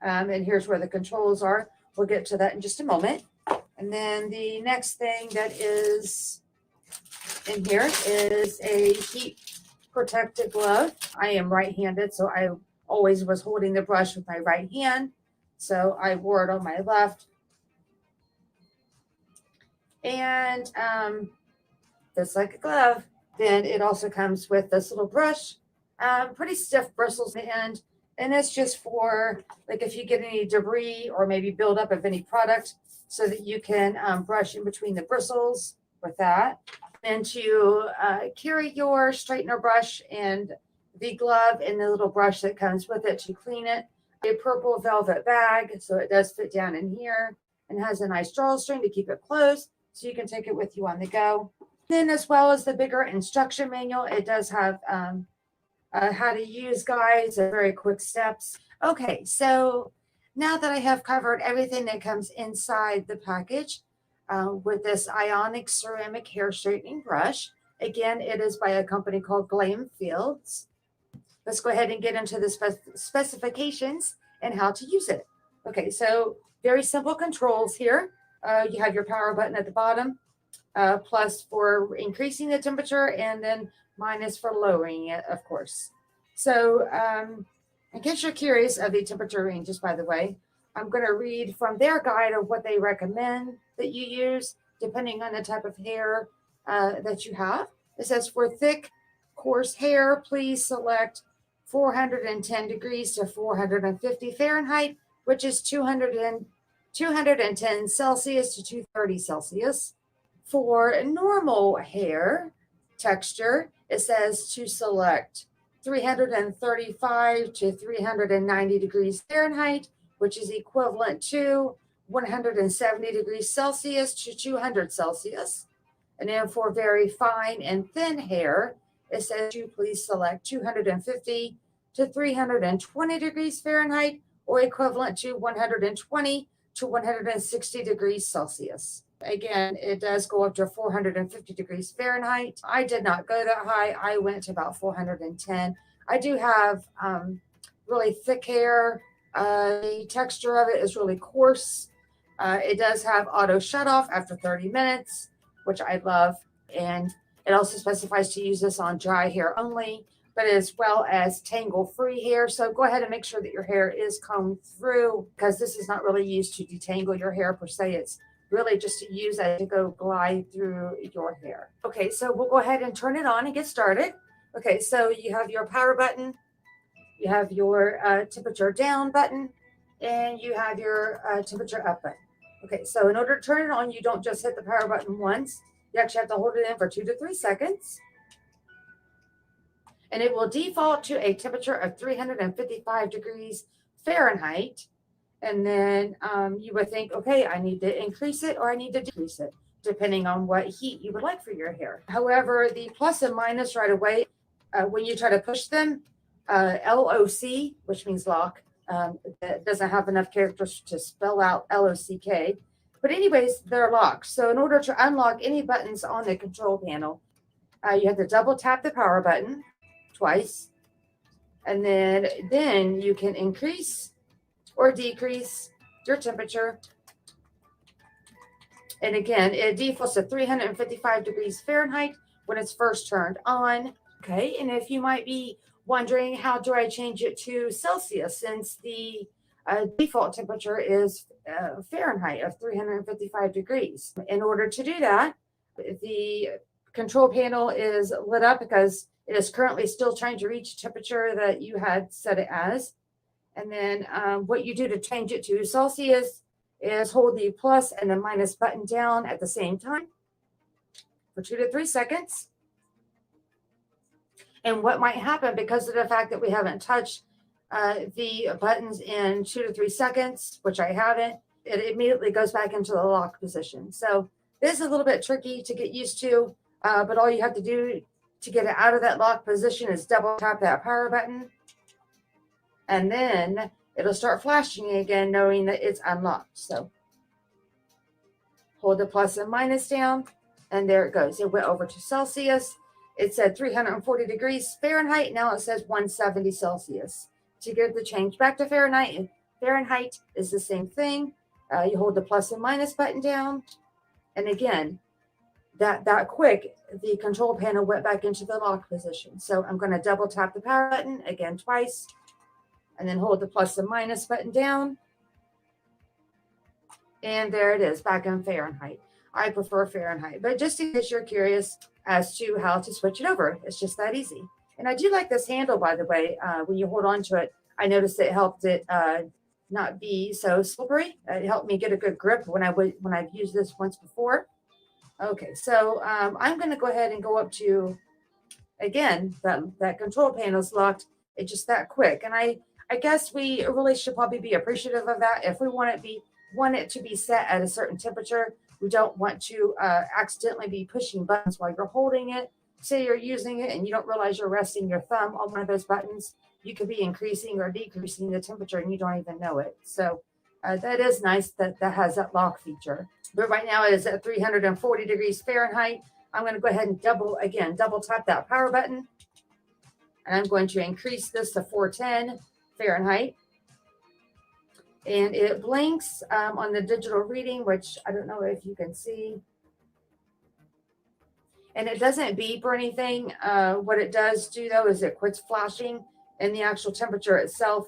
And here's where the controls are. We'll get to that in just a moment. And then the next thing that is in here is a heat protective glove. I am right-handed, so I always was holding the brush with my right hand. So I wore it on my left. And just like a glove. Then it also comes with this little brush, pretty stiff bristles at the end. And it's just for, like, if you get any debris or maybe buildup of any product, so that you can brush in between the bristles with that. And to carry your straightener brush and the glove and the little brush that comes with it to clean it. A purple velvet bag, so it does fit down in here, and has a nice drawstring to keep it closed, so you can take it with you on the go. Then, as well as the bigger instruction manual, it does have how to use guides and very quick steps. Okay, so now that I have covered everything that comes inside the package with this ionic ceramic hair straightening brush, again, it is by a company called Gamplay. Let's go ahead and get into the specifications and how to use it. Okay, so very simple controls here. You have your power button at the bottom. Plus for increasing the temperature, and then minus for lowering it, of course. So in case you're curious of the temperature ranges, by the way, I'm going to read from their guide of what they recommend that you use depending on the type of hair that you have. It says for thick, coarse hair, please select 410 degrees to 450 Fahrenheit, which is 210 Celsius to 230 Celsius. For normal hair texture, it says to select 335 to 390 degrees Fahrenheit, which is equivalent to 170 degrees Celsius to 200 Celsius. And then for very fine and thin hair, it says you please select 250 to 320 degrees Fahrenheit, or equivalent to 120 to 160 degrees Celsius. Again, it does go up to 450 degrees Fahrenheit. I did not go that high. I went to about 410. I do have really thick hair. The texture of it is really coarse. It does have auto shut off after 30 minutes, which I love. And It also specifies to use this on dry hair only, but as well as tangle-free hair. So go ahead and make sure that your hair is combed through, because this is not really used to detangle your hair per se. It's really just to use it to go glide through your hair. Okay, so we'll go ahead and turn it on and get started. Okay, so you have your power button, you have your temperature down button, and you have your temperature up button. Okay, so in order to turn it on, you don't just hit the power button once. You actually have to hold it in for 2 to 3 seconds. And it will default to a temperature of 355 degrees Fahrenheit. And then you would think, okay, I need to increase it or I need to decrease it, depending on what heat you would like for your hair. However, the plus and minus right away, when you try to push them, LOC, which means lock, that doesn't have enough characters to spell out LOCK. But anyways, they're locked. So in order to unlock any buttons on the control panel, you have to double tap the power button twice. And then you can increase or decrease your temperature. And again, it defaults to 355 degrees Fahrenheit when it's first turned on. Okay, and if you might be wondering, how do I change it to Celsius, since the default temperature is Fahrenheit of 355 degrees. In order to do that, the control panel is lit up because it is currently still trying to reach temperature that you had set it as. And then what you do to change it to Celsius is hold the plus and the minus button down at the same time for 2 to 3 seconds. And what might happen, because of the fact that we haven't touched the buttons in 2 to 3 seconds, which I haven't, it immediately goes back into the lock position. So this is a little bit tricky to get used to, but all you have to do to get it out of that lock position is double tap that power button. And then it'll start flashing again, knowing that it's unlocked. So hold the plus and minus down, and there it goes. It went over to Celsius. It said 340 degrees Fahrenheit. Now it says 170 Celsius. To give the change back to Fahrenheit is the same thing. You hold the plus and minus button down. And again, that quick, the control panel went back into the lock position. So I'm going to double tap the power button again twice, and then hold the plus and minus button down. And there it is, back in Fahrenheit. I prefer Fahrenheit, but just in case you're curious as to how to switch it over, it's just that easy. And I do like this handle, by the way. When you hold on to it, I noticed it helped it not be so slippery. It helped me get a good grip when I've used this once before. Okay, so I'm going to go ahead and go up to, again, that control panel's locked. It's just that quick. And I guess we really should probably be appreciative of that. If we want it to be set at a certain temperature, we don't want to accidentally be pushing buttons while you're holding it. Say you're using it and you don't realize you're resting your thumb on one of those buttons. You could be increasing or decreasing the temperature and you don't even know it. So that is nice that has that lock feature. But right now it is at 340 degrees Fahrenheit. I'm going to go ahead and double tap that power button. And I'm going to increase this to 410 Fahrenheit. And it blinks on the digital reading, which I don't know if you can see. And it doesn't beep or anything. What it does do, though, is it quits flashing, and the actual temperature itself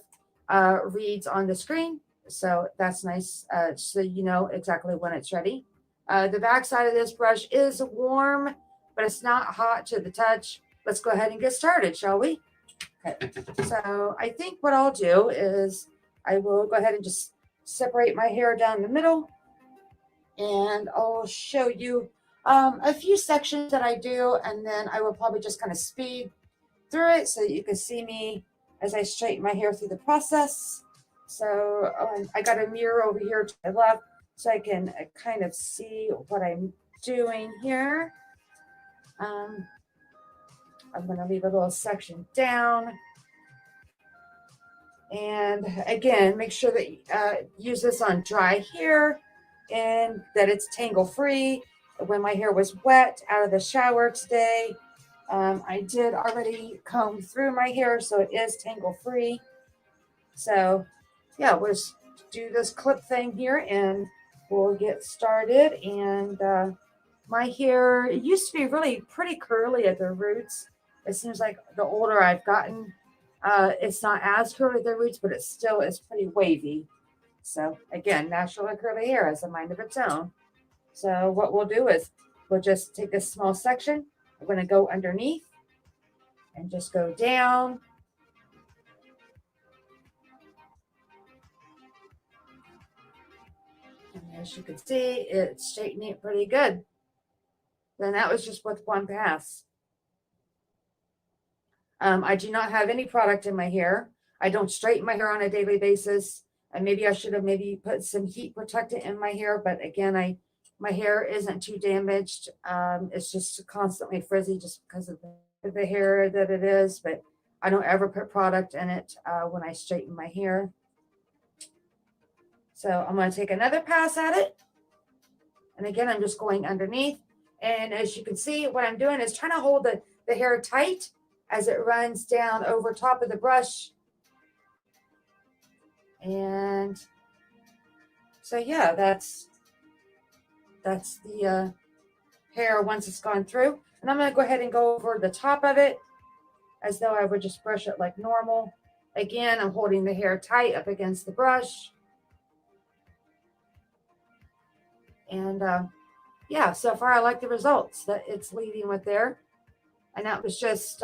reads on the screen. So that's nice, so you know exactly when it's ready. The back side of this brush is warm, but it's not hot to the touch. Let's go ahead and get started, shall we? Okay. So I think what I'll do is I will go ahead and just separate my hair down the middle, and I'll show you a few sections that I do, and then I will probably just kind of speed through it so that you can see me as I straighten my hair through the process. So I got a mirror over here to my left so I can kind of see what I'm doing here. I'm going to leave a little section down. And again, make sure that use this on dry hair and that it's tangle free. When my hair was wet out of the shower today, I did already comb through my hair, so it is tangle free. So yeah, we'll just do this clip thing here and we'll get started. And My hair, it used to be really pretty curly at the roots. It seems like the older I've gotten, it's not as curly at the roots, but it still is pretty wavy. So again, naturally curly hair has a mind of its own. So what we'll do is we'll just take a small section. I'm going to go underneath and just go down. And as you can see, it's straightening it pretty good. Then that was just with one pass. I do not have any product in my hair. I don't straighten my hair on a daily basis. And maybe I should have maybe put some heat protectant in my hair. But again, my hair isn't too damaged. It's just constantly frizzy just because of the hair that it is. But I don't ever put product in it when I straighten my hair. So I'm going to take another pass at it. And again, I'm just going underneath. And as you can see, what I'm doing is trying to hold the hair tight as it runs down over top of the brush. And so, yeah, that's the hair once it's gone through. And I'm going to go ahead and go over the top of it as though I would just brush it like normal. Again, I'm holding the hair tight up against the brush. And yeah, so far I like the results that it's leading with there. And that was just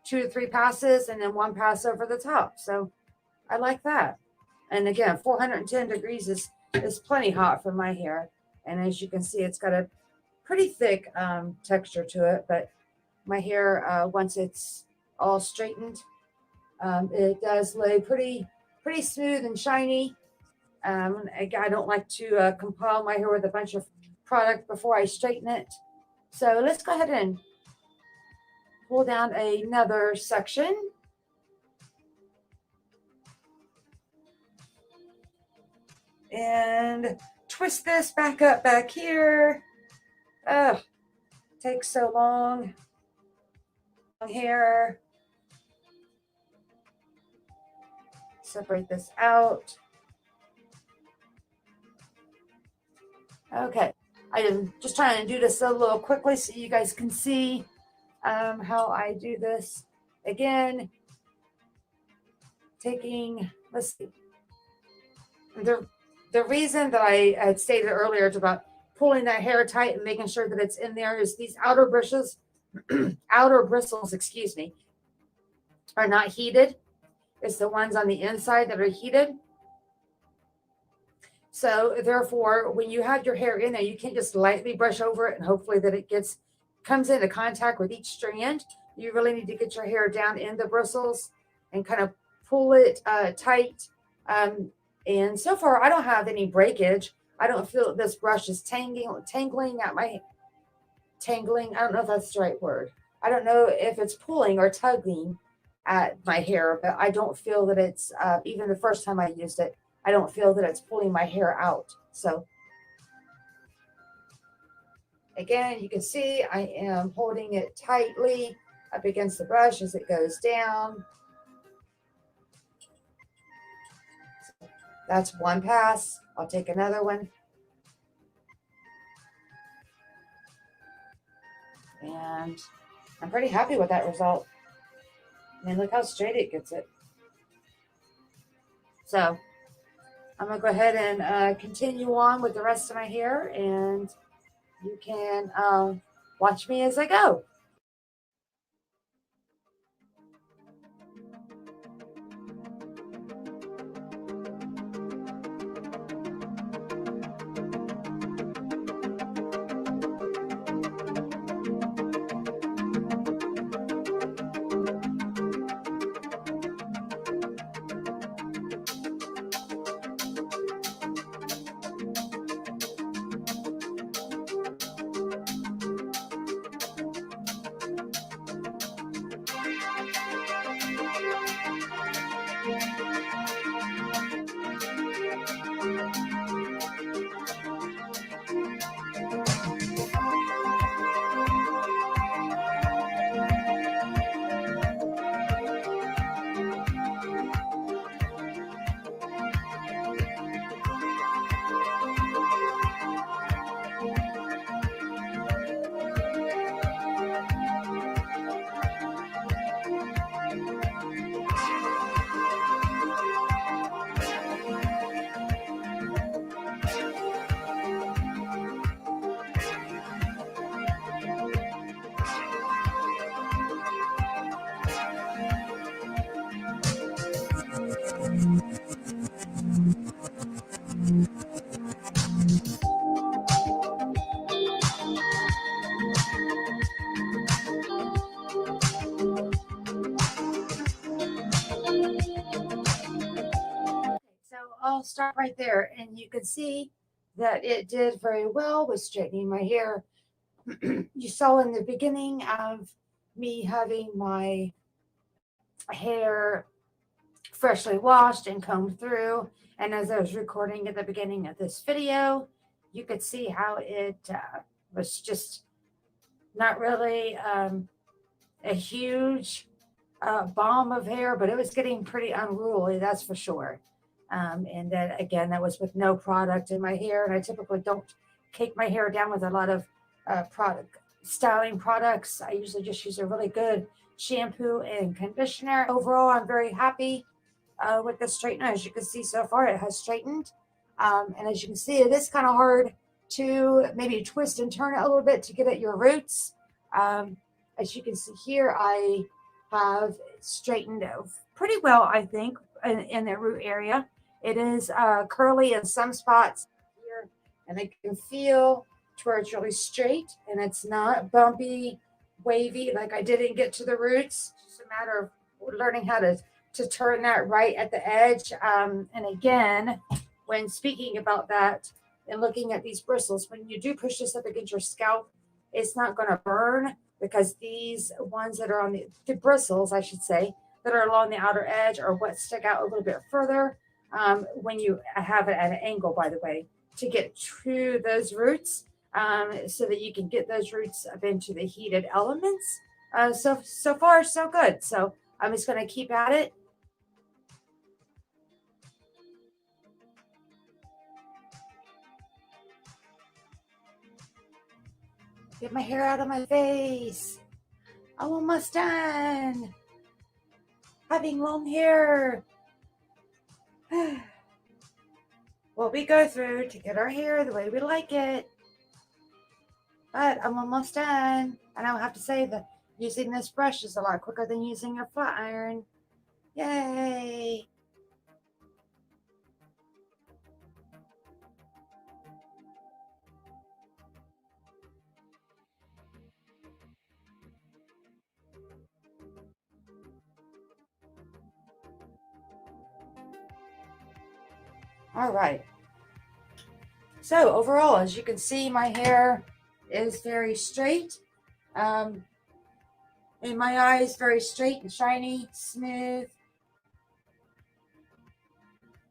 2 to 3 passes and then 1 pass over the top. So I like that. And again, 410 degrees is plenty hot for my hair. And as you can see, it's got a pretty thick texture to it. But my hair, once it's all straightened, it does lay pretty smooth and shiny. I don't like to compile my hair with a bunch of product before I straighten it. So let's go ahead and pull down another section. And twist this back up back here. Oh, takes so long. Long hair. Separate this out. Okay, I am just trying to do this a little quickly so you guys can see how I do this. Again, let's see. The reason that I had stated earlier about pulling that hair tight and making sure that it's in there is these outer bristles, excuse me, are not heated. It's the ones on the inside that are heated. So therefore, when you have your hair in there, you can't just lightly brush over it and hopefully that it comes into contact with each strand. You really need to get your hair down in the bristles and kind of pull it tight. And so far, I don't have any breakage. I don't feel that this brush is tangling at my tangling. I don't know if that's the right word. I don't know if it's pulling or tugging at my hair, but I don't feel that it's, even the first time I used it, I don't feel that it's pulling my hair out. So again, you can see I am holding it tightly up against the brush as it goes down. That's 1 pass. I'll take another one. And I'm pretty happy with that result. I mean, look how straight it gets it. So I'm going to go ahead and continue on with the rest of my hair, and you can watch me as I go. I'll stop right there, and you can see that it did very well with straightening my hair. You saw in the beginning of me having my hair freshly washed and combed through, and as I was recording at the beginning of this video, you could see how it was just not really a huge bomb of hair, but it was getting pretty unruly, that's for sure. And then again, that was with no product in my hair, and I typically don't cake my hair down with a lot of styling products. I usually just use a really good shampoo and conditioner. Overall, I'm very happy with the straightener. As you can see so far, it has straightened. And as you can see, it is kind of hard to maybe twist and turn it a little bit to get at your roots. As you can see here, I have straightened pretty well, I think, in the root area. It is curly in some spots here, and I can feel to where it's really straight and it's not bumpy, wavy, like I didn't get to the roots. It's just a matter of learning how to turn that right at the edge. And again, when speaking about that and looking at these bristles, when you do push this up against your scalp, it's not going to burn, because these ones that are on the bristles, I should say, that are along the outer edge are what stick out a little bit further when you have it at an angle, by the way, to get to those roots, so that you can get those roots up into the heated elements. So far, so good. So I'm just going to keep at it. Get my hair out of my face. I'm almost done. Having long hair. What we go through to get our hair the way we like it. But I'm almost done. And I will have to say that using this brush is a lot quicker than using a flat iron. Yay. All right. So overall, as you can see, my hair is very straight. And my eyes very straight and shiny, smooth.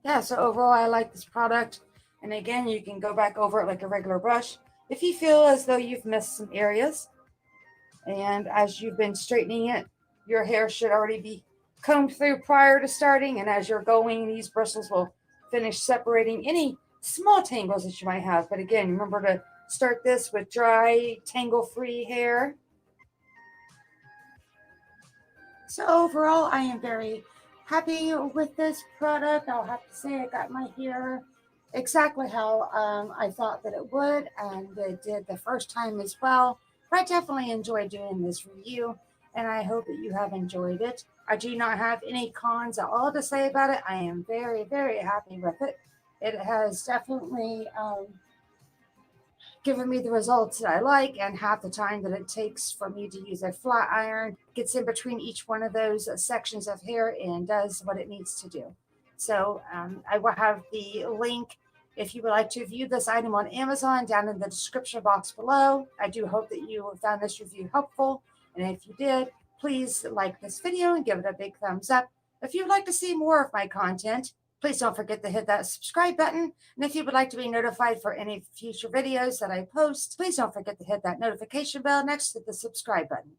Yeah, so overall, I like this product. And again, you can go back over it like a regular brush if you feel as though you've missed some areas. And as you've been straightening it, your hair should already be combed through prior to starting. And as you're going, these bristles will finish separating any small tangles that you might have. But again, remember to start this with dry, tangle-free hair. So overall, I am very happy with this product. I'll have to say I got my hair exactly how I thought that it would, and it did the first time as well. But I definitely enjoyed doing this review, and I hope that you have enjoyed it. I do not have any cons at all to say about it. I am very, very happy with it. It has definitely given me the results that I like, and half the time that it takes for me to use a flat iron gets in between each one of those sections of hair and does what it needs to do. So I will have the link if you would like to view this item on Amazon down in the description box below. I do hope that you found this review helpful, and if you did, please like this video and give it a big thumbs up. If you'd like to see more of my content, please don't forget to hit that subscribe button. And if you would like to be notified for any future videos that I post, please don't forget to hit that notification bell next to the subscribe button.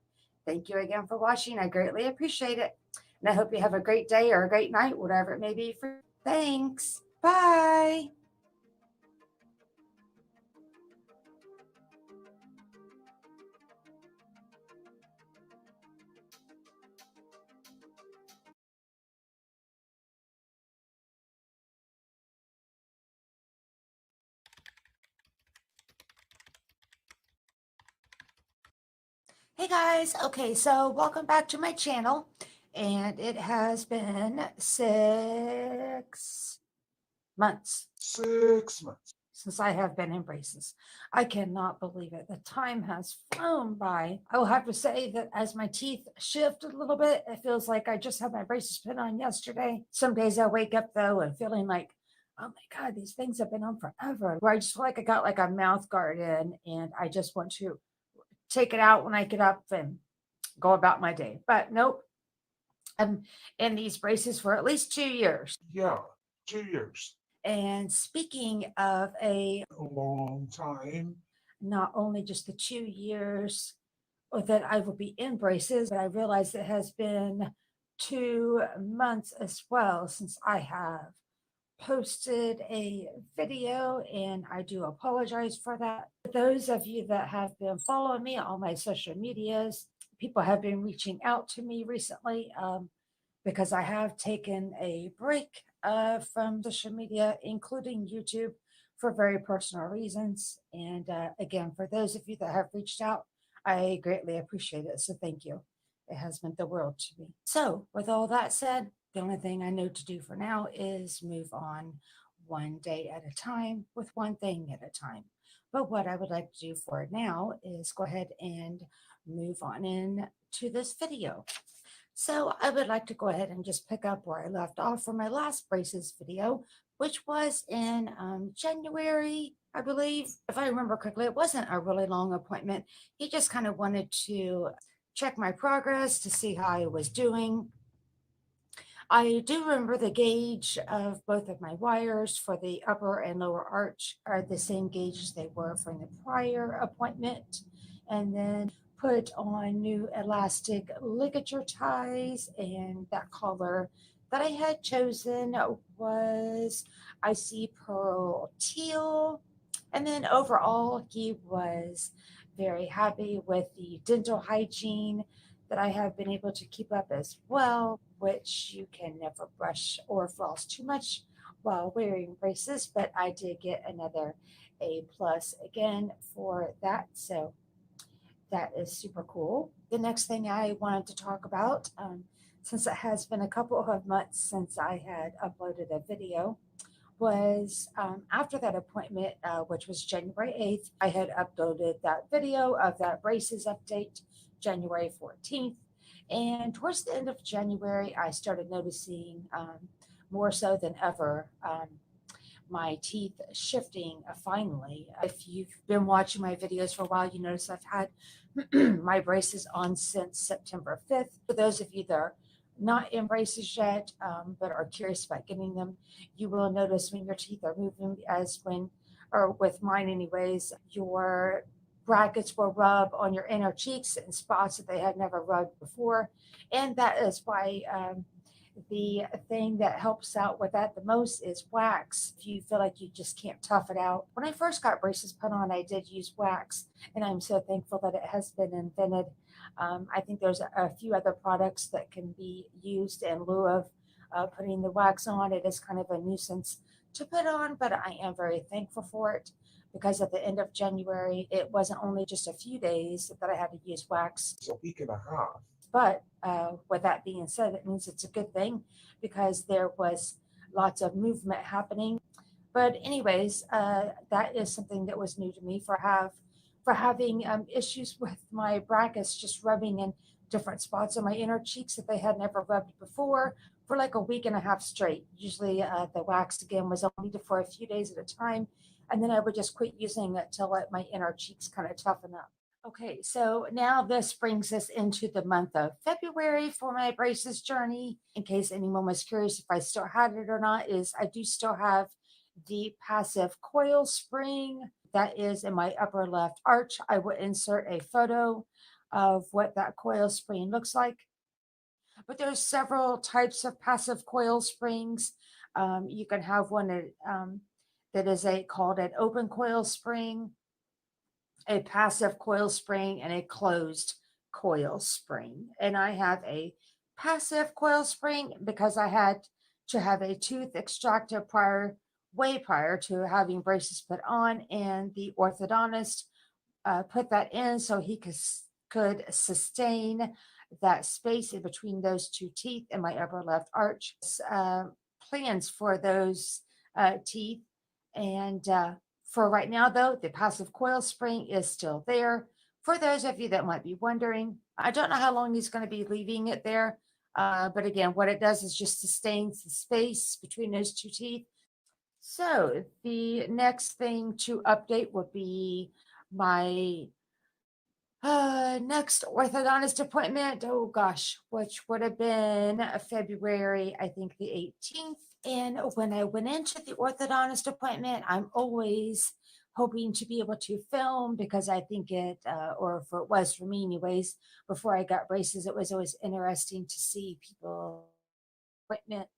Thank you again for watching. I greatly appreciate it. And I hope you have a great day or a great night, whatever it may be for you. Thanks. Bye. Hey guys, okay, so welcome back to my channel, and it has been 6 months. 6 months. Since I have been in braces. I cannot believe it. The time has flown by. I will have to say that as my teeth shift a little bit, it feels like I just had my braces put on yesterday. Some days I wake up though and feeling like, oh my God, these things have been on forever. Where I just feel like I got like a mouth guard in and I just want to take it out when I get up and go about my day. But nope, I'm in these braces for at least 2 years. Yeah, 2 years. And speaking of a long time, not only just the 2 years or that I will be in braces, but I realize it has been 2 months as well since I have posted a video, and I do apologize for that. For those of you that have been following me on my social medias, people have been reaching out to me recently because I have taken a break from social media, including YouTube, for very personal reasons. And again, for those of you that have reached out, I greatly appreciate it. So thank you. It has meant the world to me. So with all that said, the only thing I know to do for now is move on one day at a time with one thing at a time. But what I would like to do for now is go ahead and move on in to this video. So I would like to go ahead and just pick up where I left off from my last braces video, which was in January, I believe. If I remember correctly, it wasn't a really long appointment. He just kind of wanted to check my progress to see how I was doing. I do remember the gauge of both of my wires for the upper and lower arch are the same gauge as they were from the prior appointment. And then put on new elastic ligature ties, and that color that I had chosen was icy pearl teal. And then overall, he was very happy with the dental hygiene that I have been able to keep up as well, which you can never brush or floss too much while wearing braces, but I did get another A+ again for that. So that is super cool. The next thing I wanted to talk about, since it has been a couple of months since I had uploaded a video, was after that appointment, which was January 8th, I had uploaded that video of that braces update January 14th. And towards the end of January, I started noticing more so than ever my teeth shifting finally. If you've been watching my videos for a while, you notice I've had my braces on since September 5th. For those of you that are not in braces yet, but are curious about getting them, you will notice when your teeth are moving, as when, or with mine anyways, your brackets will rub on your inner cheeks in spots that they had never rubbed before. And that is why the thing that helps out with that the most is wax. If you feel like you just can't tough it out. When I first got braces put on, I did use wax, and I'm so thankful that it has been invented. I think there's a few other products that can be used in lieu of putting the wax on. It is kind of a nuisance to put on, but I am very thankful for it, because at the end of January, it wasn't only just a few days that I had to use wax. It's a week and a half. But with that being said, it means it's a good thing, because there was lots of movement happening. But anyways, that is something that was new to me for having issues with my brackets just rubbing in different spots on my inner cheeks that they had never rubbed before for like a week and a half straight. Usually the wax again was only for a few days at a time, and then I would just quit using it to let my inner cheeks kind of toughen up. Okay, so now this brings us into the month of February for my braces journey. In case anyone was curious if I still had it or not, is I do still have the passive coil spring that is in my upper left arch. I will insert a photo of what that coil spring looks like. But there's several types of passive coil springs. You can have one that is called an open coil spring, a passive coil spring, and a closed coil spring. And I have a passive coil spring because I had to have a tooth extracted way prior to having braces put on, and the orthodontist put that in so he could sustain that space in between those two teeth in my upper left arch. Plans for those teeth, and for right now, though, the passive coil spring is still there. For those of you that might be wondering, I don't know how long he's going to be leaving it there. But again, what it does is just sustains the space between those two teeth. So the next thing to update would be my next orthodontist appointment. Oh gosh, which would have been February, I think the 18th. And when I went into the orthodontist appointment, I'm always hoping to be able to film because I think or for it was for me anyways, before I got braces, it was always interesting to see people appointments.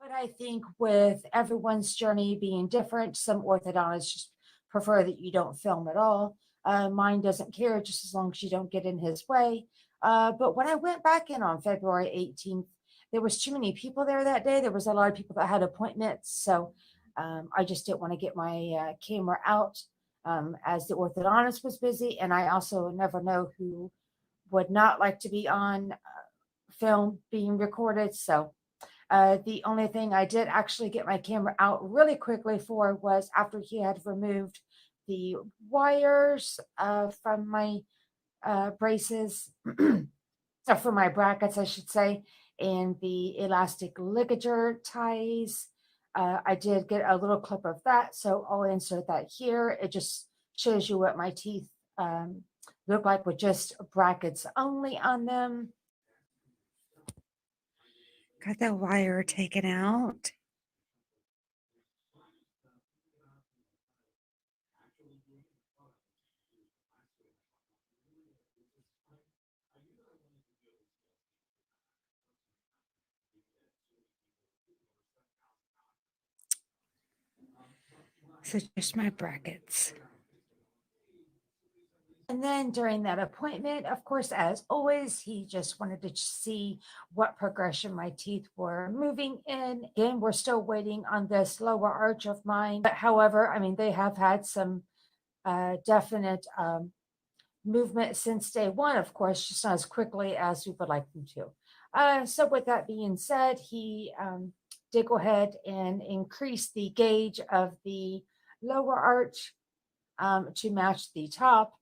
But I think with everyone's journey being different, some orthodontists just prefer that you don't film at all. Mine doesn't care just as long as you don't get in his way. But when I went back in on February 18th, there was too many people there that day. There was a lot of people that had appointments. So I just didn't want to get my camera out as the orthodontist was busy. And I also never know who would not like to be on film being recorded. So the only thing I did actually get my camera out really quickly for was after he had removed the wires from my braces, or from my brackets, I should say, and the elastic ligature ties. I did get a little clip of that, so I'll insert that here. It just shows you what my teeth look like with just brackets only on them. Got the wire taken out. So just my brackets. And then during that appointment, of course, as always, he just wanted to see what progression my teeth were moving in. Again, we're still waiting on this lower arch of mine. But however, I mean, they have had some definite movement since day one, of course, just not as quickly as we would like them to. So with that being said, he did go ahead and increase the gauge of the lower arch to match the top.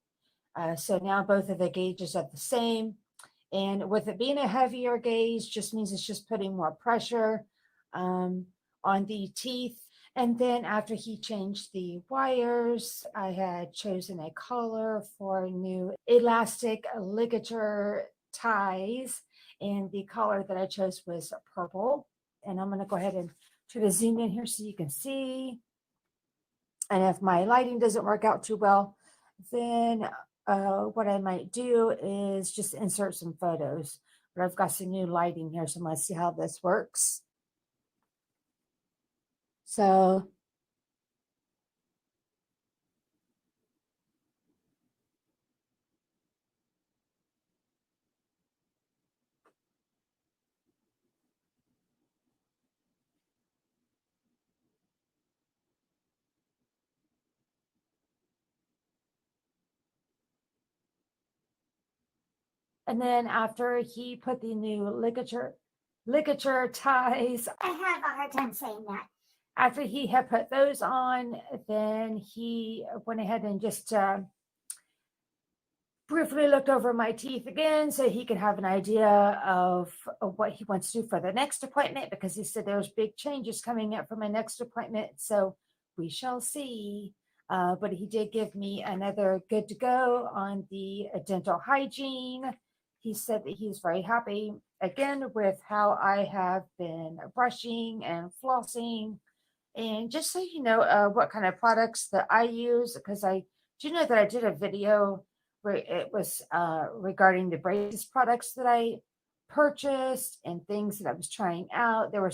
So now both of the gauges are the same. And with it being a heavier gauge, just means it's just putting more pressure on the teeth. And then after he changed the wires, I had chosen a color for new elastic ligature ties. And the color that I chose was purple. And I'm going to go ahead and try to zoom in here so you can see. And if my lighting doesn't work out too well, then what I might do is just insert some photos. But I've got some new lighting here, so let's see how this works. So and then after he put the new ligature ties, I have a hard time saying that. After he had put those on, then he went ahead and just briefly looked over my teeth again so he could have an idea of what he wants to do for the next appointment, because he said there's big changes coming up for my next appointment. So we shall see. But he did give me another good to go on the dental hygiene. He said that he's very happy again with how I have been brushing and flossing. And just so you know what kind of products that I use, because I do know that I did a video where it was regarding the braces products that I purchased and things that I was trying out. There were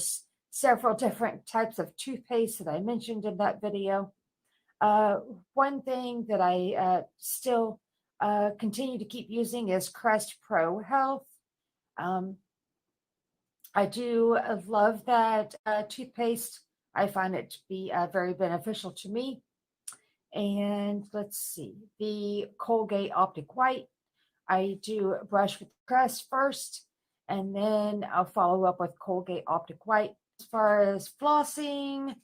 several different types of toothpaste that I mentioned in that video. One thing that I still continue to keep using is Crest Pro Health. I do love that toothpaste. I find it to be very beneficial to me. And let's see, the Colgate Optic White. I do brush with Crest first, and then I'll follow up with Colgate Optic White. As far as flossing,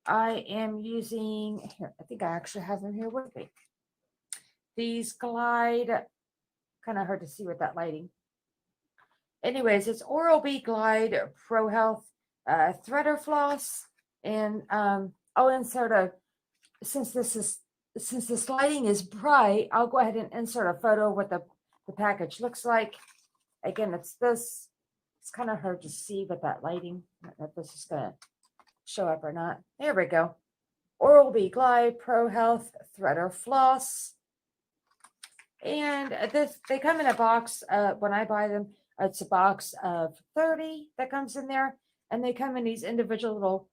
I am using, here, I think I actually have them here with me. These Glide, kind of hard to see with that lighting. Anyways, it's Oral-B Glide Pro Health Threader Floss. And I'll insert since this lighting is bright, I'll go ahead and insert a photo of what the package looks like. Again, it's this. It's kind of hard to see with that lighting. I don't know if this is going to show up or not. There we go. Oral-B Glide Pro Health Threader Floss. And they come in a box. When I buy them, it's a box of 30 that comes in there. And they come in these individual little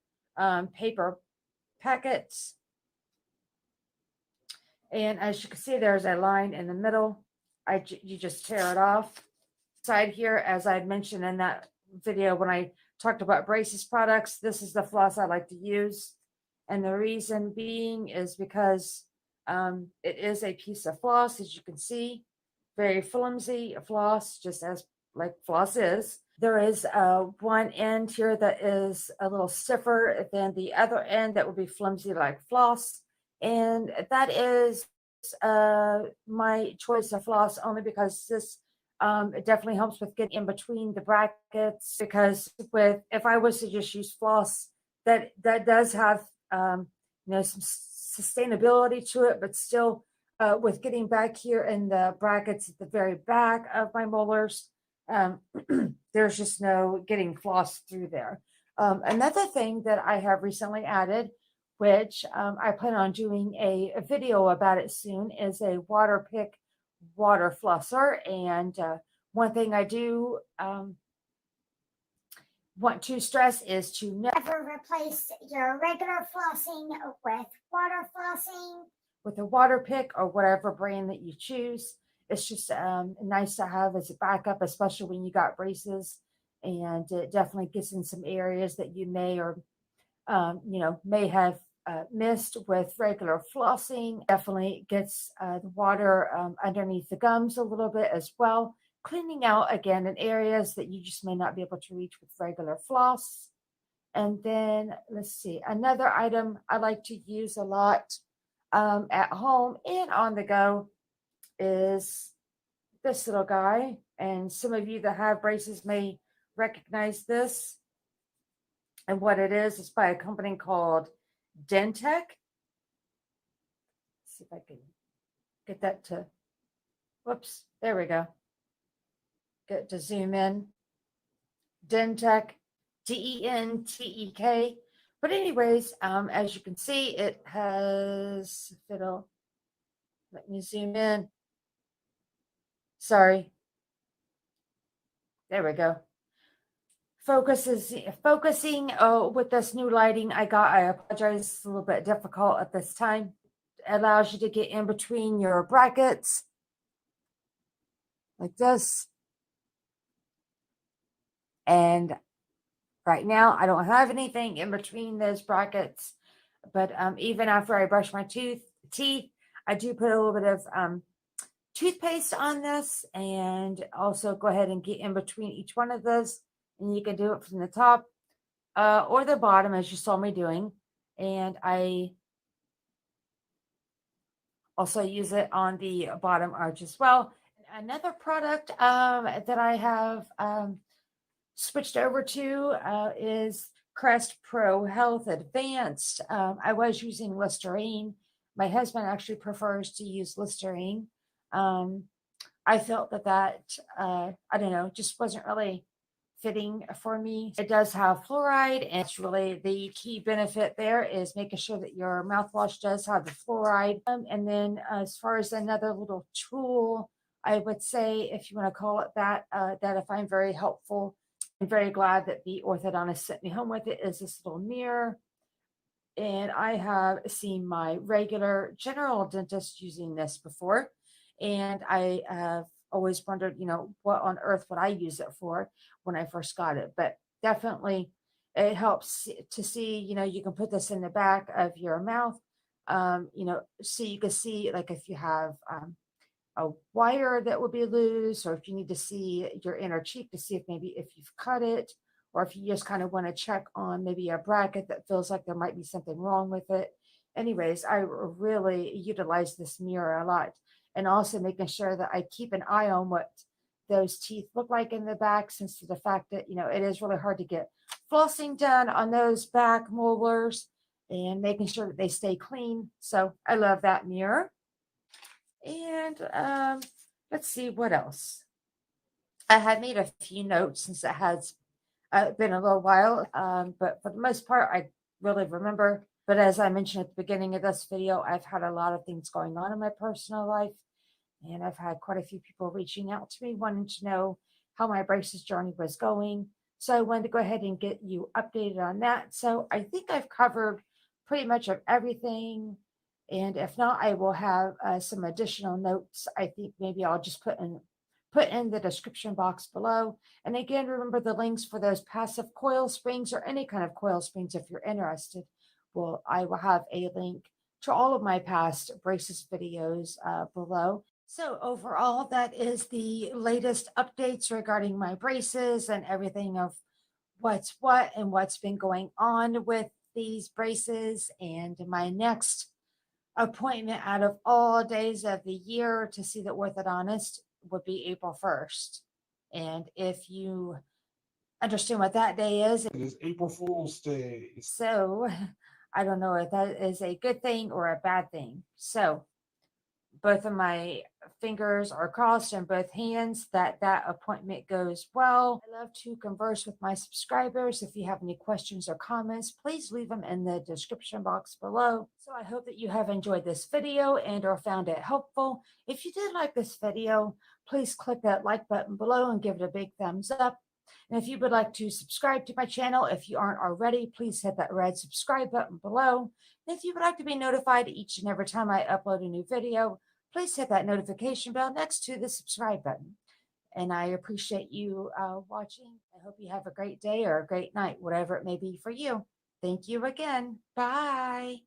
paper packets. And as you can see, there's a line in the middle. You just tear it off. Side here, as I mentioned in that video when I talked about braces products, this is the floss I like to use. And the reason being is because it is a piece of floss, as you can see, very flimsy floss, just as like floss is. There is one end here that is a little stiffer than the other end that would be flimsy like floss. And that is my choice of floss only because this it definitely helps with getting in between the brackets, because if I was to just use floss, that does have some sustainability to it, but still with getting back here in the brackets at the very back of my molars, there's just no getting floss through there. Another thing that I have recently added, which I plan on doing a video about it soon, is a water pick water flosser. And one thing I do want to stress is to never replace your regular flossing with water flossing. With a water pick or whatever brand that you choose. It's just nice to have as a backup, especially when you got braces, and it definitely gets in some areas that you may or may have missed with regular flossing. Definitely gets the water underneath the gums a little bit as well, cleaning out again in areas that you just may not be able to reach with regular floss. And then let's see, another item I like to use a lot at home and on the go is this little guy. And some of you that have braces may recognize this. And what it is by a company called Dentec. Let's see if I can get that to, whoops, there we go. Get to zoom in. Dentec, Dentek. But anyways, as you can see, it has, let me zoom in. Sorry. There we go. Focusing with this new lighting I got. I apologize, it's a little bit difficult at this time. It allows you to get in between your brackets like this. And right now I don't have anything in between those brackets, but even after I brush my teeth, I do put a little bit of toothpaste on this, and also go ahead and get in between each one of those. And you can do it from the top or the bottom, as you saw me doing. And I also use it on the bottom arch as well. Another product that I have switched over to is Crest Pro Health Advanced. I was using Listerine. My husband actually prefers to use Listerine. I felt that I don't know, just wasn't really fitting for me. It does have fluoride, and it's really the key benefit there is making sure that your mouthwash does have the fluoride. And then as far as another little tool, I would say, if you want to call it that, that I find very helpful, I'm very glad that the orthodontist sent me home with it, is this little mirror. And I have seen my regular general dentist using this before. And I have always wondered, what on earth would I use it for when I first got it. But definitely it helps to see, you can put this in the back of your mouth, so you can see, like, if you have a wire that would be loose, or if you need to see your inner cheek to see if you've cut it, or if you just kind of want to check on maybe a bracket that feels like there might be something wrong with it. Anyways, I really utilize this mirror a lot. And also making sure that I keep an eye on what those teeth look like in the back, since of the fact that, it is really hard to get flossing done on those back molars. and making sure that they stay clean. So I love that mirror. And let's see what else. I had made a few notes since it has been a little while, but for the most part, I really remember. But as I mentioned at the beginning of this video, I've had a lot of things going on in my personal life, and I've had quite a few people reaching out to me wanting to know how my braces journey was going. So I wanted to go ahead and get you updated on that. So I think I've covered pretty much of everything. And if not, I will have some additional notes. I think maybe I'll just put in the description box below. And again, remember the links for those passive coil springs or any kind of coil springs if you're interested. Well, I will have a link to all of my past braces videos below. So overall, that is the latest updates regarding my braces and everything of what's what and what's been going on with these braces. And my next appointment out of all days of the year to see the orthodontist would be April 1st. And if you understand what that day is, It is April Fool's Day. so I don't know if that is a good thing or a bad thing. So both of my fingers are crossed and both hands that appointment goes well. I love to converse with my subscribers. If you have any questions or comments, please leave them in the description box below. So I hope that you have enjoyed this video and or found it helpful. If you did like this video, please click that like button below and give it a big thumbs up. And if you would like to subscribe to my channel, if you aren't already, please hit that red subscribe button below. And if you would like to be notified each and every time I upload a new video, please hit that notification bell next to the subscribe button. And I appreciate you watching. I hope you have a great day or a great night, whatever it may be for you. Thank you again. Bye.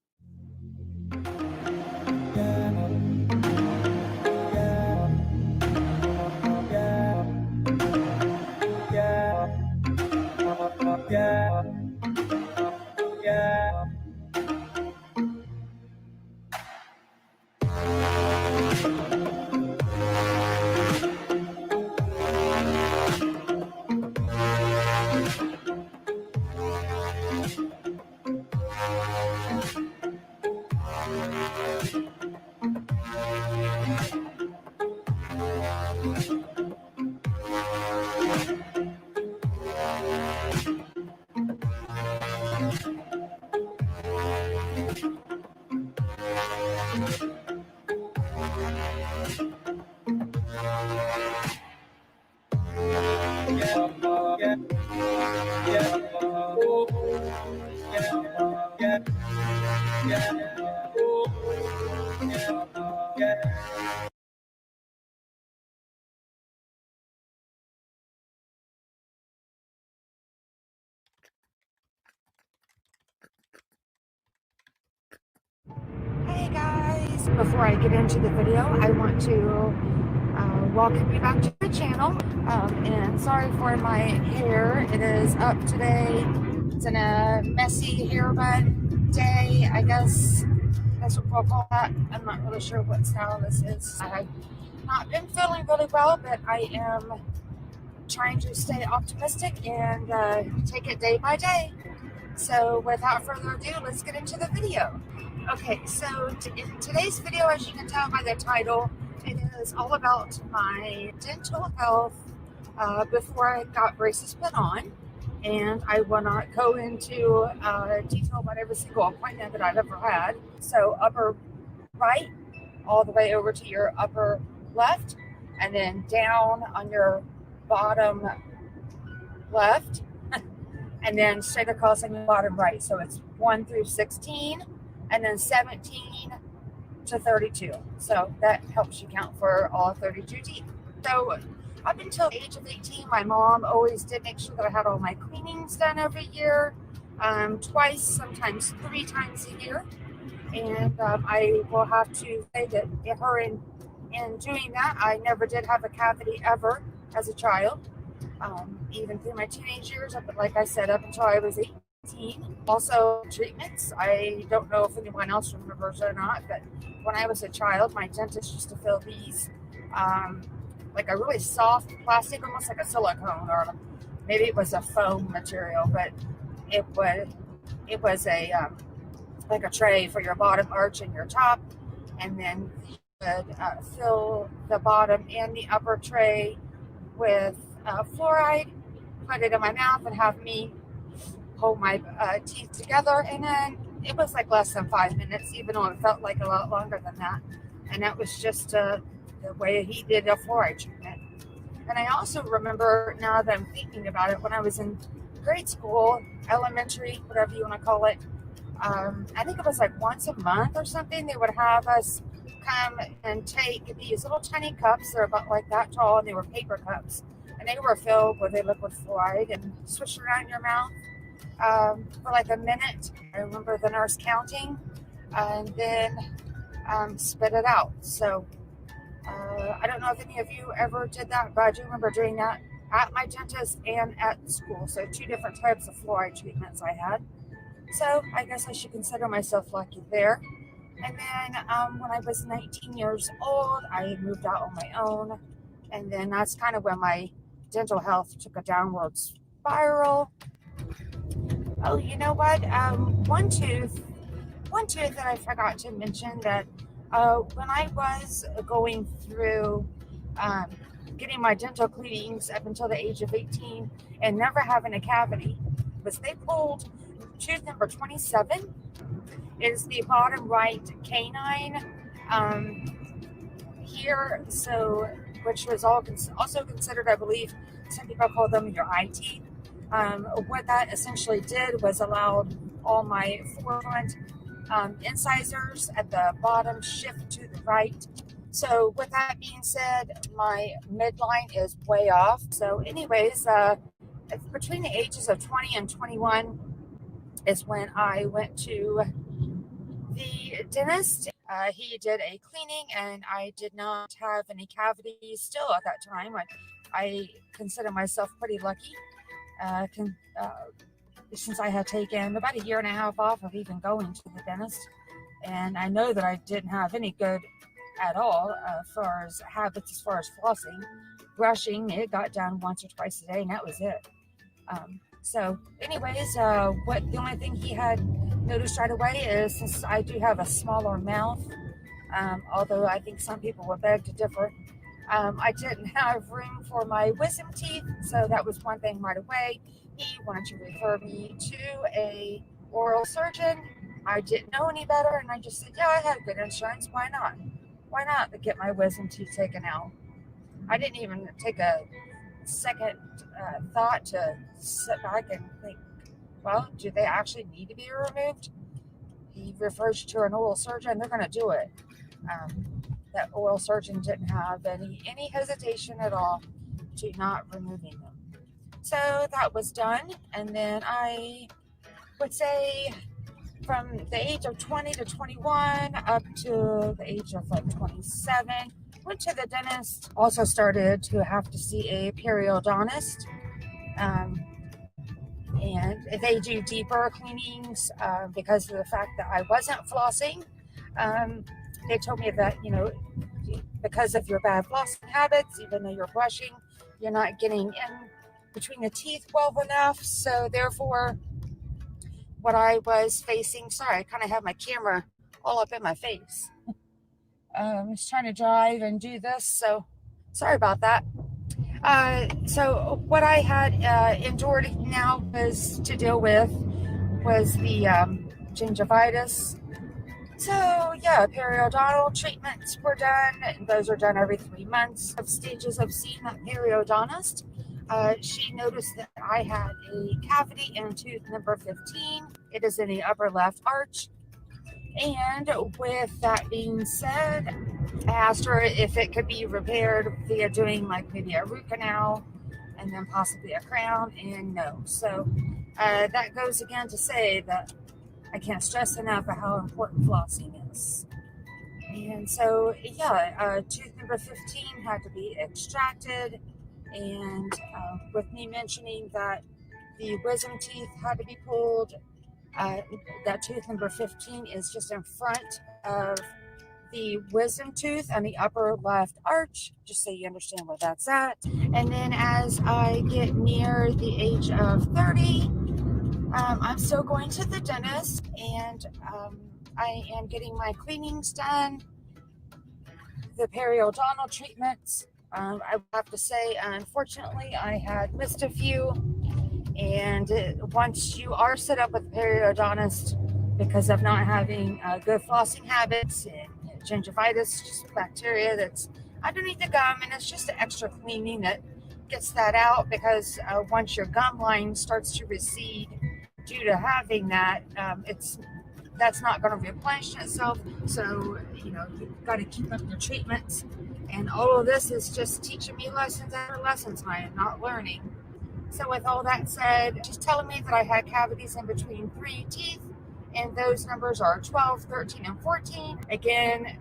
Hey guys, before I get into the video, I want to welcome you back to the channel. And sorry for my hair, it is up today. It's in a messy hair bun day, I guess that's what we'll call that. I'm not really sure what style this is. I've not been feeling really well, but I am trying to stay optimistic and take it day by day. So without further ado, let's get into the video. Okay, so in today's video, as you can tell by the title, it is all about my dental health before I got braces put on. And I will not go into detail about every single appointment that I've ever had. So upper right, all the way over to your upper left, and then down on your bottom left, and then straight across on your bottom right. So it's 1 through 16, and then 17 to 32. So that helps you count for all 32 teeth. So up until the age of 18, my mom always did make sure that I had all my cleanings done every year, twice, sometimes 3 times a year. And I will have to say that in doing that, I never did have a cavity ever as a child, even through my teenage years, like I said, up until I was 18. Also, treatments. I don't know if anyone else remembers or not, but when I was a child, my dentist used to fill these like a really soft plastic, almost like a silicone, or maybe it was a foam material, but it was a like a tray for your bottom arch and your top, and then you would fill the bottom and the upper tray with fluoride, put it in my mouth, and have me hold my teeth together. And then it was like less than 5 minutes, even though it felt like a lot longer than that. And that was just the way he did a fluoride treatment. And I also remember, now that I'm thinking about it, when I was in grade school, elementary, whatever you want to call it, I think it was like once a month or something, they would have us come and take these little tiny cups. They're about like that tall, and they were paper cups. And they were filled with a liquid fluoride and swish it around your mouth for like a minute. I remember the nurse counting and then spit it out. So I don't know if any of you ever did that, but I do remember doing that at my dentist and at school. So 2 different types of fluoride treatments I had. So I guess I should consider myself lucky there. And then when I was 19 years old, I moved out on my own. And then that's kind of when my dental health took a downward spiral. Oh, you know what? One tooth that I forgot to mention, that when I was going through getting my dental cleanings up until the age of 18 and never having a cavity, was they pulled tooth number 27. Is the bottom right canine here, so which was also considered, I believe, some people call them your eye teeth. What that essentially did was allowed all my forefront incisors at the bottom shift to the right. So with that being said, my midline is way off. So anyways, between the ages of 20 and 21 is when I went to the dentist. He did a cleaning, and I did not have any cavities still at that time. I consider myself pretty lucky since I had taken about 1.5 years off of even going to the dentist. And I know that I didn't have any good at all as far as habits, as far as flossing. Brushing, it got done once or twice a day, and that was it. So anyways, the only thing he had noticed right away is, since I do have a smaller mouth, although I think some people will beg to differ, I didn't have room for my wisdom teeth. So that was one thing right away. He wanted to refer me to a oral surgeon. I didn't know any better, and I just said, yeah, I have good insurance. Why not? Why not get my wisdom teeth taken out? I didn't even take a second thought to sit back and think, well, do they actually need to be removed? He refers you to an oral surgeon, they're going to do it. That oral surgeon didn't have any hesitation at all to not removing them. So that was done. And then I would say from the age of 20 to 21 up to the age of like 27, went to the dentist. Also started to have to see a periodontist. And they do deeper cleanings because of the fact that I wasn't flossing. They told me that, because of your bad flossing habits, even though you're brushing, you're not getting in between the teeth well enough. So therefore, what I was facing, sorry, I kind of have my camera all up in my face. I was trying to drive and do this, so sorry about that. So what I had endured now was to deal with was the gingivitis. So yeah, periodontal treatments were done. Those are done every 3 months. Of stages of seeing that periodontist, she noticed that I had a cavity in tooth number 15. It is in the upper left arch. And with that being said, I asked her if it could be repaired via doing like maybe a root canal and then possibly a crown, and no. So that goes again to say that I can't stress enough how important flossing is. And so, yeah, tooth number 15 had to be extracted. And with me mentioning that the wisdom teeth had to be pulled, that tooth number 15 is just in front of the wisdom tooth on the upper left arch, just so you understand where that's at. And then as I get near the age of 30, I'm still going to the dentist, and I am getting my cleanings done, the periodontal treatments. I have to say, unfortunately, I had missed a few, and once you are set up with a periodontist because of not having good flossing habits and gingivitis, just bacteria that's underneath the gum, and it's just an extra cleaning that gets that out, because once your gum line starts to recede due to having that, that's not going to replenish itself. So you've got to keep up your treatments, and all of this is just teaching me lessons after lessons I am not learning. So with all that said, she's telling me that I had cavities in between 3 teeth, and those numbers are 12, 13, and 14. Again,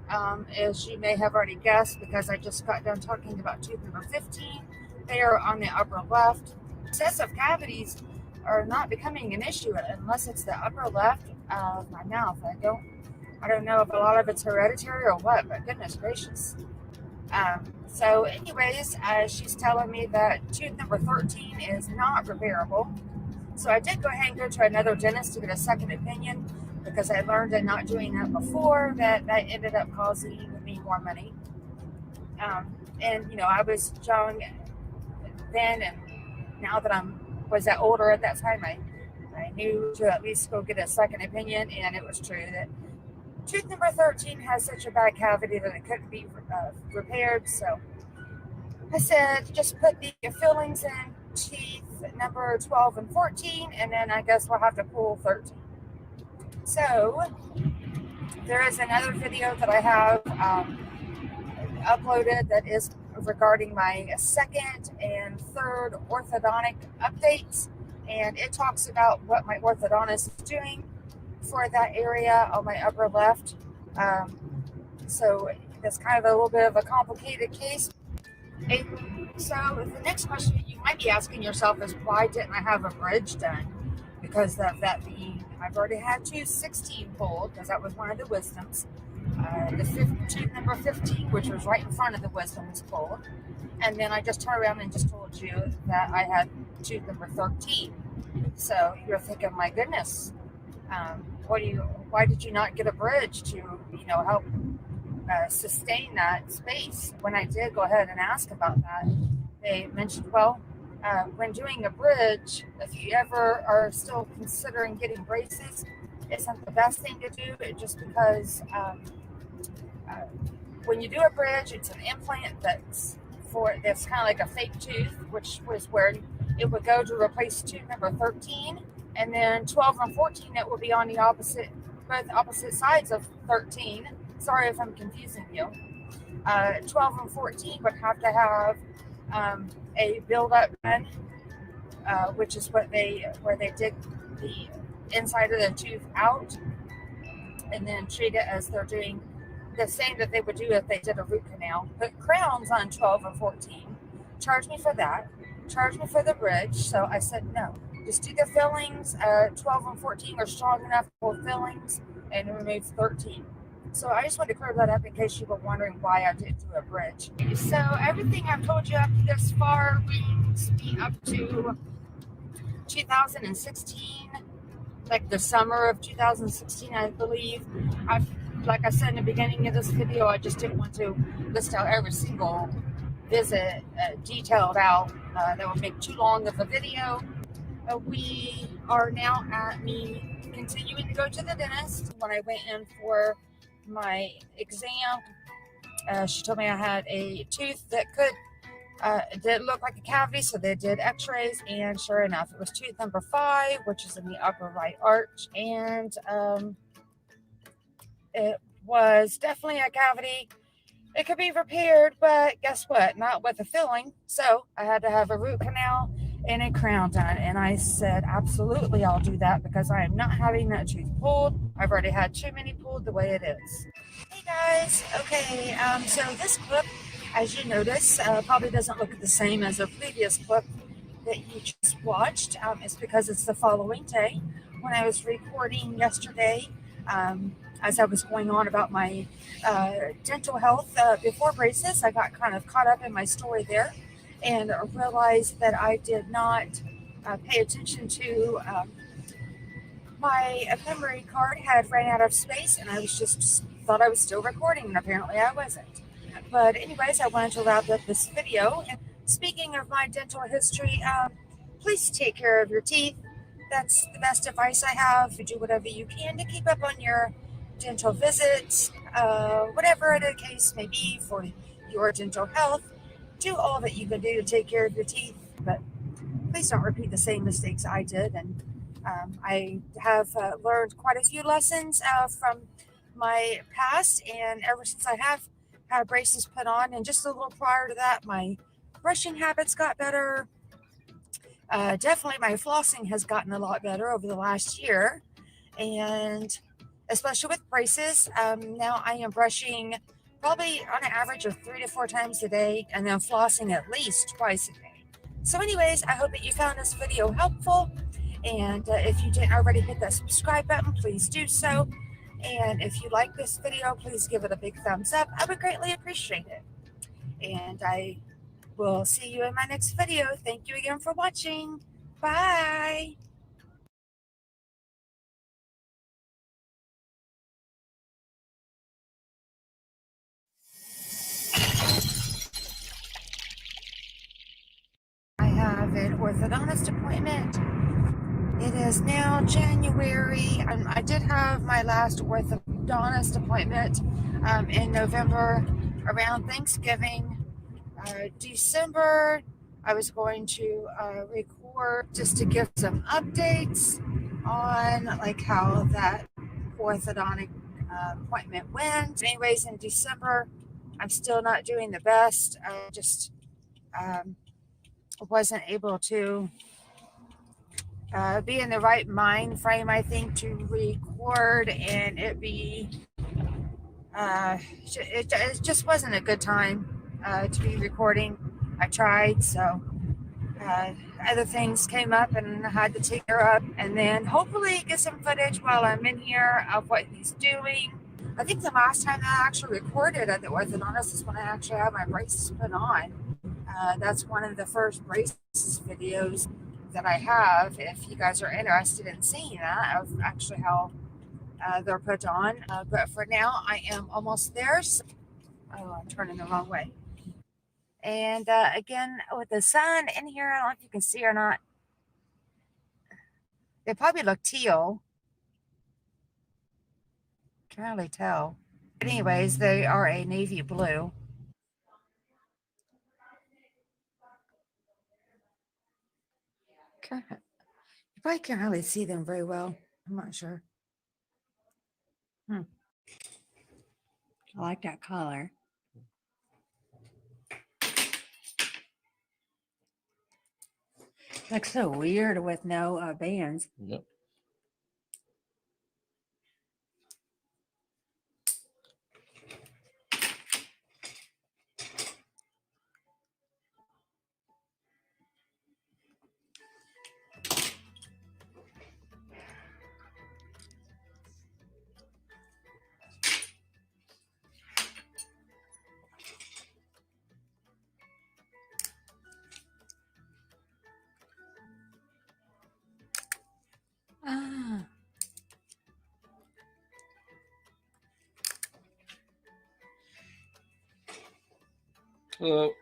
as you may have already guessed, because I just got done talking about tooth number 15, they are on the upper left. Excessive cavities are not becoming an issue unless it's the upper left of my mouth. I don't know if a lot of it's hereditary or what, but goodness gracious. So anyways, she's telling me that tooth number 13 is not repairable. So I did go ahead and go to another dentist to get a second opinion, because I learned in not doing that before that ended up costing me more money. And I was young then, and now that I was older at that time, I knew to at least go get a second opinion, and it was true that tooth number 13 has such a bad cavity that it couldn't be repaired. So I said, just put the fillings in teeth number 12 and 14, and then I guess we'll have to pull 13. So there is another video that I have uploaded that is regarding my second and third orthodontic updates, and it talks about what my orthodontist is doing for that area on my upper left. So it's kind of a little bit of a complicated case. And so the next question you might be asking yourself is, why didn't I have a bridge done? Because of that being, I've already had tooth 16 pulled, because that was one of the wisdoms. Tooth number 15, which was right in front of the wisdom, was pulled. And then I just turned around and just told you that I had tooth number 13. So you're thinking, my goodness, why did you not get a bridge to help sustain that space? When I did go ahead and ask about that, they mentioned, when doing a bridge, if you ever are still considering getting braces, isn't the best thing to do, just because when you do a bridge, it's an implant that's kind of like a fake tooth, which was where it would go to replace tooth number 13, and then 12 and 14, it will be on both opposite sides of 13. Sorry if I'm confusing you. 12 and 14 would have to have a build-up done, which is where they dig the inside of the tooth out, and then treat it as they're doing the same that they would do if they did a root canal. Put crowns on 12 and 14. Charge me for that. Charge me for the bridge. So I said no. Just do the fillings. 12 and 14 are strong enough for fillings, and remove 13. So I just wanted to clear that up in case you were wondering why I didn't do a bridge. So everything I've told you up to this far brings me up to 2016, like the summer of 2016, I believe. Like I said in the beginning of this video, I just didn't want to list out every single visit detailed out. That would make too long of a video. We are now at me continuing to go to the dentist. When I went in for my exam, she told me I had a tooth that did look like a cavity, so they did x-rays, and sure enough, it was tooth number 5, which is in the upper right arch, and it was definitely a cavity. It could be repaired, but guess what? Not with a filling. So I had to have a root canal and a crown done. And I said, absolutely, I'll do that, because I am not having that tooth pulled. I've already had too many pulled the way it is. Hey guys. Okay. So this clip, as you notice, probably doesn't look the same as a previous clip that you just watched. It's because it's the following day. When I was recording yesterday, as I was going on about my dental health before braces, I got kind of caught up in my story there, and realized that I did not pay attention to my memory card had ran out of space, and I was just thought I was still recording, and apparently I wasn't. But anyways, I wanted to wrap up this video. And speaking of my dental history, please take care of your teeth. That's the best advice I have. Do whatever you can to keep up on your dental visits, whatever the case may be for your dental health. Do all that you can do to take care of your teeth, but please don't repeat the same mistakes I did. And I have learned quite a few lessons from my past, and ever since I have had braces put on, and just a little prior to that, my brushing habits got better. Definitely my flossing has gotten a lot better over the last year, and especially with braces. Now I am brushing probably on an average of 3 to 4 times a day, and then flossing at least twice a day. So anyways, I hope that you found this video helpful, and if you didn't already hit that subscribe button, please do so. And if you like this video, please give it a big thumbs up. I would greatly appreciate it. And I will see you in my next video. Thank you again for watching. Bye. I have an orthodontist appointment. It is now January. I did have my last orthodontist appointment in November around Thanksgiving. December, I was going to record just to give some updates on like how that orthodontic appointment went. Anyways, in December, I'm still not doing the best. I just wasn't able to be in the right mind frame, I think, to record, and it just wasn't a good time to be recording. I tried, so other things came up and I had to take care of, and then hopefully get some footage while I'm in here of what he's doing. I think the last time I actually recorded at the orthodontist is when I actually had my braces put on. That's one of the first braces videos that I have, if you guys are interested in seeing that, of actually how they're put on. But for now, I am almost there. So, oh, I'm turning the wrong way. And again, with the sun in here, I don't know if you can see or not. They probably look teal. Can't really tell. But anyways, they are a navy blue. You probably can't really see them very well. I'm not sure. I like that color. Looks so weird with no bands. Yep. Ah. Hello.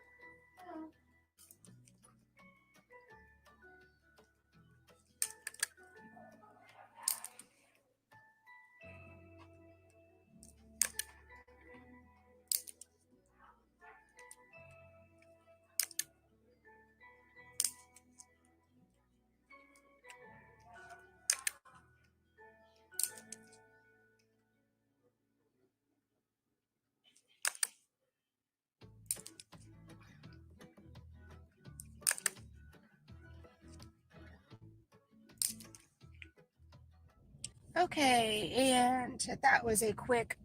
Okay, and that was a quick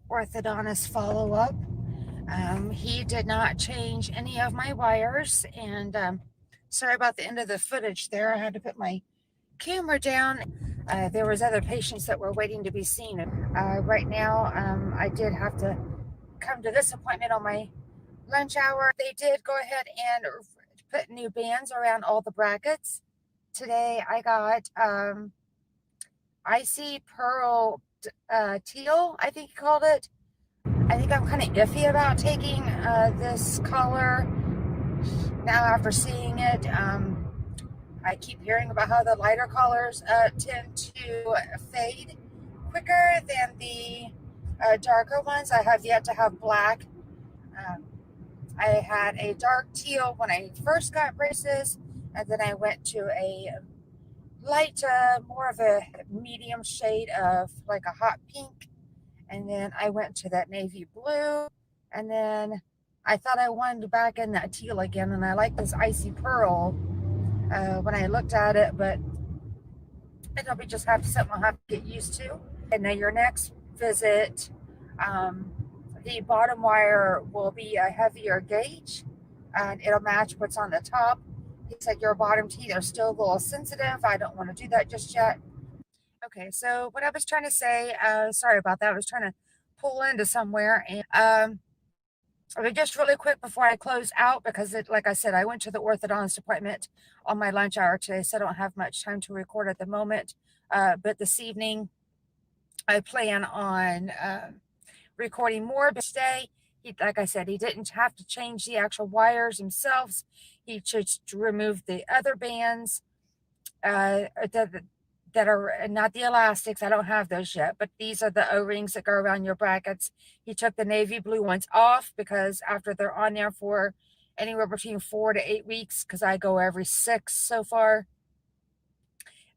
orthodontist follow-up. He did not change any of my wires, and sorry about the end of the footage there. I had to put my camera down. There was other patients that were waiting to be seen. Right now, I did have to come to this appointment on my lunch hour. They did go ahead and put new bands around all the brackets. Today I got icy pearl teal, I think he called it. I think I'm kind of iffy about taking this color now after seeing it. I keep hearing about how the lighter colors tend to fade quicker than the darker ones. I have yet to have black. I had a dark teal when I first got braces, and then I went to a light, more of a medium shade of like a hot pink, and then I went to that navy blue, and then I thought I wanted back in that teal again, and I like this icy pearl when I looked at it, but it'll be just something I'll have to get used to. And then your next visit, the bottom wire will be a heavier gauge, and it'll match what's on the top. He said your bottom teeth are still a little sensitive. I don't want to do that just yet. Okay, so what I was trying to say, sorry about that. I was trying to pull into somewhere, and just really quick before I close out, because like I said, I went to the orthodontist appointment on my lunch hour today, so I don't have much time to record at the moment. But this evening, I plan on recording more. But today, like I said, he didn't have to change the actual wires themselves. He just removed the other bands that are not the elastics. I don't have those yet, but these are the O-rings that go around your brackets. He took the navy blue ones off because after they're on there for anywhere between 4 to 8 weeks, because I go every 6 so far,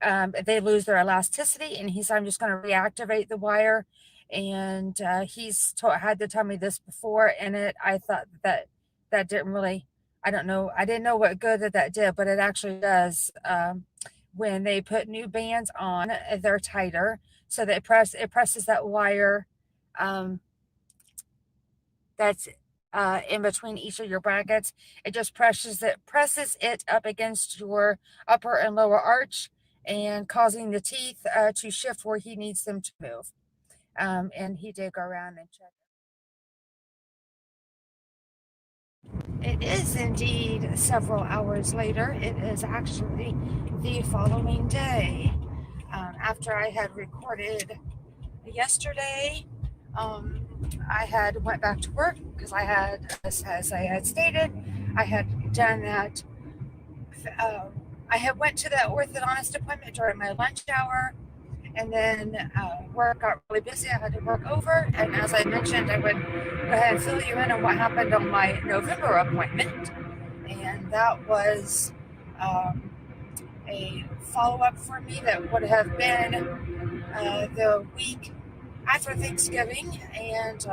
they lose their elasticity, and he said, I'm just going to reactivate the wire. And he's had to tell me this before, and I thought that didn't really, I don't know, I didn't know what good that did, but it actually does. When they put new bands on, they're tighter, so that it presses that wire that's in between each of your brackets. It just presses it up against your upper and lower arch, and causing the teeth to shift where he needs them to move. And he did go around and check. It is indeed several hours later. It is actually the following day. After I had recorded yesterday, I had went back to work because I had, as I had stated, I had done that. I had went to the orthodontist appointment during my lunch hour, and then work got really busy. I had to work over, and as I mentioned, I would go ahead and fill you in on what happened on my November appointment, and that was a follow-up for me that would have been the week after Thanksgiving, and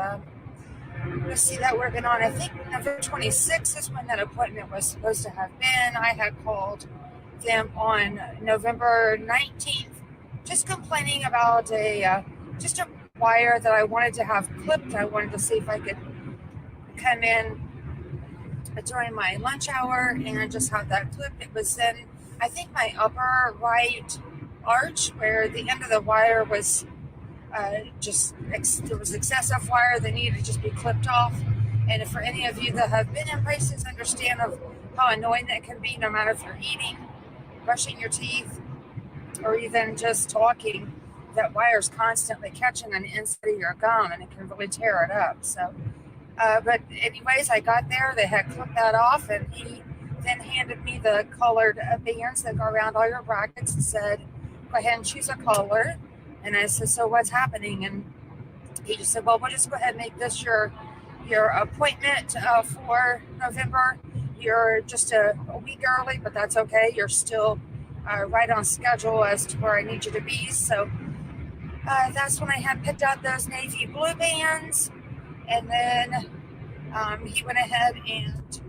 let's see, that working on, I think November 26th is when that appointment was supposed to have been. I had called them on November 19th, just complaining about just a wire that I wanted to have clipped. I wanted to see if I could come in during my lunch hour and just have that clipped. It was then, I think, my upper right arch where the end of the wire was there was excessive wire that needed to just be clipped off. And for any of you that have been in braces, understand of how annoying that can be, no matter if you're eating, brushing your teeth, or even just talking. That wire's constantly catching on the inside of your gum, and it can really tear it up. So, but anyways, I got there. They had clipped that off, and he then handed me the colored bands that go around all your brackets and said, go ahead and choose a color. And I said, so what's happening? And he just said, well, we'll just go ahead and make this your appointment for November. You're just a week early, but that's okay. You're still right on schedule as to where I need you to be. So that's when I had picked out those navy blue bands. And then he went ahead and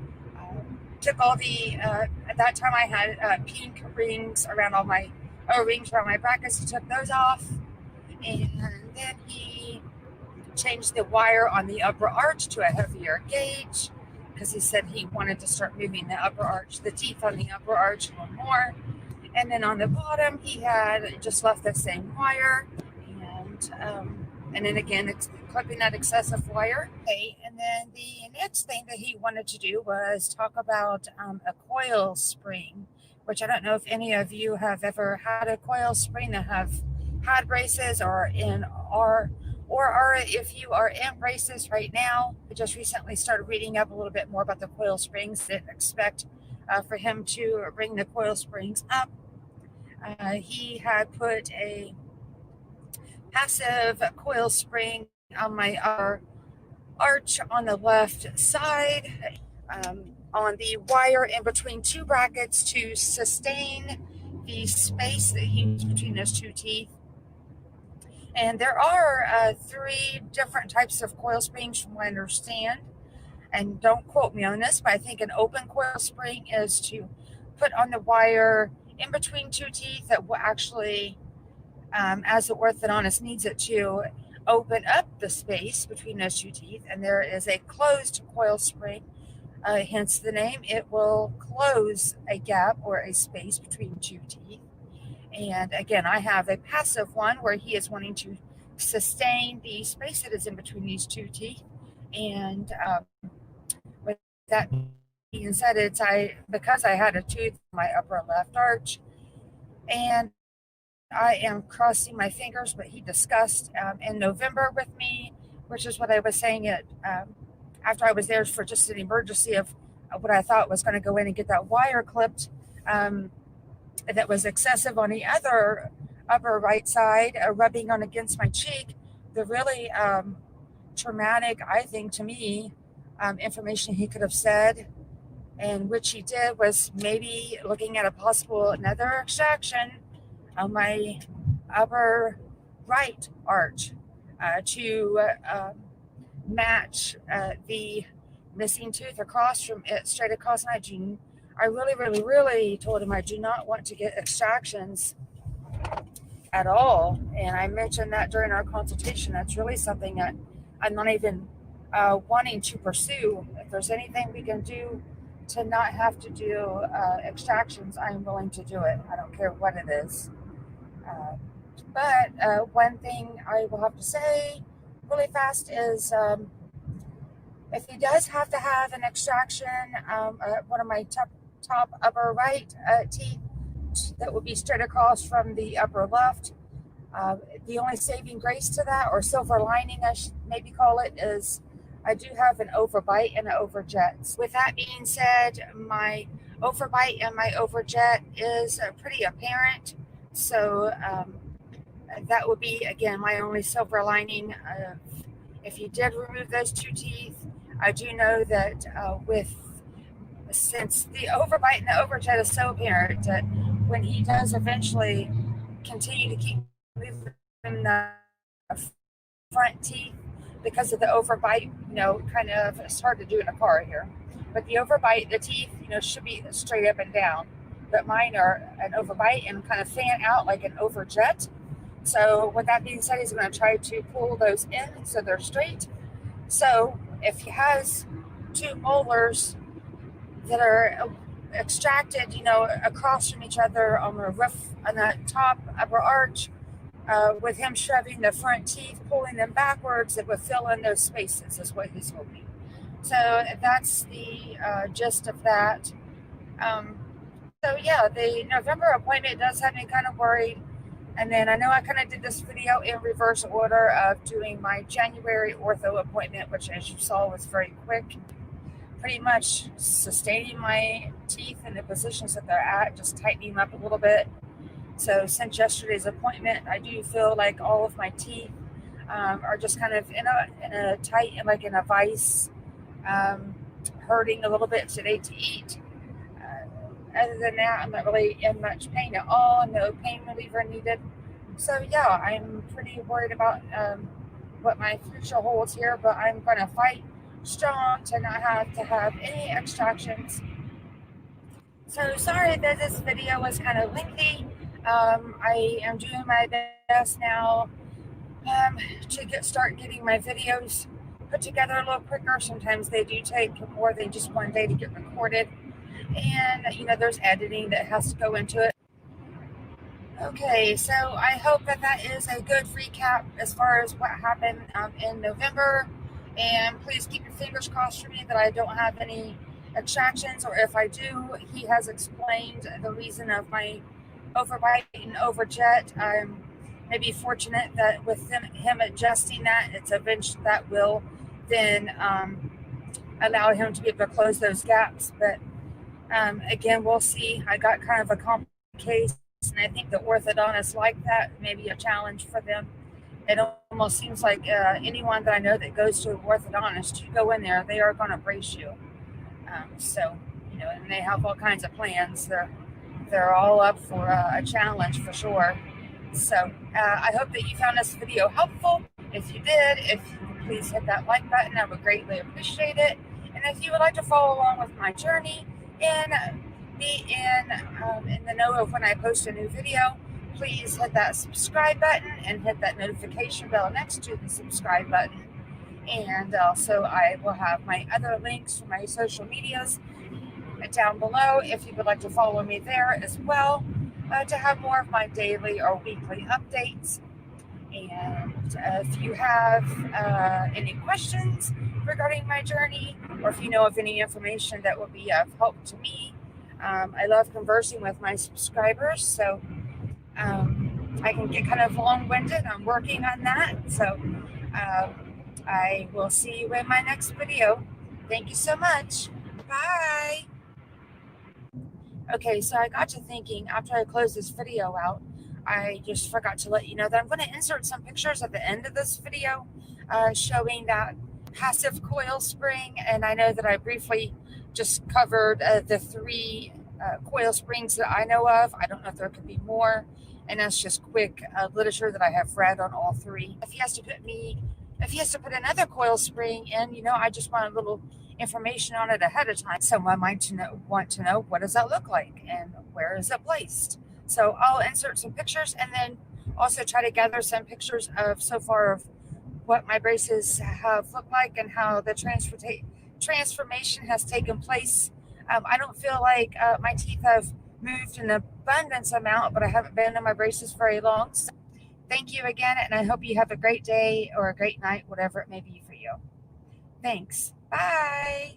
took all the, at that time I had pink rings around all my O-rings around my brackets. He took those off. And then he changed the wire on the upper arch to a heavier gauge, because he said he wanted to start moving the upper arch, the teeth on the upper arch a little more. And then on the bottom, he had just left the same wire, and then again, clipping that excessive wire. Okay, and then the next thing that he wanted to do was talk about a coil spring, which I don't know if any of you have ever had a coil spring that have had braces or are if you are in braces right now. I just recently started reading up a little bit more about the coil springs. Didn't expect for him to bring the coil springs up. He had put a passive coil spring on my arch on the left side, on the wire in between two brackets to sustain the space that he used between those two teeth. And there are 3 different types of coil springs from what I understand. And don't quote me on this, but I think an open coil spring is to put on the wire in between 2 teeth that will actually, as the orthodontist needs it to, open up the space between those 2 teeth. And there is a closed coil spring, hence the name. It will close a gap or a space between 2 teeth. And again, I have a passive one where he is wanting to sustain the space that is in between these 2 teeth. And with that being said, because I had a tooth in my upper left arch, and I am crossing my fingers, but he discussed in November with me, which is what I was saying after I was there for just an emergency of what I thought was going to go in and get that wire clipped. That was excessive on the other upper right side, rubbing on against my cheek. The really traumatic, I think, to me, information he could have said, and which he did, was maybe looking at a possible another extraction on my upper right arch to match the missing tooth across from it, straight across. And I really told him I do not want to get extractions at all. And I mentioned that during our consultation. That's really something that I'm not even wanting to pursue. If there's anything we can do to not have to do extractions, I'm willing to do it. I don't care what it is. But one thing I will have to say really fast is if he does have to have an extraction, one of my top upper right teeth that will be straight across from the upper left. The only saving grace to that, or silver lining I should maybe call it, is I do have an overbite and an overjet. With that being said, my overbite and my overjet is pretty apparent. So that would be, again, my only silver lining. If you did remove those 2 teeth, I do know that since the overbite and the overjet is so apparent, that when he does eventually continue to keep moving the front teeth because of the overbite, kind of, it's hard to do in a car here, but the overbite, the teeth, should be straight up and down, but mine are an overbite and kind of fan out like an overjet. So with that being said, he's going to try to pull those in so they're straight. So if he has 2 molars that are extracted, across from each other on the roof, on the top upper arch, with him shoving the front teeth, pulling them backwards, it would fill in those spaces, is what he's hoping. So that's the gist of that. So yeah, the November appointment does have me kind of worried. And then I know I kind of did this video in reverse order of doing my January ortho appointment, which, as you saw, was very quick. Pretty much sustaining my teeth in the positions that they're at, just tightening them up a little bit. So since yesterday's appointment, I do feel like all of my teeth are just kind of in a tight, like in a vice, hurting a little bit today to eat. Other than that, I'm not really in much pain at all. No pain reliever needed. So yeah, I'm pretty worried about what my future holds here, but I'm going to fight strong to not have to have any extractions. So sorry that this video was kind of lengthy. I am doing my best now to start getting my videos put together a little quicker. Sometimes they do take more than just one day to get recorded. And, there's editing that has to go into it. Okay, so I hope that is a good recap as far as what happened in November. And please keep your fingers crossed for me that I don't have any extractions, or if I do, he has explained the reason of my overbite and overjet. I'm maybe fortunate that with him adjusting that, it's eventually that will then allow him to be able to close those gaps. But again, we'll see. I got kind of a complex case, and I think the orthodontists like that. Maybe a challenge for them. It almost seems like anyone that I know that goes to an orthodontist, you go in there, they are going to brace you. So, you know, and they have all kinds of plans. They're all up for a challenge for sure. So I hope that you found this video helpful. If you did, if you could please hit that like button, I would greatly appreciate it. And if you would like to follow along with my journey and be in the know of when I post a new video, please hit that subscribe button and hit that notification bell next to the subscribe button. And also I will have my other links for my social medias down below if you would like to follow me there as well, to have more of my daily or weekly updates. And if you have any questions regarding my journey, or if you know of any information that would be of help to me, I love conversing with my subscribers, so I can get kind of long-winded. I'm working on that, so I will see you in my next video. Thank you so much. Bye. Okay, so I got to thinking after I closed this video out, I just forgot to let you know that I'm going to insert some pictures at the end of this video showing that passive coil spring. And I know that I briefly just covered the 3 coil springs that I know of. I don't know if there could be more. And that's just quick literature that I have read on all 3. If he has to put another coil spring in, you know, I just want a little information on it ahead of time. Someone might want to know, what does that look like and where is it placed? So I'll insert some pictures and then also try to gather some pictures of so far of what my braces have looked like and how the transformation has taken place. I don't feel like my teeth have moved an abundance amount, but I haven't been in my braces very long. So thank you again, and I hope you have a great day or a great night, whatever it may be for you. Thanks. Bye.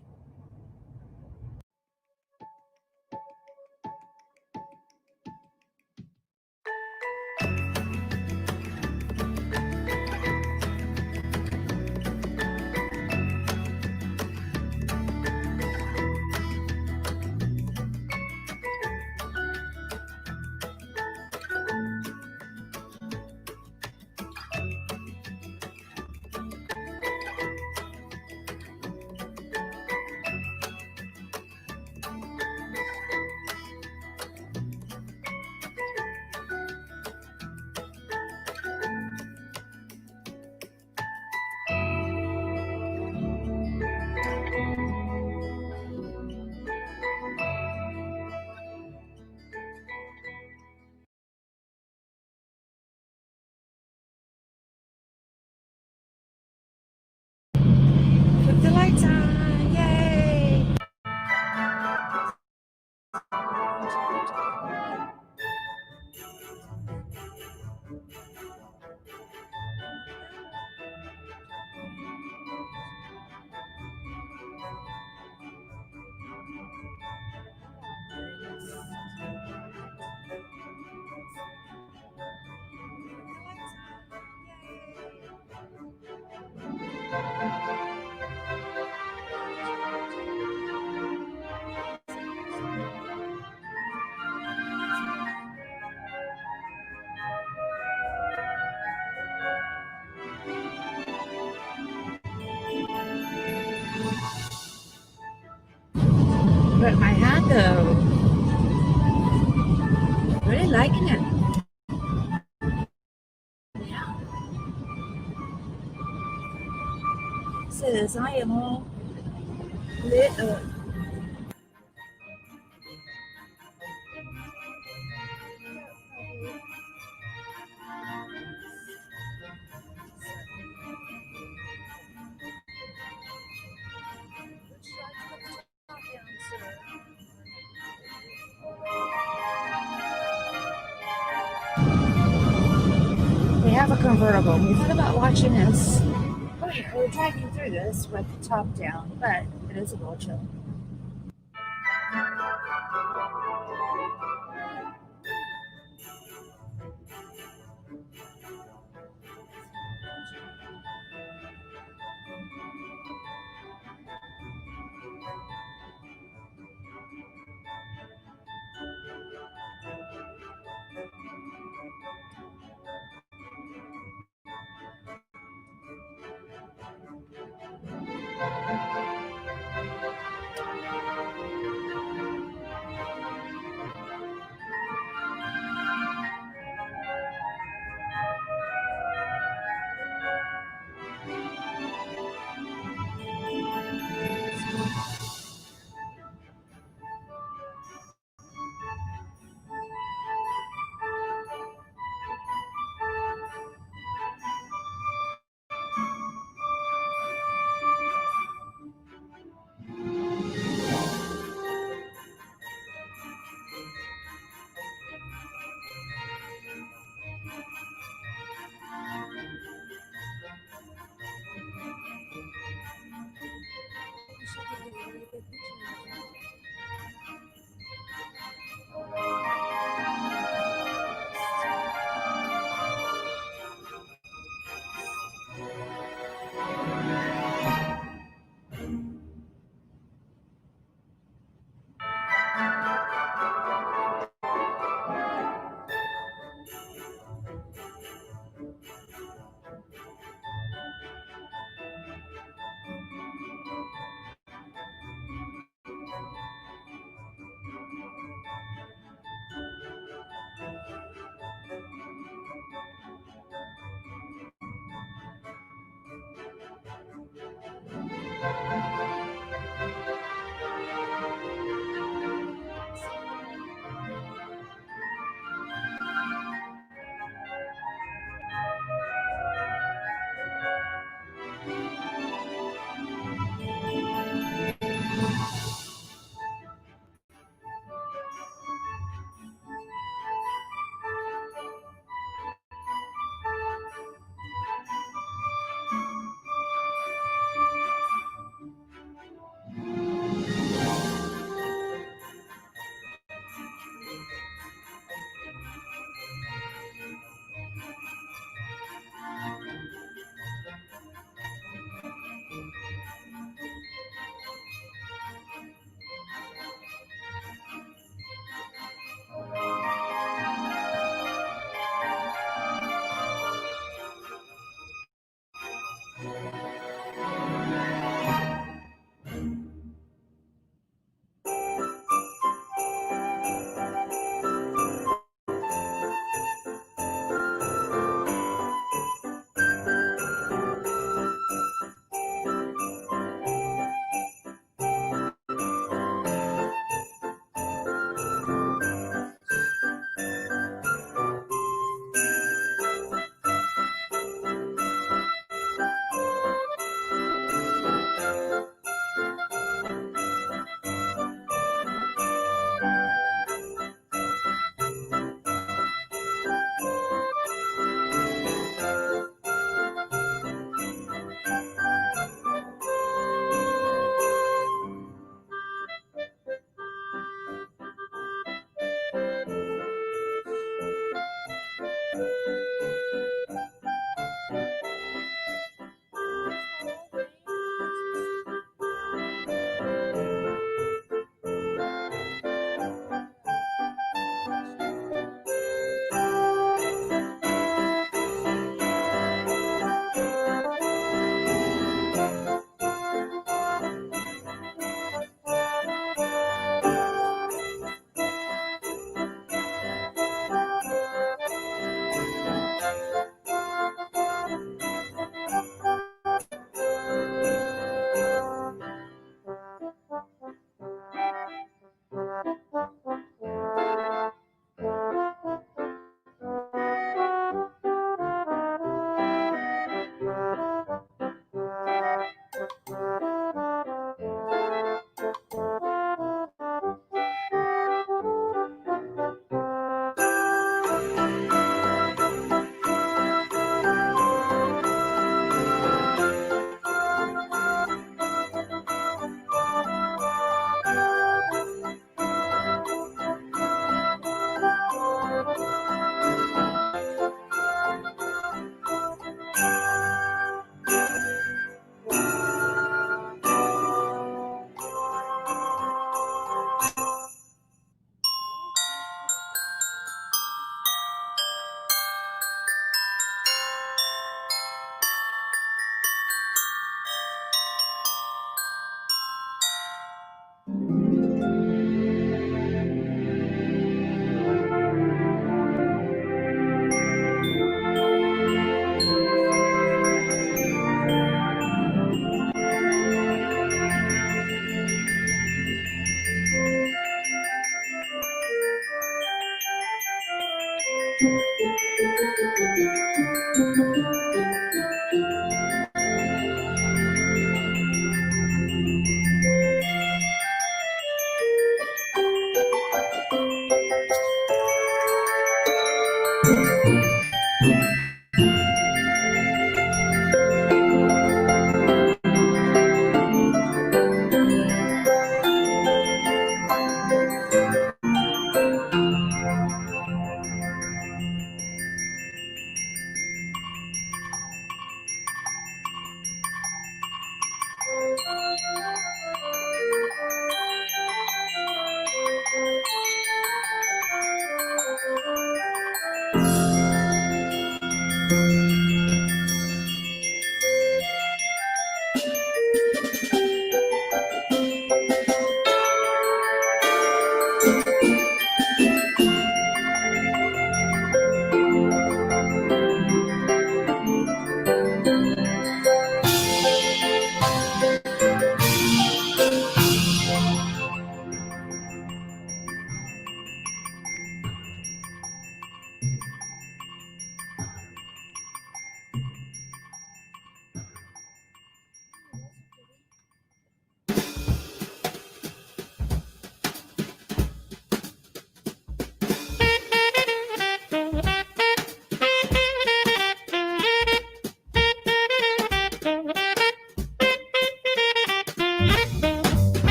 Put the lights on. Yay. But my hat though, really liking it. Yeah. Says I am all lit up. We have a convertible. We thought about watching this. We're driving through this with the top down, but it is a little chill.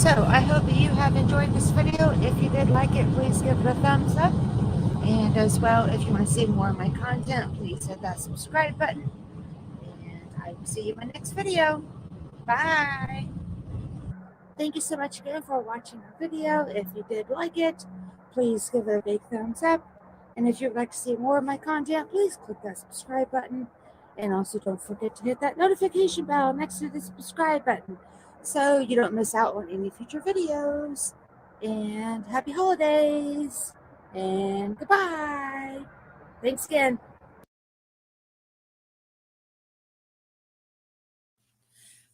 So I hope that you have enjoyed this video. If you did like it, please give it a thumbs up. And as well, if you want to see more of my content, please hit that subscribe button. And I will see you in my next video. Bye. Thank you so much again for watching our video. If you did like it, please give it a big thumbs up. And if you'd like to see more of my content, please click that subscribe button. And also don't forget to hit that notification bell next to the subscribe button so you don't miss out on any future videos. And happy holidays. And goodbye. Thanks again.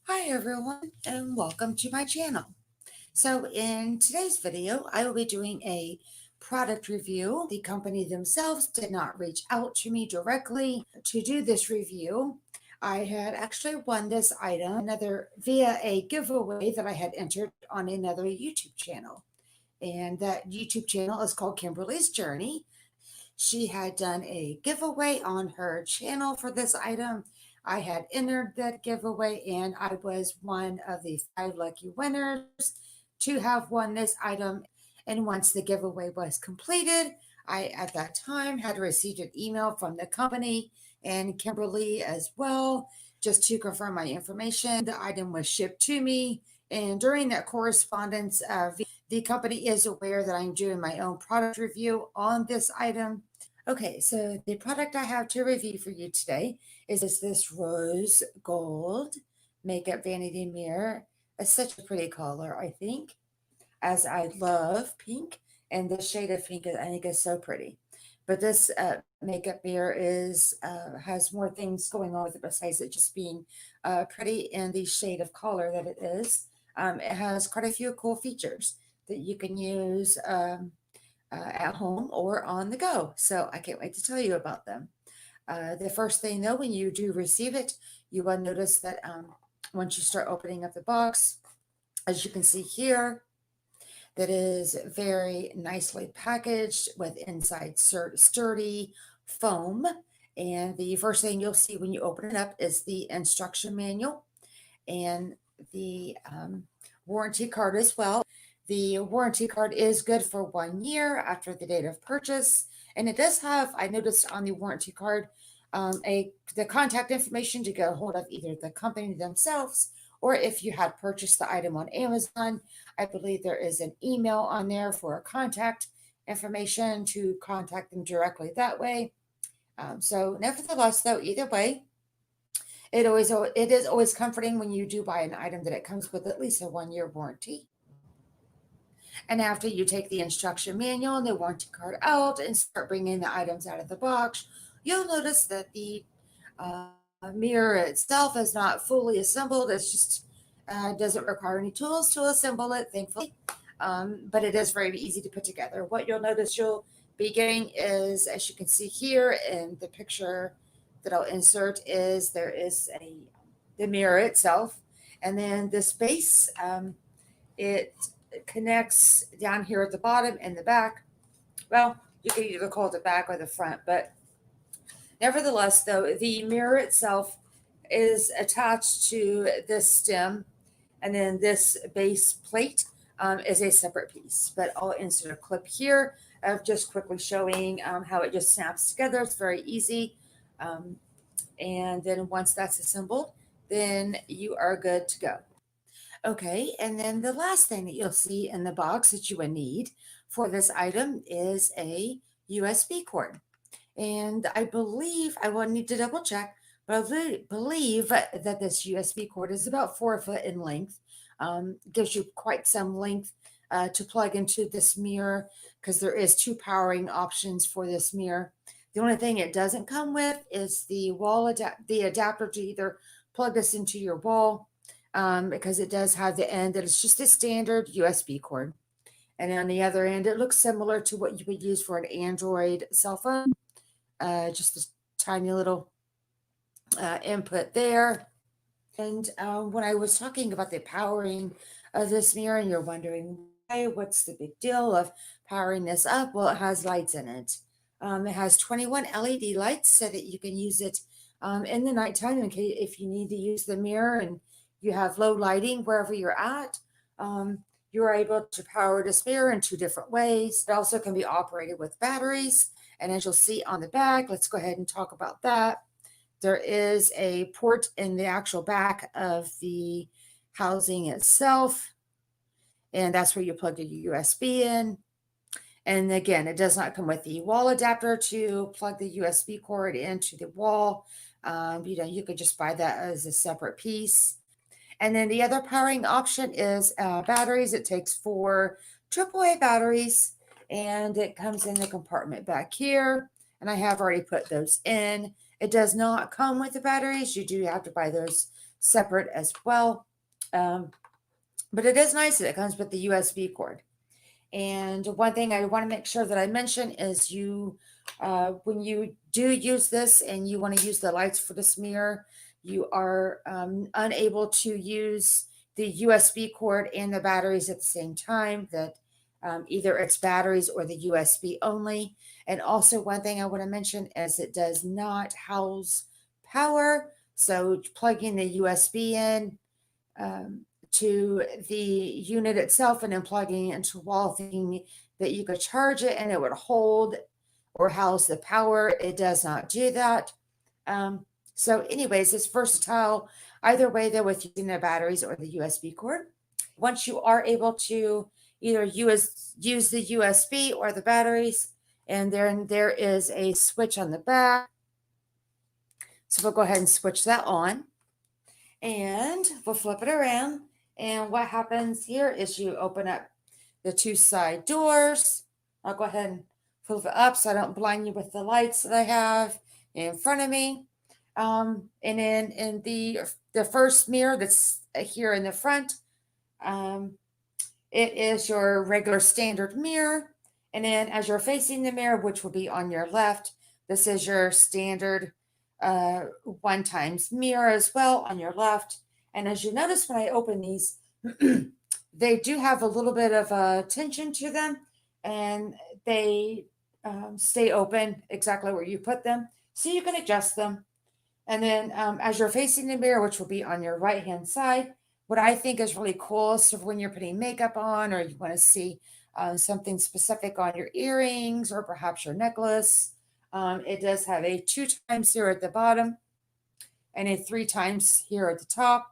Hi everyone, and welcome to my channel. So in today's video, I will be doing a product review. The company themselves did not reach out to me directly to do this review. I had actually won this item via a giveaway that I had entered on another YouTube channel. And that YouTube channel is called Kimberly's Journey. She had done a giveaway on her channel for this item. I had entered that giveaway and I was one of the 5 lucky winners to have won this item. And once the giveaway was completed, I at that time had received an email from the company and Kimberly as well, just to confirm my information. The item was shipped to me. And during that correspondence, the company is aware that I'm doing my own product review on this item. Okay, so the product I have to review for you today is this rose gold makeup vanity mirror. It's such a pretty color, I think, as I love pink, and the shade of pink I think is so pretty. But this makeup mirror has more things going on with it besides it just being pretty in the shade of color that it is. It has quite a few cool features that you can use at home or on the go. So I can't wait to tell you about them. The first thing though, when you do receive it, you will notice that once you start opening up the box, as you can see here, that is very nicely packaged with inside sturdy foam. And the first thing you'll see when you open it up is the instruction manual and the warranty card as well. The warranty card is good for 1 year after the date of purchase. And it does have, I noticed on the warranty card, the contact information to get a hold of either the company themselves, or if you had purchased the item on Amazon, I believe there is an email on there for contact information to contact them directly that way. So nevertheless, though, either way, it is always comforting when you do buy an item that it comes with at least a 1-year warranty. And after you take the instruction manual and the warranty card out and start bringing the items out of the box, you'll notice that the mirror itself is not fully assembled. It's just doesn't require any tools to assemble it, thankfully. But it is very easy to put together. What you'll notice you'll be getting is, as you can see here in the picture that I'll insert, is there is the mirror itself, and then this base. It connects down here at the bottom and the back. Well, you can either call it the back or the front, but nevertheless, though, the mirror itself is attached to this stem, and then this base plate is a separate piece. But I'll insert a clip here of just quickly showing how it just snaps together. It's very easy. And then once that's assembled, then you are good to go. Okay, and then the last thing that you'll see in the box that you would need for this item is a USB cord. And I believe, I will need to double check, but I believe that this USB cord is about 4 foot in length. Gives you quite some length to plug into this mirror, because there is 2 powering options for this mirror. The only thing it doesn't come with is the the adapter to either plug this into your wall, because it does have the end that is just a standard USB cord. And on the other end, it looks similar to what you would use for an Android cell phone. Just a tiny little input there. And when I was talking about the powering of this mirror, and you're wondering why, what's the big deal of powering this up? Well, it has lights in it. It has 21 LED lights so that you can use it in the nighttime in case if you need to use the mirror and you have low lighting wherever you're at. You're able to power this mirror in 2 different ways. It also can be operated with batteries. And as you'll see on the back, let's go ahead and talk about that. There is a port in the actual back of the housing itself, and that's where you plug your USB in. And again, it does not come with the wall adapter to plug the USB cord into the wall. You could just buy that as a separate piece. And then the other powering option is batteries. It takes 4 AAA batteries, and it comes in the compartment back here. And I have already put those in. It does not come with the batteries. You do have to buy those separate as well. But it is nice that it comes with the USB cord. And one thing I want to make sure that I mention is when you do use this and you want to use the lights for this mirror, you are unable to use the USB cord and the batteries at the same time. That either it's batteries or the USB only. And also one thing I want to mention is it does not house power. So plugging the USB in to the unit itself and then plugging it into a wall, thinking that you could charge it and it would hold or house the power. It does not do that. So anyways, it's versatile either way though, with using the batteries or the USB cord. Once you are able to either use the USB or the batteries, and then there is a switch on the back. So we'll go ahead and switch that on, and we'll flip it around. And what happens here is you open up the 2 side doors. I'll go ahead and flip it up so I don't blind you with the lights that I have in front of me. And then in the first mirror that's here in the front, it is your regular standard mirror. And then as you're facing the mirror, which will be on your left, this is your standard 1x mirror as well on your left. And as you notice when I open these, they do have a little bit of tension to them, and they stay open exactly where you put them. So you can adjust them. And then as you're facing the mirror, which will be on your right-hand side, what I think is really cool is when you're putting makeup on, or you want to see something specific on your earrings or perhaps your necklace, it does have a 2x here at the bottom and a 3x here at the top.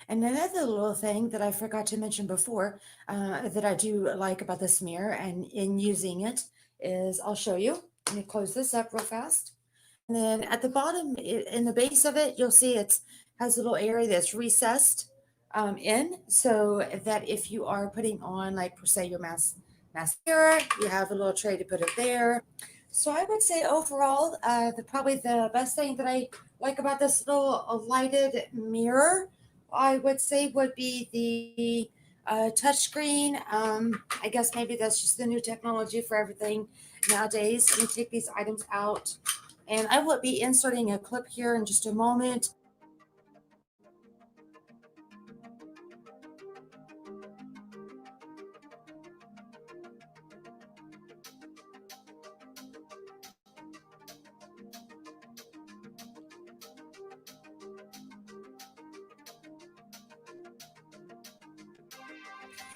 And another little thing that I forgot to mention before that I do like about this mirror and in using it is, I'll show you. Let me close this up real fast. And then at the bottom, in the base of it, you'll see it has a little area that's recessed in, so that if you are putting on, like per se, your mascara, you have a little tray to put it there. So I would say overall, probably the best thing that I like about this little lighted mirror, I would say, would be the touchscreen. I guess maybe that's just the new technology for everything nowadays. Let me take these items out, and I will be inserting a clip here in just a moment.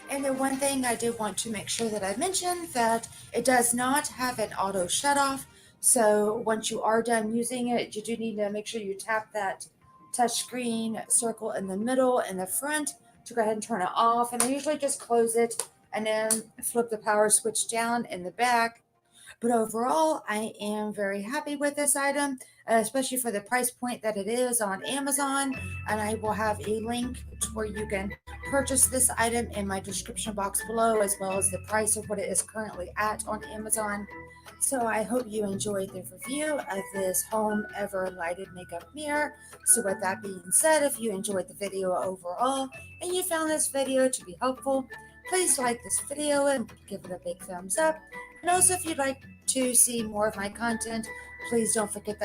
And then one thing I do want to make sure that I mention, that it does not have an auto shut off. So once you are done using it, you do need to make sure you tap that touchscreen circle in the middle and the front to go ahead and turn it off. And I usually just close it and then flip the power switch down in the back. But overall, I am very happy with this item, especially for the price point that it is on Amazon. And I will have a link to where you can purchase this item in my description box below, as well as the price of what it is currently at on Amazon. So I hope you enjoyed the review of this home ever lighted makeup mirror. So with that being said, if you enjoyed the video overall and you found this video to be helpful, please like this video and give it a big thumbs up. And also, if you'd like to see more of my content, please don't forget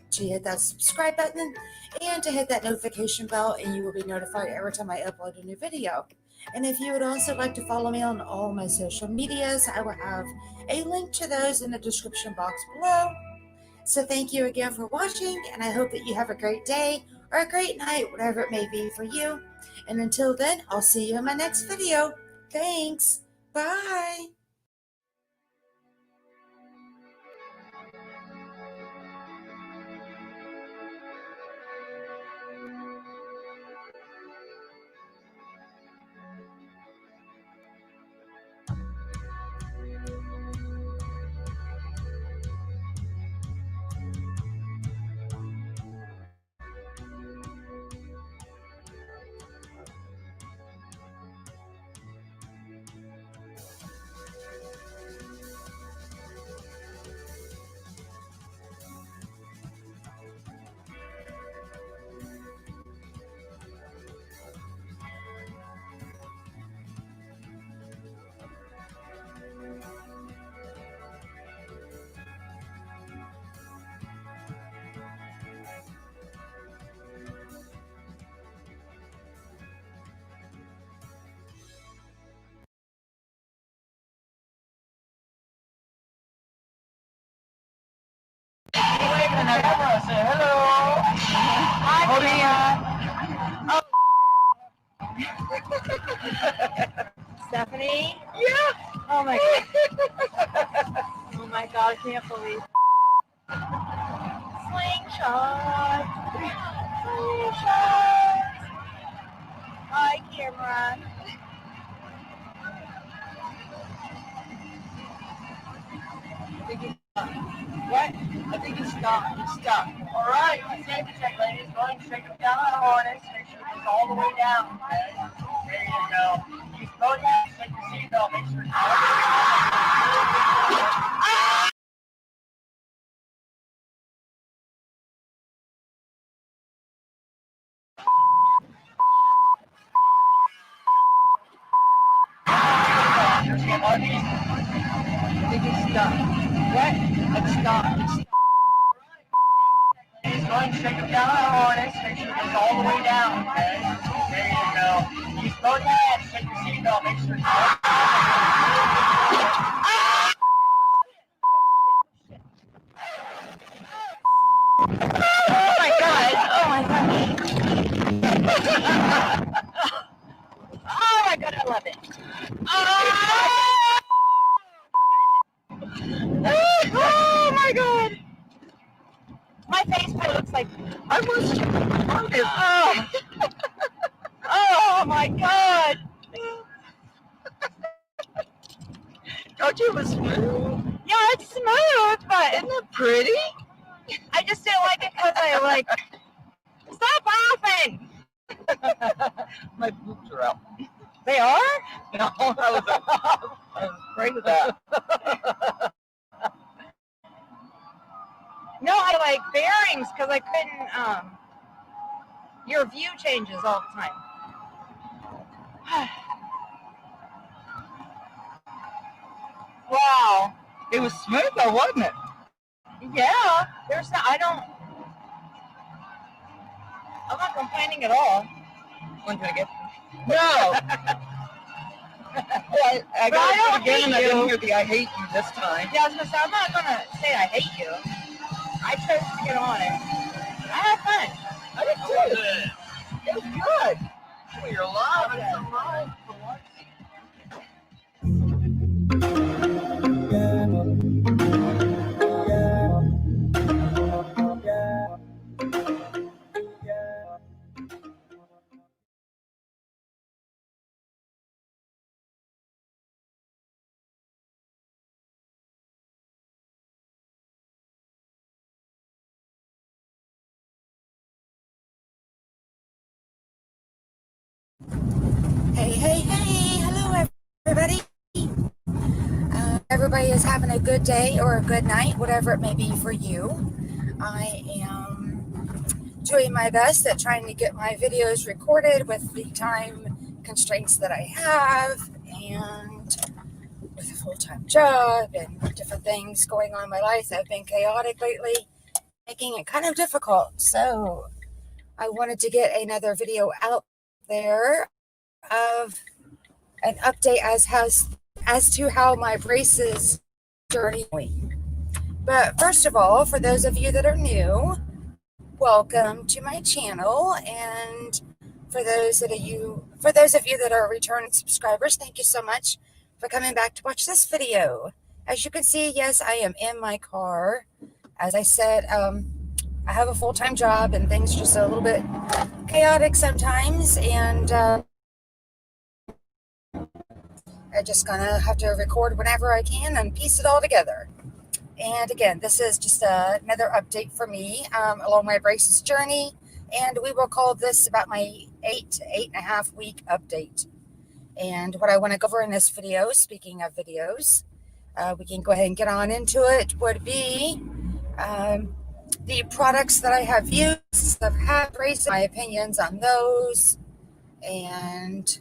to hit that subscribe button and to hit that notification bell, and you will be notified every time I upload a new video. And if you would also like to follow me on all my social medias, I will have a link to those in the description box below. So thank you again for watching, and I hope that you have a great day or a great night, whatever it may be for you. And until then, I'll see you in my next video. Thanks. Bye. Stephanie? Yeah. Oh my god. Oh my god, I can't believe. Slingshot. Slingshot. Hi, Cameron. What? I think it's stuck. It's stuck. All right. Safety check, ladies. Go ahead and shake them down on the harness. Make sure it's all the way down. Okay. There you go. You go ahead and shake your seatbelt. Make sure it's all the way down. There's the emojis. I think it's stuck. What? It's stuck. It's stuck. Go ahead and shake them down on the harness. Make sure it's all the way down. Okay. There you go. You go ahead and shake your seatbelt. Make sure it's all the way down. Oh my god! Oh my god! Oh my god, I love it. Oh my god! My face probably looks like I was. Oh. Oh my god! Don't you was smooth? Yeah, it's smooth, but isn't it pretty? I just didn't like it because I like. Stop laughing! My boobs are out. They are? No, I was afraid of that. No, I like bearings because I couldn't. Your view changes all the time. Wow, it was smooth though, wasn't it? Yeah, there's no. I'm not complaining at all. One can I get? No. Well, I got it again, and I didn't hear the "I hate you" this time. Yeah, I was gonna say I'm not gonna say I hate you. I chose to get on it. I had fun. I did too. It was good. Well, you're alive. Okay. I'm alive for once. Hey, hello everybody. Everybody is having a good day or a good night, whatever it may be for you. I am doing my best at trying to get my videos recorded with the time constraints that I have, and with a full-time job and different things going on in my life that have been chaotic lately, making it kind of difficult. So I wanted to get another video out there of an update as to how my braces journey going. But first of all, for those of you that are new, welcome to my channel, and For those of you that are returning subscribers, thank you so much for coming back to watch this video. As you can see, yes, I am in my car. As I said, I have a full-time job and things are just a little bit chaotic sometimes, and I'm just gonna have to record whenever I can and piece it all together. And again, this is just another update for me along my braces journey, and we will call this about my 8.5 week update. And what I want to go over in this video, speaking of videos, we can go ahead and get on into it, would be the products that I have used. I've had braces, my opinions on those, and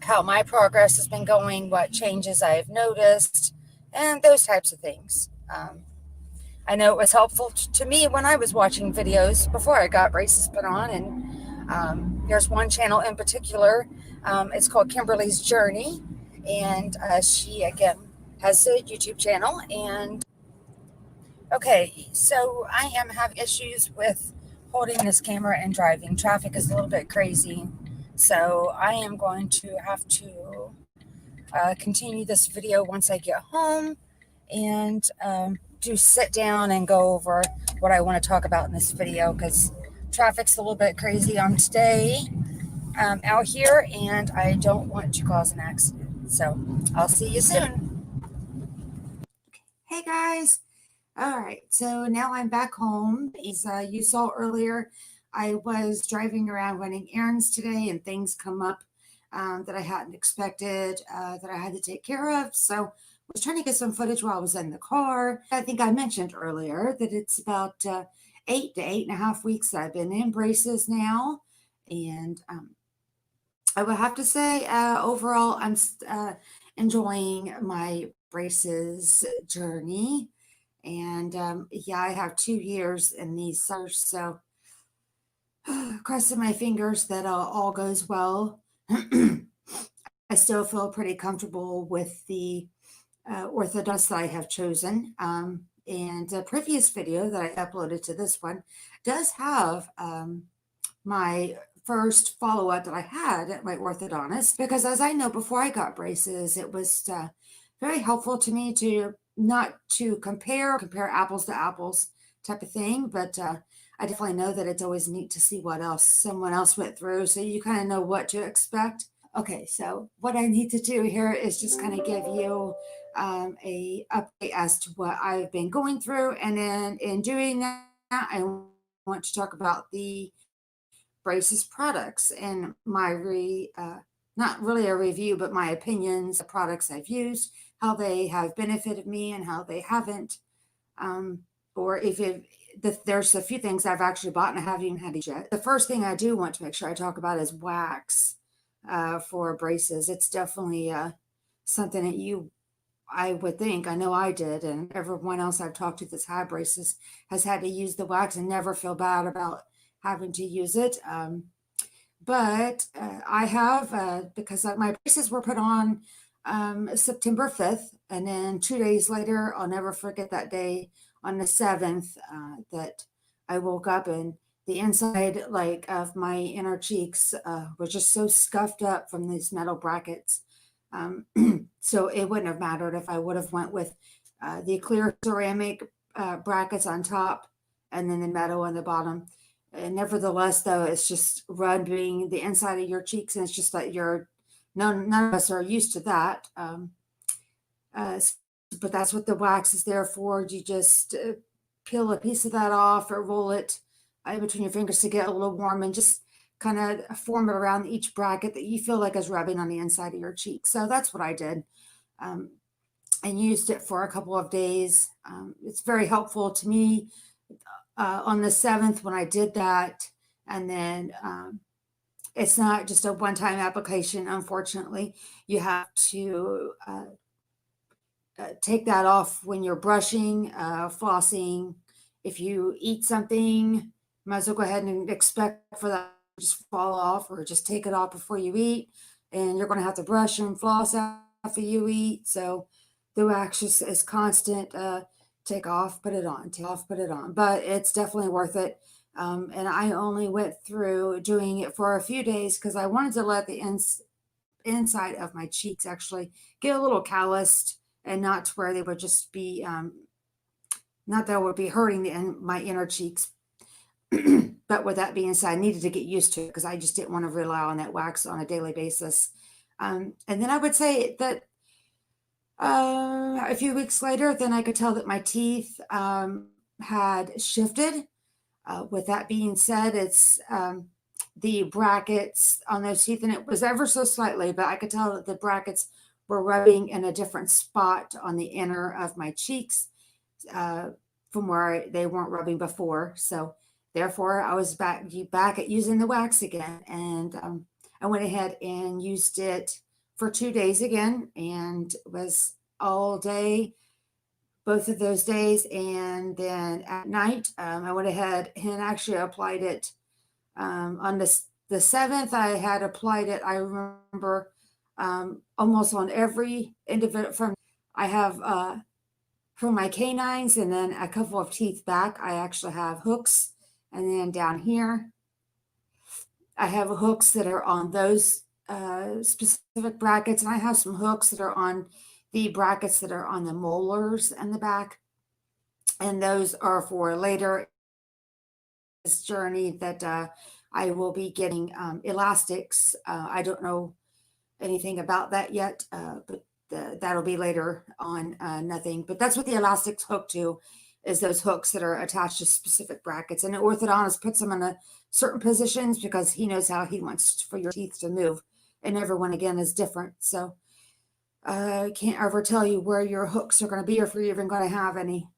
how my progress has been going, what changes I've noticed, and those types of things. I know it was helpful to me when I was watching videos before I got braces put on, and there's one channel in particular. It's called Kimberly's Journey, and she, again, has a YouTube channel. And okay, so I am having issues with holding this camera and driving. Traffic is a little bit crazy, so I am going to have to continue this video once I get home, and do sit down and go over what I want to talk about in this video, because traffic's a little bit crazy on today out here, and I don't want to cause an accident. So I'll see you soon. Hey guys. All right, so now I'm back home. As you saw earlier, I was driving around running errands today, and things come up that I hadn't expected, that I had to take care of. So I was trying to get some footage while I was in the car. I think I mentioned earlier that it's about 8 to 8.5 weeks that I've been in braces now. And I would have to say, overall, I'm enjoying my braces journey. And yeah, I have 2 years in these, so crossing my fingers that all goes well. I still feel pretty comfortable with the orthodontist that I have chosen. And the previous video that I uploaded to this one does have my first follow-up that I had at my orthodontist, because as I know, before I got braces, it was very helpful to me to not to compare apples to apples type of thing, but I definitely know that it's always neat to see what else someone else went through, so you kind of know what to expect. Okay, so what I need to do here is just kind of give you a update as to what I've been going through, and then in doing that, I want to talk about the braces products and my not really a review, but my opinions, the products I've used, how they have benefited me and how they haven't, or if there's a few things I've actually bought and I haven't even had it yet. The first thing I do want to make sure I talk about is wax for braces. It's definitely something that I would think, I know I did, and everyone else I've talked to that's had braces has had to use the wax and never feel bad about having to use it. But I have, because my braces were put on September 5th, and then 2 days later, I'll never forget that day on the 7th, that I woke up and the inside of my inner cheeks was just so scuffed up from these metal brackets. So it wouldn't have mattered if I would have went with the clear ceramic brackets on top and then the metal on the bottom. And nevertheless, though, it's just rubbing the inside of your cheeks, and it's just that none of us are used to that. But that's what the wax is there for. You just peel a piece of that off or roll it between your fingers to get a little warm, and just kind of form it around each bracket that you feel like is rubbing on the inside of your cheek. So that's what I did, and used it for a couple of days. It's very helpful to me on the 7th when I did that. And then it's not just a one-time application, unfortunately. You have to take that off when you're brushing, flossing. If you eat something, you might as well go ahead and expect for that to just fall off, or just take it off before you eat. And you're going to have to brush and floss after you eat. So the wax is constant. Take off, put it on, take off, put it on. But it's definitely worth it. And I only went through doing it for a few days because I wanted to let the inside of my cheeks actually get a little calloused and not to where they would just be, not that it would be hurting my inner cheeks. But with that being said, I needed to get used to it because I just didn't want to rely on that wax on a daily basis. And then I would say that a few weeks later, then I could tell that my teeth had shifted. With that being said, it's the brackets on those teeth, and it was ever so slightly, but I could tell that the brackets were rubbing in a different spot on the inner of my cheeks from where they weren't rubbing before. So therefore, I was back at using the wax again, and I went ahead and used it for 2 days again, and was all day both of those days. And then at night, I went ahead and actually applied it on the 7th. I had applied it, I remember, almost on every individual. I have from my canines, and then a couple of teeth back, I actually have hooks. And then down here, I have hooks that are on those specific brackets, and I have some hooks that are on the brackets that are on the molars and the back, and those are for later this journey that I will be getting elastics. I don't know anything about that yet, but that'll be later on. Nothing, but that's what the elastics hook to, is those hooks that are attached to specific brackets, and the orthodontist puts them in a certain positions because he knows how he wants for your teeth to move, and everyone again is different. So I can't ever tell you where your hooks are going to be, or if you're even going to have any.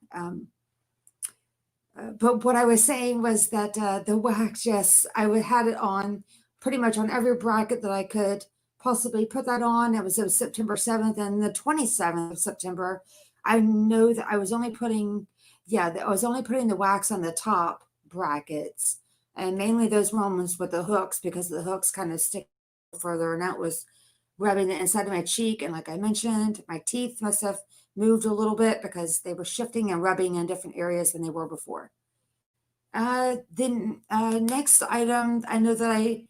But what I was saying was that the wax, yes, had it on pretty much on every bracket that I could possibly put that on. It was September 7th, and the 27th of September, I know that I was only putting the wax on the top brackets, and mainly those moments with the hooks, because the hooks kind of stick further, and that was rubbing the inside of my cheek. And like I mentioned, my teeth must have moved a little bit because they were shifting and rubbing in different areas than they were before. Then next item, I know that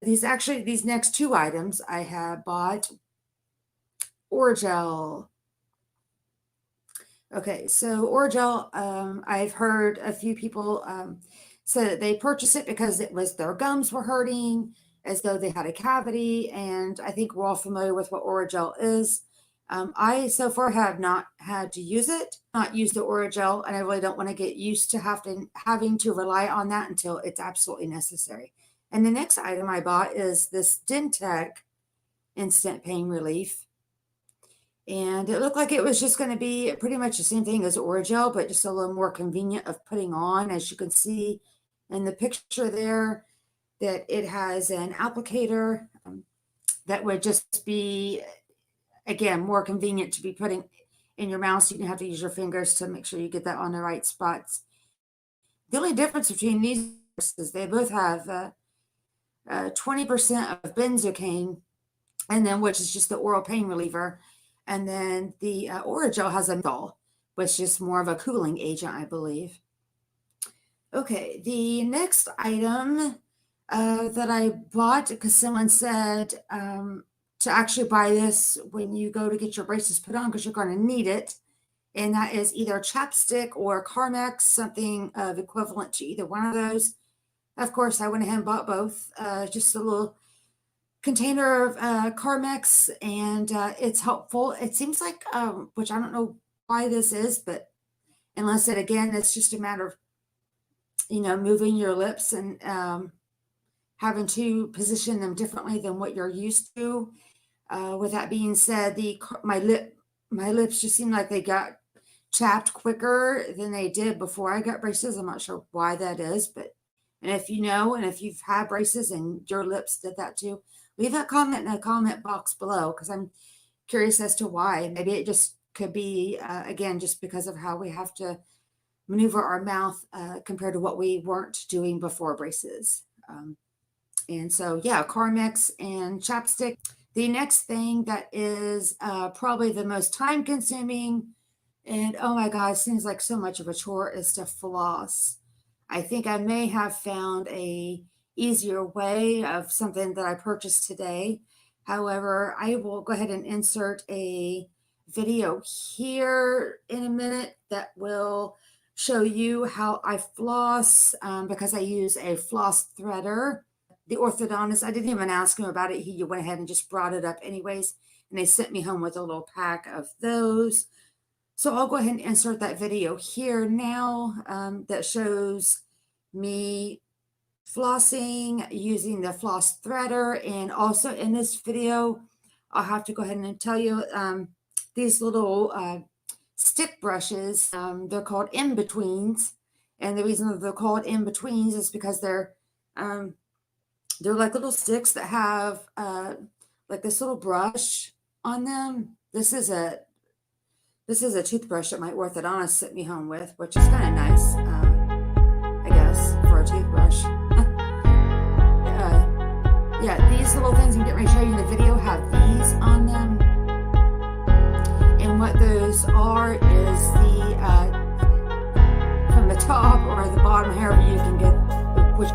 these next 2 items I have bought Orajel. Okay, so Orajel, I've heard a few people say that they purchased it because it was their gums were hurting, as though they had a cavity, and I think we're all familiar with what Orajel is. I so far have not had to use it, not used the Orajel, and I really don't want to get used to having to rely on that until it's absolutely necessary. And the next item I bought is this Dentec Instant Pain Relief. And it looked like it was just going to be pretty much the same thing as Orajel, but just a little more convenient of putting on. As you can see in the picture there, that it has an applicator that would just be, again, more convenient to be putting in your mouth, so you don't have to use your fingers to make sure you get that on the right spots. The only difference between these is they both have 20% of benzocaine, and then which is just the oral pain reliever. And then the Orajel has a menthol, which is more of a cooling agent, I believe. Okay, the next item that I bought, because someone said to actually buy this when you go to get your braces put on, because you're going to need it. And that is either chapstick or Carmex, something of equivalent to either one of those. Of course, I went ahead and bought both, just a little container of Carmex, and it's helpful. It seems like, which I don't know why this is, but unless it's just a matter of, moving your lips and having to position them differently than what you're used to. With that being said, my lips just seem like they got chapped quicker than they did before I got braces. I'm not sure why that is, and if you know, and if you've had braces and your lips did that too, leave a comment in the comment box below, because I'm curious as to why. Maybe it just could be, again, just because of how we have to maneuver our mouth compared to what we weren't doing before braces. And so, yeah, Carmex and chapstick. The next thing that is probably the most time consuming, and oh my God, it seems like so much of a chore, is to floss. I think I may have found a easier way of something that I purchased today. However, I will go ahead and insert a video here in a minute that will show you how I floss because I use a floss threader. The orthodontist, I didn't even ask him about it. He went ahead and just brought it up anyways. And they sent me home with a little pack of those. So I'll go ahead and insert that video here now that shows me flossing using the floss threader. And also in this video, I'll have to go ahead and tell you these little stick brushes, they're called in-betweens. And the reason that they're called in-betweens is because they're like little sticks that have like this little brush on them. This is a toothbrush that my orthodontist sent me home with, which is kind of nice, I guess, for a toothbrush. Yeah, these little things I'm getting ready to show you in the video have these on them. And what those are is from the top or the bottom, however you can get which.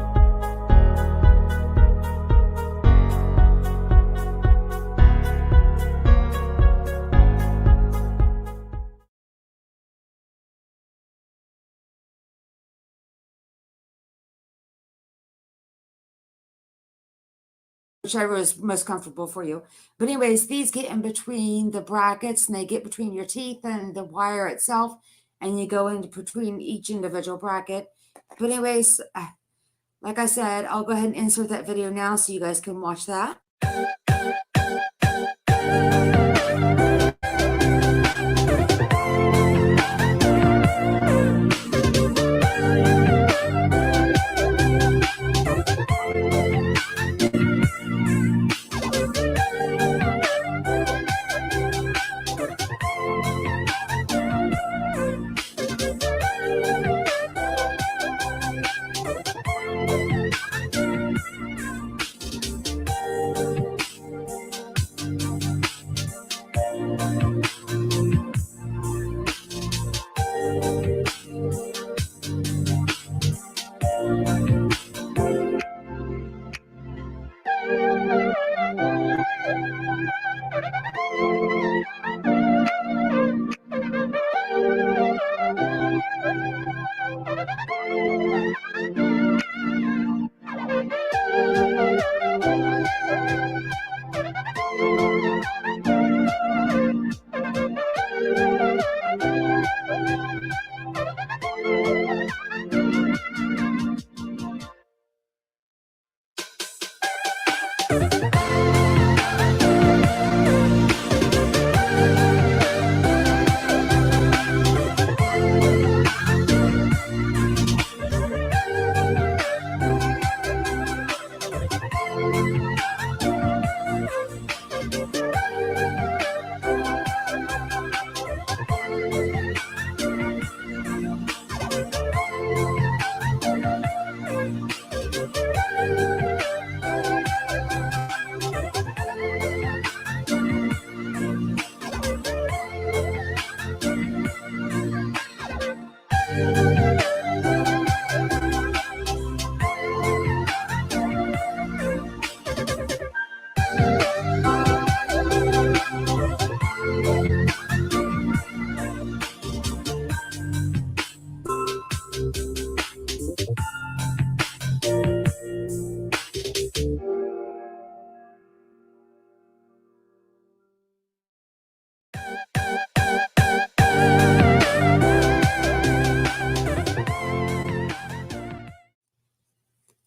Whichever is most comfortable for you. But anyways, these get in between the brackets and they get between your teeth and the wire itself, and you go in between each individual bracket. But anyways, like I said, I'll go ahead and insert that video now so you guys can watch that.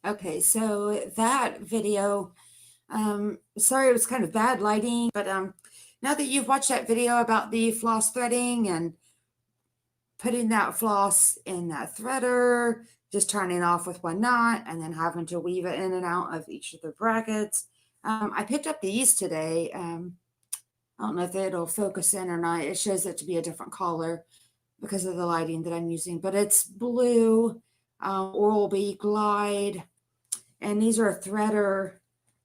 Okay, so that video, sorry, it was kind of bad lighting, but now that you've watched that video about the floss threading and putting that floss in that threader, just turning off with one knot and then having to weave it in and out of each of the brackets. I picked up these today. I don't know if it'll focus in or not. It shows it to be a different color because of the lighting that I'm using, but it's blue, Oral-B Glide. And these are a threader.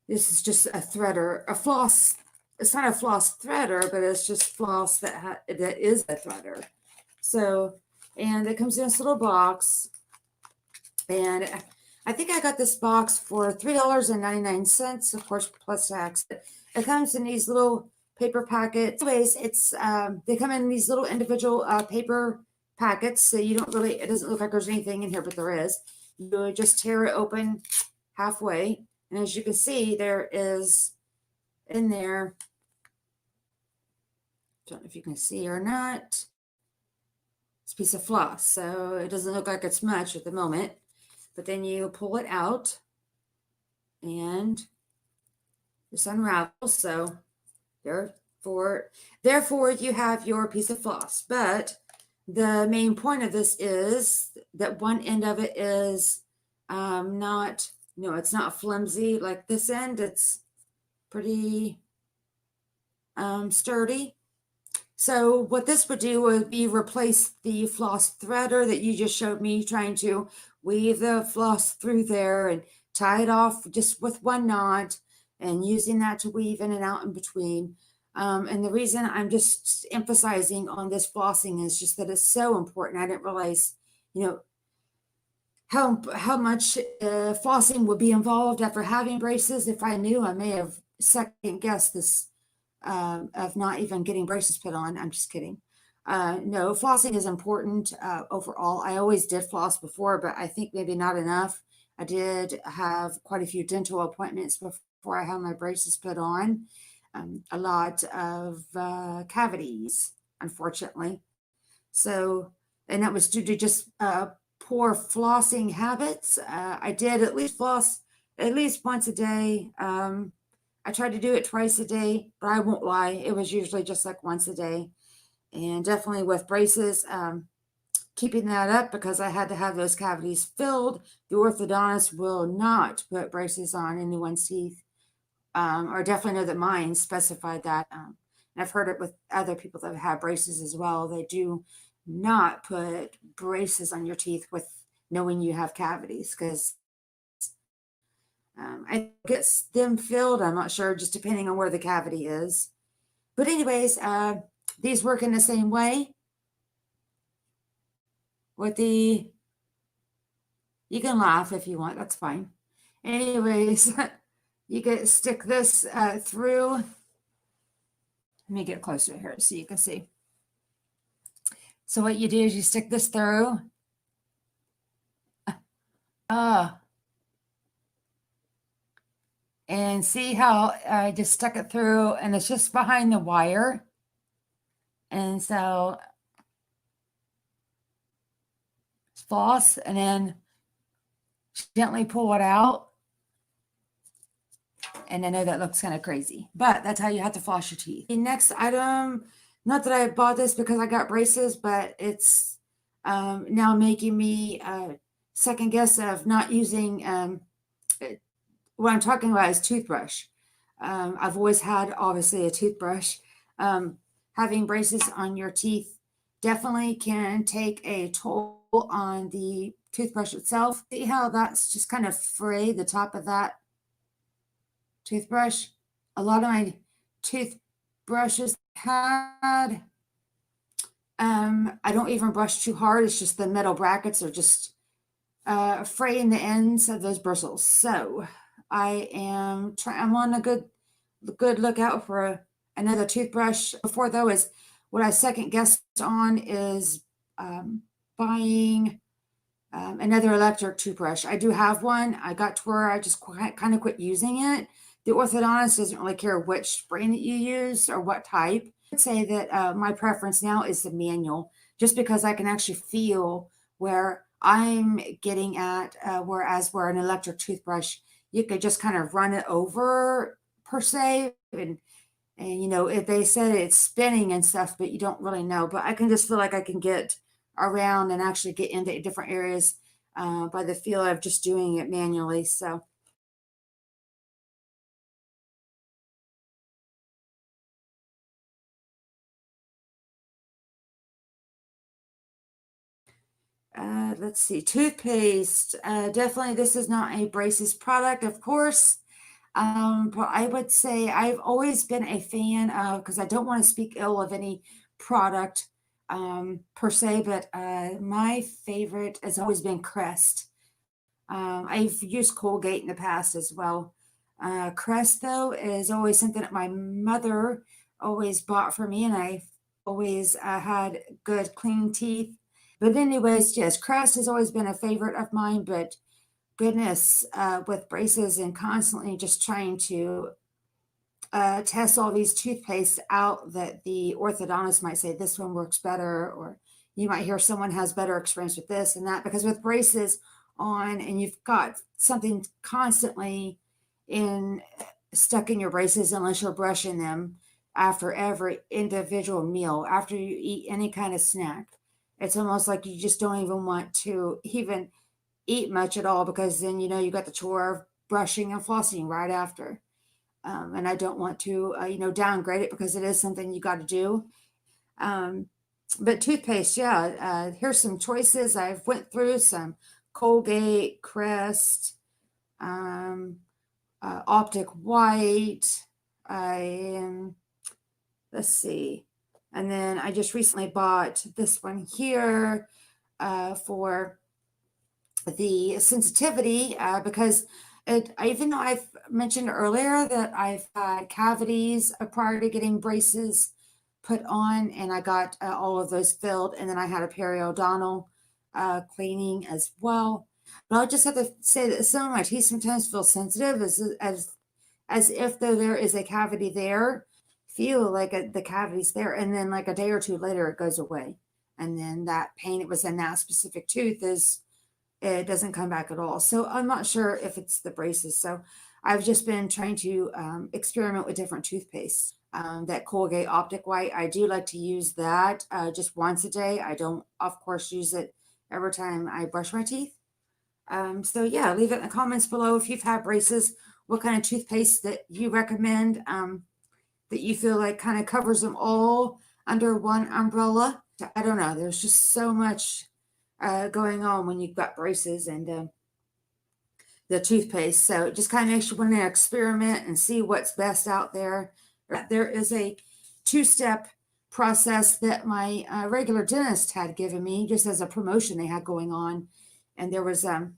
This is just a threader, a floss. It's not a floss threader, but it's just floss that is a threader. So, and it comes in this little box. And I think I got this box for $3.99, of course, plus tax. It comes in these little paper packets. Anyways, it's they come in these little individual paper packets, so you don't really, it doesn't look like there's anything in here, but there is. You just tear it open halfway, and as you can see, there is in there, don't know if you can see or not, it's a piece of floss, so it doesn't look like it's much at the moment, but then you pull it out and this unravels. So therefore you have your piece of floss. But the main point of this is that one end of it is not, it's not flimsy like this end. It's pretty sturdy. So what this would do would be replace the floss threader that you just showed me trying to weave the floss through there and tie it off just with one knot and using that to weave in and out in between. And the reason I'm just emphasizing on this flossing is just that it's so important. I didn't realize, how much flossing would be involved after having braces. If I knew, I may have second guessed this of not even getting braces put on. I'm just kidding. No, flossing is important overall. I always did floss before, but I think maybe not enough. I did have quite a few dental appointments before I had my braces put on. A lot of cavities, unfortunately. So, and that was due to just poor flossing habits. I did at least floss at least once a day. I tried to do it twice a day, but I won't lie, it was usually just like once a day. And definitely with braces, keeping that up because I had to have those cavities filled. The orthodontist will not put braces on anyone's teeth, or definitely know that mine specified that. And I've heard it with other people that have braces as well. They do not put braces on your teeth with knowing you have cavities, because I get them filled. I'm not sure, just depending on where the cavity is. But anyways, these work in the same way. With the, you can laugh if you want, that's fine. Anyways, you can stick this through. Let me get closer here so you can see. So what you do is you stick this through. And see how I just stuck it through, and it's just behind the wire. And so floss and then gently pull it out. And I know that looks kind of crazy, but that's how you have to floss your teeth. The next item, not that I bought this because I got braces, but it's now making me second guess of not using what I'm talking about is toothbrush. I've always had, obviously, a toothbrush. Having braces on your teeth definitely can take a toll on the toothbrush itself. See how that's just kind of frayed, the top of that toothbrush? A lot of my toothbrushes had, I don't even brush too hard. It's just the metal brackets are just fraying the ends of those bristles. So I'm on a good lookout for another toothbrush. Before though, is what I second guessed on is buying another electric toothbrush. I do have one. I got to where I just kind of quit using it. The orthodontist doesn't really care which brand that you use or what type. I would say that my preference now is the manual, just because I can actually feel where I'm getting at, whereas where an electric toothbrush, you could just kind of run it over per se, and if they said it's spinning and stuff, but you don't really know. But I can just feel like I can get around and actually get into different areas by the feel of just doing it manually. So let's see, toothpaste. Definitely, this is not a braces product, of course. But I would say I've always been a fan of, because I don't want to speak ill of any product per se, but my favorite has always been Crest. I've used Colgate in the past as well. Crest, though, is always something that my mother always bought for me, and I've always had good, clean teeth. But anyways, yes, Crest has always been a favorite of mine, but goodness, with braces and constantly just trying to test all these toothpastes out that the orthodontist might say this one works better, or you might hear someone has better experience with this and that, because with braces on and you've got something constantly stuck in your braces, unless you're brushing them after every individual meal, after you eat any kind of snack, it's almost like you just don't even want to even eat much at all, because then you got the chore of brushing and flossing right after. And I don't want to downgrade it, because it is something you got to do. But toothpaste, yeah, here's some choices. I've went through some Colgate, Crest, Optic White. Let's see. And then I just recently bought this one here for the sensitivity, because even though I've mentioned earlier that I've had cavities prior to getting braces put on, and I got all of those filled, and then I had a periodontal cleaning as well. But I'll just have to say that some of my teeth sometimes feel sensitive, as if though there is a cavity there, feel like the cavity's there, and then like a day or two later it goes away, and then that pain it was in that specific tooth it doesn't come back at all. So I'm not sure if it's the braces. So I've just been trying to experiment with different toothpaste. That Colgate Optic White, I do like to use that just once a day. I don't, of course, use it every time I brush my teeth. So yeah, leave it in the comments below if you've had braces, what kind of toothpaste that you recommend, that you feel like kind of covers them all under one umbrella. I don't know. There's just so much going on when you've got braces and the toothpaste. So it just kind of makes you want to experiment and see what's best out there. There is a 2-step process that my regular dentist had given me just as a promotion they had going on. And there was a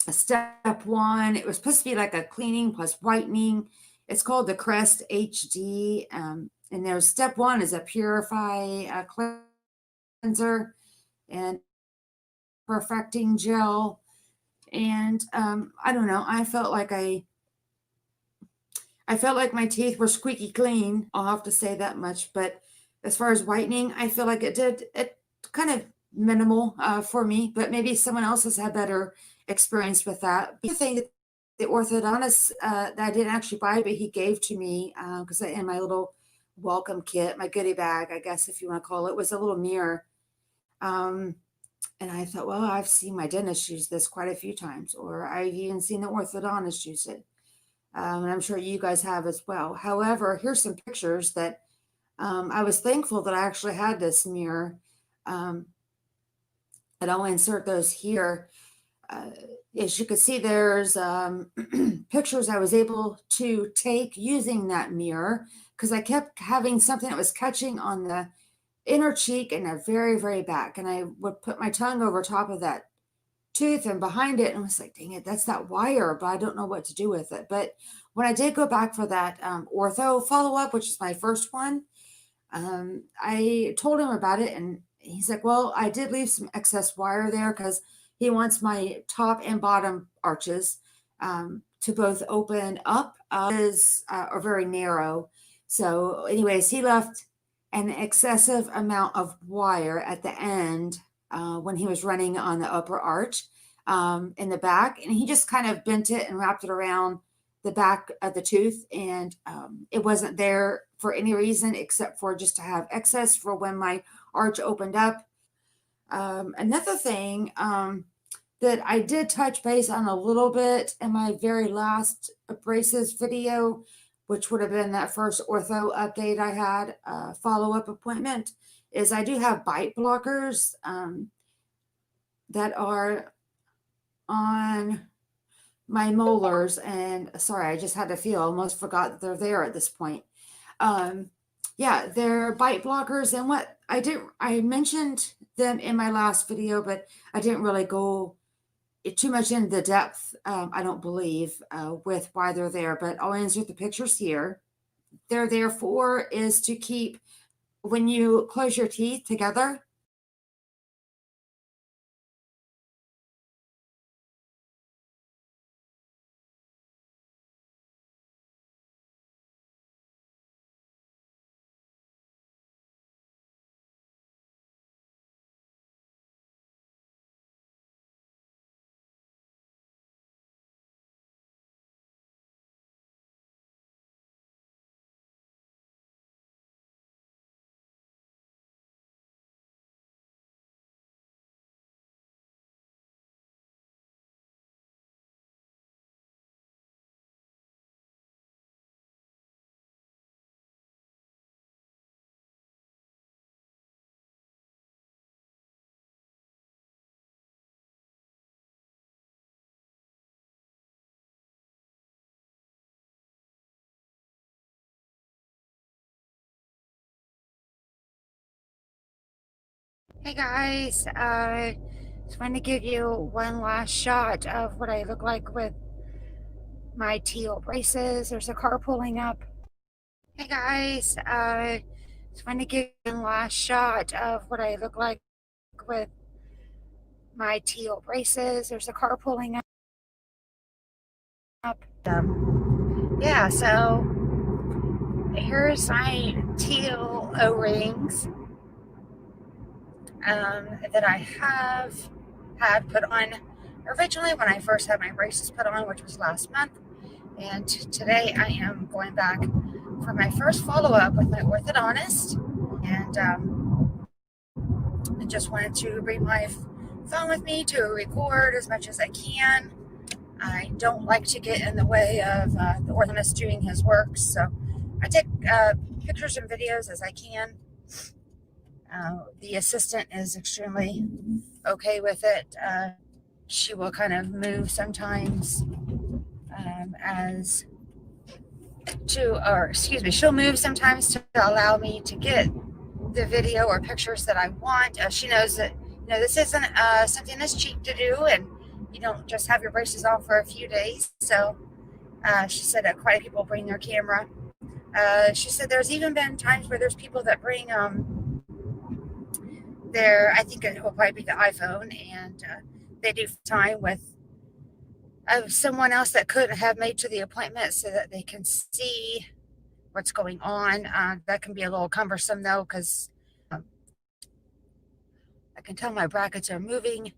step 1. It was supposed to be like a cleaning plus whitening. It's called the Crest HD. And there's step 1 is a purify cleanser and perfecting gel. And I don't know, I felt like my teeth were squeaky clean. I'll have to say that much. But as far as whitening, I feel like it kind of minimal for me, but maybe someone else has had better experience with that. The thing that the orthodontist that I didn't actually buy, but he gave to me because in my little welcome kit, my goodie bag, I guess if you want to call it, was a little mirror. And I thought, well, I've seen my dentist use this quite a few times, or I've even seen the orthodontist use it. And I'm sure you guys have as well. However, here's some pictures that I was thankful that I actually had this mirror. And I'll insert those here. As you can see, there's pictures I was able to take using that mirror, because I kept having something that was catching on the inner cheek and the very, very back. And I would put my tongue over top of that tooth and behind it, and I was like, dang it, that's that wire, but I don't know what to do with it. But when I did go back for that ortho follow-up, which is my first one, I told him about it, and he's like, well, I did leave some excess wire there because he wants my top and bottom arches to both open up are very narrow. So anyways, he left an excessive amount of wire at the end when he was running on the upper arch in the back, and he just kind of bent it and wrapped it around the back of the tooth, and it wasn't there for any reason except for just to have excess for when my arch opened up. Another thing that I did touch base on a little bit in my very last braces video, which would have been that first ortho update I had, follow-up appointment, is I do have bite blockers that are on my molars. And sorry, I just had to feel, almost forgot that they're there at this point. Yeah, they're bite blockers. And what I mentioned them in my last video, but I didn't really go too much into the depth, I don't believe, with why they're there, but I'll insert the pictures here. They're there for is to keep, when you close your teeth together, hey guys, just wanted to give you one last shot of what I look like with my teal braces. There's a car pulling up. Hey guys, just wanted to give you one last shot of what I look like with my teal braces. There's a car pulling up. Yeah, so here's my teal O-rings that I have had put on originally when I first had my braces put on, which was last month. And today I am going back for my first follow-up with my orthodontist. And I just wanted to bring my phone with me to record as much as I can. I don't like to get in the way of the orthodontist doing his work, so I take pictures and videos as I can. The assistant is extremely okay with it. She will kind of move sometimes she'll move sometimes to allow me to get the video or pictures that I want. She knows that, this isn't something that's cheap to do, and you don't just have your braces on for a few days. So she said that quite a few people bring their camera. She said there's even been times where there's people that bring I think it will probably be the iPhone, and they do time with someone else that couldn't have made to the appointment so that they can see what's going on. That can be a little cumbersome though, because I can tell my brackets are moving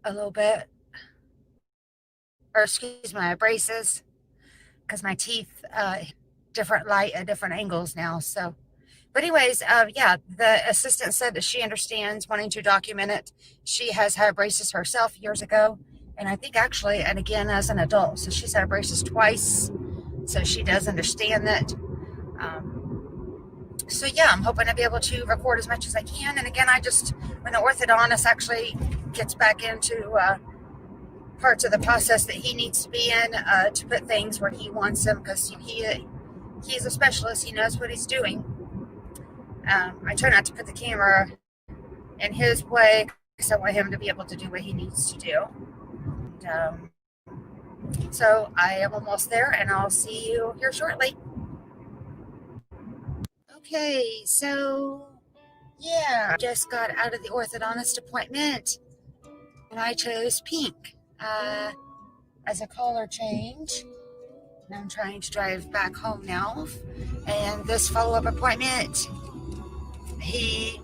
a little bit, or excuse my braces, because my teeth different light at different angles now. So, but anyways, yeah, the assistant said that she understands wanting to document it. She has had braces herself years ago, and I think actually, and again as an adult. So she's had braces twice, so she does understand that. So yeah, I'm hoping to be able to record as much as I can. And again, when the orthodontist actually gets back into parts of the process that he needs to be in to put things where he wants them, because he's a specialist. He knows what he's doing. I try not to put the camera in his way because I want him to be able to do what he needs to do. And, so I am almost there, and I'll see you here shortly. Okay, so yeah, I just got out of the orthodontist appointment, and I chose pink as a color change. And I'm trying to drive back home now. And this follow-up appointment, he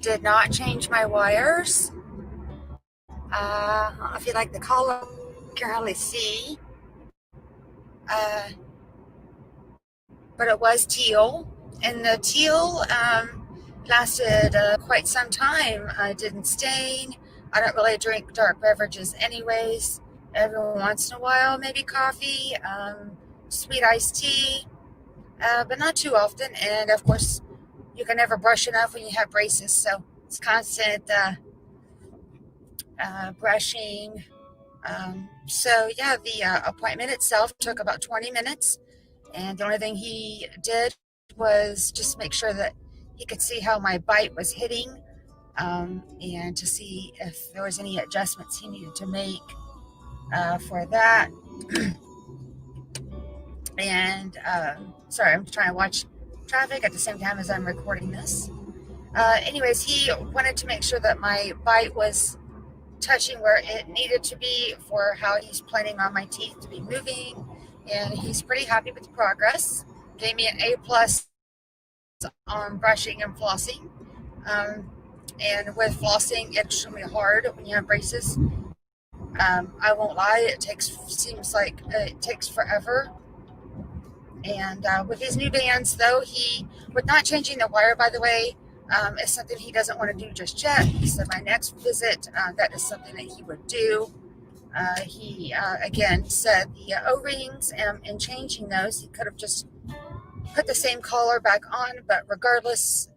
did not change my wires. I don't know if you like the color, you can hardly see. But it was teal. And the teal lasted quite some time. I didn't stain. I don't really drink dark beverages anyways. Every once in a while, maybe coffee, sweet iced tea, but not too often. And of course, you can never brush enough when you have braces. So it's constant brushing. So yeah, the appointment itself took about 20 minutes. And the only thing he did was just make sure that he could see how my bite was hitting and to see if there was any adjustments he needed to make for that. And sorry, I'm trying to watch traffic at the same time as I'm recording this. Anyways, he wanted to make sure that my bite was touching where it needed to be for how he's planning on my teeth to be moving, and he's pretty happy with the progress. Gave me an A+ on brushing and flossing, and with flossing, it's extremely hard when you have braces. I won't lie, seems like it takes forever. And with his new bands, though, with not changing the wire, by the way, is something he doesn't want to do just yet. He said my next visit, that is something that he would do. He, again, said the O-rings and changing those, he could have just put the same collar back on, but regardless,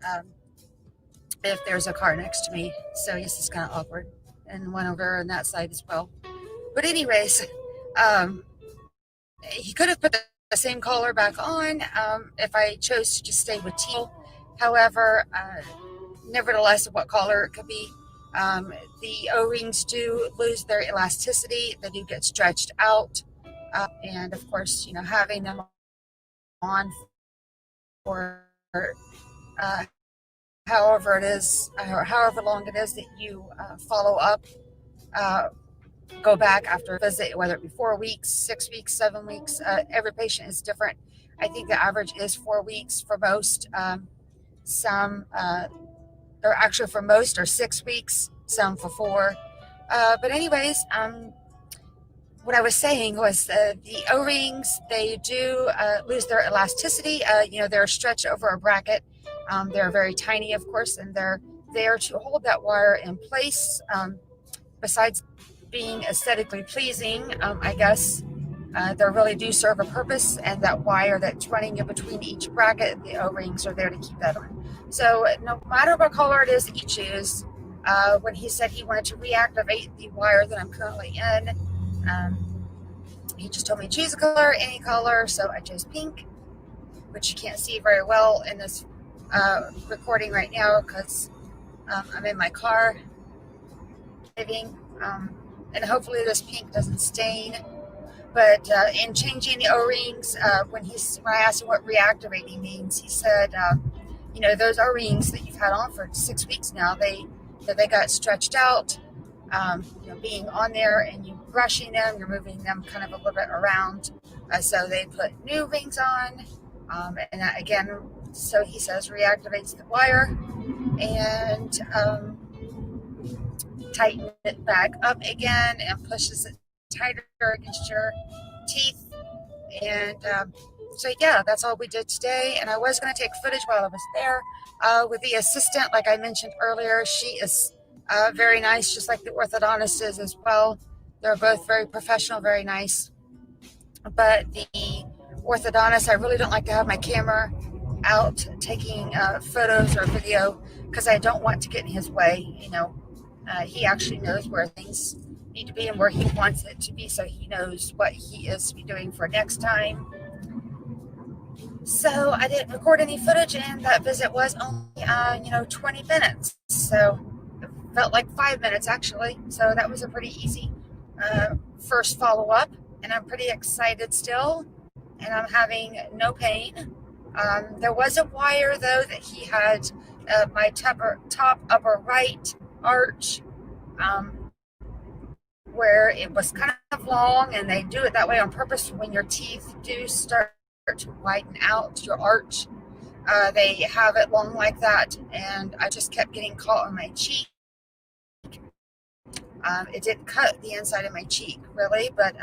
if there's a car next to me, so yes, it's kind of awkward, and one over on that side as well. But anyways, he could have put the same collar back on if I chose to just stay with teal. However, nevertheless, what color it could be, the O-rings do lose their elasticity. They do get stretched out, and of course, having them on for however it is, or however long it is that you follow up, go back after a visit, whether it be 4 weeks, 6 weeks, 7 weeks. Every patient is different. I think the average is 4 weeks for most. Some, or actually for most, are 6 weeks, some for 4. But anyways, what I was saying was the O-rings, they do lose their elasticity. They're stretched over a bracket. They're very tiny, of course, and they're there to hold that wire in place. Besides being aesthetically pleasing, I guess they really do serve a purpose, and that wire that's running in between each bracket, the O-rings are there to keep that on. So no matter what color it is that you choose, when he said he wanted to reactivate the wire that I'm currently in, he just told me choose a color, any color, so I chose pink, which you can't see very well in this recording right now because I'm in my car driving, and hopefully this pink doesn't stain. But in changing the O-rings, when I asked him what reactivating means, he said, those O-rings that you've had on for 6 weeks now, they got stretched out. Being on there and you brushing them, you're moving them kind of a little bit around. So they put new rings on, and that, again, so he says reactivates the wire and tighten it back up again and pushes it tighter against your teeth. And so yeah, that's all we did today. And I was going to take footage while I was there with the assistant, like I mentioned earlier. She is very nice, just like the orthodontist is as well. They're both very professional, very nice. But the orthodontist, I really don't like to have my camera out taking photos or video because I don't want to get in his way. He actually knows where things need to be and where he wants it to be, so he knows what he is to be doing for next time. So I didn't record any footage, and that visit was only 20 minutes, so it felt like 5 minutes actually. So that was a pretty easy first follow-up, and I'm pretty excited still, and I'm having no pain. There was a wire though that he had my top upper right arch, where it was kind of long, and they do it that way on purpose. When your teeth do start to widen out your arch, they have it long like that, and I just kept getting caught on my cheek. It didn't cut the inside of my cheek really, but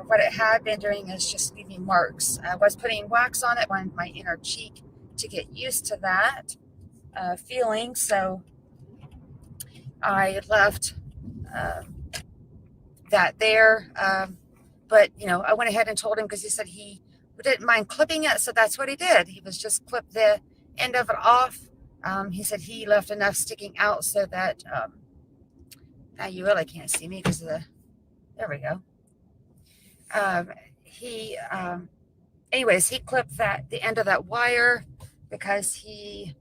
what it had been doing is just leaving marks. I was putting wax on it on my inner cheek to get used to that feeling, so I left that there. But I went ahead and told him, because he said he didn't mind clipping it, so that's what he did. He was just clipped the end of it off. He said he left enough sticking out so that now you really can't see me because of there we go. Anyways, he clipped the end of that wire because he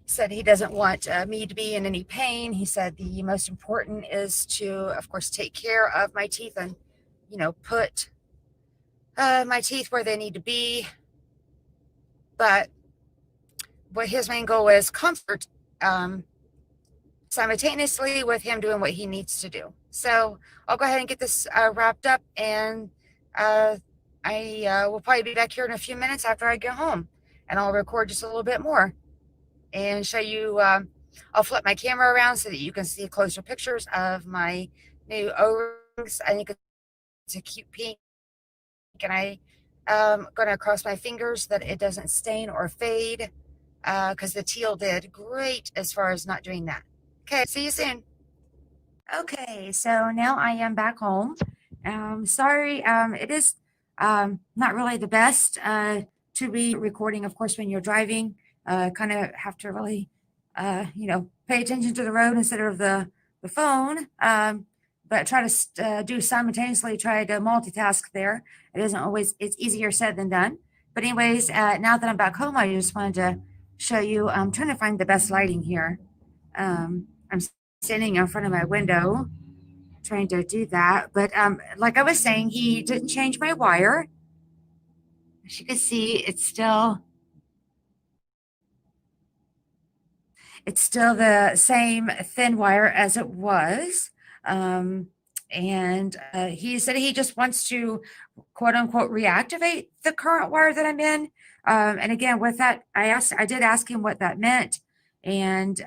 said he doesn't want me to be in any pain. He said the most important is to, of course, take care of my teeth and, you know, put my teeth where they need to be. But what his main goal is comfort, simultaneously with him doing what he needs to do. So I'll go ahead and get this wrapped up, and I will probably be back here in a few minutes after I get home, and I'll record just a little bit more and show you. I'll flip my camera around so that you can see closer pictures of my new O-rings. I think it's a cute pink, and I'm going to cross my fingers that it doesn't stain or fade, because the teal did great as far as not doing that. Okay, see you soon. Okay, so now I am back home. Sorry, it is not really the best to be recording, of course, when you're driving. Kind of have to really, you know, pay attention to the road instead of the phone. But try to do simultaneously, try to multitask there. It isn't always, it's easier said than done. But anyways, now that I'm back home, I just wanted to show you, I'm trying to find the best lighting here. I'm standing in front of my window trying to do that. But like I was saying, he didn't change my wire. As you can see, it's still the same thin wire as it was. And he said he just wants to, quote unquote, reactivate the current wire that I'm in. And again, with that, I did ask him what that meant. And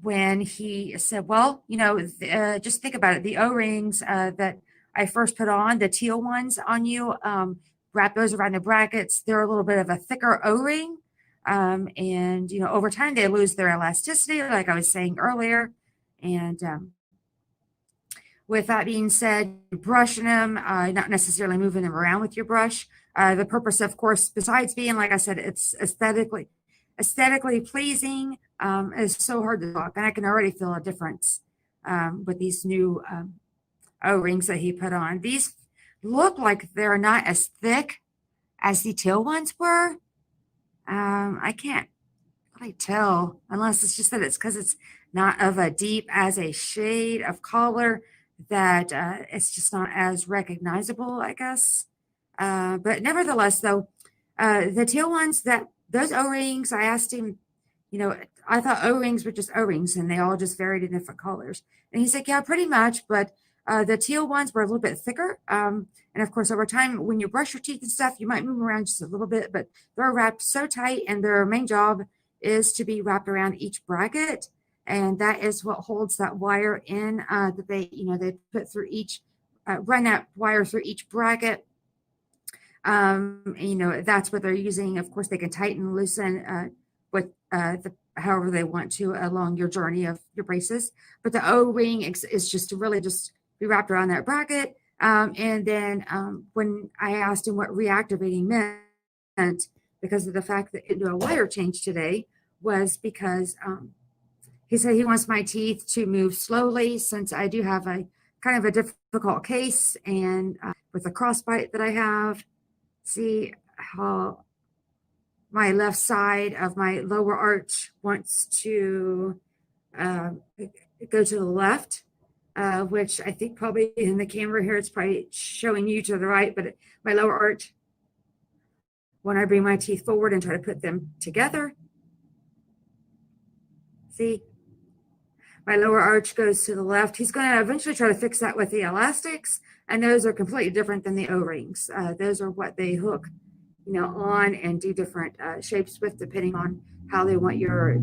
when he said, well, you know, just think about it. The O-rings that I first put on, the teal ones on you, wrap those around the brackets. They're a little bit of a thicker O-ring. And, you know, over time they lose their elasticity, like I was saying earlier. And with that being said, brushing them, not necessarily moving them around with your brush. The purpose, of course, besides being, like I said, it's aesthetically pleasing, is so hard to talk. And I can already feel a difference with these new O-rings that he put on. These look like they're not as thick as the teal ones were. I can't really tell, unless it's just that it's because it's not of a deep as a shade of color, that it's just not as recognizable, I guess. But nevertheless, though, the teal ones, those O-rings, I asked him, you know, I thought O-rings were just O-rings and they all just varied in different colors. And he said, yeah, pretty much. But the teal ones were a little bit thicker. And of course, over time, when you brush your teeth and stuff, you might move them around just a little bit, but they're wrapped so tight, and their main job is to be wrapped around each bracket. And that is what holds that wire in, that they, you know, they put through each, run that wire through each bracket. You know, that's what they're using. Of course, they can tighten, loosen with however they want to along your journey of your braces. But the O-ring is just to really just be wrapped around that bracket. And then when I asked him what reactivating meant, because of the fact that it did a wire change today, was because he said he wants my teeth to move slowly, since I do have a kind of a difficult case, and with the crossbite that I have, see how my left side of my lower arch wants to go to the left. Which I think probably in the camera here, it's probably showing you to the right, but my lower arch, when I bring my teeth forward and try to put them together, see, my lower arch goes to the left. He's going to eventually try to fix that with the elastics, and those are completely different than the O-rings. Those are what they hook, you know, on and do different shapes with, depending on how they want your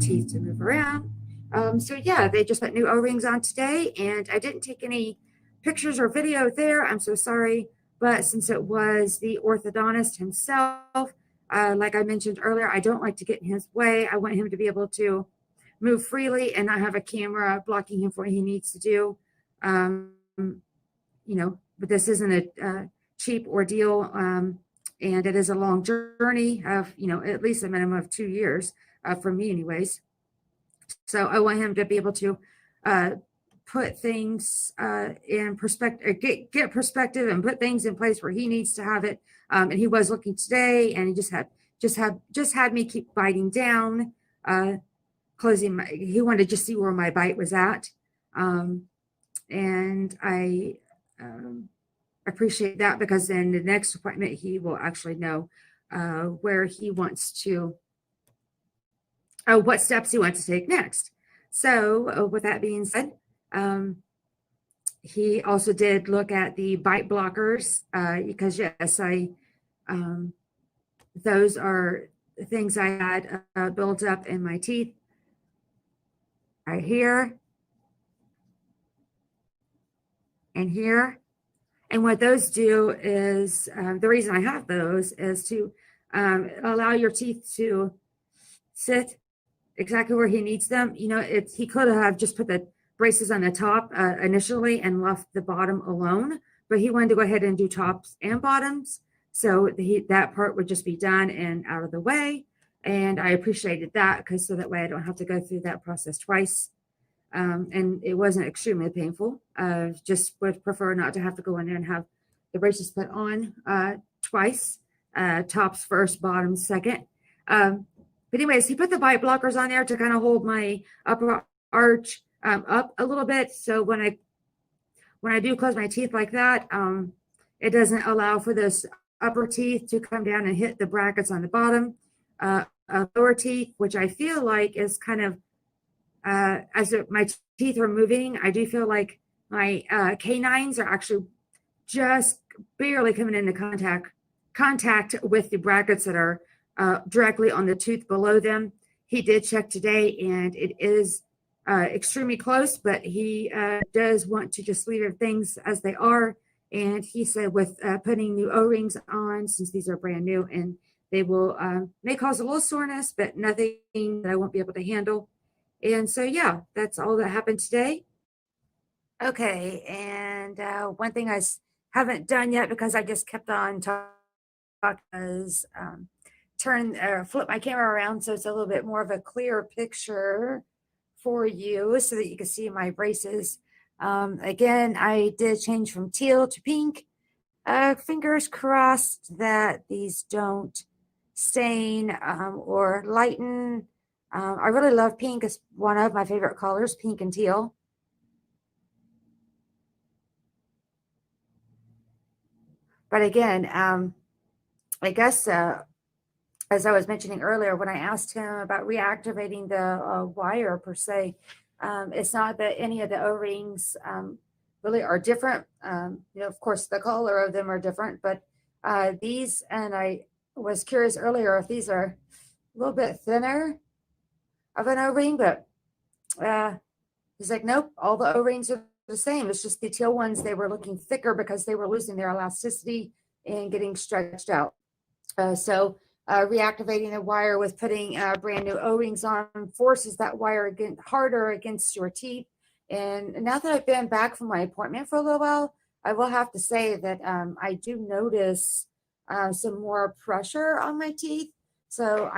teeth to move around. So yeah, they just put new O-rings on today, and I didn't take any pictures or video there. I'm so sorry. But since it was the orthodontist himself, like I mentioned earlier, I don't like to get in his way. I want him to be able to move freely and not have a camera blocking him for what he needs to do. You know, but this isn't a cheap ordeal. And it is a long journey of, you know, at least a minimum of 2 years for me anyways. So I want him to be able to put things in perspective, get perspective, and put things in place where he needs to have it. And he was looking today, and he just had me keep biting down closing my, he wanted to just see where my bite was at. And I appreciate that, because in the next appointment, he will actually know where he wants to, what steps he wants to take next. So with that being said, he also did look at the bite blockers, because yes, those are things I had built up in my teeth right here and here. And what those do is, the reason I have those is to allow your teeth to sit exactly where he needs them. You know, he could have just put the braces on the top initially and left the bottom alone, but he wanted to go ahead and do tops and bottoms. So that part would just be done and out of the way. And I appreciated that, because so that way I don't have to go through that process twice. And it wasn't extremely painful. Just would prefer not to have to go in there and have the braces put on twice, tops first, bottoms second. But anyways, he put the bite blockers on there to kind of hold my upper arch up a little bit. So when I do close my teeth like that, it doesn't allow for those upper teeth to come down and hit the brackets on the bottom lower teeth, which I feel like is kind of, as my teeth are moving, I do feel like my canines are actually just barely coming into contact with the brackets that are directly on the tooth below them. He did check today, and it is extremely close, but he does want to just leave things as they are. And he said with putting new O-rings on, since these are brand new, and they will may cause a little soreness, but nothing that I won't be able to handle. And so, yeah, that's all that happened today. Okay, and one thing I haven't done yet, because I just kept on talking, is flip my camera around so it's a little bit more of a clear picture for you, so that you can see my braces. Again, I did change from teal to pink. Fingers crossed that these don't stain or lighten. I really love pink. It's one of my favorite colors, pink and teal. But again, I guess as I was mentioning earlier, when I asked him about reactivating the wire per se, it's not that any of the O-rings really are different. You know, of course, the color of them are different, but these, and I was curious earlier if these are a little bit thinner of an O-ring, but he's like, nope, all the O-rings are the same. It's just the teal ones, they were looking thicker because they were losing their elasticity and getting stretched out. So reactivating the wire with putting brand new O-rings on forces that wire harder against your teeth. And now that I've been back from my appointment for a little while, I will have to say that I do notice some more pressure on my teeth. So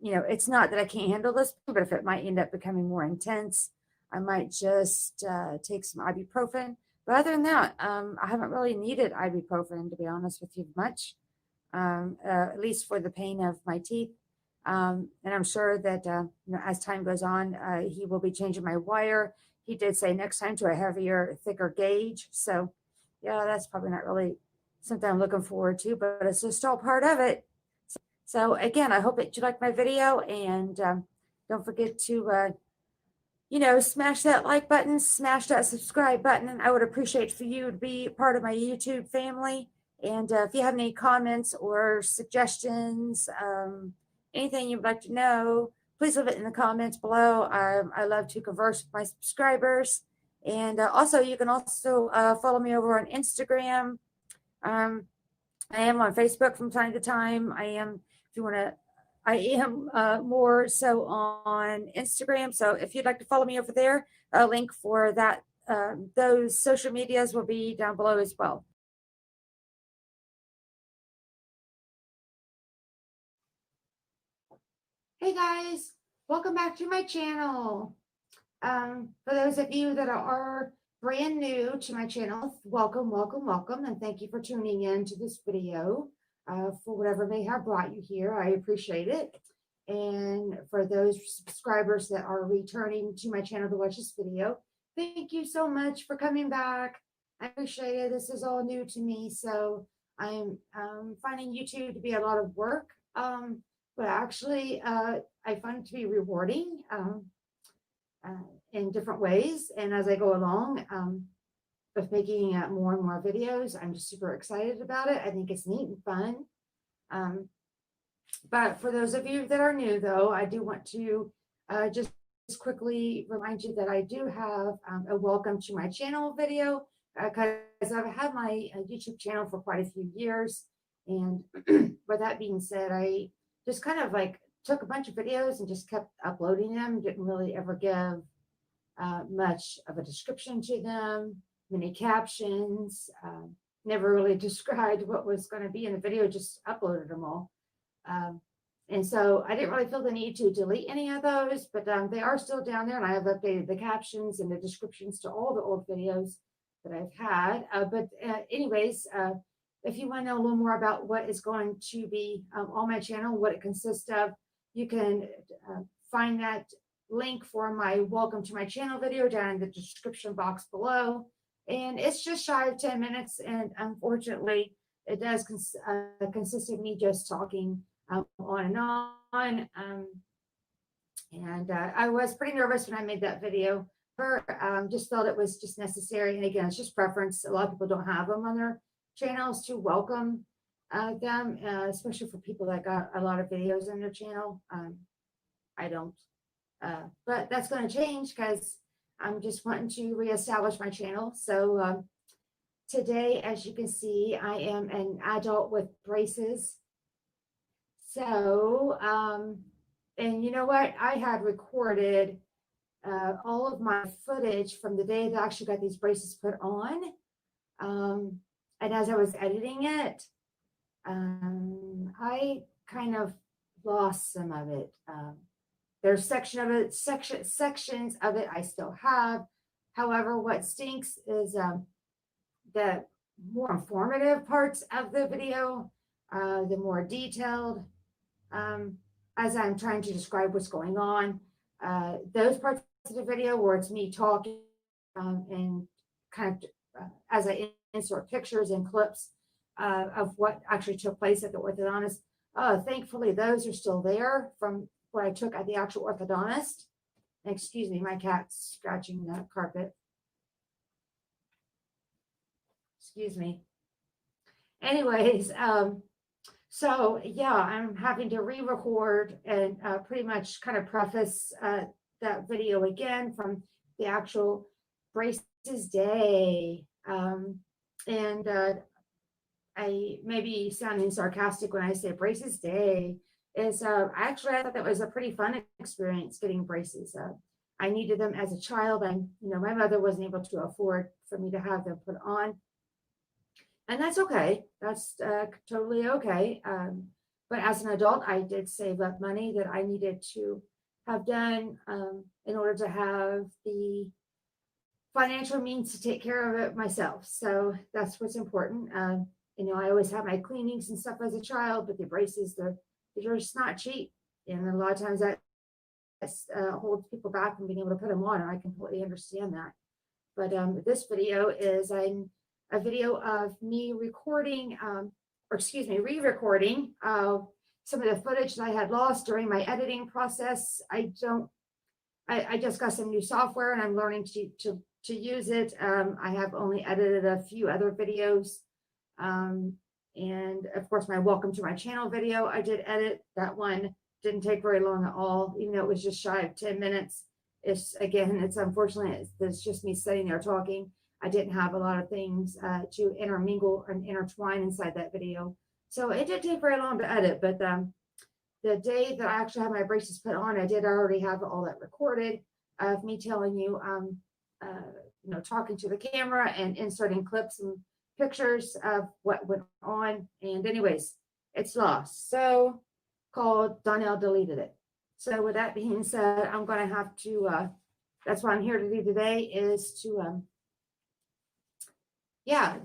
you know, it's not that I can't handle this, but if it might end up becoming more intense, I might just take some ibuprofen. But other than that, I haven't really needed ibuprofen, to be honest with you, much, at least for the pain of my teeth. And I'm sure that you know, as time goes on, he will be changing my wire. He did say next time to a heavier, thicker gauge. So yeah, that's probably not really something I'm looking forward to, but it's just all part of it. So again, I hope that you liked my video, and don't forget to, you know, smash that like button, smash that subscribe button. I would appreciate for you to be part of my YouTube family. And if you have any comments or suggestions, anything you'd like to know, please leave it in the comments below. I love to converse with my subscribers. And also, you can also follow me over on Instagram. I am on Facebook from time to time. I am more so on Instagram. So if you'd like to follow me over there, a link for that, those social medias will be down below as well. Hey guys, welcome back to my channel. For those of you that are brand new to my channel, welcome, welcome, welcome, and thank you for tuning in to this video. For whatever may have brought you here, I appreciate it. And for those subscribers that are returning to my channel to watch this video, thank you so much for coming back. I appreciate it. This is all new to me, so I'm finding YouTube to be a lot of work, but actually I find it to be rewarding in different ways. And as I go along with making more and more videos, I'm just super excited about it. I think it's neat and fun. But for those of you that are new, though, I do want to just quickly remind you that I do have a welcome to my channel video, because I've had my YouTube channel for quite a few years. And with that being said, I just kind of like took a bunch of videos and just kept uploading them. Didn't really ever give much of a description to them, many captions, never really described what was going to be in the video, just uploaded them all. And so I didn't really feel the need to delete any of those, but they are still down there, and I have updated the captions and the descriptions to all the old videos that I've had. Anyways, if you want to know a little more about what is going to be on my channel, what it consists of, you can find that link for my welcome to my channel video down in the description box below. And it's just shy of 10 minutes, and unfortunately it does consist of me just talking on and on. I was pretty nervous when I made that video. Just felt it was just necessary. And again, it's just preference. A lot of people don't have them on their channels to welcome them, especially for people that got a lot of videos on their channel. I don't. But that's going to change because I'm just wanting to reestablish my channel. So today, as you can see, I am an adult with braces. So, and you know what? I had recorded all of my footage from the day that I actually got these braces put on. And as I was editing it, I kind of lost some of it. There's sections of it I still have. However, what stinks is the more informative parts of the video, the more detailed, as I'm trying to describe what's going on. Those parts of the video where it's me talking and kind of as I insert pictures and clips of what actually took place at the orthodontist. Thankfully, those are still there from what I took at the actual orthodontist. Excuse me, my cat's scratching the carpet. Excuse me. Anyways, so yeah, I'm having to re-record and pretty much kind of preface that video again from the actual braces day. I may be sounding sarcastic when I say braces day. Actually, I thought that was a pretty fun experience getting braces. I needed them as a child, and my mother wasn't able to afford for me to have them put on. And that's okay. That's totally okay. But as an adult, I did save up money that I needed to have done in order to have the financial means to take care of it myself. So that's what's important. I always have my cleanings and stuff as a child, but the braces, they're just not cheap. And a lot of times that holds people back from being able to put them on. And I completely understand that. But this video is a video of me recording, re-recording some of the footage that I had lost during my editing process. I just got some new software and I'm learning to use it. I have only edited a few other videos. And of course, my welcome to my channel video, I did edit. That one didn't take very long at all, even though it was just shy of 10 minutes. It's unfortunately, it's just me sitting there talking. I didn't have a lot of things to intermingle and intertwine inside that video. So it did take very long to edit, but the day that I actually had my braces put on, I did already have all that recorded of me telling you, talking to the camera and inserting clips and pictures of what went on. And anyways, it's lost. So called Donnelle deleted it. So with that being said, I'm going to have to, that's what I'm here to do today is to,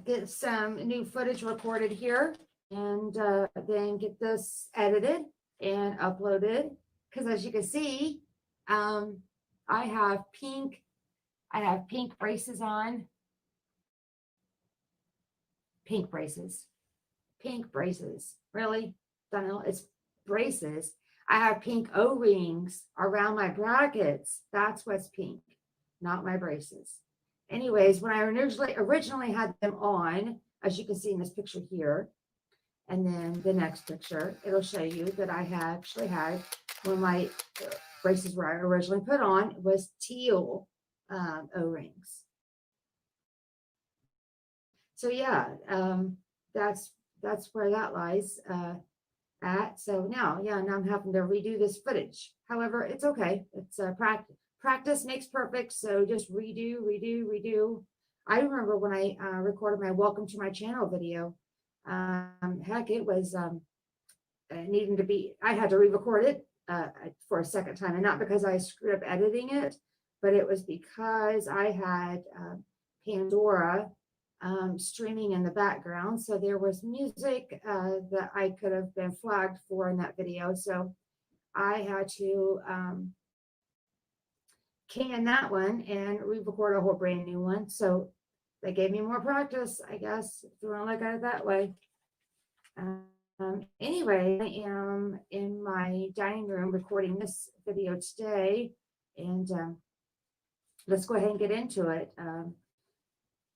get some new footage recorded here and then get this edited and uploaded because as you can see, I have pink braces on. Pink braces. Really, Donnell? It's braces. I have pink O-rings around my brackets. That's what's pink, not my braces. Anyways, when I originally had them on, as you can see in this picture here, and then the next picture, it'll show you that I actually had, when my braces were originally put on, was teal O-rings. So yeah, that's where that lies at. So now I'm having to redo this footage. However, it's okay. It's practice makes perfect. So just redo. I remember when I recorded my welcome to my channel video. Heck, it was needing to be. I had to re-record it for a second time, and not because I screwed up editing it, but it was because I had Pandora streaming in the background. So there was music that I could have been flagged for in that video. So I had to can that one and re-record a whole brand new one. So they gave me more practice, I guess, if you want to look at it that way. Anyway, I am in my dining room recording this video today, and let's go ahead and get into it.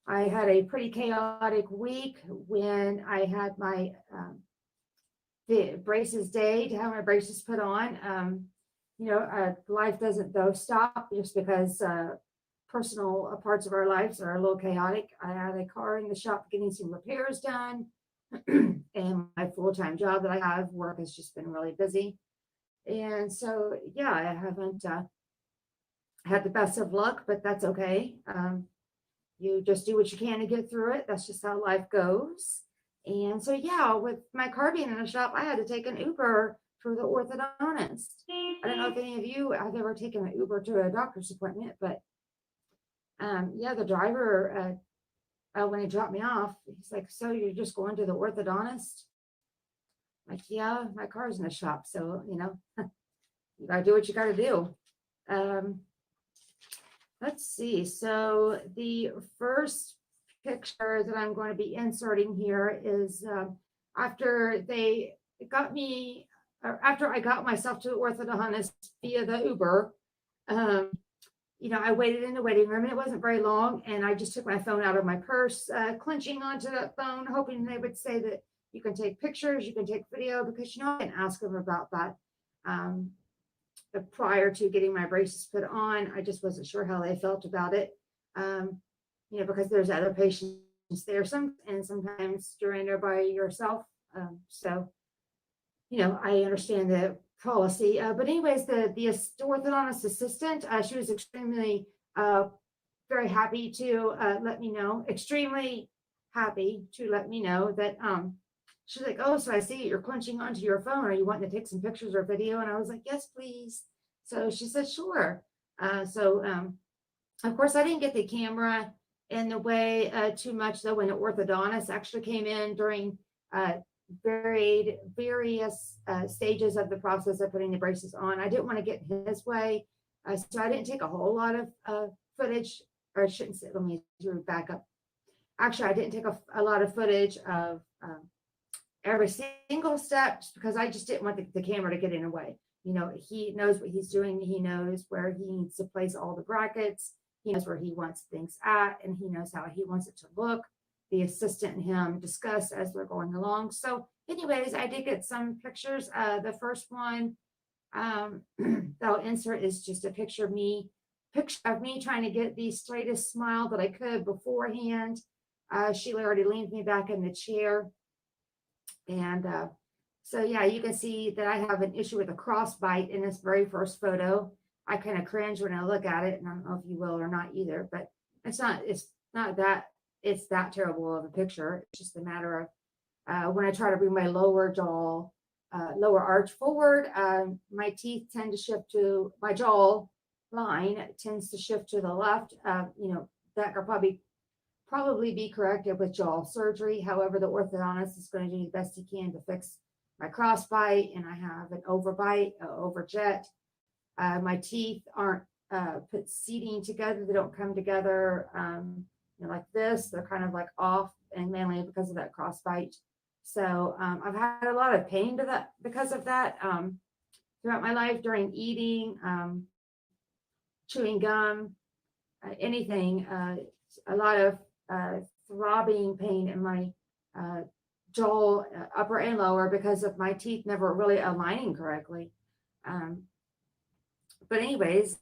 I had a pretty chaotic week when I had my the braces day to have my braces put on. Life doesn't though stop just because personal parts of our lives are a little chaotic. I had a car in the shop getting some repairs done, and my full-time job that I have, work has just been really busy. And so, yeah, I haven't had the best of luck, but that's okay. You just do what you can to get through it. That's just how life goes. And so, yeah, with my car being in the shop, I had to take an Uber for the orthodontist. I don't know if any of you have ever taken an Uber to a doctor's appointment, but yeah, the driver, when he dropped me off, he's like, "So you're just going to the orthodontist?" I'm like, yeah, my car's in the shop. So, you gotta do what you gotta do. Let's see. So the first picture that I'm going to be inserting here is after they got me, or after I got myself to the orthodontist via the Uber. I waited in the waiting room, and it wasn't very long. And I just took my phone out of my purse, clenching onto that phone, hoping they would say that you can take pictures, you can take video, because I can ask them about that. Prior to getting my braces put on, I just wasn't sure how they felt about it. Because there's other patients there, and sometimes you're in there by yourself. So, I understand the policy. But anyways, the orthodontist assistant, she was extremely very happy to let me know, that she's like, "Oh, so I see you're clenching onto your phone. Are you wanting to take some pictures or video?" And I was like, "Yes, please." So she said, "Sure." Of course, I didn't get the camera in the way too much, though, when the orthodontist actually came in during various stages of the process of putting the braces on. I didn't want to get in his way, so I didn't take a whole lot of footage, or I shouldn't say, let me back up. Actually, I didn't take a lot of footage of every single step, because I just didn't want the camera to get in the way. He knows what he's doing. He knows where he needs to place all the brackets. He knows where he wants things at, and he knows how he wants it to look. The assistant and him discuss as we're going along. So anyways, I did get some pictures. The first one that I'll insert is just a picture of me trying to get the straightest smile that I could beforehand. Sheila already leaned me back in the chair. And so, yeah, you can see that I have an issue with a crossbite in this very first photo. I kind of cringe when I look at it, and I don't know if you will or not either, but it's not that terrible of a picture. It's just a matter of when I try to bring my lower arch forward, my teeth tend to shift to, my jaw line tends to shift to the left. That could probably be corrected with jaw surgery. However, the orthodontist is going to do the best he can to fix my crossbite, and I have an overbite, overjet. My teeth aren't put seating together. They don't come together like this. They're kind of like off, and mainly because of that crossbite. So I've had a lot of pain because of that throughout my life during eating, chewing gum, anything. A lot of throbbing pain in my jaw, upper and lower, because of my teeth never really aligning correctly. But anyways,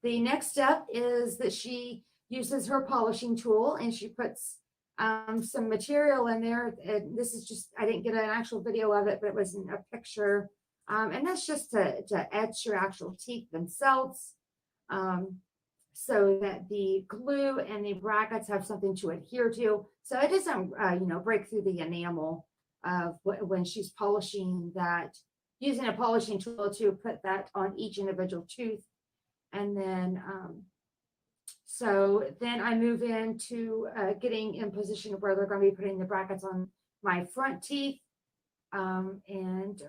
the next step is that she uses her polishing tool, and she puts some material in there. And this is just, I didn't get an actual video of it, but it was in a picture. And that's just to etch your actual teeth themselves, so that the glue and the brackets have something to adhere to. So it doesn't, break through the enamel when she's polishing that, using a polishing tool to put that on each individual tooth. And then, so then I move into getting in position where they're going to be putting the brackets on my front teeth. And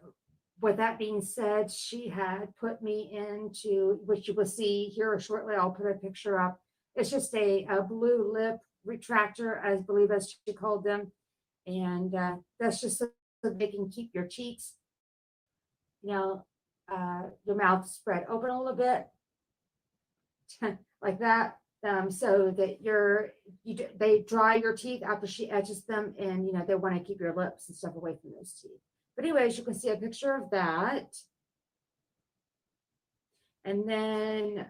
with that being said, she had put me into, which you will see here shortly, I'll put a picture up. It's just a blue lip retractor, I believe as she called them. And that's just so they can keep your cheeks, your mouth spread open a little bit, like that, so that they dry your teeth after she etches them, and they want to keep your lips and stuff away from those teeth. But anyways, you can see a picture of that. And then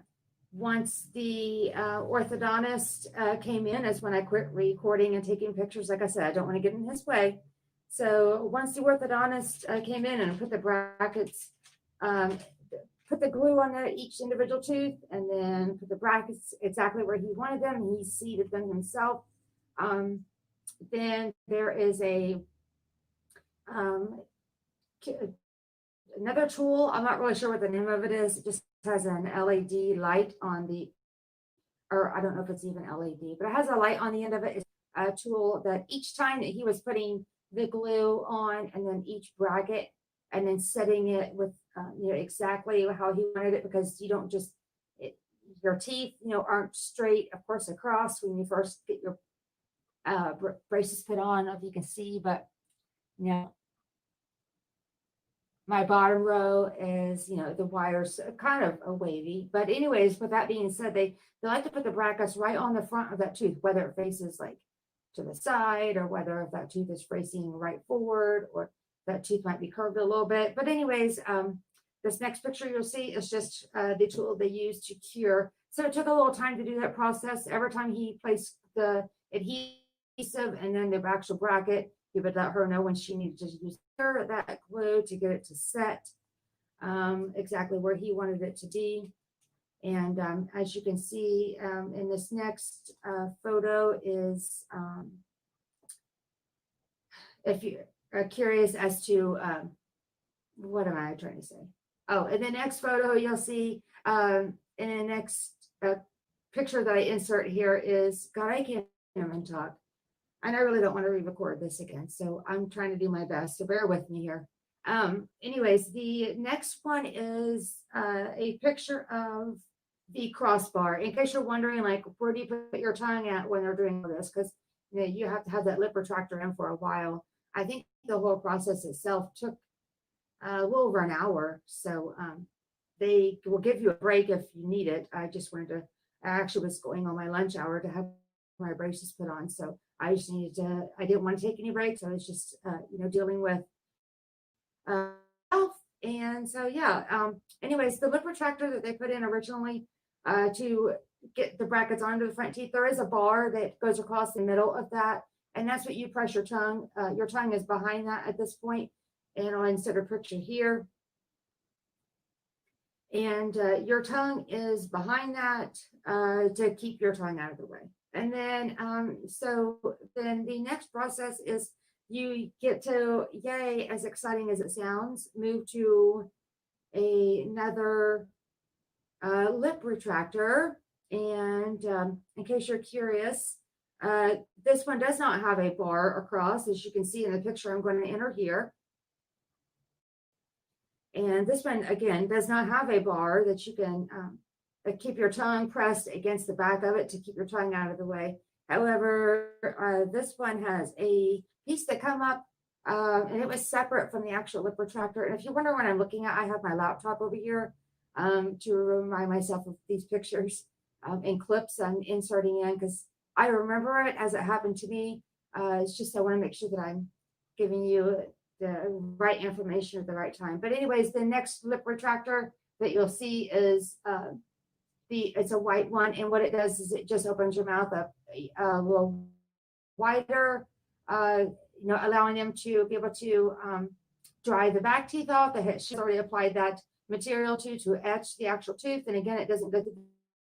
once the orthodontist came in, is when I quit recording and taking pictures. Like I said, I don't want to get in his way. So once the orthodontist came in and put the brackets, put the glue on each individual tooth, and then put the brackets exactly where he wanted them, he seated them himself. Then there is another tool. I'm not really sure what the name of it is. It just has an LED light on the, or I don't know if it's even LED, but it has a light on the end of it. It's a tool that each time that he was putting the glue on, and then each bracket, and then setting it with exactly how he wanted it, because you don't just, your teeth aren't straight, of course, across when you first get your braces put on, if you can see, but my bottom row is, the wires kind of a wavy. But anyways, with that being said, they like to put the brackets right on the front of that tooth, whether it faces like to the side, or whether if that tooth is facing right forward, or that tooth might be curved a little bit. But anyways, this next picture you'll see is just the tool they use to cure. So it took a little time to do that process. Every time he placed the adhesive and then the actual bracket, he would let her know when she needed to use that glue to get it to set exactly where he wanted it to be. And as you can see in this next photo is, if you are curious as to, what am I trying to say? Oh, in the next photo, you'll see in the next picture that I insert here is, God, I can't even talk. And I really don't want to re-record this again. So I'm trying to do my best. So bear with me here. Anyways, the next one is a picture of the crossbar. In case you're wondering, like, where do you put your tongue at when they're doing this? Because you have to have that lip retractor in for a while. I think the whole process itself took a little over an hour. So they will give you a break if you need it. I actually was going on my lunch hour to have my braces put on. So I just needed to, I didn't want to take any breaks. I was just, dealing with health. And so, yeah, anyways, the lip retractor that they put in originally to get the brackets onto the front teeth, there is a bar that goes across the middle of that. And that's what you press your tongue. Your tongue is behind that at this point. And I'll insert a picture here. And your tongue is behind that to keep your tongue out of the way. And then, so then the next process is you get to, yay, as exciting as it sounds, move to another lip retractor. And in case you're curious, this one does not have a bar across, as you can see in the picture I'm going to enter here. And this one, again, does not have a bar that you can keep your tongue pressed against the back of it to keep your tongue out of the way. However, this one has a piece that come up, and it was separate from the actual lip retractor. And if you wonder what I'm looking at, I have my laptop over here to remind myself of these pictures and clips I'm inserting in, because I remember it as it happened to me. It's just I want to make sure that I'm giving you the right information at the right time. But anyways, the next lip retractor that you'll see is it's a white one, and what it does is it just opens your mouth up a little wider, allowing them to be able to dry the back teeth off. She's already applied that material to etch the actual tooth, and again, it doesn't go through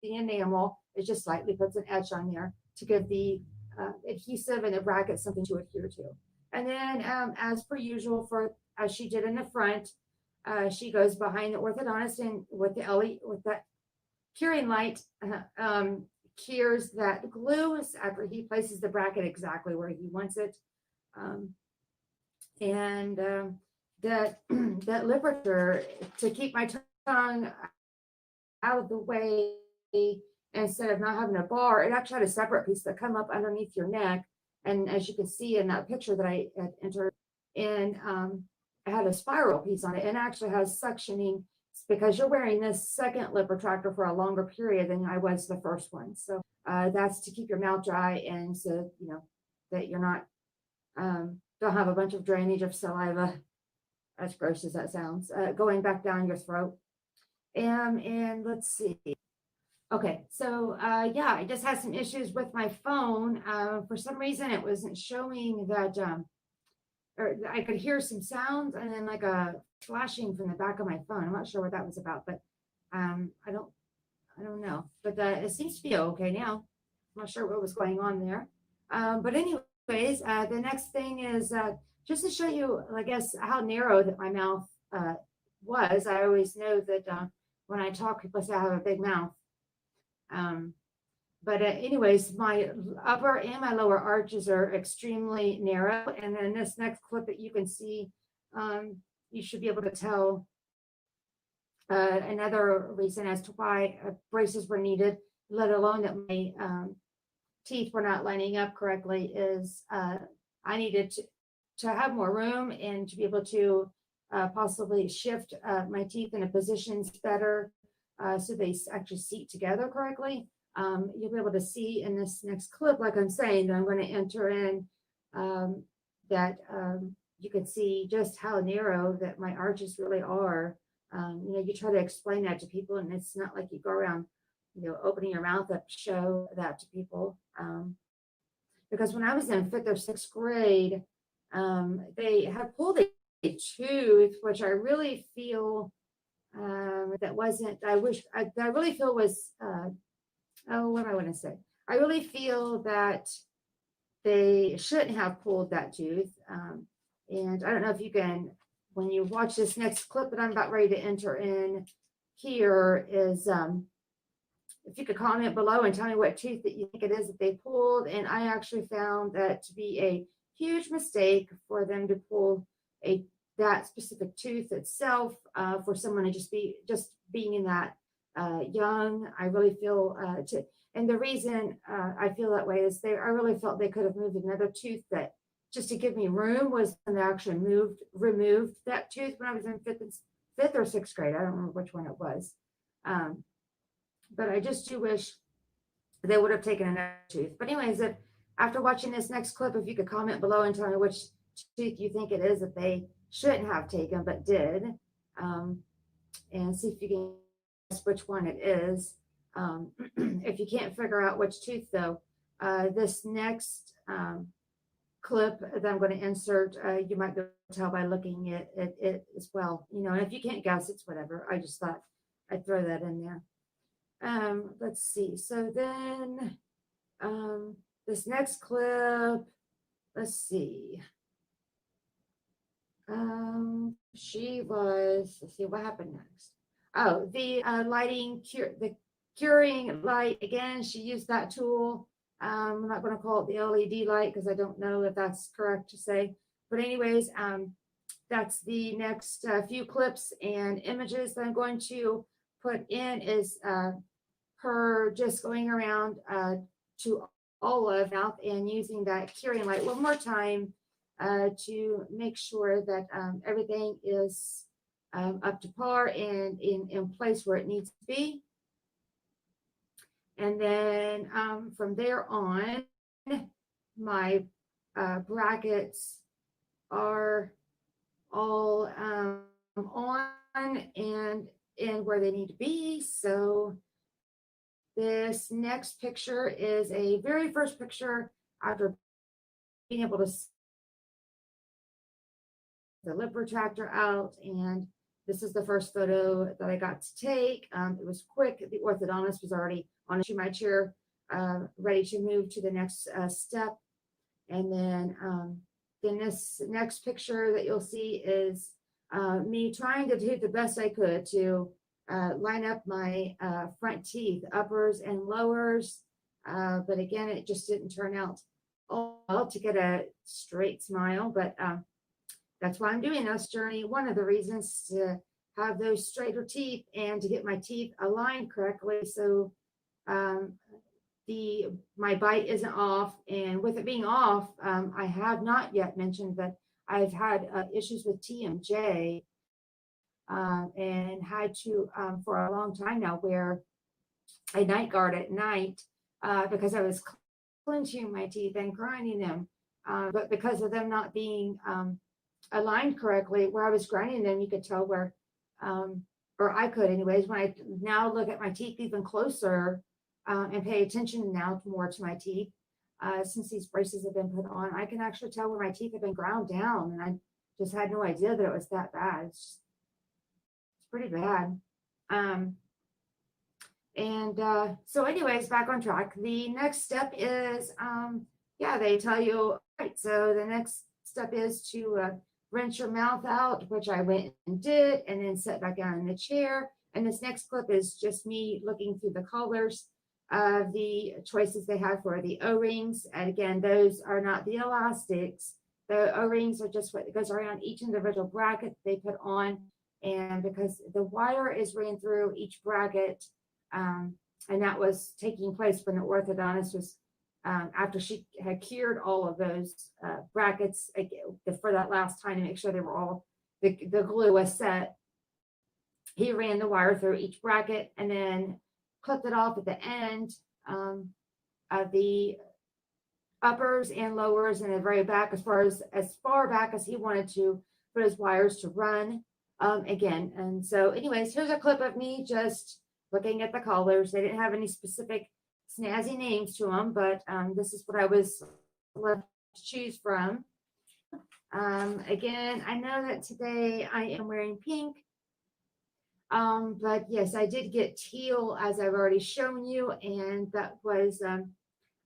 the enamel. It just slightly puts an etch on there to give the adhesive and the bracket something to adhere to. And then, as per usual, as she did in the front, she goes behind the orthodontist and with that curing light, cures that glue after he places the bracket exactly where he wants it. That lip retractor, to keep my tongue out of the way instead of not having a bar, it actually had a separate piece that come up underneath your neck. And as you can see in that picture that I had entered in, it had a spiral piece on it, and actually has suctioning, because you're wearing this second lip retractor for a longer period than I was the first one. So that's to keep your mouth dry, and so that you're not don't have a bunch of drainage of saliva, as gross as that sounds, going back down your throat. And let's see. Okay, so yeah, I just had some issues with my phone. For some reason, it wasn't showing that, or I could hear some sounds and then like a flashing from the back of my phone. I'm not sure what that was about, but I don't know. But it seems to be okay now. I'm not sure what was going on there. But anyways, the next thing is just to show you, I guess, how narrow that my mouth was. I always know that when I talk, people say I have a big mouth. But anyways, my upper and my lower arches are extremely narrow. And then this next clip that you can see, you should be able to tell another reason as to why braces were needed, let alone that my teeth were not lining up correctly, is I needed to have more room and to be able to possibly shift my teeth into positions better so they actually seat together correctly. You'll be able to see in this next clip, like I'm saying, that I'm going to enter in that you can see just how narrow that my arches really are. You try to explain that to people, and it's not like you go around, opening your mouth up to show that to people. Because when I was in 5th or 6th grade, they had pulled a tooth, which I really feel that wasn't, I really feel was, what do I want to say? I really feel that they shouldn't have pulled that tooth. And I don't know if you can, when you watch this next clip that I'm about ready to enter in here, is if you could comment below and tell me what tooth that you think it is that they pulled. And I actually found that to be a huge mistake for them to pull that specific tooth itself, for someone to just being in that young. I really feel and the reason I feel that way is I really felt they could have moved another tooth, that just to give me room, was when they actually removed that tooth when I was in 5th or 6th grade. I don't remember which one it was. But I just do wish they would have taken another tooth. But anyways, after watching this next clip, if you could comment below and tell me which tooth you think it is that they shouldn't have taken but did, and see if you can guess which one it is. If you can't figure out which tooth, though, this next clip that I'm going to insert, you might be able to tell by looking at it as well. And if you can't guess, it's whatever. I just thought I'd throw that in there. Let's see. So then this next clip, let's see. Let's see what happened next. Oh, the the curing light. Again, she used that tool. I'm not going to call it the LED light because I don't know if that's correct to say. But anyways, that's the next few clips and images that I'm going to put in is her just going around to Olive mouth and using that curing light one more time to make sure that everything is up to par and in place where it needs to be. And then from there on, my brackets are all on and in where they need to be. So this next picture is a very first picture after being able to see the lip retractor out, and this is the first photo that I got to take. It was quick. The orthodontist was already on my chair, ready to move to the next step. And then this next picture that you'll see is me trying to do the best I could to line up my front teeth, uppers and lowers. But again, it just didn't turn out all well to get a straight smile. But that's why I'm doing this journey. One of the reasons to have those straighter teeth and to get my teeth aligned correctly. So my bite isn't off, and with it being off, I have not yet mentioned that I've had issues with TMJ and had to for a long time now wear a night guard at night because I was clenching my teeth and grinding them, but because of them not being aligned correctly, where I was grinding them, you could tell where, or I could anyways, when I now look at my teeth even closer and pay attention now more to my teeth, since these braces have been put on, I can actually tell where my teeth have been ground down, and I just had no idea that it was that bad. It's pretty bad. So anyways, back on track. The next step is, yeah, they tell you, right, so the next step is to rinse your mouth out, which I went and did, and then sit back down in the chair. And this next clip is just me looking through the colors of the choices they have for the O-rings. And again, those are not the elastics. The O-rings are just what goes around each individual bracket they put on. And because the wire is ran through each bracket, and that was taking place when the orthodontist was, after she had cured all of those brackets for that last time to make sure they were all, the glue was set. He ran the wire through each bracket and then clipped it off at the end of the uppers and lowers and the very back, as far back as he wanted to put his wires to run again. And so anyways, here's a clip of me just looking at the colors. They didn't have any specific snazzy names to them, but this is what I was left to choose from. Again, I know that today I am wearing pink, but yes, I did get teal, as I've already shown you, and that was,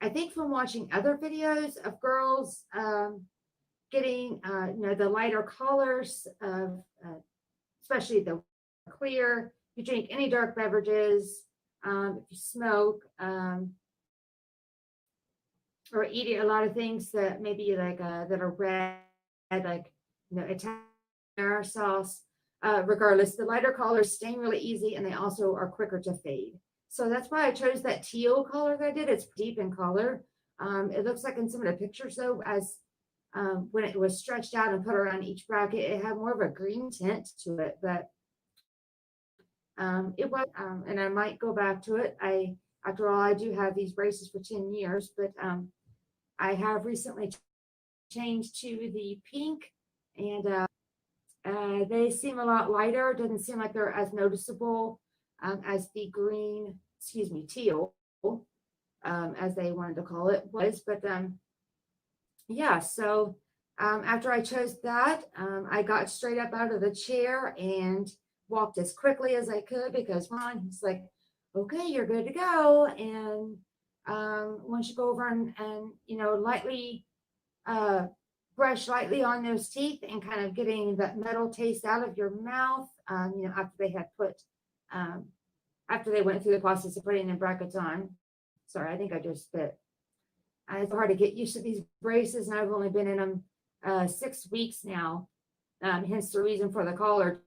I think, from watching other videos of girls getting, the lighter colors of, especially the clear. If you drink any dark beverages, if you smoke, or eat a lot of things that maybe like that are red, like Italian sauce, regardless, the lighter colors stain really easy, and they also are quicker to fade. So that's why I chose that teal color that I did. It's deep in color. It looks like in some of the pictures though, as when it was stretched out and put around each bracket, it had more of a green tint to it, but it was, and I might go back to it. After all, I do have these braces for 10 years, but I have recently changed to the pink, and they seem a lot lighter. It doesn't seem like they're as noticeable as the green, teal, as they wanted to call it was. But yeah, so after I chose that, I got straight up out of the chair and walked as quickly as I could, because Ron, he's like, okay, you're good to go. And once you go over and lightly brush lightly on those teeth and kind of getting that metal taste out of your mouth, after they had put, after they went through the process of putting the brackets on. Sorry, I think I just spit. It's hard to get used to these braces, and I've only been in them 6 weeks now. hence the reason for the color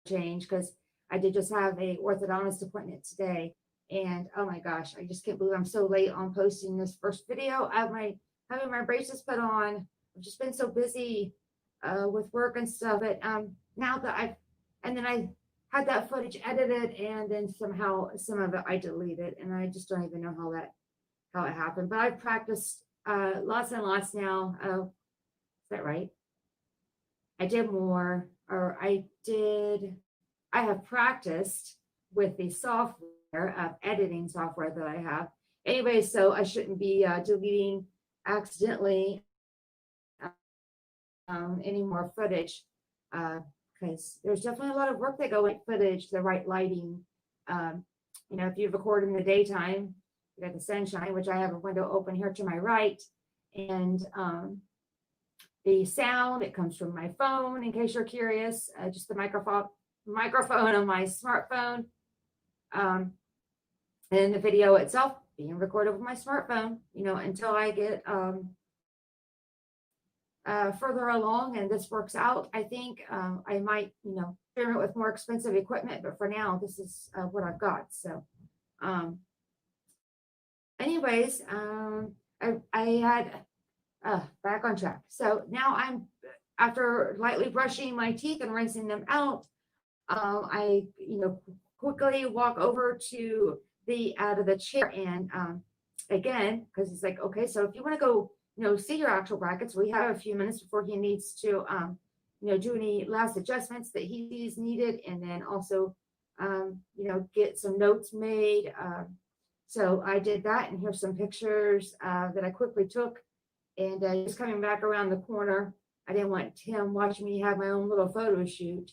change, because I did just have a orthodontist appointment today. And oh my gosh, I just can't believe I'm so late on posting this first video of having my braces put on. I've just been so busy with work and stuff. But now that I had that footage edited, and then somehow some of it I deleted, and I just don't even know how it happened. But I've practiced lots and lots now. Is that right? I did more, or I have practiced with the software, editing software that I have. Anyway, so I shouldn't be deleting accidentally any more footage, because there's definitely a lot of work that go into footage, the right lighting. If you record in the daytime, you got the sunshine, which I have a window open here to my right, and the sound, it comes from my phone, in case you're curious, just the microphone on my smartphone, and the video itself being recorded with my smartphone, until I get further along and this works out. I think I might, experiment with more expensive equipment, but for now, this is what I've got. So anyways, I had back on track. So now I'm, after lightly brushing my teeth and rinsing them out, I quickly walk over to out of the chair, and again, because it's like, okay, so if you want to go see your actual brackets, we have a few minutes before he needs to do any last adjustments that he sees needed, and then also get some notes made. So I did that, and here's some pictures that I quickly took. And just coming back around the corner, I didn't want him watching me have my own little photo shoot,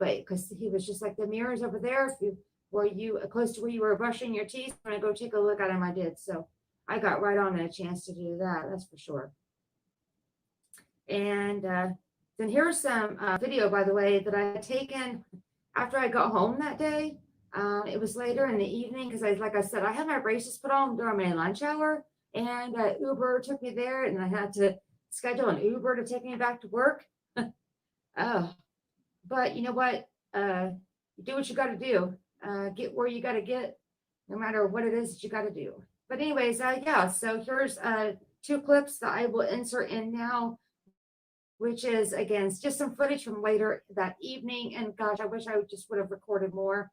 but because he was just like, the mirror's over there. If you were close to where you were brushing your teeth, when I go take a look at him, I did. So I got right on a chance to do that. That's for sure. And then here's some video, by the way, that I had taken after I got home that day. It was later in the evening because, like I said, I had my braces put on during my lunch hour. And Uber took me there, and I had to schedule an Uber to take me back to work. But you know what? You do what you got to do. Get where you got to get, no matter what it is that you got to do. But anyways, yeah, so here's 2 clips that I will insert in now, which is, again, just some footage from later that evening. And gosh, I wish I just would have recorded more,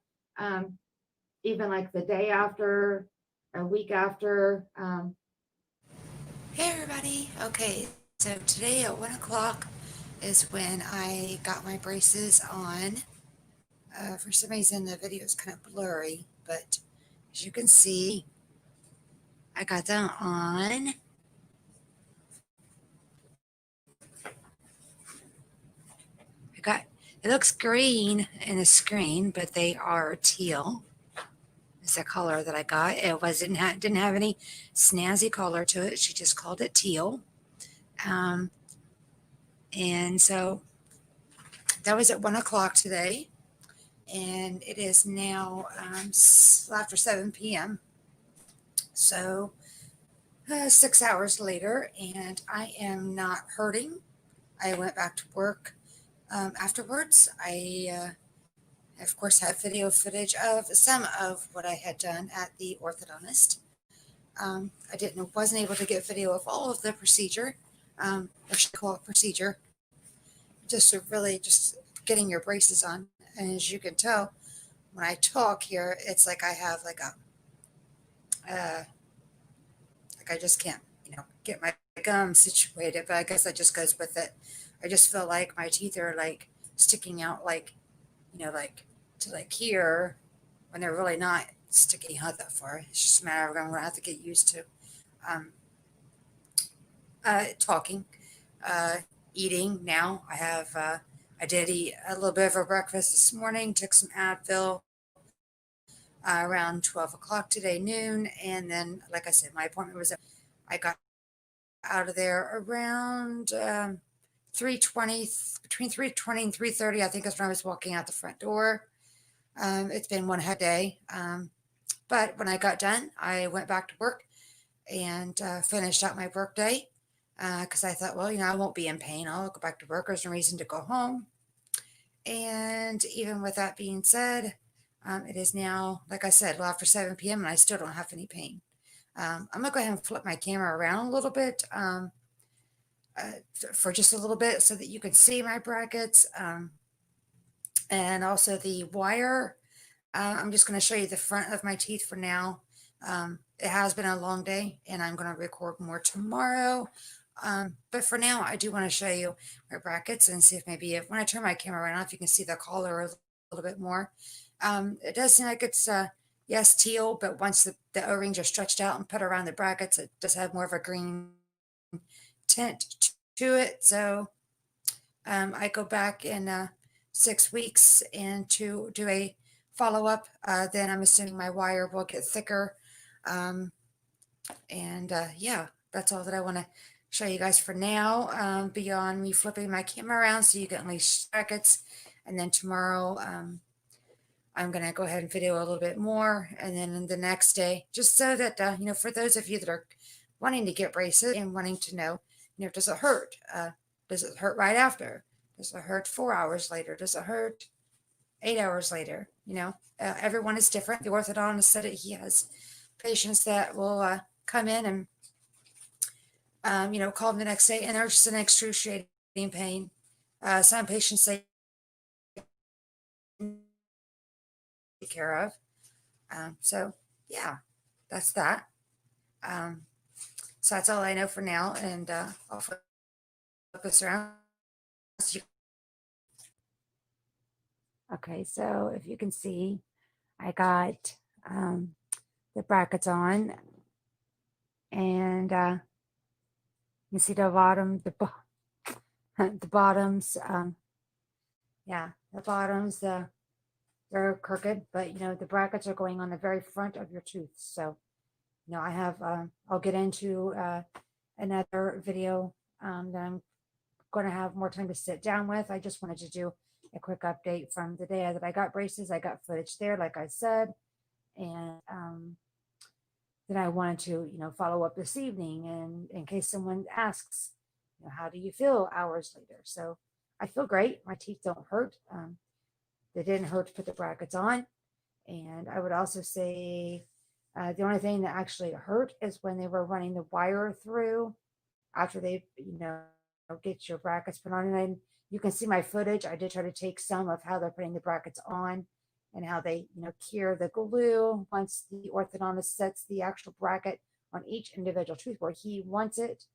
even like the day after, a week after. Hey everybody. Okay, so today at 1 o'clock is when I got my braces on. For some reason the video is kind of blurry, but as you can see, I got them on. It looks green in the screen, but they are teal. It's the color that I got. It didn't have any snazzy color to it. She just called it teal. And so that was at 1 o'clock today. And it is now after 7 p.m. So 6 hours later, and I am not hurting. I went back to work afterwards. I of course, have video footage of some of what I had done at the orthodontist. I wasn't able to get video of all of the procedure, or should I call it procedure, just getting your braces on. And as you can tell, when I talk here, it's like I have like I just can't, get my gum situated, but I guess that just goes with it. I just feel like my teeth are like sticking out, like to here, when they're really not sticking out that far. It's just a matter of I'm going to have to get used to talking, eating. Now I did eat a little bit of a breakfast this morning, took some Advil around 12 o'clock today, noon. And then, like I said, my appointment was, I got out of there around 3:20, between 3:20 and 3:30, I think that's when I was walking out the front door. It's been one heck day. But when I got done, I went back to work and finished out my work day. because I thought, well, I won't be in pain. I'll go back to work. There's no reason to go home. And even with that being said, it is now, like I said, well, after 7 p.m. and I still don't have any pain. I'm going to go ahead and flip my camera around a little bit for just a little bit so that you can see my brackets and also the wire. I'm just going to show you the front of my teeth for now. It has been a long day and I'm going to record more tomorrow. But for now, I do want to show you my brackets and see if maybe when I turn my camera around, if you can see the collar a little bit more. It does seem like it's, yes, teal, but once the O-rings are stretched out and put around the brackets, it does have more of a green tint to it. So I go back in 6 weeks and to do a follow-up. Then I'm assuming my wire will get thicker. Yeah, that's all that I want to show you guys for now, beyond me flipping my camera around so you can at least brackets. And then tomorrow, I'm going to go ahead and video a little bit more. And then the next day, just so that, for those of you that are wanting to get braces and wanting to know, does it hurt? Does it hurt right after? Does it hurt 4 hours later? Does it hurt 8 hours later? Everyone is different. The orthodontist said that he has patients that will come in and, call them the next day and they're just in excruciating pain. Some patients say take care of. So yeah, that's that. So that's all I know for now. And I'll flip this around. Okay, so if you can see, I got the brackets on, and you see the bottom, the bottoms, yeah, the bottoms, they're crooked, but the brackets are going on the very front of your tooth. So I have I'll get into another video that I'm going to have more time to sit down with. I just wanted to do a quick update from the day that I got braces. I got footage there, like I said, and then I wanted to follow up this evening, and in case someone asks, how do you feel hours later? So I feel great. My teeth don't hurt. They didn't hurt to put the brackets on. And I would also say the only thing that actually hurt is when they were running the wire through after they, get your brackets put on. And then you can see my footage. I did try to take some of how they're putting the brackets on and how they, cure the glue once the orthodontist sets the actual bracket on each individual tooth where he wants it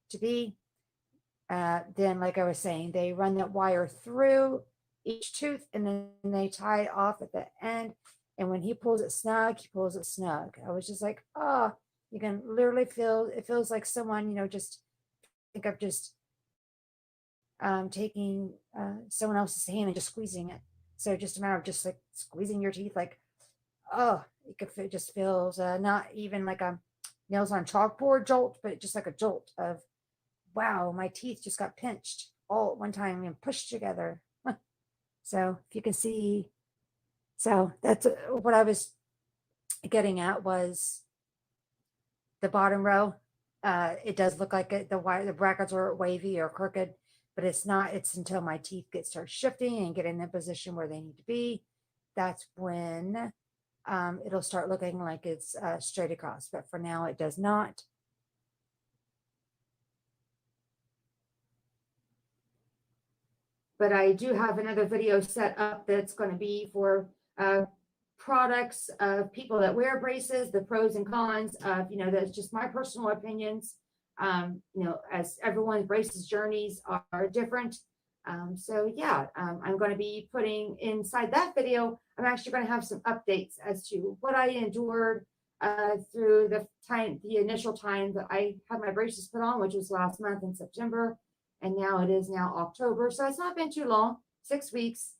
to be. Then, like I was saying, they run that wire through each tooth and then they tie it off at the end. And when he pulls it snug, he pulls it snug. I was just like, oh, you can literally feel, it feels like someone, just think of just taking someone else's hand and just squeezing it. So just a matter of just like squeezing your teeth, like, oh, it just feels not even like a nails on chalkboard jolt, but just like a jolt of, wow, my teeth just got pinched all at one time and pushed together. So if you can see, so that's what I was getting at was the bottom row. It does look like the brackets are wavy or crooked, but it's not. It's until my teeth start shifting and get in the position where they need to be. That's when it'll start looking like it's straight across. But for now, it does not. But I do have another video set up that's going to be for products of people that wear braces, the pros and cons of, that's just my personal opinions. As everyone's braces journeys are different. So yeah, I'm going to be putting inside that video, I'm actually going to have some updates as to what I endured through the initial time that I had my braces put on, which was last month in September. And now it is now October. So it's not been too long, 6 weeks.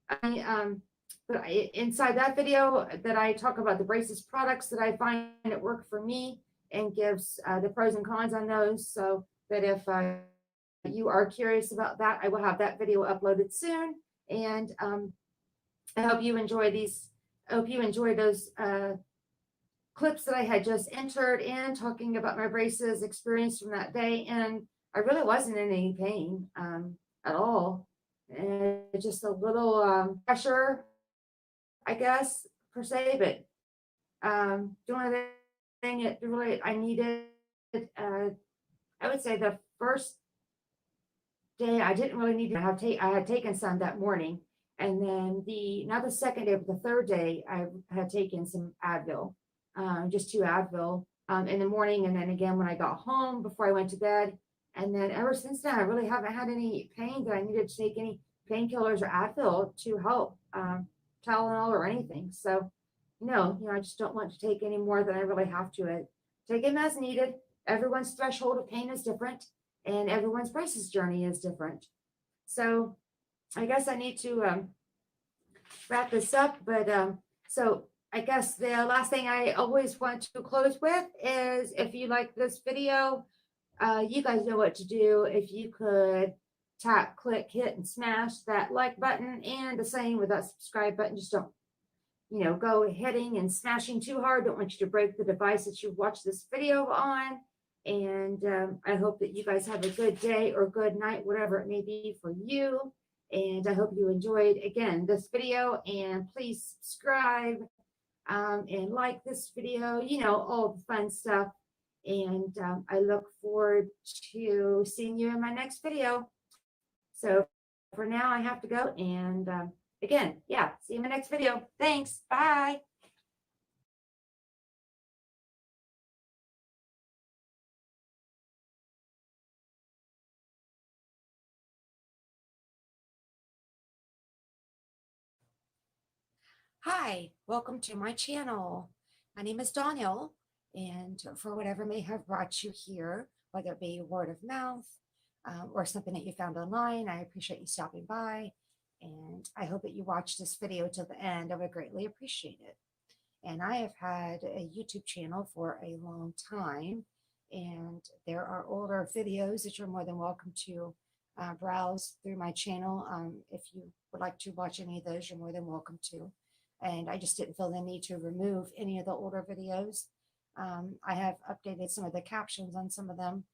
But inside that video that I talk about the braces products that I find that work for me and gives the pros and cons on those. So that if you are curious about that, I will have that video uploaded soon. And I hope you enjoy these. I hope you enjoy those clips that I had just entered in talking about my braces experience from that day, and I really wasn't in any pain at all. And just a little pressure, I guess, per se, but the only thing it really I needed, I would say the first day I didn't really need to have I had taken some that morning, and then not the second day, but the third day I had taken some Advil, just 2 Advil in the morning, and then again when I got home before I went to bed, and then ever since then I really haven't had any pain that I needed to take any painkillers or Advil to help, Tylenol or anything. So no, I just don't want to take any more than I really have to. Take them as needed. Everyone's threshold of pain is different, and everyone's braces journey is different. So I guess I need to wrap this up. But so I guess the last thing I always want to close with is, if you like this video, you guys know what to do. If you could tap, click, hit, and smash that like button, and the same with that subscribe button. Just don't go hitting and smashing too hard. Don't want you to break the device that you watch this video on. And I hope that you guys have a good day or good night, whatever it may be for you. And I hope you enjoyed, again, this video. And please subscribe and like this video, all the fun stuff. And I look forward to seeing you in my next video. So for now, I have to go. And again, yeah, see you in my next video. Thanks. Bye. Hi, welcome to my channel. My name is Donnelle, and for whatever may have brought you here, whether it be word of mouth or something that you found online, I appreciate you stopping by, and I hope that you watch this video till the end. I would greatly appreciate it. And I have had a YouTube channel for a long time, and there are older videos that you're more than welcome to browse through my channel. If you would like to watch any of those, you're more than welcome to. And I just didn't feel the need to remove any of the older videos. I have updated some of the captions on some of them,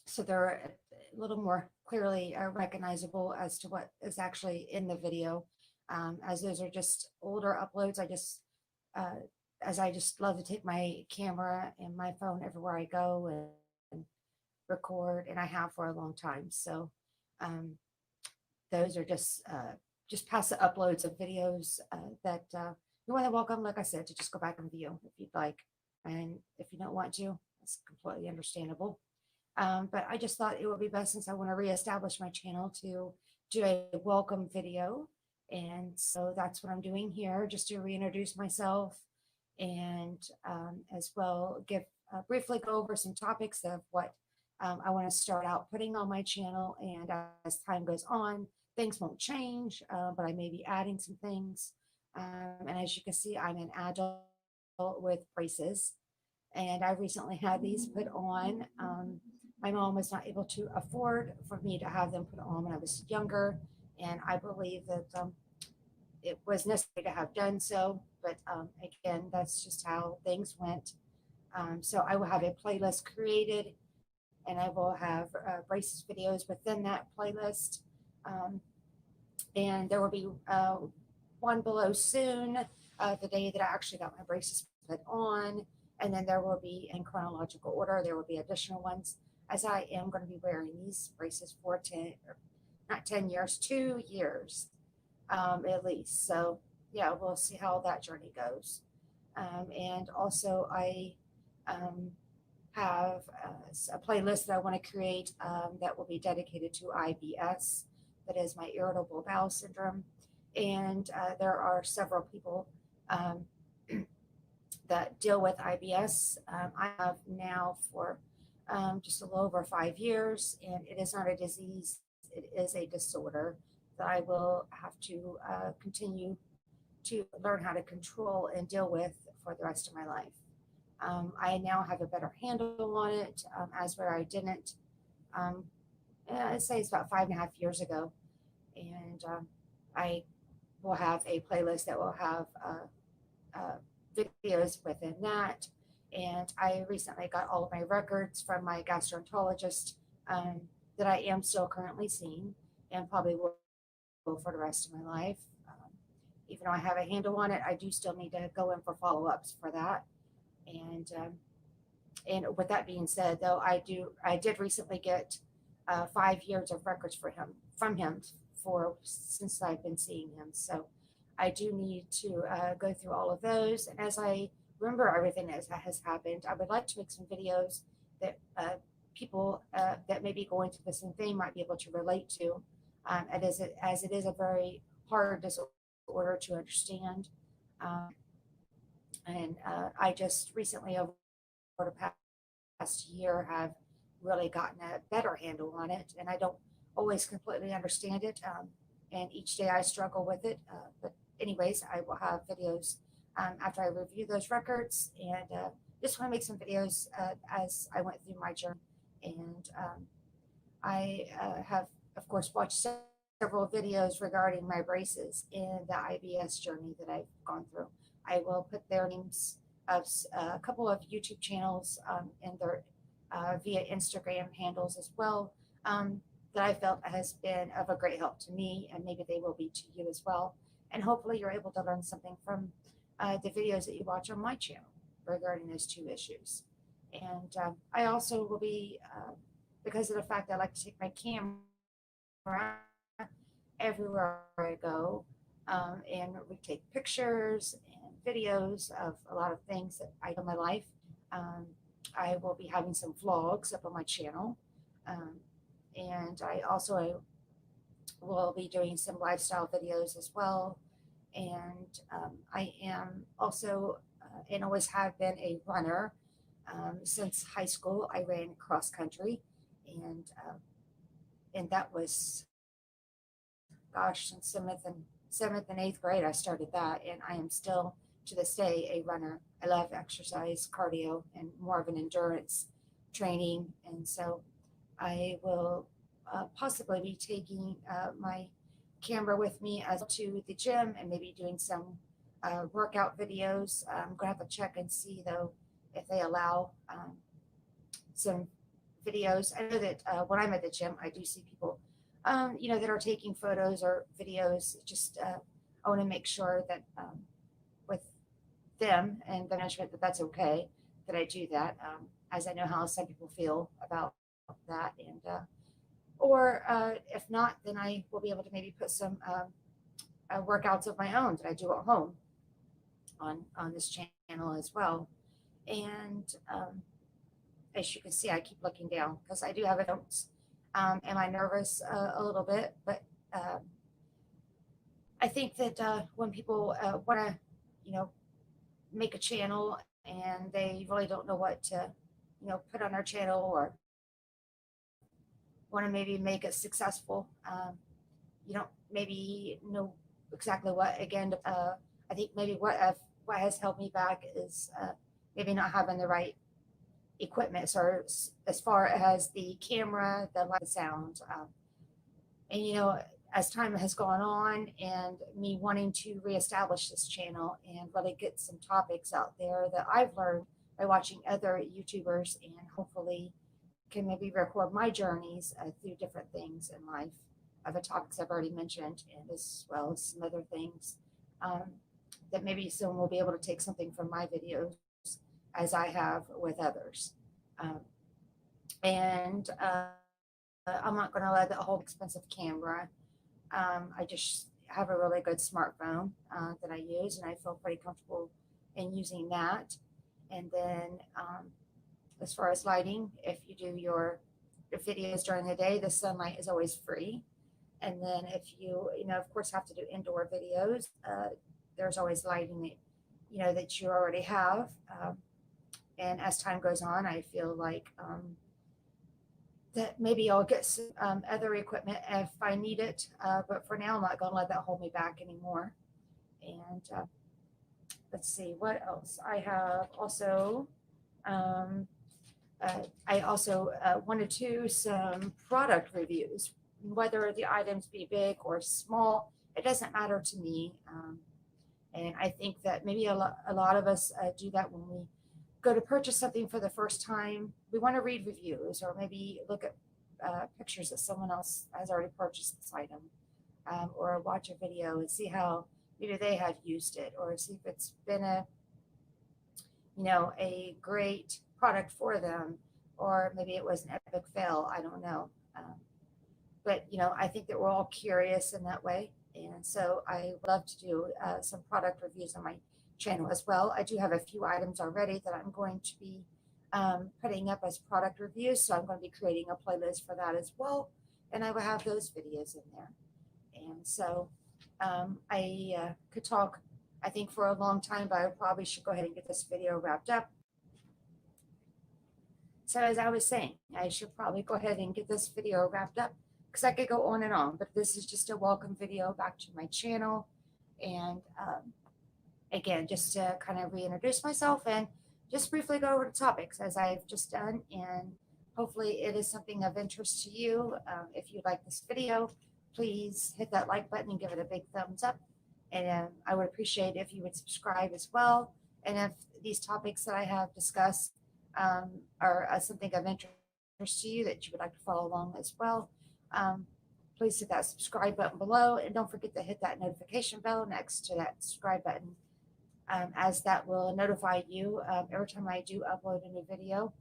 so they're a little more clearly recognizable as to what is actually in the video. As those are just older uploads, as I just love to take my camera and my phone everywhere I go and record, and I have for a long time. So those are just past uploads of videos that you're more than welcome, like I said, to just go back and view if you'd like. And if you don't want to, that's completely understandable. But I just thought it would be best, since I want to reestablish my channel, to do a welcome video. And so that's what I'm doing here, just to reintroduce myself, and as well briefly go over some topics of what I want to start out putting on my channel. And as time goes on, things won't change, but I may be adding some things. And as you can see, I'm an adult with braces, and I recently had these put on. My mom was not able to afford for me to have them put on when I was younger, and I believe that it was necessary to have done so. But again, that's just how things went. So I will have a playlist created, and I will have braces videos within that playlist. And there will be one below soon, the day that I actually got my braces put on. And then there will be, in chronological order, there will be additional ones, as I am going to be wearing these braces for 2 years at least. So yeah, we'll see how that journey goes. And also I have a playlist that I want to create that will be dedicated to IBS. That is my irritable bowel syndrome. And there are several people that deal with IBS. I have now for just a little over 5 years, and it is not a disease, it is a disorder that I will have to continue to learn how to control and deal with for the rest of my life. I now have a better handle on it, as where I didn't. I'd say it's about 5.5 years ago. And I will have a playlist that will have videos within that. And I recently got all of my records from my gastroenterologist that I am still currently seeing and probably will for the rest of my life. Even though I have a handle on it, I do still need to go in for follow-ups for that. And with that being said, though, I did recently get 5 years of records from him since I've been seeing him. So I do need to go through all of those. And as I remember everything that has happened, I would like to make some videos that people that may be going through the same thing might be able to relate to, as it is a very hard disorder to understand. And I just recently, over the past year, have really gotten a better handle on it, and I don't always completely understand it. And each day I struggle with it. But anyways, I will have videos after I review those records, and just want to make some videos as I went through my journey. And I have, of course, watched several videos regarding my braces in the IBS journey that I've gone through. I will put their names of a couple of YouTube channels in their via Instagram handles as well, that I felt has been of a great help to me, and maybe they will be to you as well. And hopefully you're able to learn something from the videos that you watch on my channel regarding those two issues. And I also will be, because of the fact that I like to take my camera everywhere I go, and we take pictures and videos of a lot of things that I do in my life. I will be having some vlogs up on my channel. And I also will be doing some lifestyle videos as well. And I am also, and always have been, a runner. Since high school, I ran cross country, and that was, gosh, since seventh and eighth grade, I started that, and I am still to this day a runner. I love exercise, cardio, and more of an endurance training. And so I will possibly be taking my camera with me as to the gym and maybe doing some workout videos. I'm gonna have to check and see though if they allow some videos. I know that when I'm at the gym, I do see people that are taking photos or videos. Just I want to make sure that with them and the management that's okay that I do that, as I know how some people feel about that. And or if not, then I will be able to maybe put some workouts of my own that I do at home on this channel as well. And as you can see, I keep looking down because I do have notes. Am I nervous a little bit? But I think that when people want to, make a channel and they really don't know what to, put on their channel, or want to maybe make it successful, you don't maybe know exactly what. Again, I think maybe what has held me back is maybe not having the right equipment, so as far as the camera, the light, the sound, and as time has gone on, and me wanting to reestablish this channel and really get some topics out there that I've learned by watching other YouTubers, and hopefully can maybe record my journeys through different things in life of the topics I've already mentioned, and as well as some other things that maybe someone will be able to take something from my videos as I have with others. And I'm not going to let the whole expensive camera. I just have a really good smartphone that I use, and I feel pretty comfortable in using that. And then as far as lighting, if you do your videos during the day, the sunlight is always free. And then if you, of course, have to do indoor videos, there's always lighting that, that you already have. And as time goes on, I feel like that maybe I'll get some other equipment if I need it. But for now, I'm not going to let that hold me back anymore. And let's see, what else? I have also, wanted to some product reviews, whether the items be big or small, it doesn't matter to me. And I think that maybe a lot of us do that when we go to purchase something for the first time. We want to read reviews or maybe look at pictures that someone else has already purchased this item, or watch a video and see how maybe they have used it, or see if it's been a great product for them, or maybe it was an epic fail. I don't know. But I think that we're all curious in that way. And so I love to do some product reviews on my channel as well. I do have a few items already that I'm going to be putting up as product reviews. So I'm going to be creating a playlist for that as well. And I will have those videos in there. And so I could talk, I think, for a long time, but I probably should go ahead and get this video wrapped up. So as I was saying, I should probably go ahead and get this video wrapped up because I could go on and on, but this is just a welcome video back to my channel. And again, just to kind of reintroduce myself and just briefly go over the topics as I've just done. And hopefully it is something of interest to you. If you like this video, please hit that like button and give it a big thumbs up. And I would appreciate if you would subscribe as well. And if these topics that I have discussed are something of interest to you that you would like to follow along as well, please hit that subscribe button below. And don't forget to hit that notification bell next to that subscribe button, as that will notify you every time I do upload a new video.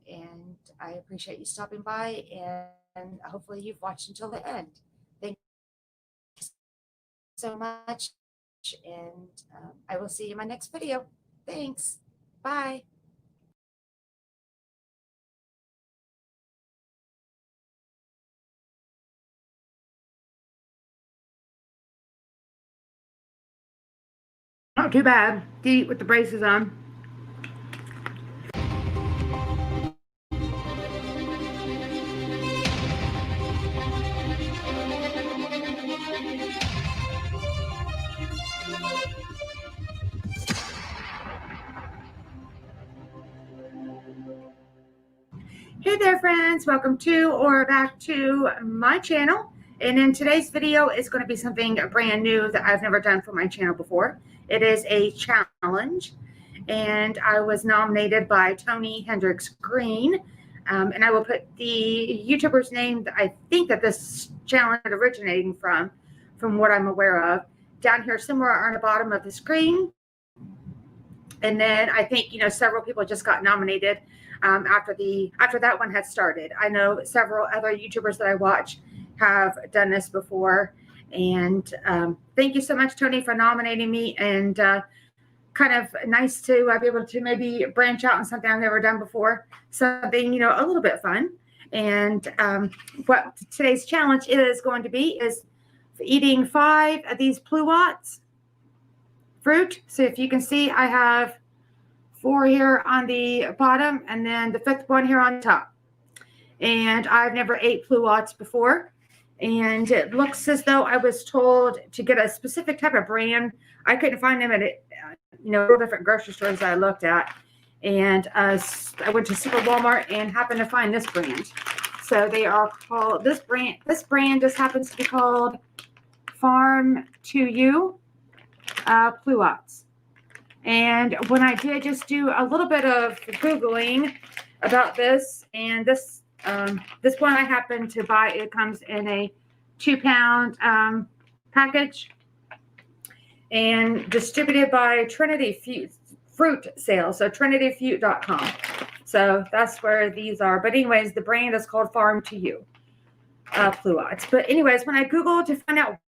And I appreciate you stopping by, and hopefully you've watched until the end. Thank you so much, and I will see you in my next video. Thanks. Bye. Not too bad to eat with the braces on. Hey there, friends. Welcome to or back to my channel. And in today's video is going to be something brand new that I've never done for my channel before. It is a challenge, and I was nominated by Tony Hendricks Green. And I will put the YouTuber's name that I think that this challenge is originating from what I'm aware of, down here somewhere on the bottom of the screen. And then I think, several people just got nominated after that one had started. I know several other YouTubers that I watch have done this before. And thank you so much, Tony, for nominating me. And kind of nice to be able to maybe branch out on something I've never done before. Something, a little bit fun. And what today's challenge is going to be is eating 5 of these pluots fruit. So if you can see, I have 4 here on the bottom and then the 5th one here on top. And I've never ate pluots before. And it looks as though I was told to get a specific type of brand. I couldn't find them at different grocery stores that I looked at. And I went to Super Walmart and happened to find this brand. So they are called, this brand just happens to be called Farm to You pluots. And when I did just do a little bit of Googling about this, and this one I happened to buy, it comes in a 2-pound package and distributed by Trinity Fruit Sales, so trinityfruit.com. So that's where these are. But anyways, the brand is called Farm to You pluots. But anyways, when I Googled to find out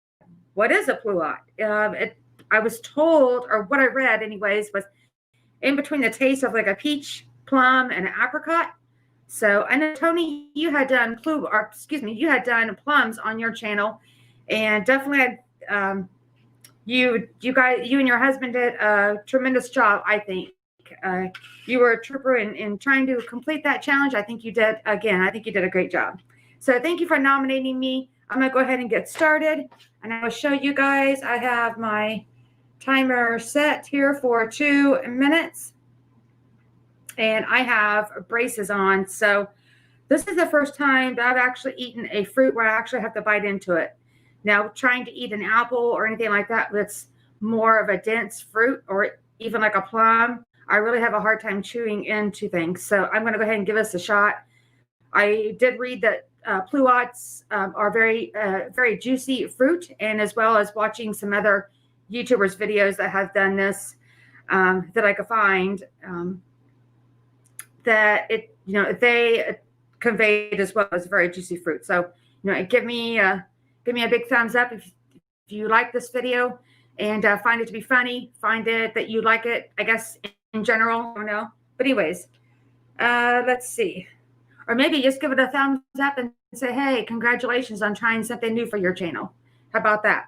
what is a pluot, I was told, or what I read anyways, was in between the taste of like a peach, plum, and an apricot. So I know, Tony, you had done plums on your channel, and definitely you and your husband did a tremendous job. I think you were a trooper in trying to complete that challenge. I think you did a great job. So thank you for nominating me. I'm gonna go ahead and get started, and I will show you guys. I have my timer set here for 2 minutes. And I have braces on. So this is the first time that I've actually eaten a fruit where I actually have to bite into it. Now, trying to eat an apple or anything like that that's more of a dense fruit or even like a plum, I really have a hard time chewing into things. So I'm going to go ahead and give this a shot. I did read that pluots are very juicy fruit, and as well as watching some other YouTubers videos that have done this that I could find that they conveyed as well as very juicy fruit. So give me a big thumbs up if you like this video and find it to be funny. Find it that you like it, I guess, in general. I don't know, but anyways, let's see. Or maybe just give it a thumbs up and say, hey, congratulations on trying something new for your channel. How about that?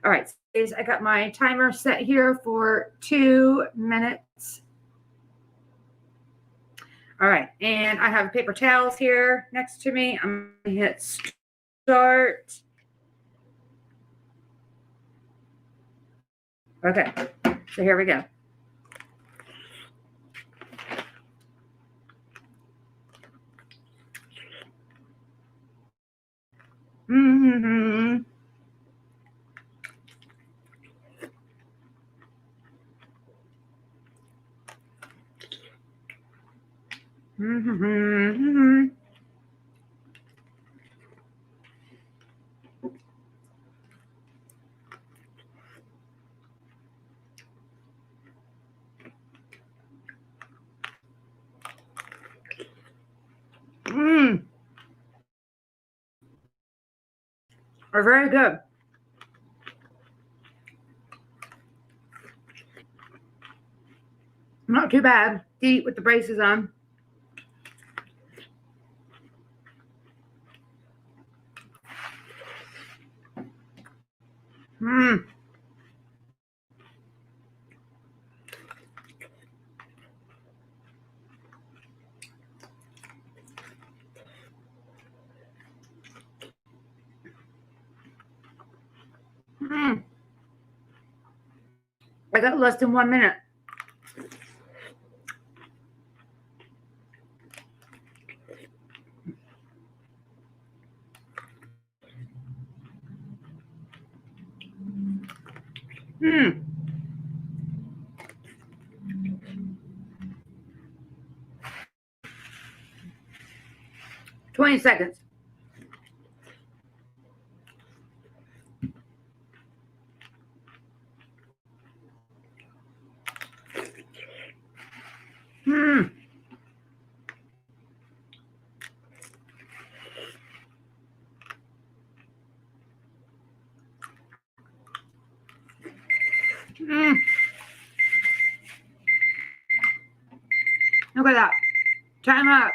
All right, so I got my timer set here for 2 minutes. All right, and I have paper towels here next to me. I'm going to hit start. Okay, so here we go. Mm-hmm. Mm-hmm. Are very good. Not too bad to eat with the braces on. Mmm. Mmm. I got less than 1 minute. Mmm. 20 seconds. Mmm. Mmm. Look at that. Time up.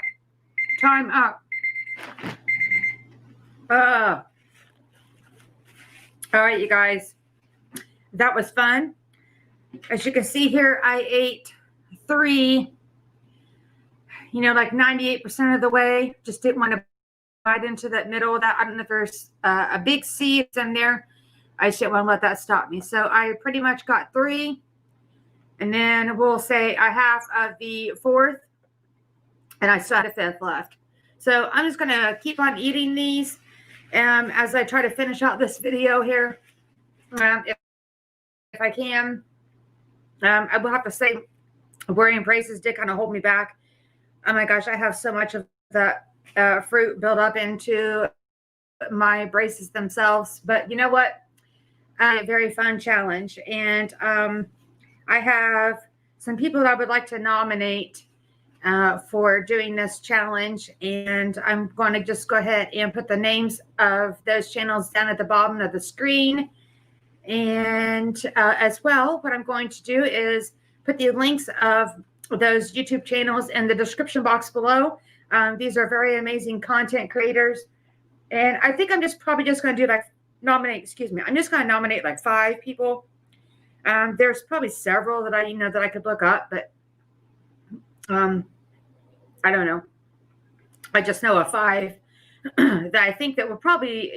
Time up. All right, you guys. That was fun. As you can see here, I ate 3, like 98% of the way. Just didn't want to bite into that middle of that. I don't know if there's a big seed in there. I just didn't want to let that stop me. So I pretty much got 3. And then we'll say a half of the 4th. And I still had a 5th left. So I'm just going to keep on eating these as I try to finish out this video here. If I can. I will have to say wearing braces did kind of hold me back. Oh my gosh, I have so much of that fruit built up into my braces themselves. But you know what? A very fun challenge. And I have some people that I would like to nominate for doing this challenge. And I'm going to just go ahead and put the names of those channels down at the bottom of the screen. And as well, what I'm going to do is put the links of those YouTube channels in the description box below. These are very amazing content creators. And I think I'm probably just going to do I'm just going to nominate like 5 people. There's probably several that that I could look up, but I don't know. I just know of 5 that I think that will probably,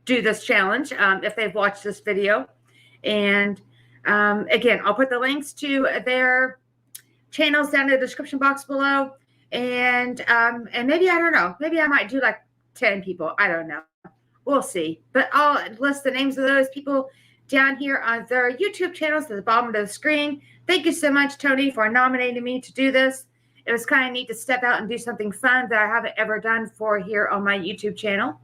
do this challenge if they've watched this video. And again, I'll put the links to their channels down in the description box below. And maybe, I don't know, maybe I might do like 10 people. I don't know. We'll see. But I'll list the names of those people down here on their YouTube channels at the bottom of the screen. Thank you so much, Tony, for nominating me to do this. It was kind of neat to step out and do something fun that I haven't ever done for here on my YouTube channel.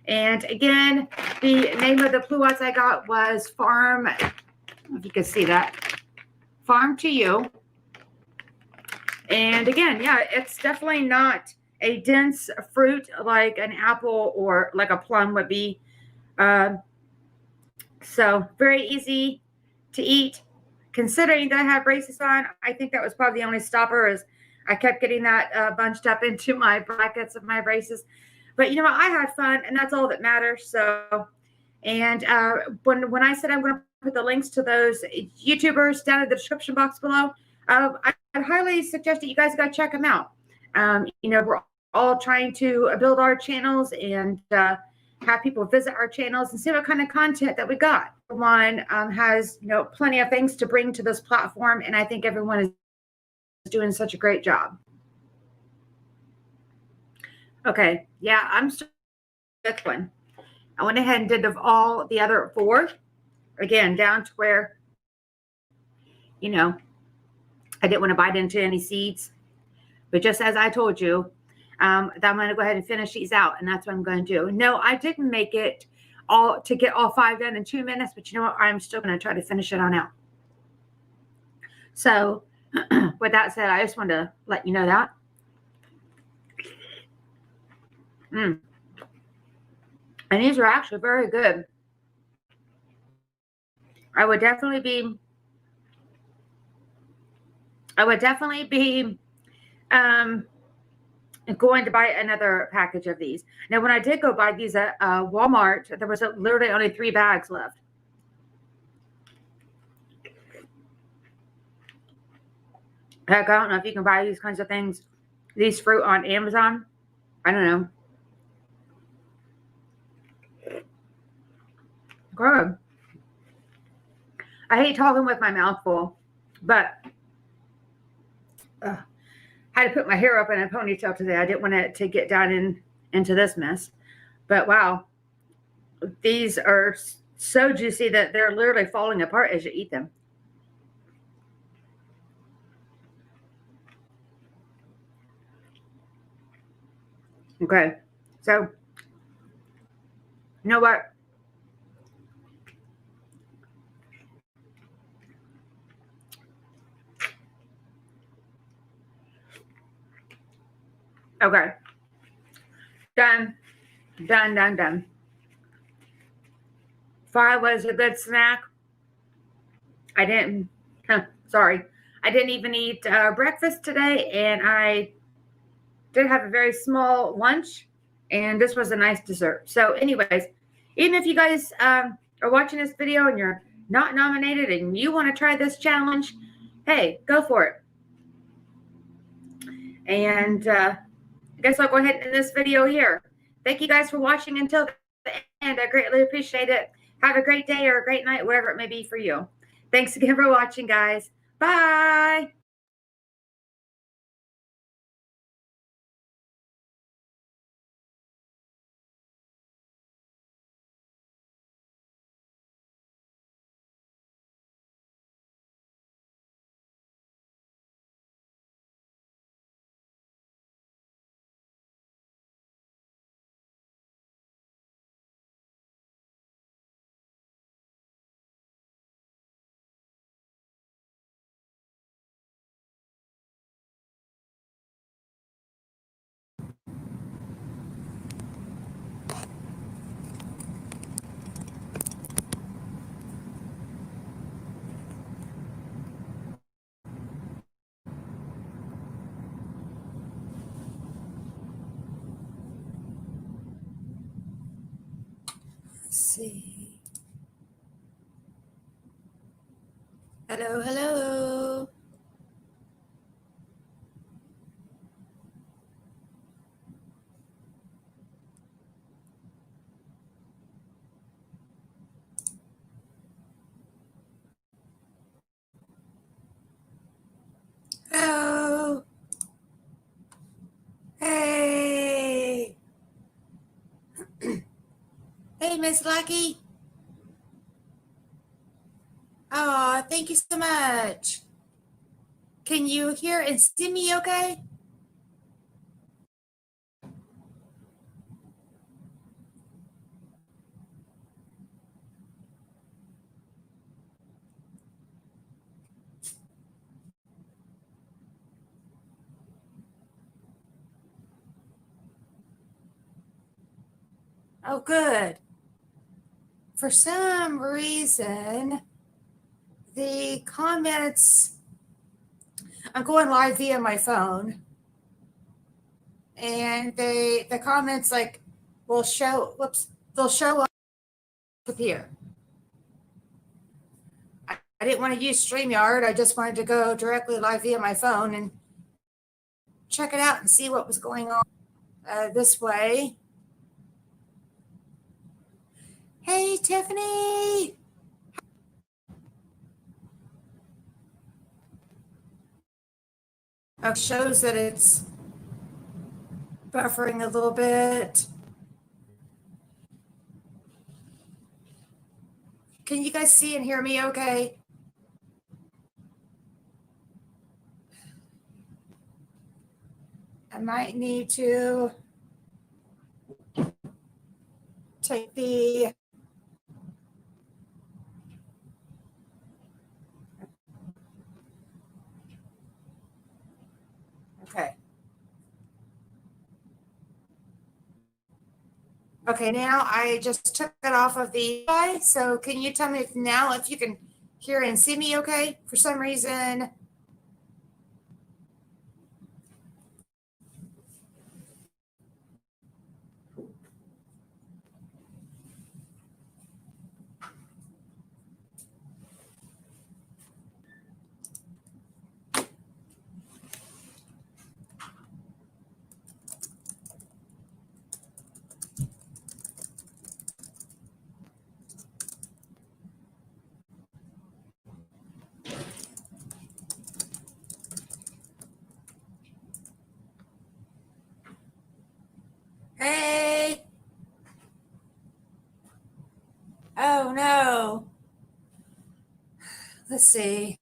And again, the name of the pluots I got was Farm, I don't know if you can see that, Farm to You. And again, yeah, it's definitely not a dense fruit like an apple or like a plum would be. So very easy to eat. Considering that I have braces on, I think that was probably the only stopper, is I kept getting that bunched up into my brackets of my braces. But you know what? I had fun, and that's all that matters. So, and when I said I'm going to put the links to those YouTubers down in the description box below, I highly suggest that you guys go check them out. You know, we're all trying to build our channels and have people visit our channels and see what kind of content that we got. Everyone has, you know, plenty of things to bring to this platform, and I think everyone is doing such a great job. Okay, yeah, I'm still with one. I went ahead and did of all the other 4, again, down to where, you know, I didn't want to bite into any seeds. But just as I told you, that I'm going to go ahead and finish these out, and that's what I'm going to do. No, I didn't make it all to get all 5 done in 2 minutes, but you know what? I'm still going to try to finish it on out. So with that said, I just wanted to let you know that. And these are actually very good. I would definitely be going to buy another package of these. Now, when I did go buy these at Walmart, there was literally only 3 bags left. Heck, I don't know if you can buy these kinds of things, these fruit on Amazon. I don't know. Good. I hate talking with my mouth full, but I had to put my hair up in a ponytail today. I didn't want it to get down into this mess. But wow, these are so juicy that they're literally falling apart as you eat them. Okay, so you know what? Okay. Done. Done. Fire was a good snack. I didn't even eat breakfast today, and I did have a very small lunch, and this was a nice dessert. So anyways, even if you guys are watching this video and you're not nominated and you want to try this challenge, hey, go for it. And I guess I'll go ahead and end this video here. Thank you guys for watching until the end. I greatly appreciate it. Have a great day or a great night, whatever it may be for you. Thanks again for watching, guys. Bye. Let's see. Hello. Hello. Hey. Hey, Miss Lucky. thank you so much. Can you hear and see me okay? Oh, good. For some reason, the comments, I'm going live via my phone, and the comments like will show, they'll show up here. I didn't want to use StreamYard. I just wanted to go directly live via my phone and check it out and see what was going on this way. Hey, Tiffany. It shows that it's buffering a little bit. Can you guys see and hear me okay? I might need to take the okay. Okay, now I just took it off of the Wi-Fi. So can you tell me now if you can hear and see me okay? For some reason, hey. Oh no. Let's see.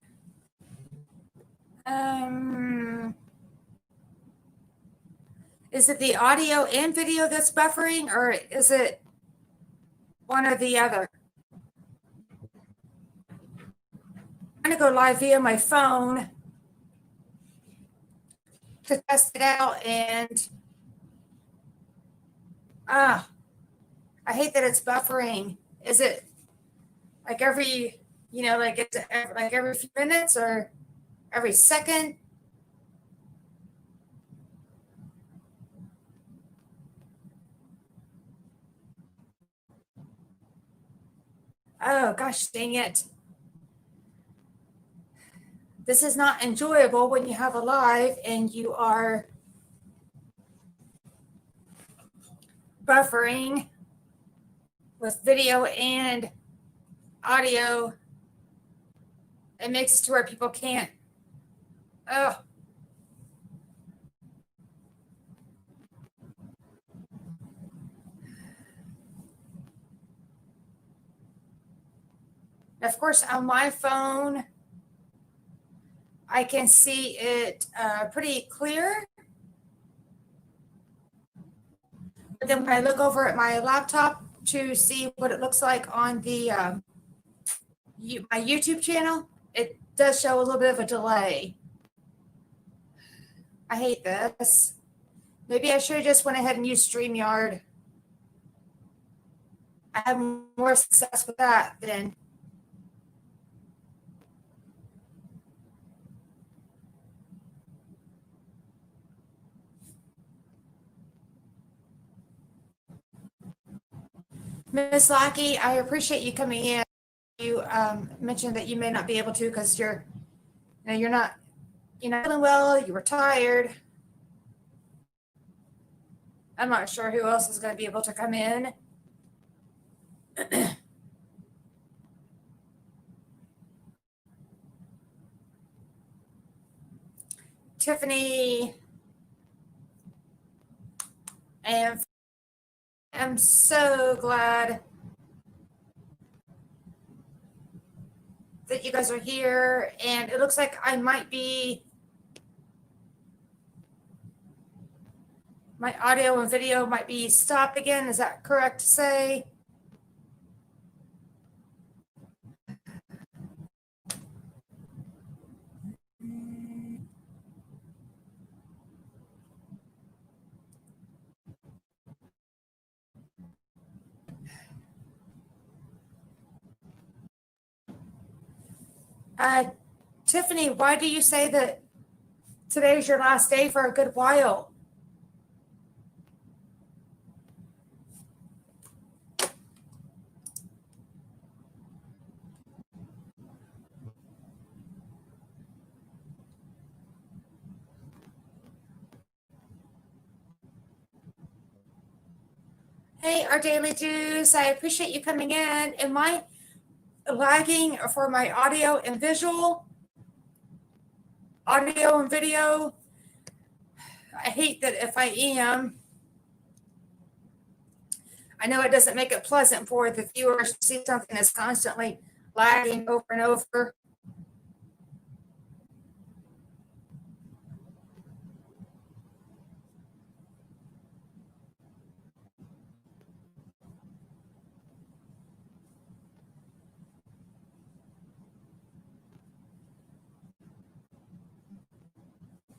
Is it the audio and video that's buffering, or is it one or the other? I'm gonna go live via my phone to test it out, and I hate that it's buffering. Is it like every, like it's like every few minutes or every second? Oh gosh, dang it. This is not enjoyable when you have a live and you are buffering with video and audio. It makes it to where people can't. Oh. Of course, on my phone, I can see it pretty clear. But then when I look over at my laptop to see what it looks like on the my YouTube channel, it does show a little bit of a delay. I hate this. Maybe I should have just went ahead and used StreamYard. I have more success with that than Miss Lackey. I appreciate you coming in. You mentioned that you may not be able to because you're not feeling well. You were tired. I'm not sure who else is going to be able to come in. Tiffany, and I'm so glad that you guys are here, and it looks like my audio and video might be stopped again. Is that correct to say? Tiffany, why do you say that today's your last day for a good while? Hey, our daily dues, I appreciate you coming in. Am I lagging for my audio and visual? Audio and video? I hate that if I am. I know it doesn't make it pleasant for the viewers to see something that's constantly lagging over and over.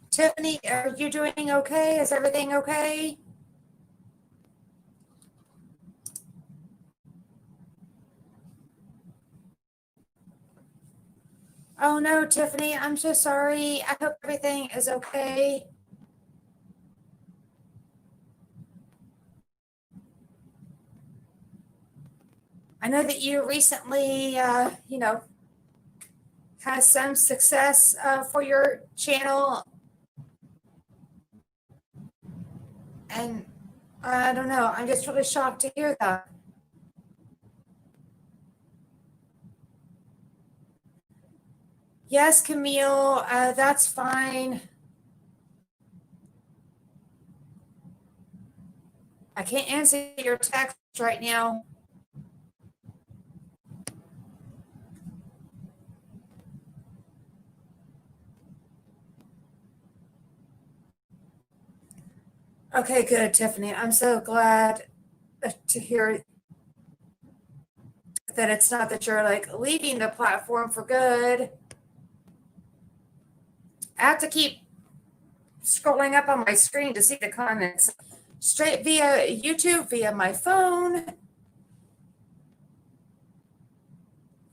Tiffany, are you doing okay? Is everything okay? Oh no, Tiffany, I'm so sorry. I hope everything is okay. I know that you recently, had some success for your channel. And I don't know, I'm just really shocked to hear that. Yes, Camille, that's fine. I can't answer your text right now. Okay, good, Tiffany. I'm so glad to hear that it's not that you're like leaving the platform for good. I have to keep scrolling up on my screen to see the comments straight via YouTube, via my phone.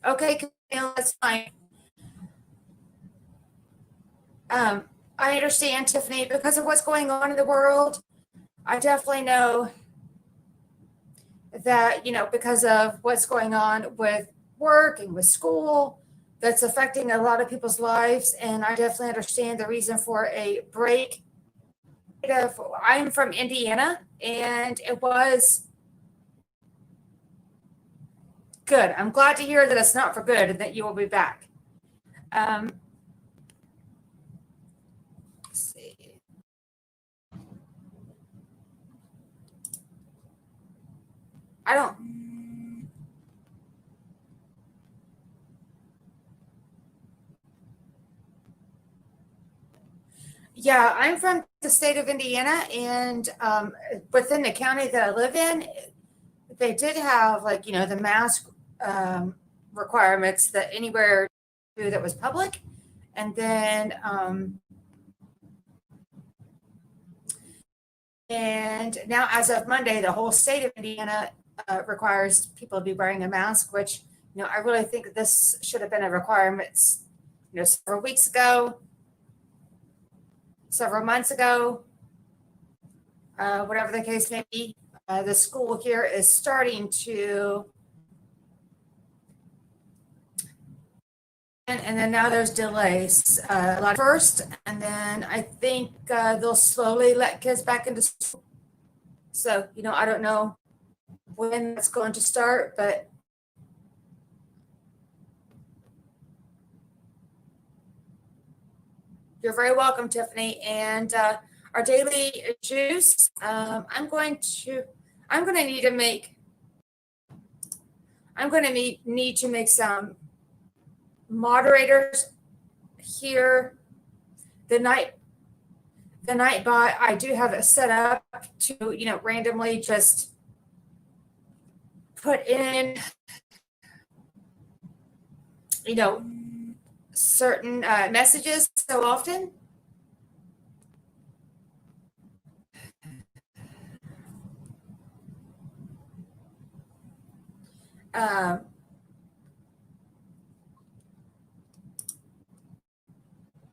Okay, Camille, that's fine. I understand, Tiffany, because of what's going on in the world. I definitely know that, because of what's going on with work and with school, that's affecting a lot of people's lives. And I definitely understand the reason for a break. I'm from Indiana, and it was good. I'm glad to hear that it's not for good and that you will be back. Let's see. I don't. Yeah, I'm from the state of Indiana, and within the county that I live in, they did have the mask requirements that anywhere that was public, and then and now as of Monday, the whole state of Indiana requires people to be wearing a mask, which I really think this should have been a requirement several weeks ago, several months ago, whatever the case may be. The school here is starting to, and then now there's delays a lot first, and then I think they'll slowly let kids back into school. So, I don't know when that's going to start, but you're very welcome, Tiffany. And our daily juice, I'm going to need to make some moderators here, the night bot, I do have it set up to, you know, randomly just put in, you know, certain messages so often.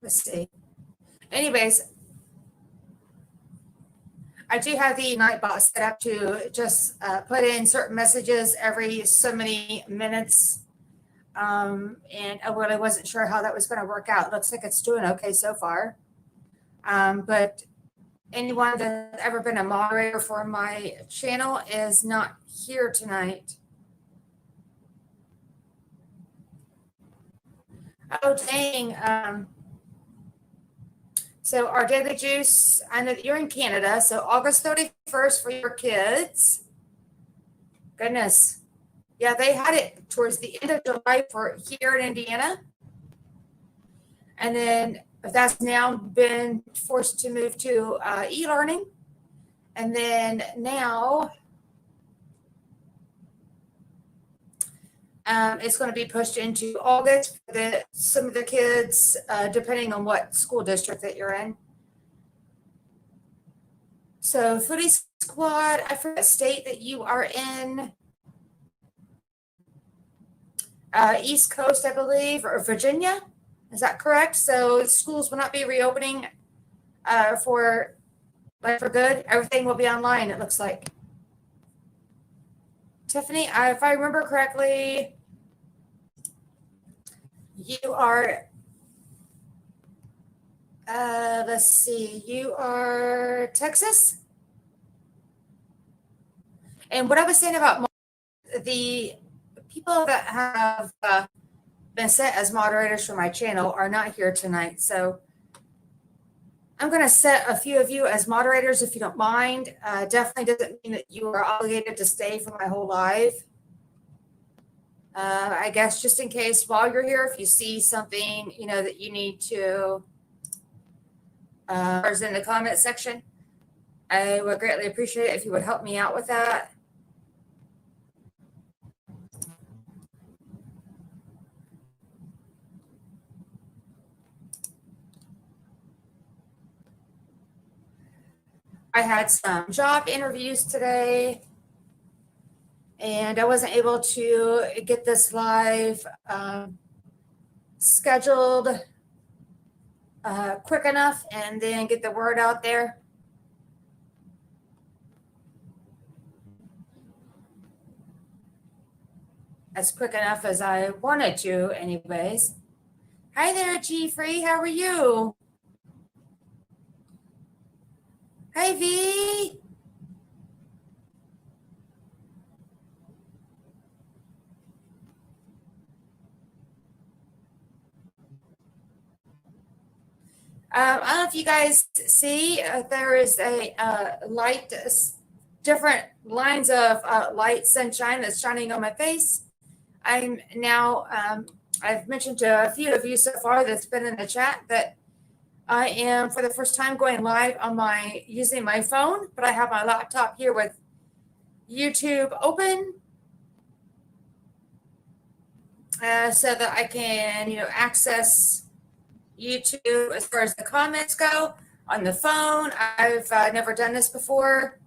Let's see. Anyways, I do have the Nightbot set up to just put in certain messages every so many minutes. And I really wasn't sure how that was going to work out. Looks like it's doing okay so far. But anyone that's ever been a moderator for my channel is not here tonight. Oh, dang. So our daily juice, I know that you're in Canada, so August 31st for your kids. Goodness. Yeah, they had it towards the end of July for here in Indiana. And then that's now been forced to move to e-learning. And then now it's going to be pushed into August for some of the kids, depending on what school district that you're in. So Foodie Squad, I forget the state that you are in. East Coast, I believe, or Virginia. Is that correct? So schools will not be reopening for good. Everything will be online, it looks like. Tiffany, if I remember correctly, you are, let's see, you are Texas? And what I was saying about the people that have been set as moderators for my channel are not here tonight. So I'm going to set a few of you as moderators if you don't mind. Definitely doesn't mean that you are obligated to stay for my whole live. I guess just in case while you're here, if you see something, you know, that you need to is in the comment section, I would greatly appreciate it if you would help me out with that. I had some job interviews today, and I wasn't able to get this live scheduled quick enough and then get the word out there. As quick enough as I wanted to anyways. Hi there, G-Free. How are you? Hey, V. I don't know if you guys see, there is a light, different lines of light sunshine that's shining on my face. I'm now, I've mentioned to a few of you so far that's been in the chat that I am for the first time going live on using my phone, but I have my laptop here with YouTube open so that I can, you know, access YouTube as far as the comments go on the phone. I've never done this before.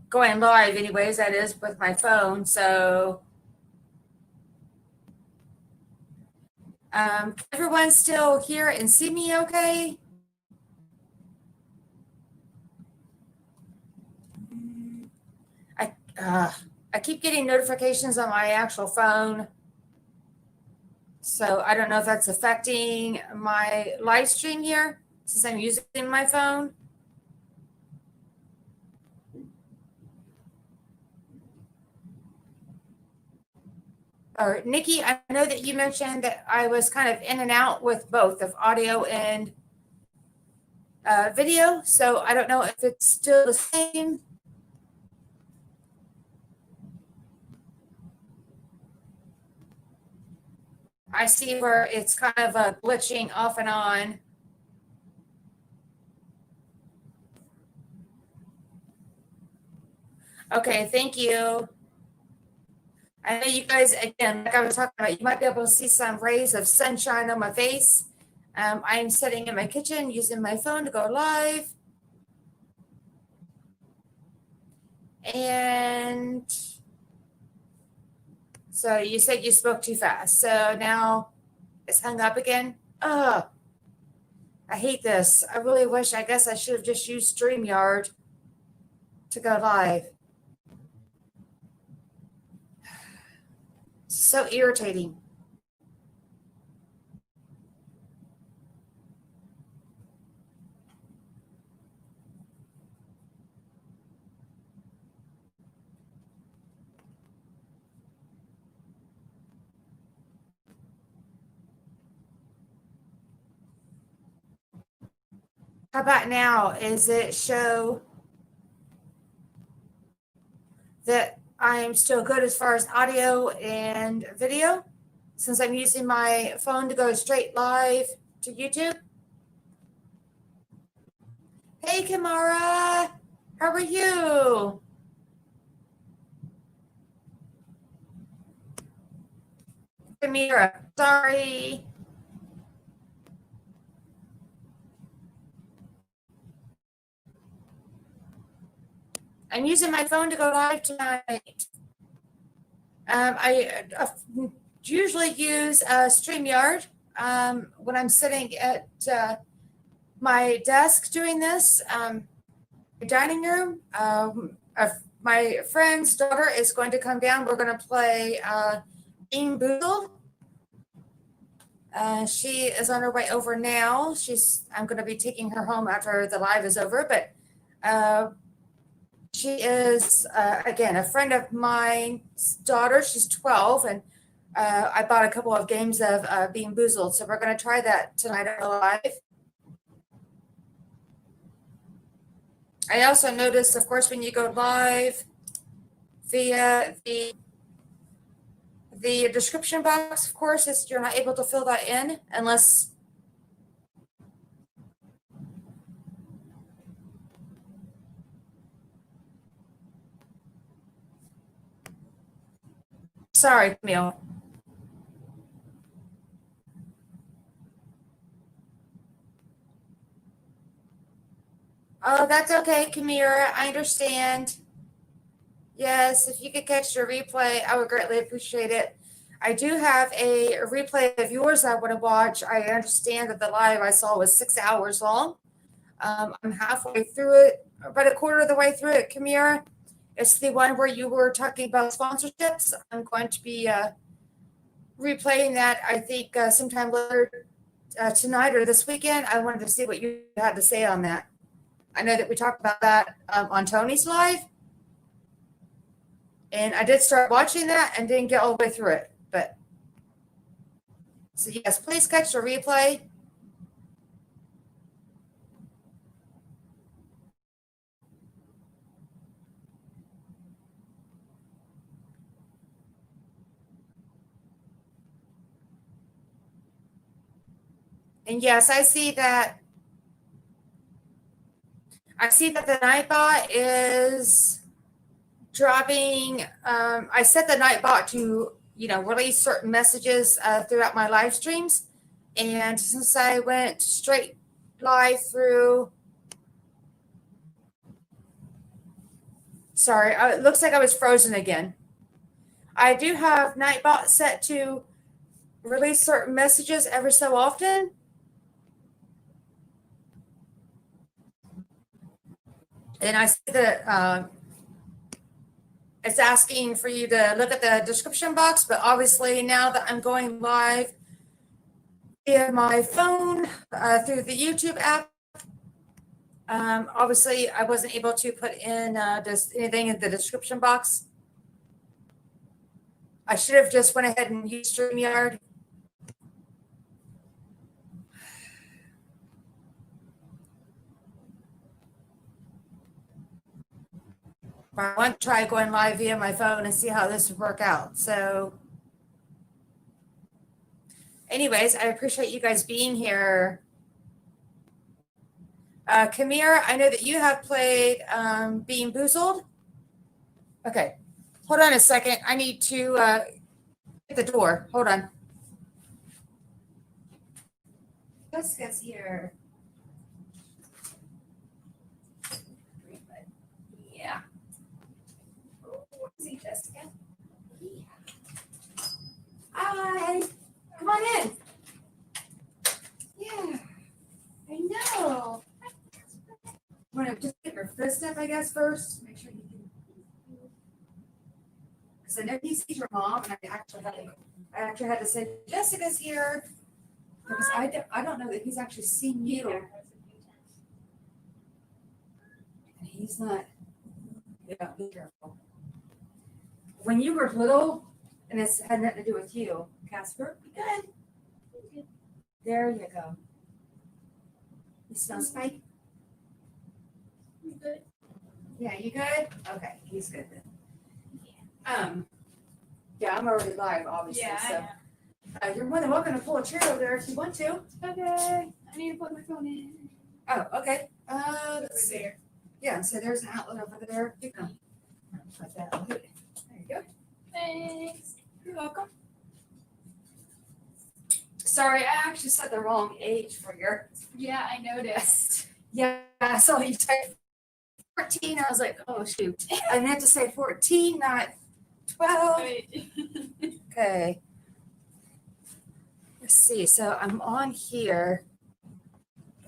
Going live anyways, that is with my phone. So everyone still hear and see me okay? I keep getting notifications on my actual phone. So I don't know if that's affecting my live stream here since I'm using my phone. Or Nikki, I know that you mentioned that I was kind of in and out with both of audio and video. So I don't know if it's still the same. I see where it's kind of glitching off and on. Okay, thank you. I know you guys, again, like I was talking about, you might be able to see some rays of sunshine on my face. I'm sitting in my kitchen using my phone to go live. And so you said you spoke too fast. So now it's hung up again. Oh, I hate this. I really wish, I guess I should have just used StreamYard to go live. So irritating. How about now? Is it show that I'm still good as far as audio and video, since I'm using my phone to go straight live to YouTube? Hey, Kimara, how are you? Kimira, sorry. I'm using my phone to go live tonight. I usually use StreamYard when I'm sitting at my desk doing this. Dining room. My friend's daughter is going to come down. We're going to play Bean Boozle. She is on her way over now. I'm going to be taking her home after the live is over, but she is, again, a friend of mine's daughter. She's 12, and I bought a couple of games of Bean Boozled, so we're going to try that tonight on the live. I also noticed, of course, when you go live via the description box, of course, you're not able to fill that in unless sorry, Camille. Oh, that's okay, Kamira. I understand. Yes, if you could catch the replay, I would greatly appreciate it. I do have a replay of yours I want to watch. I understand that the live I saw was 6 hours long. I'm halfway through it, about a quarter of the way through it, Kamira. It's the one where you were talking about sponsorships. I'm going to be replaying that, I think, sometime later tonight or this weekend. I wanted to see what you had to say on that. I know that we talked about that on Tony's live. And I did start watching that and didn't get all the way through it. But so yes, please catch the replay. And yes, I see that the Nightbot is dropping. I set the Nightbot to, release certain messages throughout my live streams. And since I went straight live through, sorry, it looks like I was frozen again. I do have Nightbot set to release certain messages every so often. And I see that it's asking for you to look at the description box, but obviously now that I'm going live via my phone through the YouTube app, obviously I wasn't able to put in just anything in the description box. I should have just went ahead and used StreamYard. I want to try going live via my phone and see how this would work out. So anyways, I appreciate you guys being here. Kamir, I know that you have played Being Boozled. Okay, hold on a second. I need to hit the door. Hold on. Jessica's here. Yeah. See Jessica. Yeah. Hi. Come on in. Yeah. I know. Want to just get your fist up, I guess, first. Make sure you can. Because I know he sees your mom, and I actually had to say Jessica's here because I don't know that he's actually seen you. And he's not. Yeah, be careful. When you were little, and this had nothing to do with you, Casper, you good? There you go. You smell Spike? Good. Yeah, you good? Okay, he's good then. Yeah, I'm already live, obviously. Yeah, so you're more than welcome to pull a chair over there if you want to. Okay. I need to plug my phone in. Oh, okay. Let's see. There. Yeah, so there's an outlet over there. You can put that on. There you go. Thanks. You're welcome. Sorry, I actually said the wrong age for your. Yeah, I noticed. Yeah, I saw you type 14. I was like, oh shoot. I meant to say 14, not 12. Okay. Let's see. So I'm on here.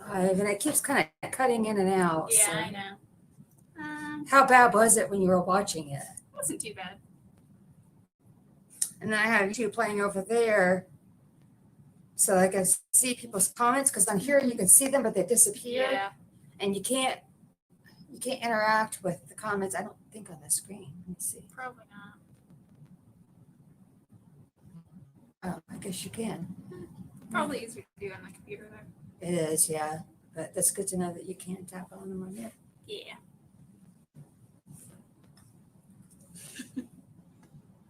And it keeps kind of cutting in and out. Yeah, so. I know. How bad was it when you were watching it? It wasn't too bad. And then I have you playing over there. So I can see people's comments because on here you can see them, but they disappear. Yeah. And you can't interact with the comments. I don't think on the screen. Let me see. Probably not. Oh, I guess you can. Probably easier to do on the computer though. It is, yeah. But that's good to know that you can't tap on them on there. Yeah.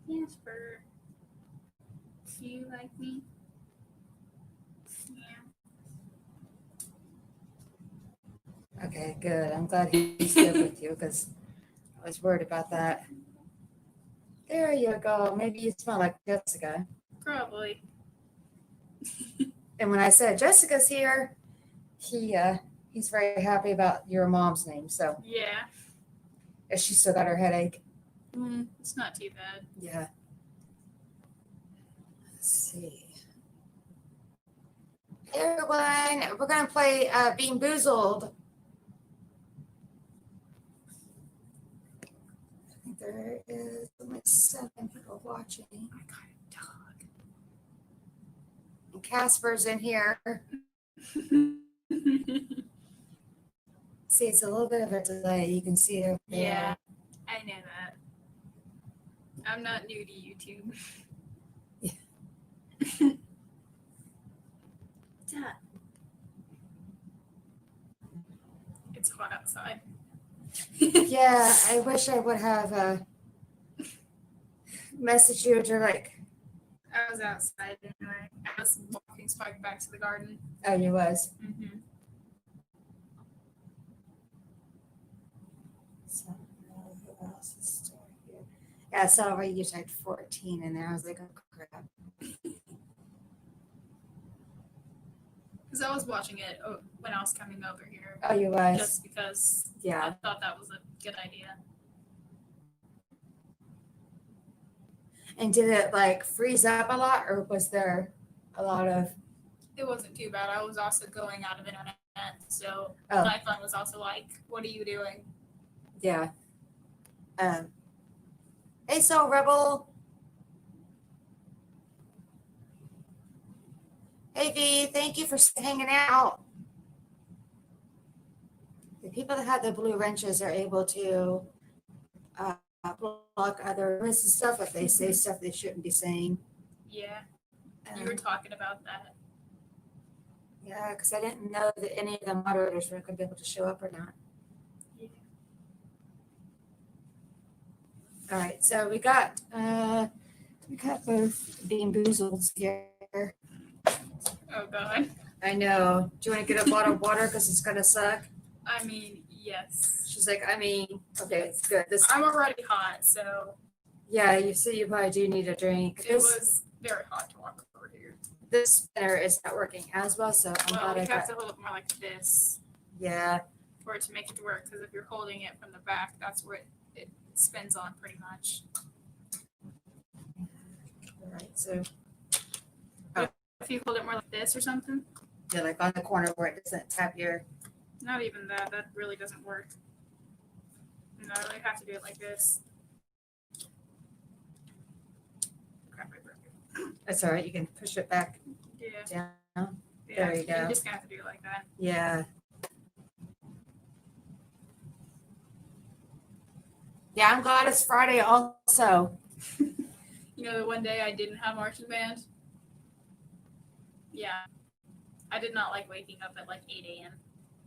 Jasper, do you like me? Yeah. Okay, good. I'm glad he's good with you because I was worried about that. There you go. Maybe you smell like Jessica. Probably. And when I said Jessica's here, he's very happy about your mom's name. So yeah. Has she still got her headache? It's not too bad. Yeah. Let's see. Hey everyone, we're gonna play Being Boozled. I think there is only 7 people watching. I got a dog. And Casper's in here. See, it's a little bit of a delay. You can see it over there. Yeah, I know that. I'm not new to YouTube. Yeah. It's hot outside. Yeah, I wish I would have messaged you to like. I was outside anyway. I was walking Spike back to the garden. Oh, you was? Mm-hmm. So, who else is still here? Yeah, I saw where you typed 14 in there. I was like, oh crap. Because I was watching it when I was coming over here. Oh, you was? Just because I thought that was a good idea. And did it like freeze up a lot, or was there a lot of? It wasn't too bad. I was also going out of internet, so my phone was also like, "What are you doing?" Yeah. Hey, Soul Rebel. Hey, V. Thank you for hanging out. The people that have the blue wrenches are able to block other stuff if they say stuff they shouldn't be saying. Yeah, you were talking about that. Yeah, because I didn't know that any of the moderators were going to be able to show up or not. Yeah. All right, so we got both Being Boozled here. Oh God. I know. Do you want to get a bottle of water because it's gonna suck? I mean, yes. She's like, okay, it's good. I'm already hot, so Yeah, you see, you probably do need a drink. it was very hot to walk over here. This spinner is not working as well, so I'm Well, glad you I have got. to hold it more like this Yeah, for it to make it work. Because if you're holding it from the back, that's where it spins on pretty much. all right. So If you hold it more like this or something, yeah, like on the corner where it doesn't tap your. not even that. That really doesn't work. No, you have to do it like this. Crap, I broke it. That's all right. You can push it back Yeah. down. Yeah, There you go. You just have to do it like that. Yeah. Yeah, I'm glad it's Friday also. You know, the one day I didn't have marching band. Yeah. I did not like waking up at like 8 a.m.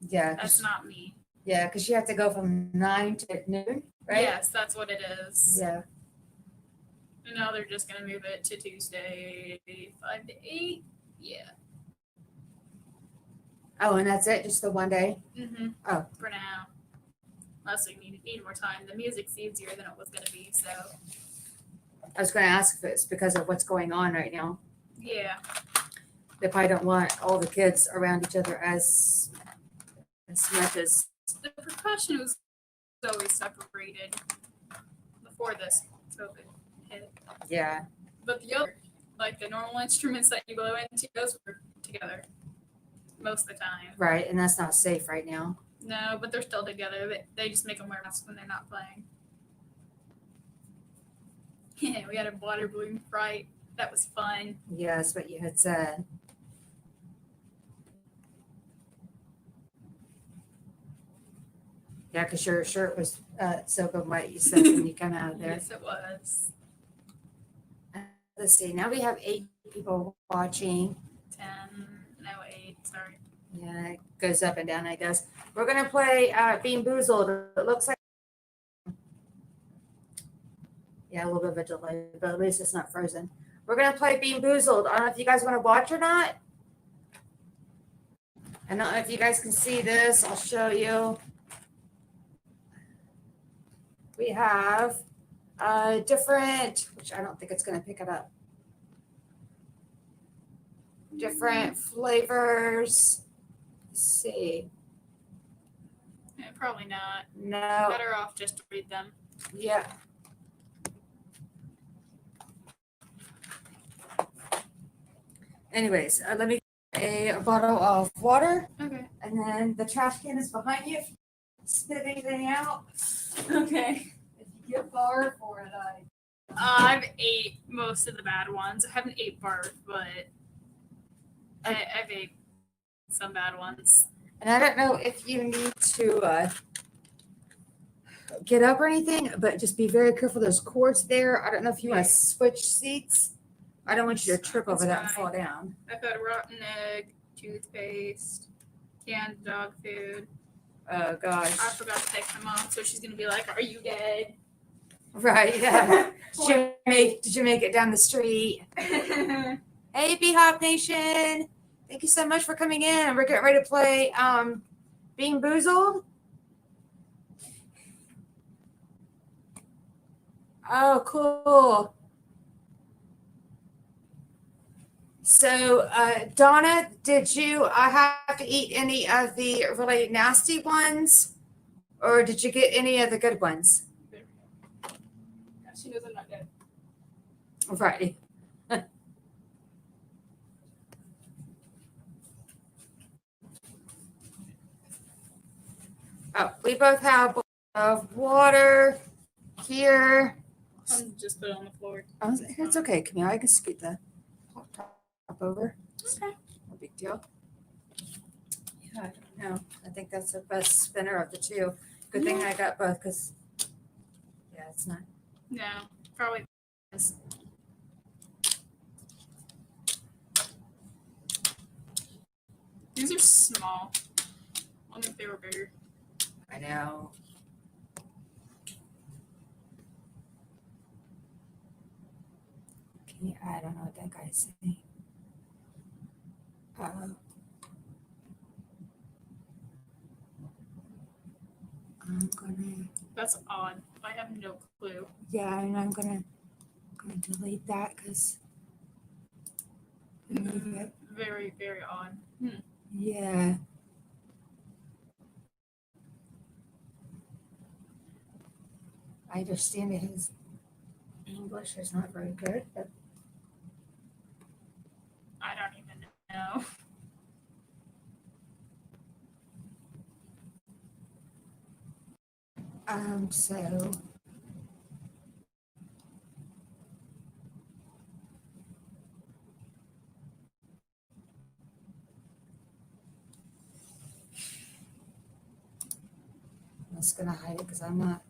Yeah. That's not me. Yeah, because you have to go from 9 to noon, right? Yes, that's what it is. Yeah. And now they're just going to move it to Tuesday, 5 to 8. Yeah. Oh, and that's it? Just the one day? Mm-hmm. Oh. For now. Unless we need more time. The music's easier than it was going to be, so. I was going to ask if it's because of what's going on right now. Yeah. They probably don't want all the kids around each other as much as. The percussion was always separated before this COVID hit. Yeah. But the other, like the normal instruments that you blow into, those were together most of the time. Right, and that's not safe right now. No, but they're still together. They just make them wear masks when they're not playing. Yeah, we had a water balloon fight. That was fun. Yeah, that's what you had said. Yeah, because your shirt was soaking wet, you said, when you come out of there. Yes, it was. Let's see, now we have 8 people watching. 10, no 8, sorry. Yeah, it goes up and down, I guess. We're going to play Bean Boozled. It looks like. Yeah, a little bit of a delay, but at least it's not frozen. We're going to play Bean Boozled. I don't know if you guys want to watch or not. I don't know if you guys can see this. I'll show you. We have different, which I don't think it's going to pick it up. Different flavors. Let's see. Yeah, probably not. No. Better off just to read them. Yeah. Anyways, let me get a bottle of water. Okay. And then the trash can is behind you. If you spit anything out. Okay. If you get barred for it, I've ate most of the bad ones. I haven't ate barf, but I've ate some bad ones. And I don't know if you need to get up or anything, but just be very careful. There's cords there. I don't know if you want to switch seats. I don't want you to trip over that and fall down. I've had rotten egg, toothpaste, canned dog food. Oh, gosh. I forgot to text my mom, so she's going to be like, are you dead? Right, yeah. Did you make it down the street? Hey, B-Hop Nation. Thank you so much for coming in. We're getting ready to play Bean Boozled. Oh, cool. So, Donna, did you have to eat any of the really nasty ones? Or did you get any of the good ones? She knows I'm not dead. Right. Oh, we both have of water here. I'm just put it on the floor. Oh, it's okay, Camille. I can scoot the top over. Okay. No big deal. Yeah, I don't know. I think that's the best spinner of the two. Good thing I got both because, yeah, it's not. No, probably is. These are small. I wonder if they were bigger. I know. I don't know what that guy's saying. I'm gonna. That's odd. I have no clue. Yeah, and I'm gonna delete that because. Very, very odd. Yeah. I understand that his English is not very good, but I don't even know. so I'm just gonna hide it because I'm not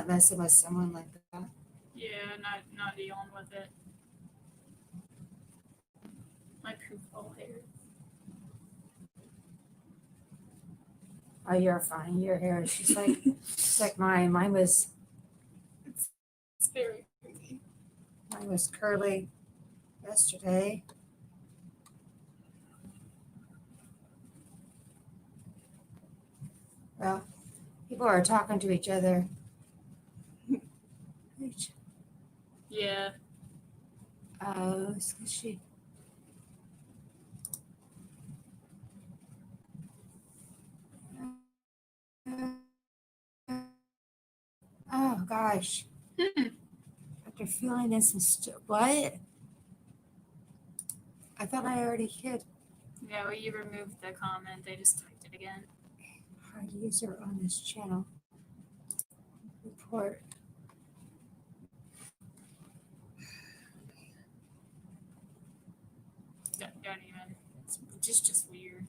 messing with someone like that. Yeah, not dealing with it. My poof all hair. Oh, you're fine. Your hair is just like it's like mine. Mine was It's very creepy. Mine was curly yesterday. Well, people are talking to each other. Yeah. Oh, it's 'cause she. Oh gosh. After filling in some what? I thought I already hit No, you removed the comment. They just typed it again. hard user on this channel. Report. Don't even. It's just weird.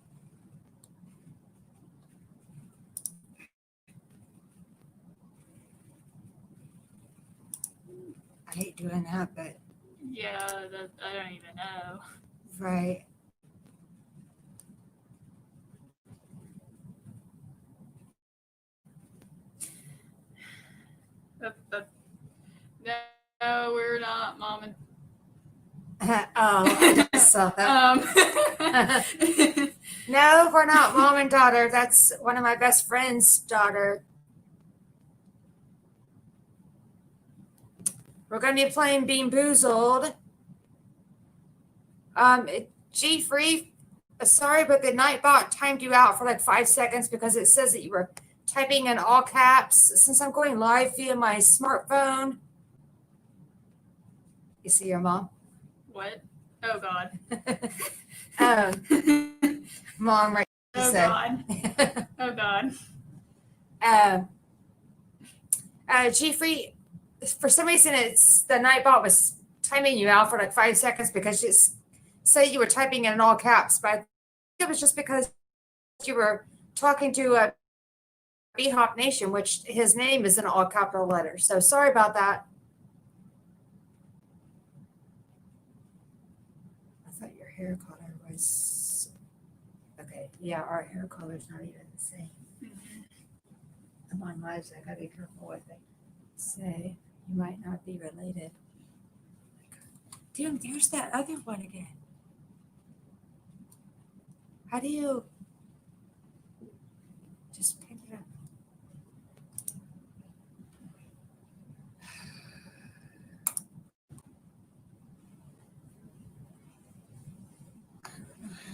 I hate doing that, but Yeah, that I don't even know. right. No, we're not, Mom and. Oh, I just saw that. No, we're not mom and daughter. That's one of my best friend's daughter. We're going to be playing Bean Boozled. G-Free, sorry, but the Nightbot timed you out for like 5 seconds because it says that you were typing in all caps. Since I'm going live via my smartphone. You see your mom? What? Oh, God. Mom, right? Oh, said. God. Oh, God. G-Free, for some reason, it's the Nightbot was timing you out for like 5 seconds because it said you were typing in all caps, but I think it was just because you were talking to B-Hop Nation, which his name is in all capital letters. So sorry about that. I thought your hair color was okay. Yeah, our hair color is not even the same. I'm on live, so I gotta be careful with it. Say you might not be related. Damn, there's that other one again. How do you just pick it up? I don't know how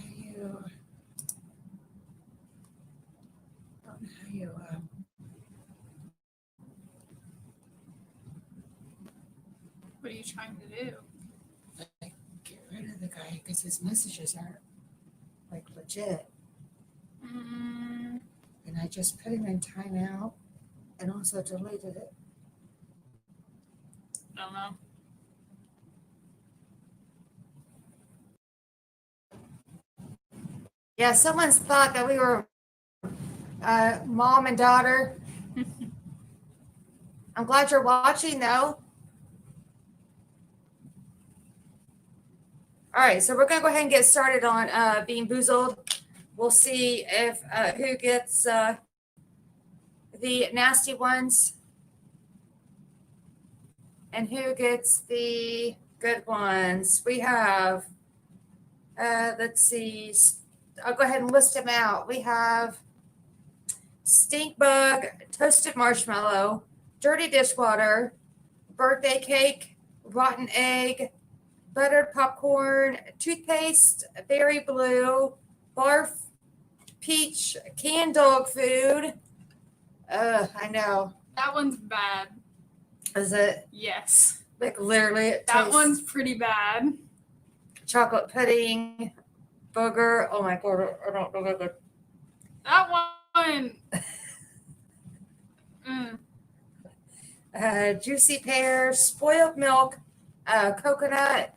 you What are you trying to do? get rid of the guy because his messages aren't like legit. And I just put him in timeout and also deleted it. I don't know. Yeah, someone's thought that we were mom and daughter. I'm glad you're watching, though. All right, so we're going to go ahead and get started on Being Boozled. We'll see if who gets the nasty ones and who gets the good ones. We have Let's see. I'll go ahead and list them out. We have stink bug, toasted marshmallow, dirty dishwater, birthday cake, rotten egg, buttered popcorn, toothpaste, berry blue, barf, peach, canned dog food. I know. That one's bad. Is it? Yes. Like literally, it That tastes- one's pretty bad. chocolate pudding, booger. Oh my god, I don't know good. That one. Juicy pear, spoiled milk, coconut,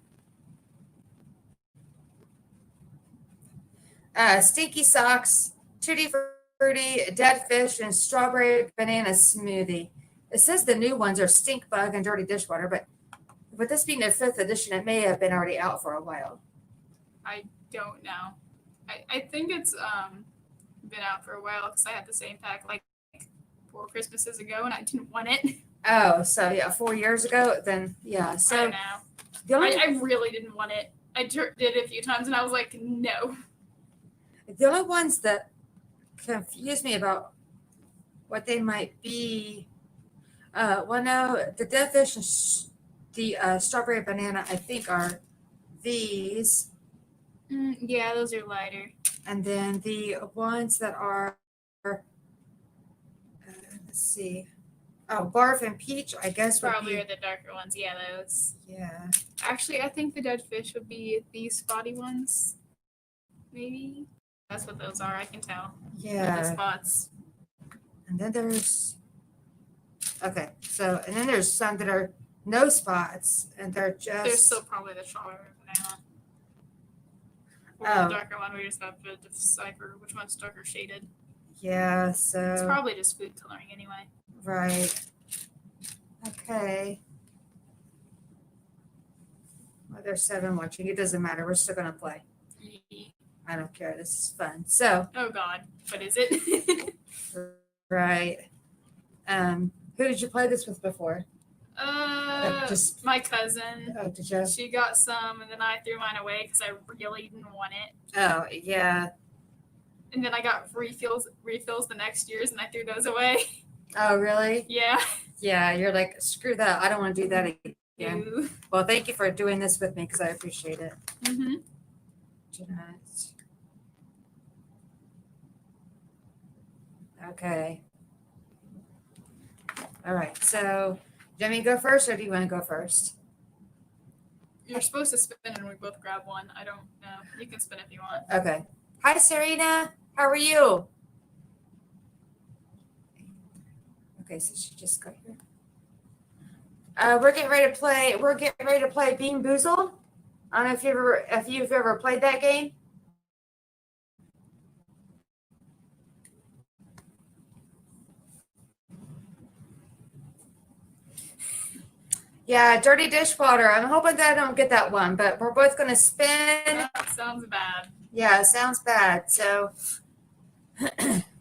stinky socks, tutti frutti, dead fish, and strawberry banana smoothie. It says the new ones are stink bug and dirty dishwater, but with this being the 5th edition, it may have been already out for a while. I don't know. I think it's been out for a while because I had the same pack like 4 Christmases ago and I didn't want it. Oh, so yeah, 4 years ago, then yeah. I So know. the only I really didn't want it. I did it a few times and I was like, no. The only ones that confuse me about what they might be, well, no, the dead fish and the strawberry banana, I think, are these. Yeah, those are lighter. And then the ones that are, let's see, oh, barf and peach, I guess, Probably are would be. the darker ones. Yeah, those. Yeah. Actually, I think the dead fish would be these spotty ones. Maybe. That's what those are. I can tell. Yeah. The spots. And then there's, okay, so, and then there's some that are no spots, and they're just. There's still probably the strawberry banana. Or Oh. the darker one, we just have to decipher which one's darker shaded. Yeah, so. It's probably just food coloring anyway. Right. Okay. Well, there's 7 watching. It doesn't matter. We're still going to play. I don't care. This is fun. So. Oh, God. What is it? Right. Who did you play this with before? Just my cousin. Oh, did you? She got some, and then I threw mine away because I really didn't want it. Oh, yeah. And then I got refills the next years, and I threw those away. Oh, really? Yeah. Yeah, you're like, screw that. I don't want to do that again. Ew. Well, thank you for doing this with me because I appreciate it. Mm-hmm. Jeanette. Okay. All right. So, do you want me to go first or do you want to go first? You're supposed to spin, and we both grab one. I don't know. You can spin if you want. Okay. Hi, Serena. How are you? Okay, so she just got here. We're getting ready to play. We're getting ready to play Bean Boozled. I don't know if you've ever played that game. Yeah, dirty dishwater. I'm hoping that I don't get that one, but we're both going to spin. That sounds bad. Yeah, it sounds bad. So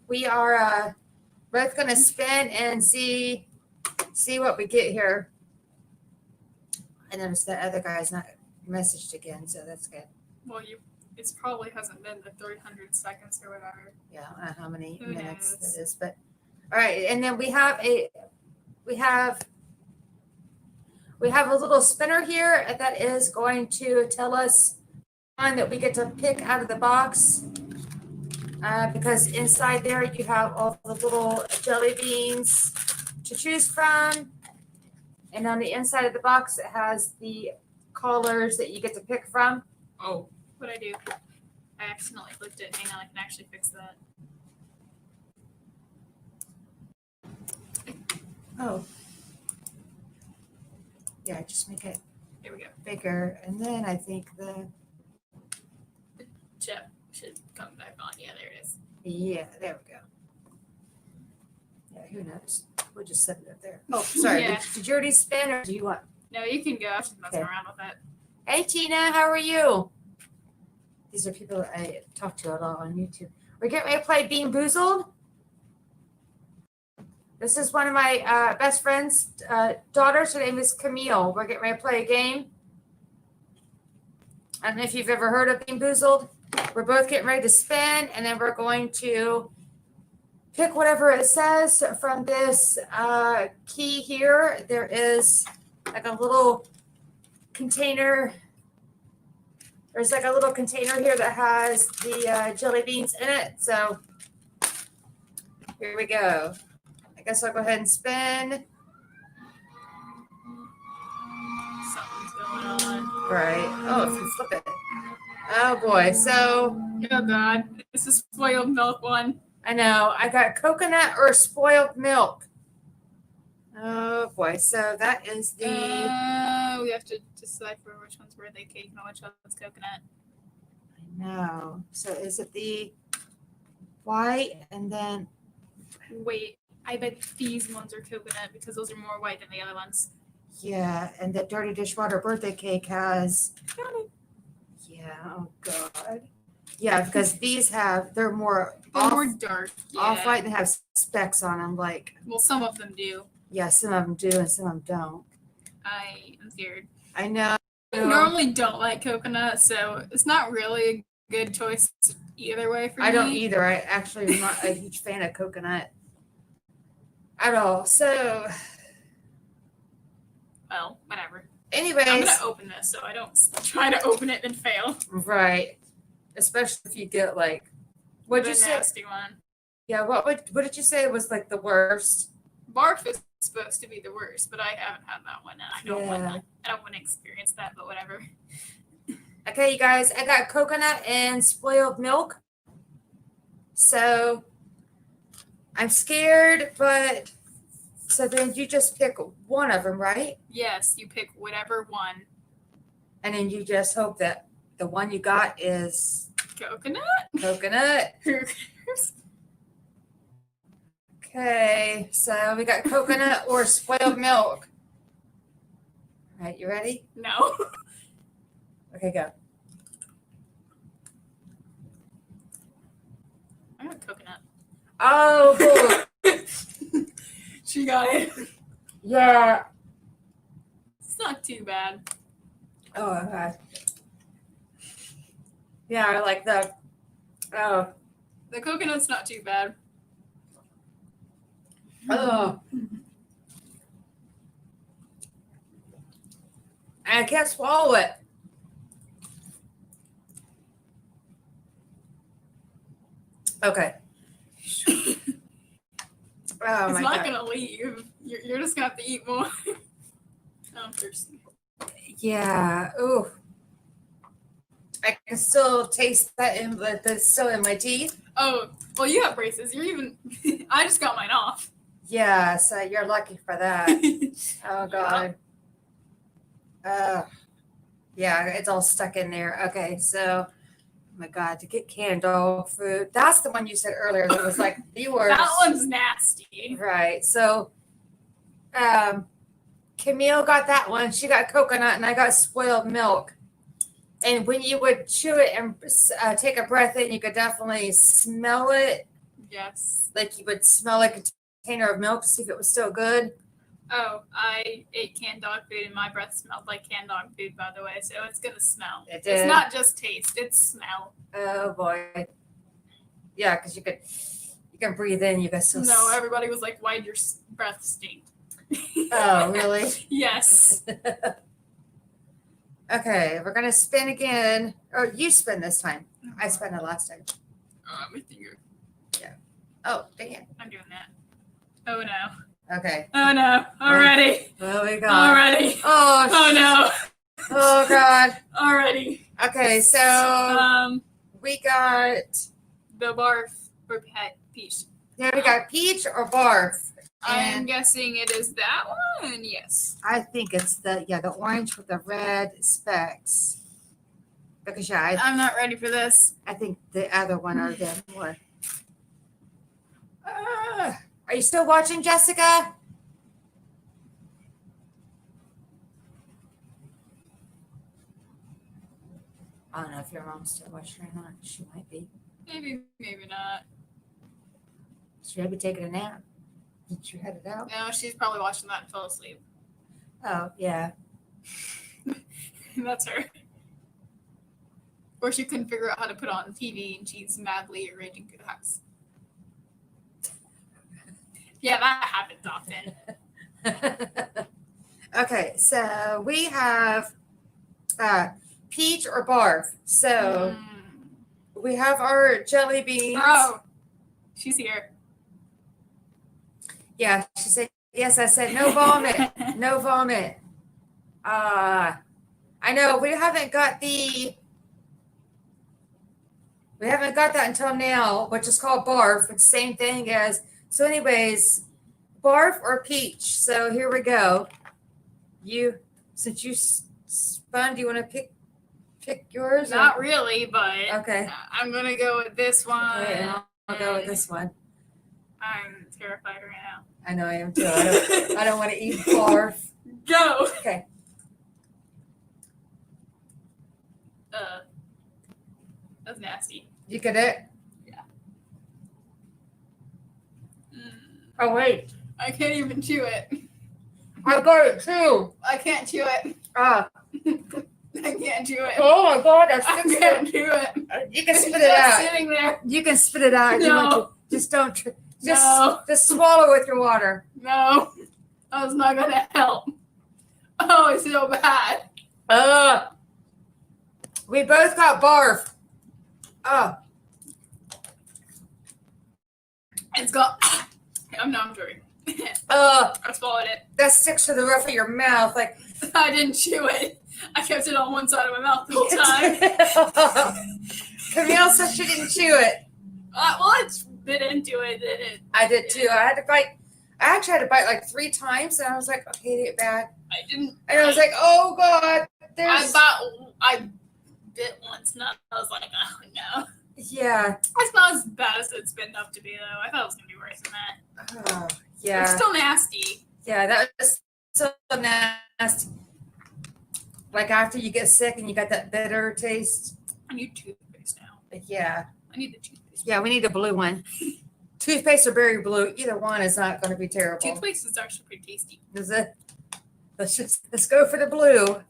we are both going to spin and see what we get here. I noticed that other guy's not messaged again, so that's good. Well, it probably hasn't been the 300 seconds or whatever. Yeah, I don't know how many Who minutes knows? that is, but all right. And then we have a little spinner here that is going to tell us one that we get to pick out of the box, because inside there you have all the little jelly beans to choose from. And on the inside of the box, it has the colors that you get to pick from. Oh. What'd I do? I accidentally clicked it. Hang on, I can actually fix that. Oh. Yeah, just make it Here we go. bigger. And then I think the, Chip should come back on. Yeah, there it is. yeah, there we go. Yeah, who knows? We'll just set it up there. Oh, sorry. Yeah. Did you already spin or do you want? No, you can go. I was just messing Okay. around with it. Hey, Tina, how are you? These are people that I talk to a lot on YouTube. We're getting ready to play Bean Boozled. This is one of my best friend's daughters. Her name is Camille. We're getting ready to play a game. I don't know if you've ever heard of Bean Boozled. We're both getting ready to spin, and then we're going to pick whatever it says from this key here. There is like a little container. There's like a little container here that has the jelly beans in it. So here we go. I guess I'll go ahead and spin. Something's going on. Right. Oh, if you flip it. Oh boy. So. Oh God, it's a spoiled milk one. I know. I got coconut or spoiled milk. Oh boy. So that is the. We have to decipher which one's birthday cake and which one's coconut. I know. So is it the white and then. Wait, I bet these ones are coconut because those are more white than the other ones. Yeah, and the dirty dishwater birthday cake has. Yeah. Oh God. Yeah, because these they're more more dark, off white, and have specks on them. Like. Well, some of them do. Yeah, some of them do, and some of them don't. I am scared. I know. I normally don't like coconut, so it's not really a good choice either way for me. I don't either. I actually am not a huge fan of coconut at all. So. Well, whatever. Anyways. I'm going to open this so I don't try to open it and fail. Right. Especially if you get like. What'd you say? Nasty one. Yeah, what did you say was like the worst? Barf is supposed to be the worst, but I haven't had that one. I don't want Yeah. that. I don't want to experience that, but whatever. Okay, you guys, I got coconut and spoiled milk. So I'm scared, but so then you just pick one of them, right? Yes, you pick whatever one. And then you just hope that the one you got is Coconut? Coconut. Okay, so we got coconut or spoiled milk. All right, you ready? No. Okay, go. I got coconut. Oh, cool. She got it. Yeah. It's not too bad. Oh, God. Yeah, I like the. Oh. The coconut's not too bad. Oh. I can't swallow it. Okay. Oh, It's my not God. going to leave. You're just going to have to eat more. I'm thirsty. Yeah. Ooh. I can still taste that but that's still in my teeth. Oh, well, you have braces. You're even. I just got mine off. Yeah, so you're lucky for that. Oh, God. Yeah, it's all stuck in there. Okay, so, oh my God, to get canned dog food. That's the one you said earlier that was like the worst. That one's nasty. Right. So, Camille got that one. She got coconut, and I got spoiled milk. And when you would chew it and take a breath in, you could definitely smell it. Yes. Like you would smell like a container of milk to see if it was still good. Oh, I ate canned dog food and my breath smelled like canned dog food, by the way, so it's going to smell. It did. It's not just taste, it's smell. Oh, boy. Yeah, because you can breathe in. You can still. No, everybody was like, why'd your breath stink? Oh, really? Yes. Okay, we're going to spin again. Oh, you spin this time. I spun it last time. Oh, my finger. Yeah. Oh, dang it. I'm doing that. Oh, no. Okay. Oh, no. Already. Oh, my God. Already. Oh, oh, no. Oh, God. Already. Okay, so we got the barf or peach. Yeah, we got peach or barf. I'm guessing it is that one. Yes. I think it's the orange with the red specks. Because I'm not ready for this. I think the other one are the more. Are you still watching, Jessica? I don't know if your mom's still watching or not. She might be. Maybe not. She might be taking a nap. Did you head it out? No, she's probably watching that and fell asleep. Oh, yeah. That's her. Or she couldn't figure out how to put on the TV and she's madly arranging through the house. Yeah, that happens often. Okay, so we have peach or barf. So we have our jelly beans. Oh, she's here. Yeah, she said, yes, I said, no vomit, no vomit. I know we haven't got that until now, which is called barf. It's the same thing as, so anyways, barf or peach. So here we go. Since you spun, do you want to pick yours? Not really, but okay. I'm going to go with this one. Okay, and I'll go with this one. I'm terrified right now. I know I am too. I don't want to eat barf. Go. Okay. That's nasty. You get it? Yeah. Oh, wait. I can't even chew it. I got it too. I can't chew it. I can't chew it. Oh my God, I can't chew it. You can spit It's it just out. sitting there. You can spit it out. No. Just don't. No. Just swallow with your water. No. That's not going to help. Oh, it's so bad. We both got barf. It's got. I'm joking. I swallowed it. That sticks to the roof of your mouth. Like I didn't chew it. I kept it on one side of my mouth the whole time. Camille said she didn't chew it. Well, I bit into it. I did too. I had to bite. I actually had to bite like 3 times, and I was like, okay, it's bad. I didn't. And I was like, oh God, there's. I bit once, and I was like, oh no. Yeah. It's not as bad as it's been up to be, though. I thought it was gonna be worse than that. Yeah. It's still nasty. Yeah, that was so nasty. Like after you get sick and you got that bitter taste. I need toothpaste now. Yeah. I need the toothpaste. Yeah, we need a blue one. Toothpaste or berry blue, either one is not going to be terrible. Toothpaste is actually pretty tasty. Is it? Let's go for the blue.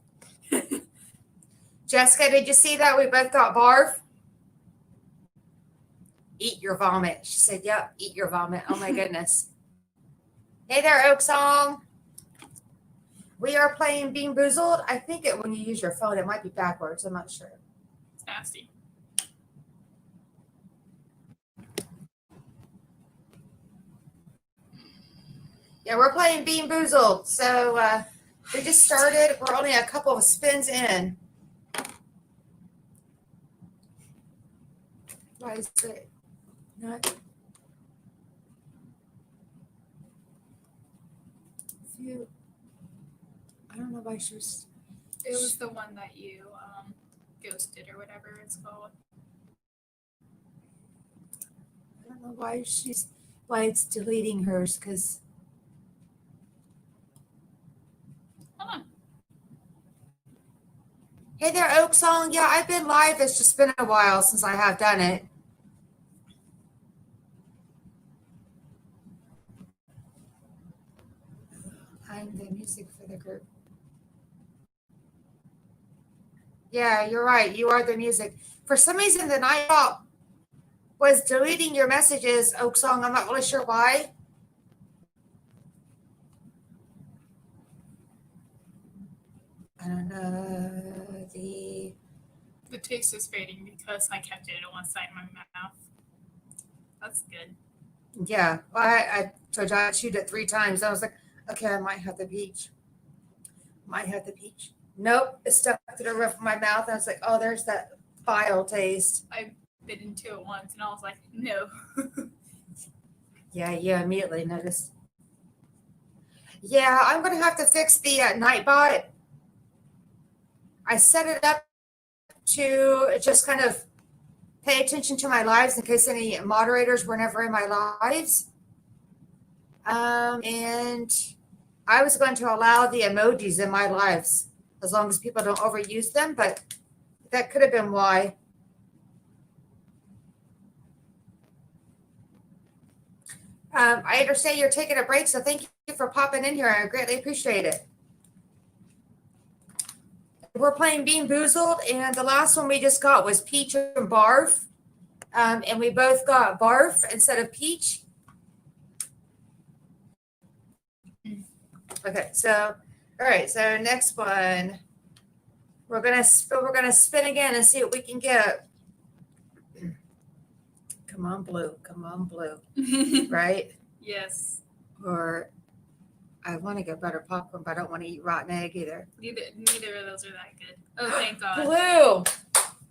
Jessica, did you see that? We both got barf. Eat your vomit. She said, yep, eat your vomit. Oh my goodness. Hey there, Oak Song. We are playing Bean Boozled. I think when you use your phone, it might be backwards. I'm not sure. It's nasty. Yeah, we're playing Bean Boozled. So we just started. We're only a couple of spins in. Why is it not? I don't know why she was. It was the one that you ghosted or whatever it's called. I don't know why it's deleting hers because. Hey there, Oak Song. Yeah, I've been live. It's just been a while since I have done it. I'm the music for the group. Yeah, you're right. You are the music. For some reason, the night bot was deleting your messages, Oak Song. I'm not really sure why. I don't know. The taste is fading because I kept it on one side of my mouth. That's good. Yeah. Well, I told you I chewed it 3 times. I was like, okay, I might have the peach. Nope. It stuck to the roof of my mouth. I was like, oh, there's that vile taste. I bit into it once and I was like, no. Yeah, you immediately noticed. Yeah, I'm going to have to fix the Nightbot. I set it up to just kind of pay attention to my lives in case any moderators were never in my lives. And I was going to allow the emojis in my lives as long as people don't overuse them, but that could have been why. I understand you're taking a break, so thank you for popping in here. I greatly appreciate it. we're playing Bean Boozled, and the last one we just got was Peach and Barf. And we both got Barf instead of Peach. Okay, so all right, so next one, we're gonna spin again and see what we can get. Come on, blue. Come on, blue. Right? Yes. Or I want to get butter popcorn, but I don't want to eat rotten egg either. Neither of those are that good. Oh, thank God. Blue.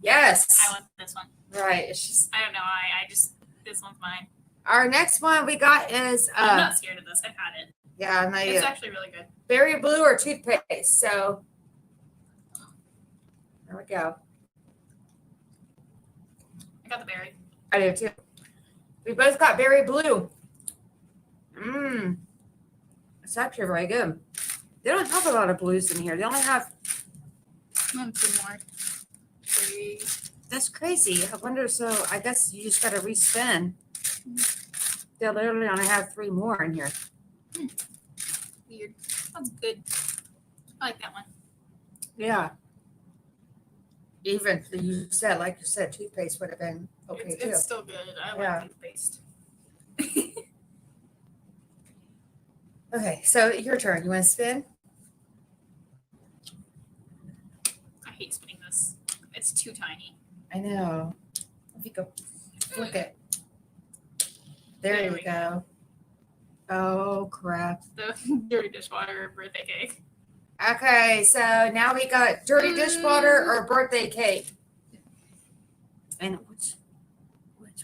Yes. I want this one. Right. It's just. I don't know. I just this one's mine. Our next one we got is. I'm not scared of this. I've had it. Yeah, it's actually really good. Berry blue or toothpaste. So. There we go. I got the berry. I do too. We both got berry blue. Mmm. It's actually very good. They don't have a lot of blues in here. They only have 1, 2 more. 3. That's crazy. I wonder. So I guess you just got to respin. They literally only have 3 more in here. Weird. That's good. I like that one. Yeah. Even you said, like you said, toothpaste would have been okay too. It's still good. I like toothpaste. Okay, so your turn. You want to spin? I hate spinning this. It's too tiny. I know. If you go flick it. There we go. Oh, crap. The dirty dishwater birthday cake. Okay, so now we got dirty dishwater or birthday cake. And which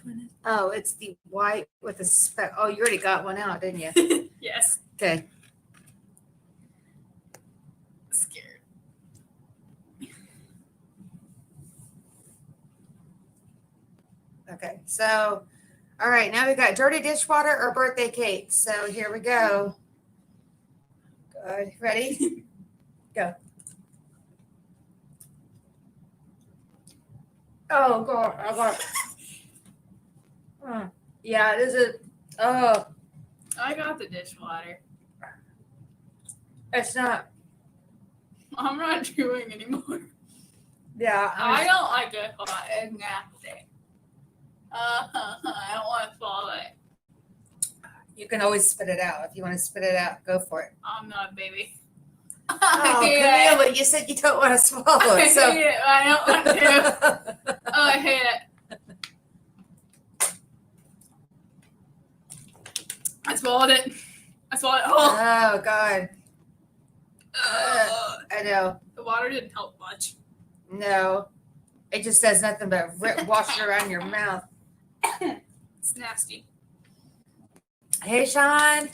one is? Oh, it's the white with the speck. Oh, you already got one out, didn't you? Yes. Okay. Scared. Okay, so, all right, now we got dirty dishwater or birthday cake. So here we go. Good. Ready? Go. Oh, God. I got it. Yeah, this is. Oh. I got the dishwater. It's not. I'm not chewing anymore. Yeah. I don't like it hot and nasty. I don't want to swallow it. You can always spit it out. If you want to spit it out, go for it. I'm not, baby. Oh, Camilla, you said you don't want to swallow it. So. I hate it. I don't want to. Oh, I hate it. I swallowed it. I swallowed it whole. Oh, God. I know. The water didn't help much. No. It just does nothing but wash it around your mouth. It's nasty. Hey, Sean.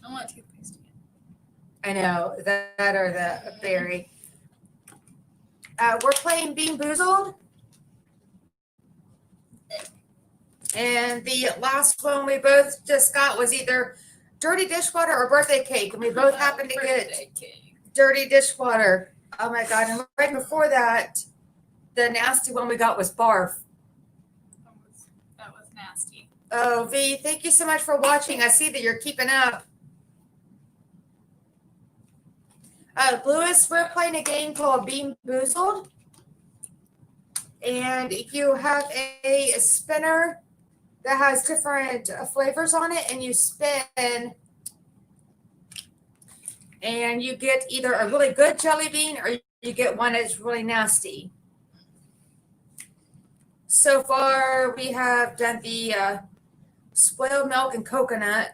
I want toothpaste again. I know. That or the berry. We're playing Bean Boozled. And the last one we both just got was either dirty dishwater or birthday cake. And we both happened to get dirty dishwater. Oh, my God. And right before that, the nasty one we got was barf. That was nasty. Oh, V, thank you so much for watching. I see that you're keeping up. Lewis, we're playing a game called Bean Boozled. And you have a spinner that has different flavors on it, and you spin, and you get either a really good jelly bean or you get one that's really nasty. So far, we have done the spoiled milk and coconut.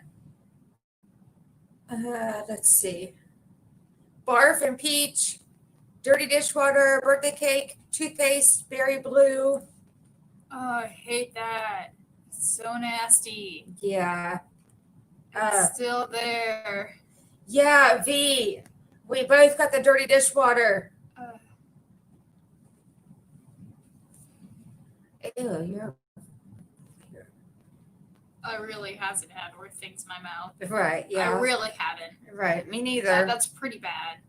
Let's see. Barf and peach, dirty dishwater, birthday cake, toothpaste, berry blue. Oh, I hate that. It's so nasty. Yeah. It's still there. Yeah, V. We both got the dirty dishwater. Ew, you're. I really hasn't had worse things in my mouth. Right, yeah. I really haven't. Right, me neither. That's pretty bad.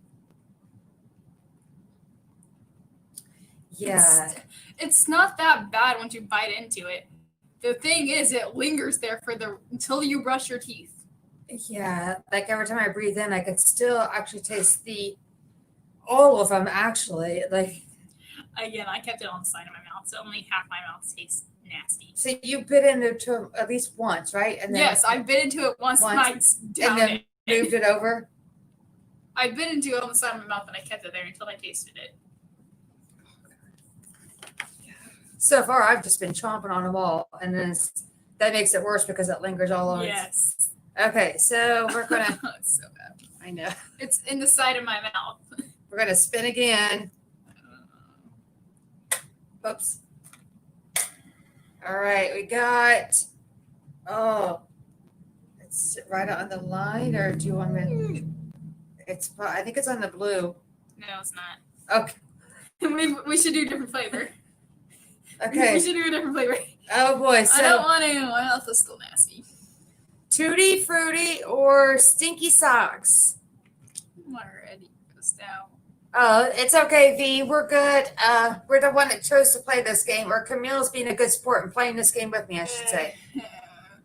Yeah. It's not that bad once you bite into it. The thing is, it lingers there until you brush your teeth. Yeah, like every time I breathe in, I could still actually taste all of them actually. Like, Again, I kept it on the side of my mouth, so only half my mouth tastes nasty. so you bit into it at least once, right? And then Yes, I bit into it once and I and downed then it. moved it over. I bit into it on the side of my mouth and I kept it there until I tasted it. So far, I've just been chomping on them all, and then that makes it worse because it lingers all on. Yes. Okay, so we're gonna. It's so bad. I know. It's in the side of my mouth. We're gonna spin again. Oops. All right, we got. Oh, it's right on the line, or do you want me? It's. I think it's on the blue. No, it's not. Okay. We should do different flavor. Okay. We should do a different flavor. Oh boy. So I don't want to. My mouth is still nasty. Tutti Frutti or Stinky Socks? I'm already grossed out. Oh, it's okay, V. We're good. We're the one that chose to play this game, or Camille's being a good sport and playing this game with me, I should say.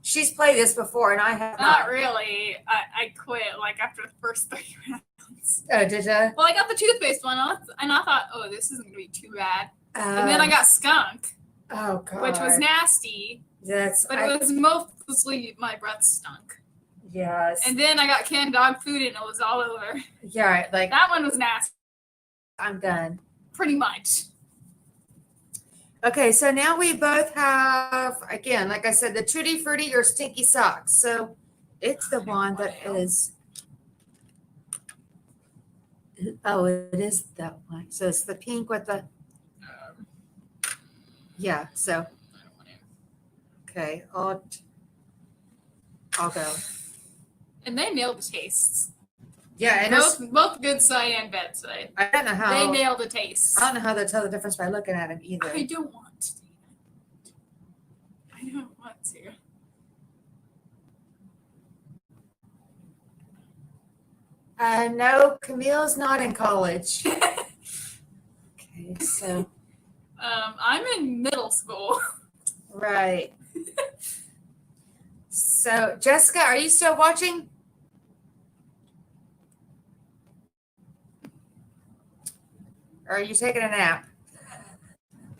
She's played this before, and I have Not really. I quit like after the first 3 rounds. Oh, did you? Well, I got the toothpaste one off, and I thought, oh, this isn't gonna be too bad. And then I got skunk. Oh God. Which was nasty. But it was mostly my breath stunk. Yes. And then I got canned dog food and it was all over. Yeah, like that one was nasty. I'm done. Pretty much. Okay, so now we both have, again, like I said, the Tutti Frutti or Stinky Socks. So it's the one that is. Oh, it is that one. So it's the pink with the. Yeah, so. Okay, I'll go. And they nailed the tastes. Yeah, and both good side and bad side. I don't know how they nailed the taste. I don't know how they tell the difference by looking at them either. I don't want to. I don't want to. No, Camille's not in college. Okay, so. I'm in middle school. Right. So, Jessica, are you still watching? Or are you taking a nap?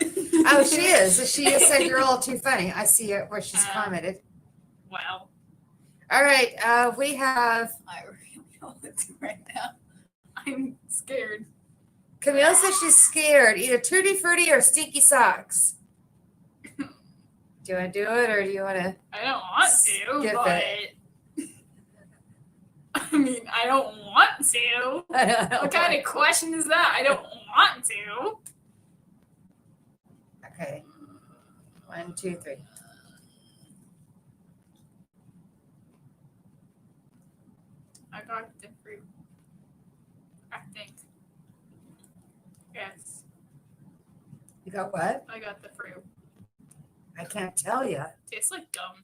Oh, she is. She just said you're all too funny. I see it where she's commented. Wow. All right. We have. I really don't want to right now. I'm scared. Camille says she's scared. Either Tutti Frutti or Stinky Socks. Do you want to do it, or do you want to? I don't want to, skip but it? I mean, I don't want to. What kind of question is that? I don't want to. Okay. 1, 2, 3. I got the fruit. I think. Yes. You got what? I got the fruit. I can't tell you. Tastes like gum.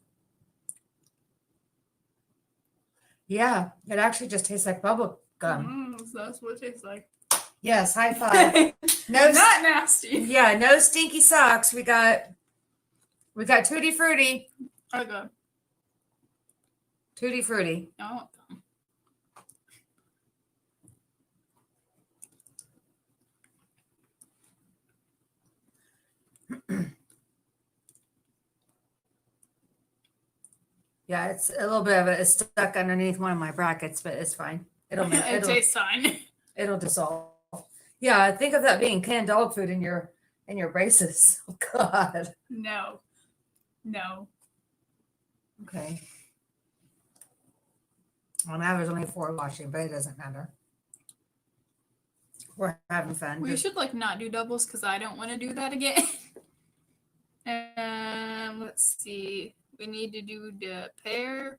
Yeah, it actually just tastes like bubble gum. So that's what it tastes like. Yes, high five. No, Not nasty. Yeah, no stinky socks. We got Tutti Frutti. I got Tutti Frutti. I want gum. Yeah, it's a little bit of it. It's stuck underneath one of my brackets, but it's fine. It'll tastes fine. It'll dissolve. Yeah, think of that being canned dog food in your braces. Oh God. No. Okay. Well, now there's only 4 washing, but it doesn't matter. We're having fun. We should not do doubles because I don't want to do that again. Let's see. We need to do the pear,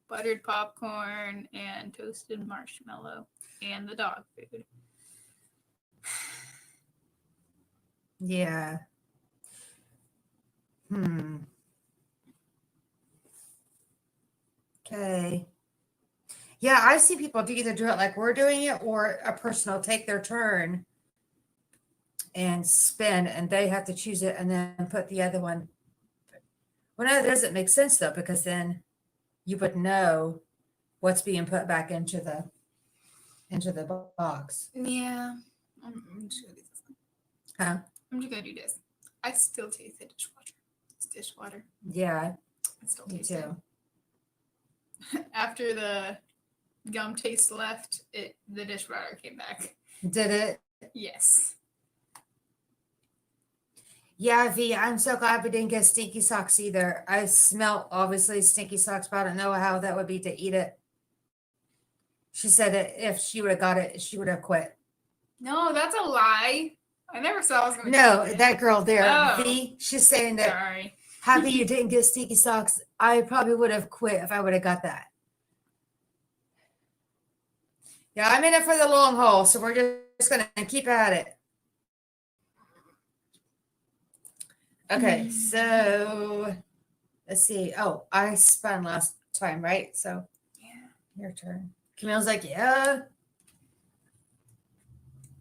buttered popcorn, and toasted marshmallow, and the dog food. Yeah. Okay. Yeah, I see people either do it like we're doing it, or a person will take their turn and spin, and they have to choose it and then put the other one. Well, no, that doesn't make sense though, because then you would know what's being put back into the box. Yeah. I'm just gonna do this one. Huh? I'm just gonna do this. I still taste the dishwater. It's dishwater. Yeah, I still me taste it. too. After the gum taste left, the dishwater came back. Did it? Yes. Yeah, V, I'm so glad we didn't get stinky socks either. I smell obviously stinky socks, but I don't know how that would be to eat it. She said that if she would have got it, she would have quit. No, that's a lie. I never said I was gonna. No, do it. that girl there, Oh. V, she's saying that Sorry. happy you didn't get stinky socks. I probably would have quit if I would have got that. Yeah, I'm in it for the long haul, so we're just going to keep at it. Okay, so let's see. Oh, I spun last time, right? So Yeah. your turn. Camille's like, yeah.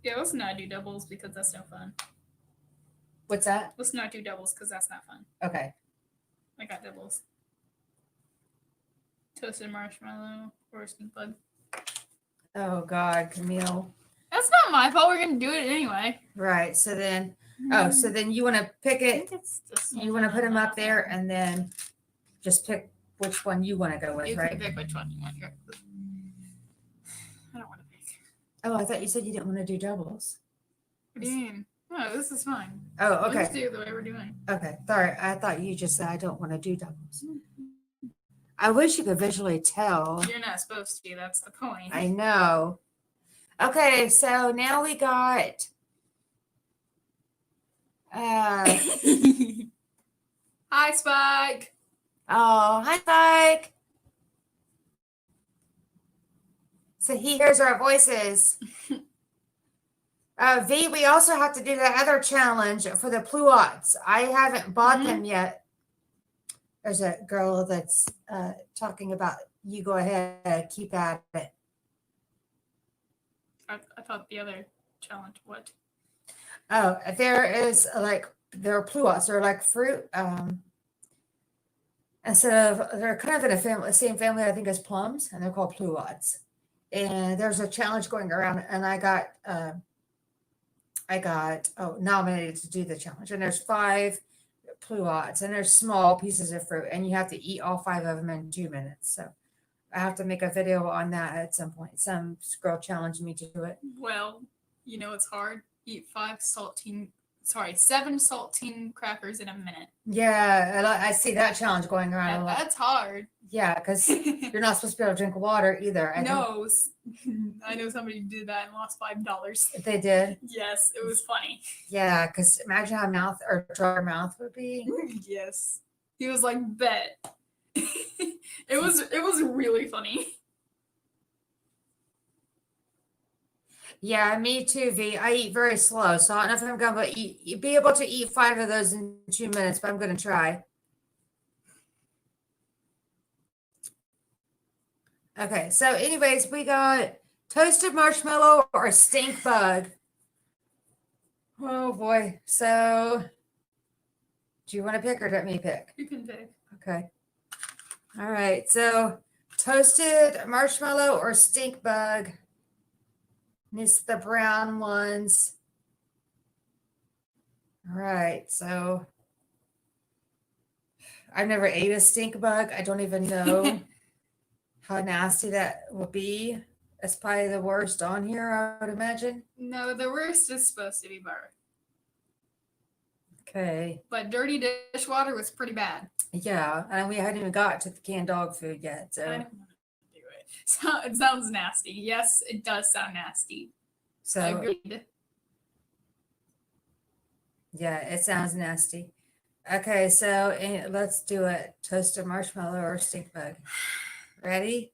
Yeah, let's not do doubles because that's no fun. What's that? Let's not do doubles because that's not fun. Okay. I got doubles. Toasted marshmallow or a stink bug. Oh, God, Camille. That's not my fault. We're gonna do it anyway. Right. So then, so then you want to pick I it. think it's this You one want to put and them up that there one. and then just pick which one you want to go with, You right? can pick which one you want. Here. I don't want to pick. Oh, I thought you said you didn't want to do doubles. What do you mean? No, this is fine. Oh, Let's okay. just do it the way we're doing. Okay. Sorry. I thought you just said I don't want to do doubles. I wish you could visually tell. You're not supposed to. That's the point. I know. Okay. So now we got. Hi, Spike. Oh, hi, Spike. So he hears our voices. V, we also have to do the other challenge for the pluots. I haven't bought them yet. There's a girl that's talking about, you go ahead, keep at it. I thought the other challenge. What? Oh, there is there are pluots. They're like fruit. Instead of, they're kind of in a same family, I think, as plums, and they're called pluots. And there's a challenge going around, and I got nominated to do the challenge. And there's 5 pluots, and there's small pieces of fruit, and you have to eat all 5 of them in 2 minutes. So I have to make a video on that at some point. Some girl challenged me to do it. Well, you know it's hard. Eat 7 saltine crackers in a minute. Yeah, I see that challenge going around a lot. That's hard. Yeah, because you're not supposed to be able to drink water either. I No, I know somebody did that and lost $5. think they did. Yes, it was funny. Yeah, because imagine how dry your mouth would be. Yes, he was like, bet. It was really funny. Yeah, me too, V. I eat very slow, so I don't know if I'm going to be able to eat 5 of those in 2 minutes, but I'm going to try. Okay, so anyways, we got toasted marshmallow or stink bug. Oh boy. So do you want to pick or let me pick? You can pick. Okay. All right. So toasted marshmallow or stink bug. And it's the brown ones. All right. So I've never ate a stink bug. I don't even know how nasty that will be. It's probably the worst on here, I would imagine. No, the worst is supposed to be butter. Okay. But dirty dishwater was pretty bad. Yeah, and we hadn't even got to the canned dog food yet. I So don't want to do it. So it sounds nasty. Yes, it does sound nasty. Agreed. Yeah, it sounds nasty. Okay, so let's do it. Toasted marshmallow or stink bug. Ready?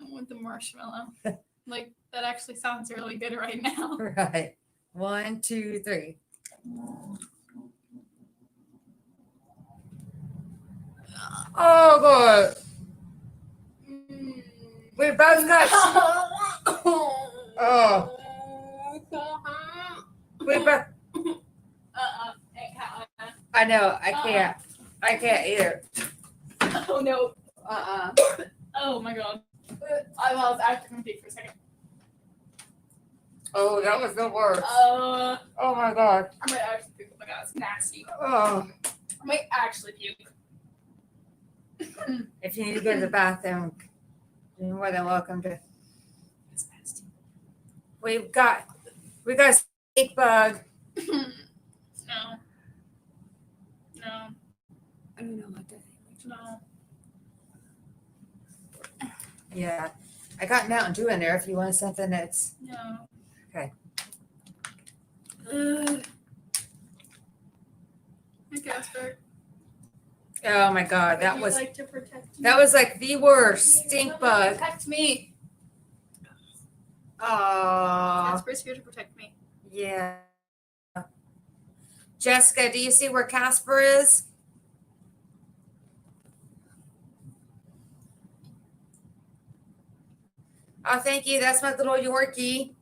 With the marshmallow. Like, that actually sounds really good right now. Right. 1, 2, 3. Oh, God. We both got. Oh. We both. I know. I can't. I can't either. Oh, no. Oh, my God. I was actually gonna puke for a second. Oh, that was the worst. Oh my god. I might actually puke. Oh my god, it's nasty. Oh. I might actually puke. If you need to go to the bathroom, you're more than welcome to. It's nasty. We've got a snake bug. No. No. I don't know what that is. No. Yeah. I got Mountain Dew in there if you want something that's No. okay. Hey, Casper. Oh my god, that Would you was like to protect me? that was like the worst stink bug. Protect me. Oh. Casper's here to protect me. Yeah. Jessica, do you see where Casper is? Oh, thank you. That's my little Yorkie.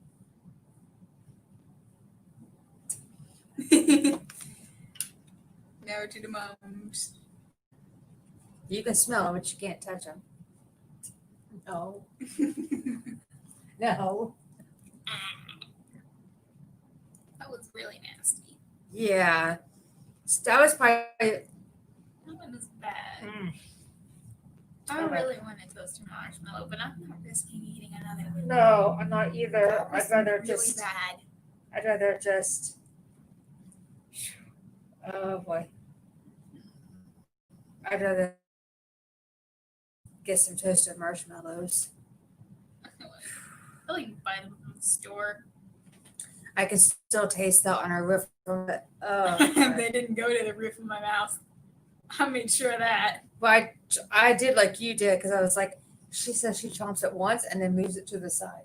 No to the moms. You can smell them, but you can't touch them. No. No. That was really nasty. Yeah. That was probably. That one was bad. I Okay. really want a toasted marshmallow, but I'm not risking eating another one. No, I'm not either. That was I'd rather really just. bad. I'd rather just. Oh boy. I'd rather get some toasted marshmallows. I like buy them from the store. I can still taste that on our roof. Oh, They didn't go to the roof of my mouth. I made sure of that. but I did like you did because I was like, she says she chomps it once and then moves it to the side.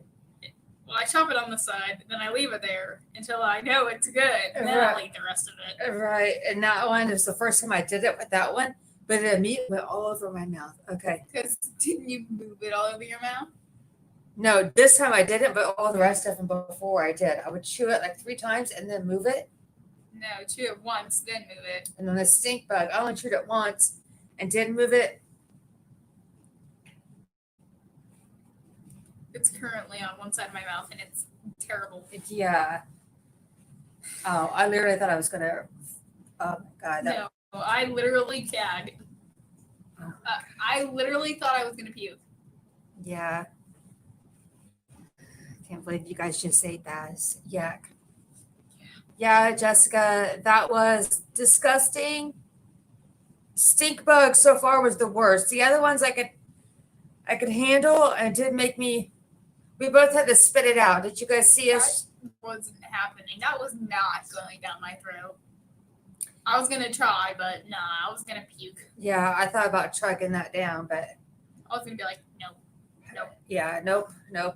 Well, I chop it on the side, then I leave it there until I know it's good, and then I'll eat the rest of it. Right, and that one is the first time I did it with that one, but the meat went all over my mouth. Okay. Because didn't you move it all over your mouth? No, this time I didn't, but all the rest of them before I did. I would chew it like 3 times and then move it. No, chew it once, then move it. And then the stink bug, I only chewed it once and didn't move it. It's currently on one side of my mouth, and it's terrible. Yeah. Oh, I literally thought I was gonna. Oh my god. No, I literally gagged. I literally thought I was gonna puke. Yeah. Can't believe you guys just ate that. Yuck. Yeah, Jessica, that was disgusting. Stink bug so far was the worst. The other ones I could handle, and it did make me. We both had to spit it out. Did you guys see us? That wasn't happening. That was not going down my throat. I was gonna try, but nah, I was gonna puke. Yeah, I thought about chugging that down, but I was gonna be like, nope. yeah, nope. No.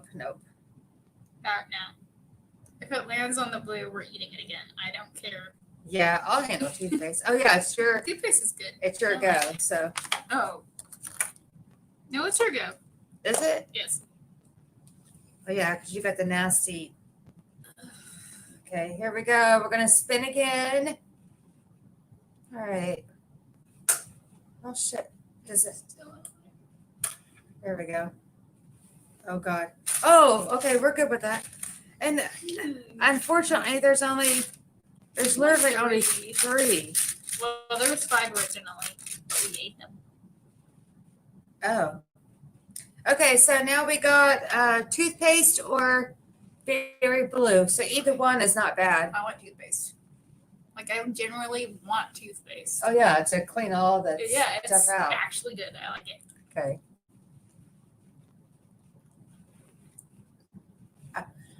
If it lands on the blue, we're eating it again. I don't care. Yeah, I'll handle toothpaste. Oh yeah, it's your Toothpaste is good. it's your go. So Oh. No, it's your go. is it? Yes. Oh yeah, because you got the nasty. Okay, here we go. We're gonna spin again. All right. Oh shit. Does it? There we go. Oh god. Oh, okay, we're good with that. And unfortunately, there's literally only 3. Well, there was 5 originally, but we ate them. Oh. Okay, so now we got toothpaste or berry blue. So either one is not bad. I want toothpaste. Like, I generally want toothpaste. Oh yeah, to clean all the Yeah, it's stuff out. actually good. I like it. Okay.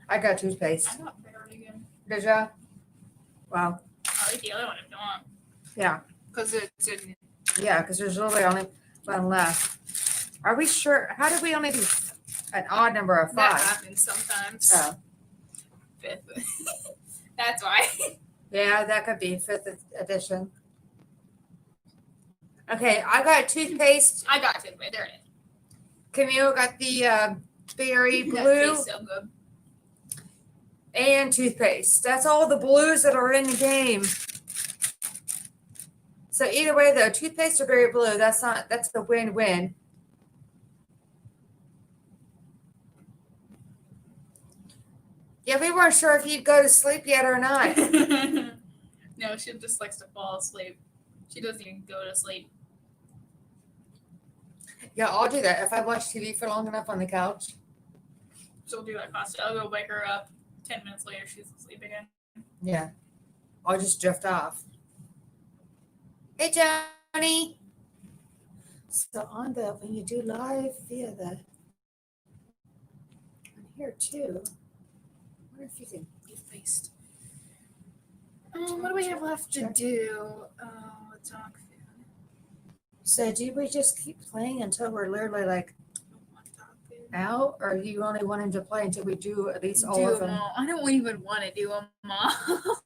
I got toothpaste. I got berry again. Did ya? Wow. I'll eat the other one if you want. Yeah. Because it's in. Yeah, because there's literally only one left. Are we sure? How did we only do an odd number of 5? That happens sometimes. Oh. 5th. That's why. Yeah, that could be 5th edition. Okay, I got toothpaste. I got toothpaste. There it is. Camille got the berry That blue tastes so good. and toothpaste. That's all the blues that are in the game. So either way, though, toothpaste or berry blue, that's the win-win. Yeah, we weren't sure if you'd go to sleep yet or not. No, she just likes to fall asleep. She doesn't even go to sleep. Yeah, I'll do that. If I watch TV for long enough on the couch. She'll do that constantly. I'll go wake her up. 10 minutes later, she's asleep again. Yeah. I'll just drift off. Hey, Johnny. So on the, when you do live via the, on here too, I wonder if you can be faced. What do we have left to do? Dog food. So do we just keep playing until we're literally like out, or do you only want him to play until we do at least all of them? I don't even want to do them all.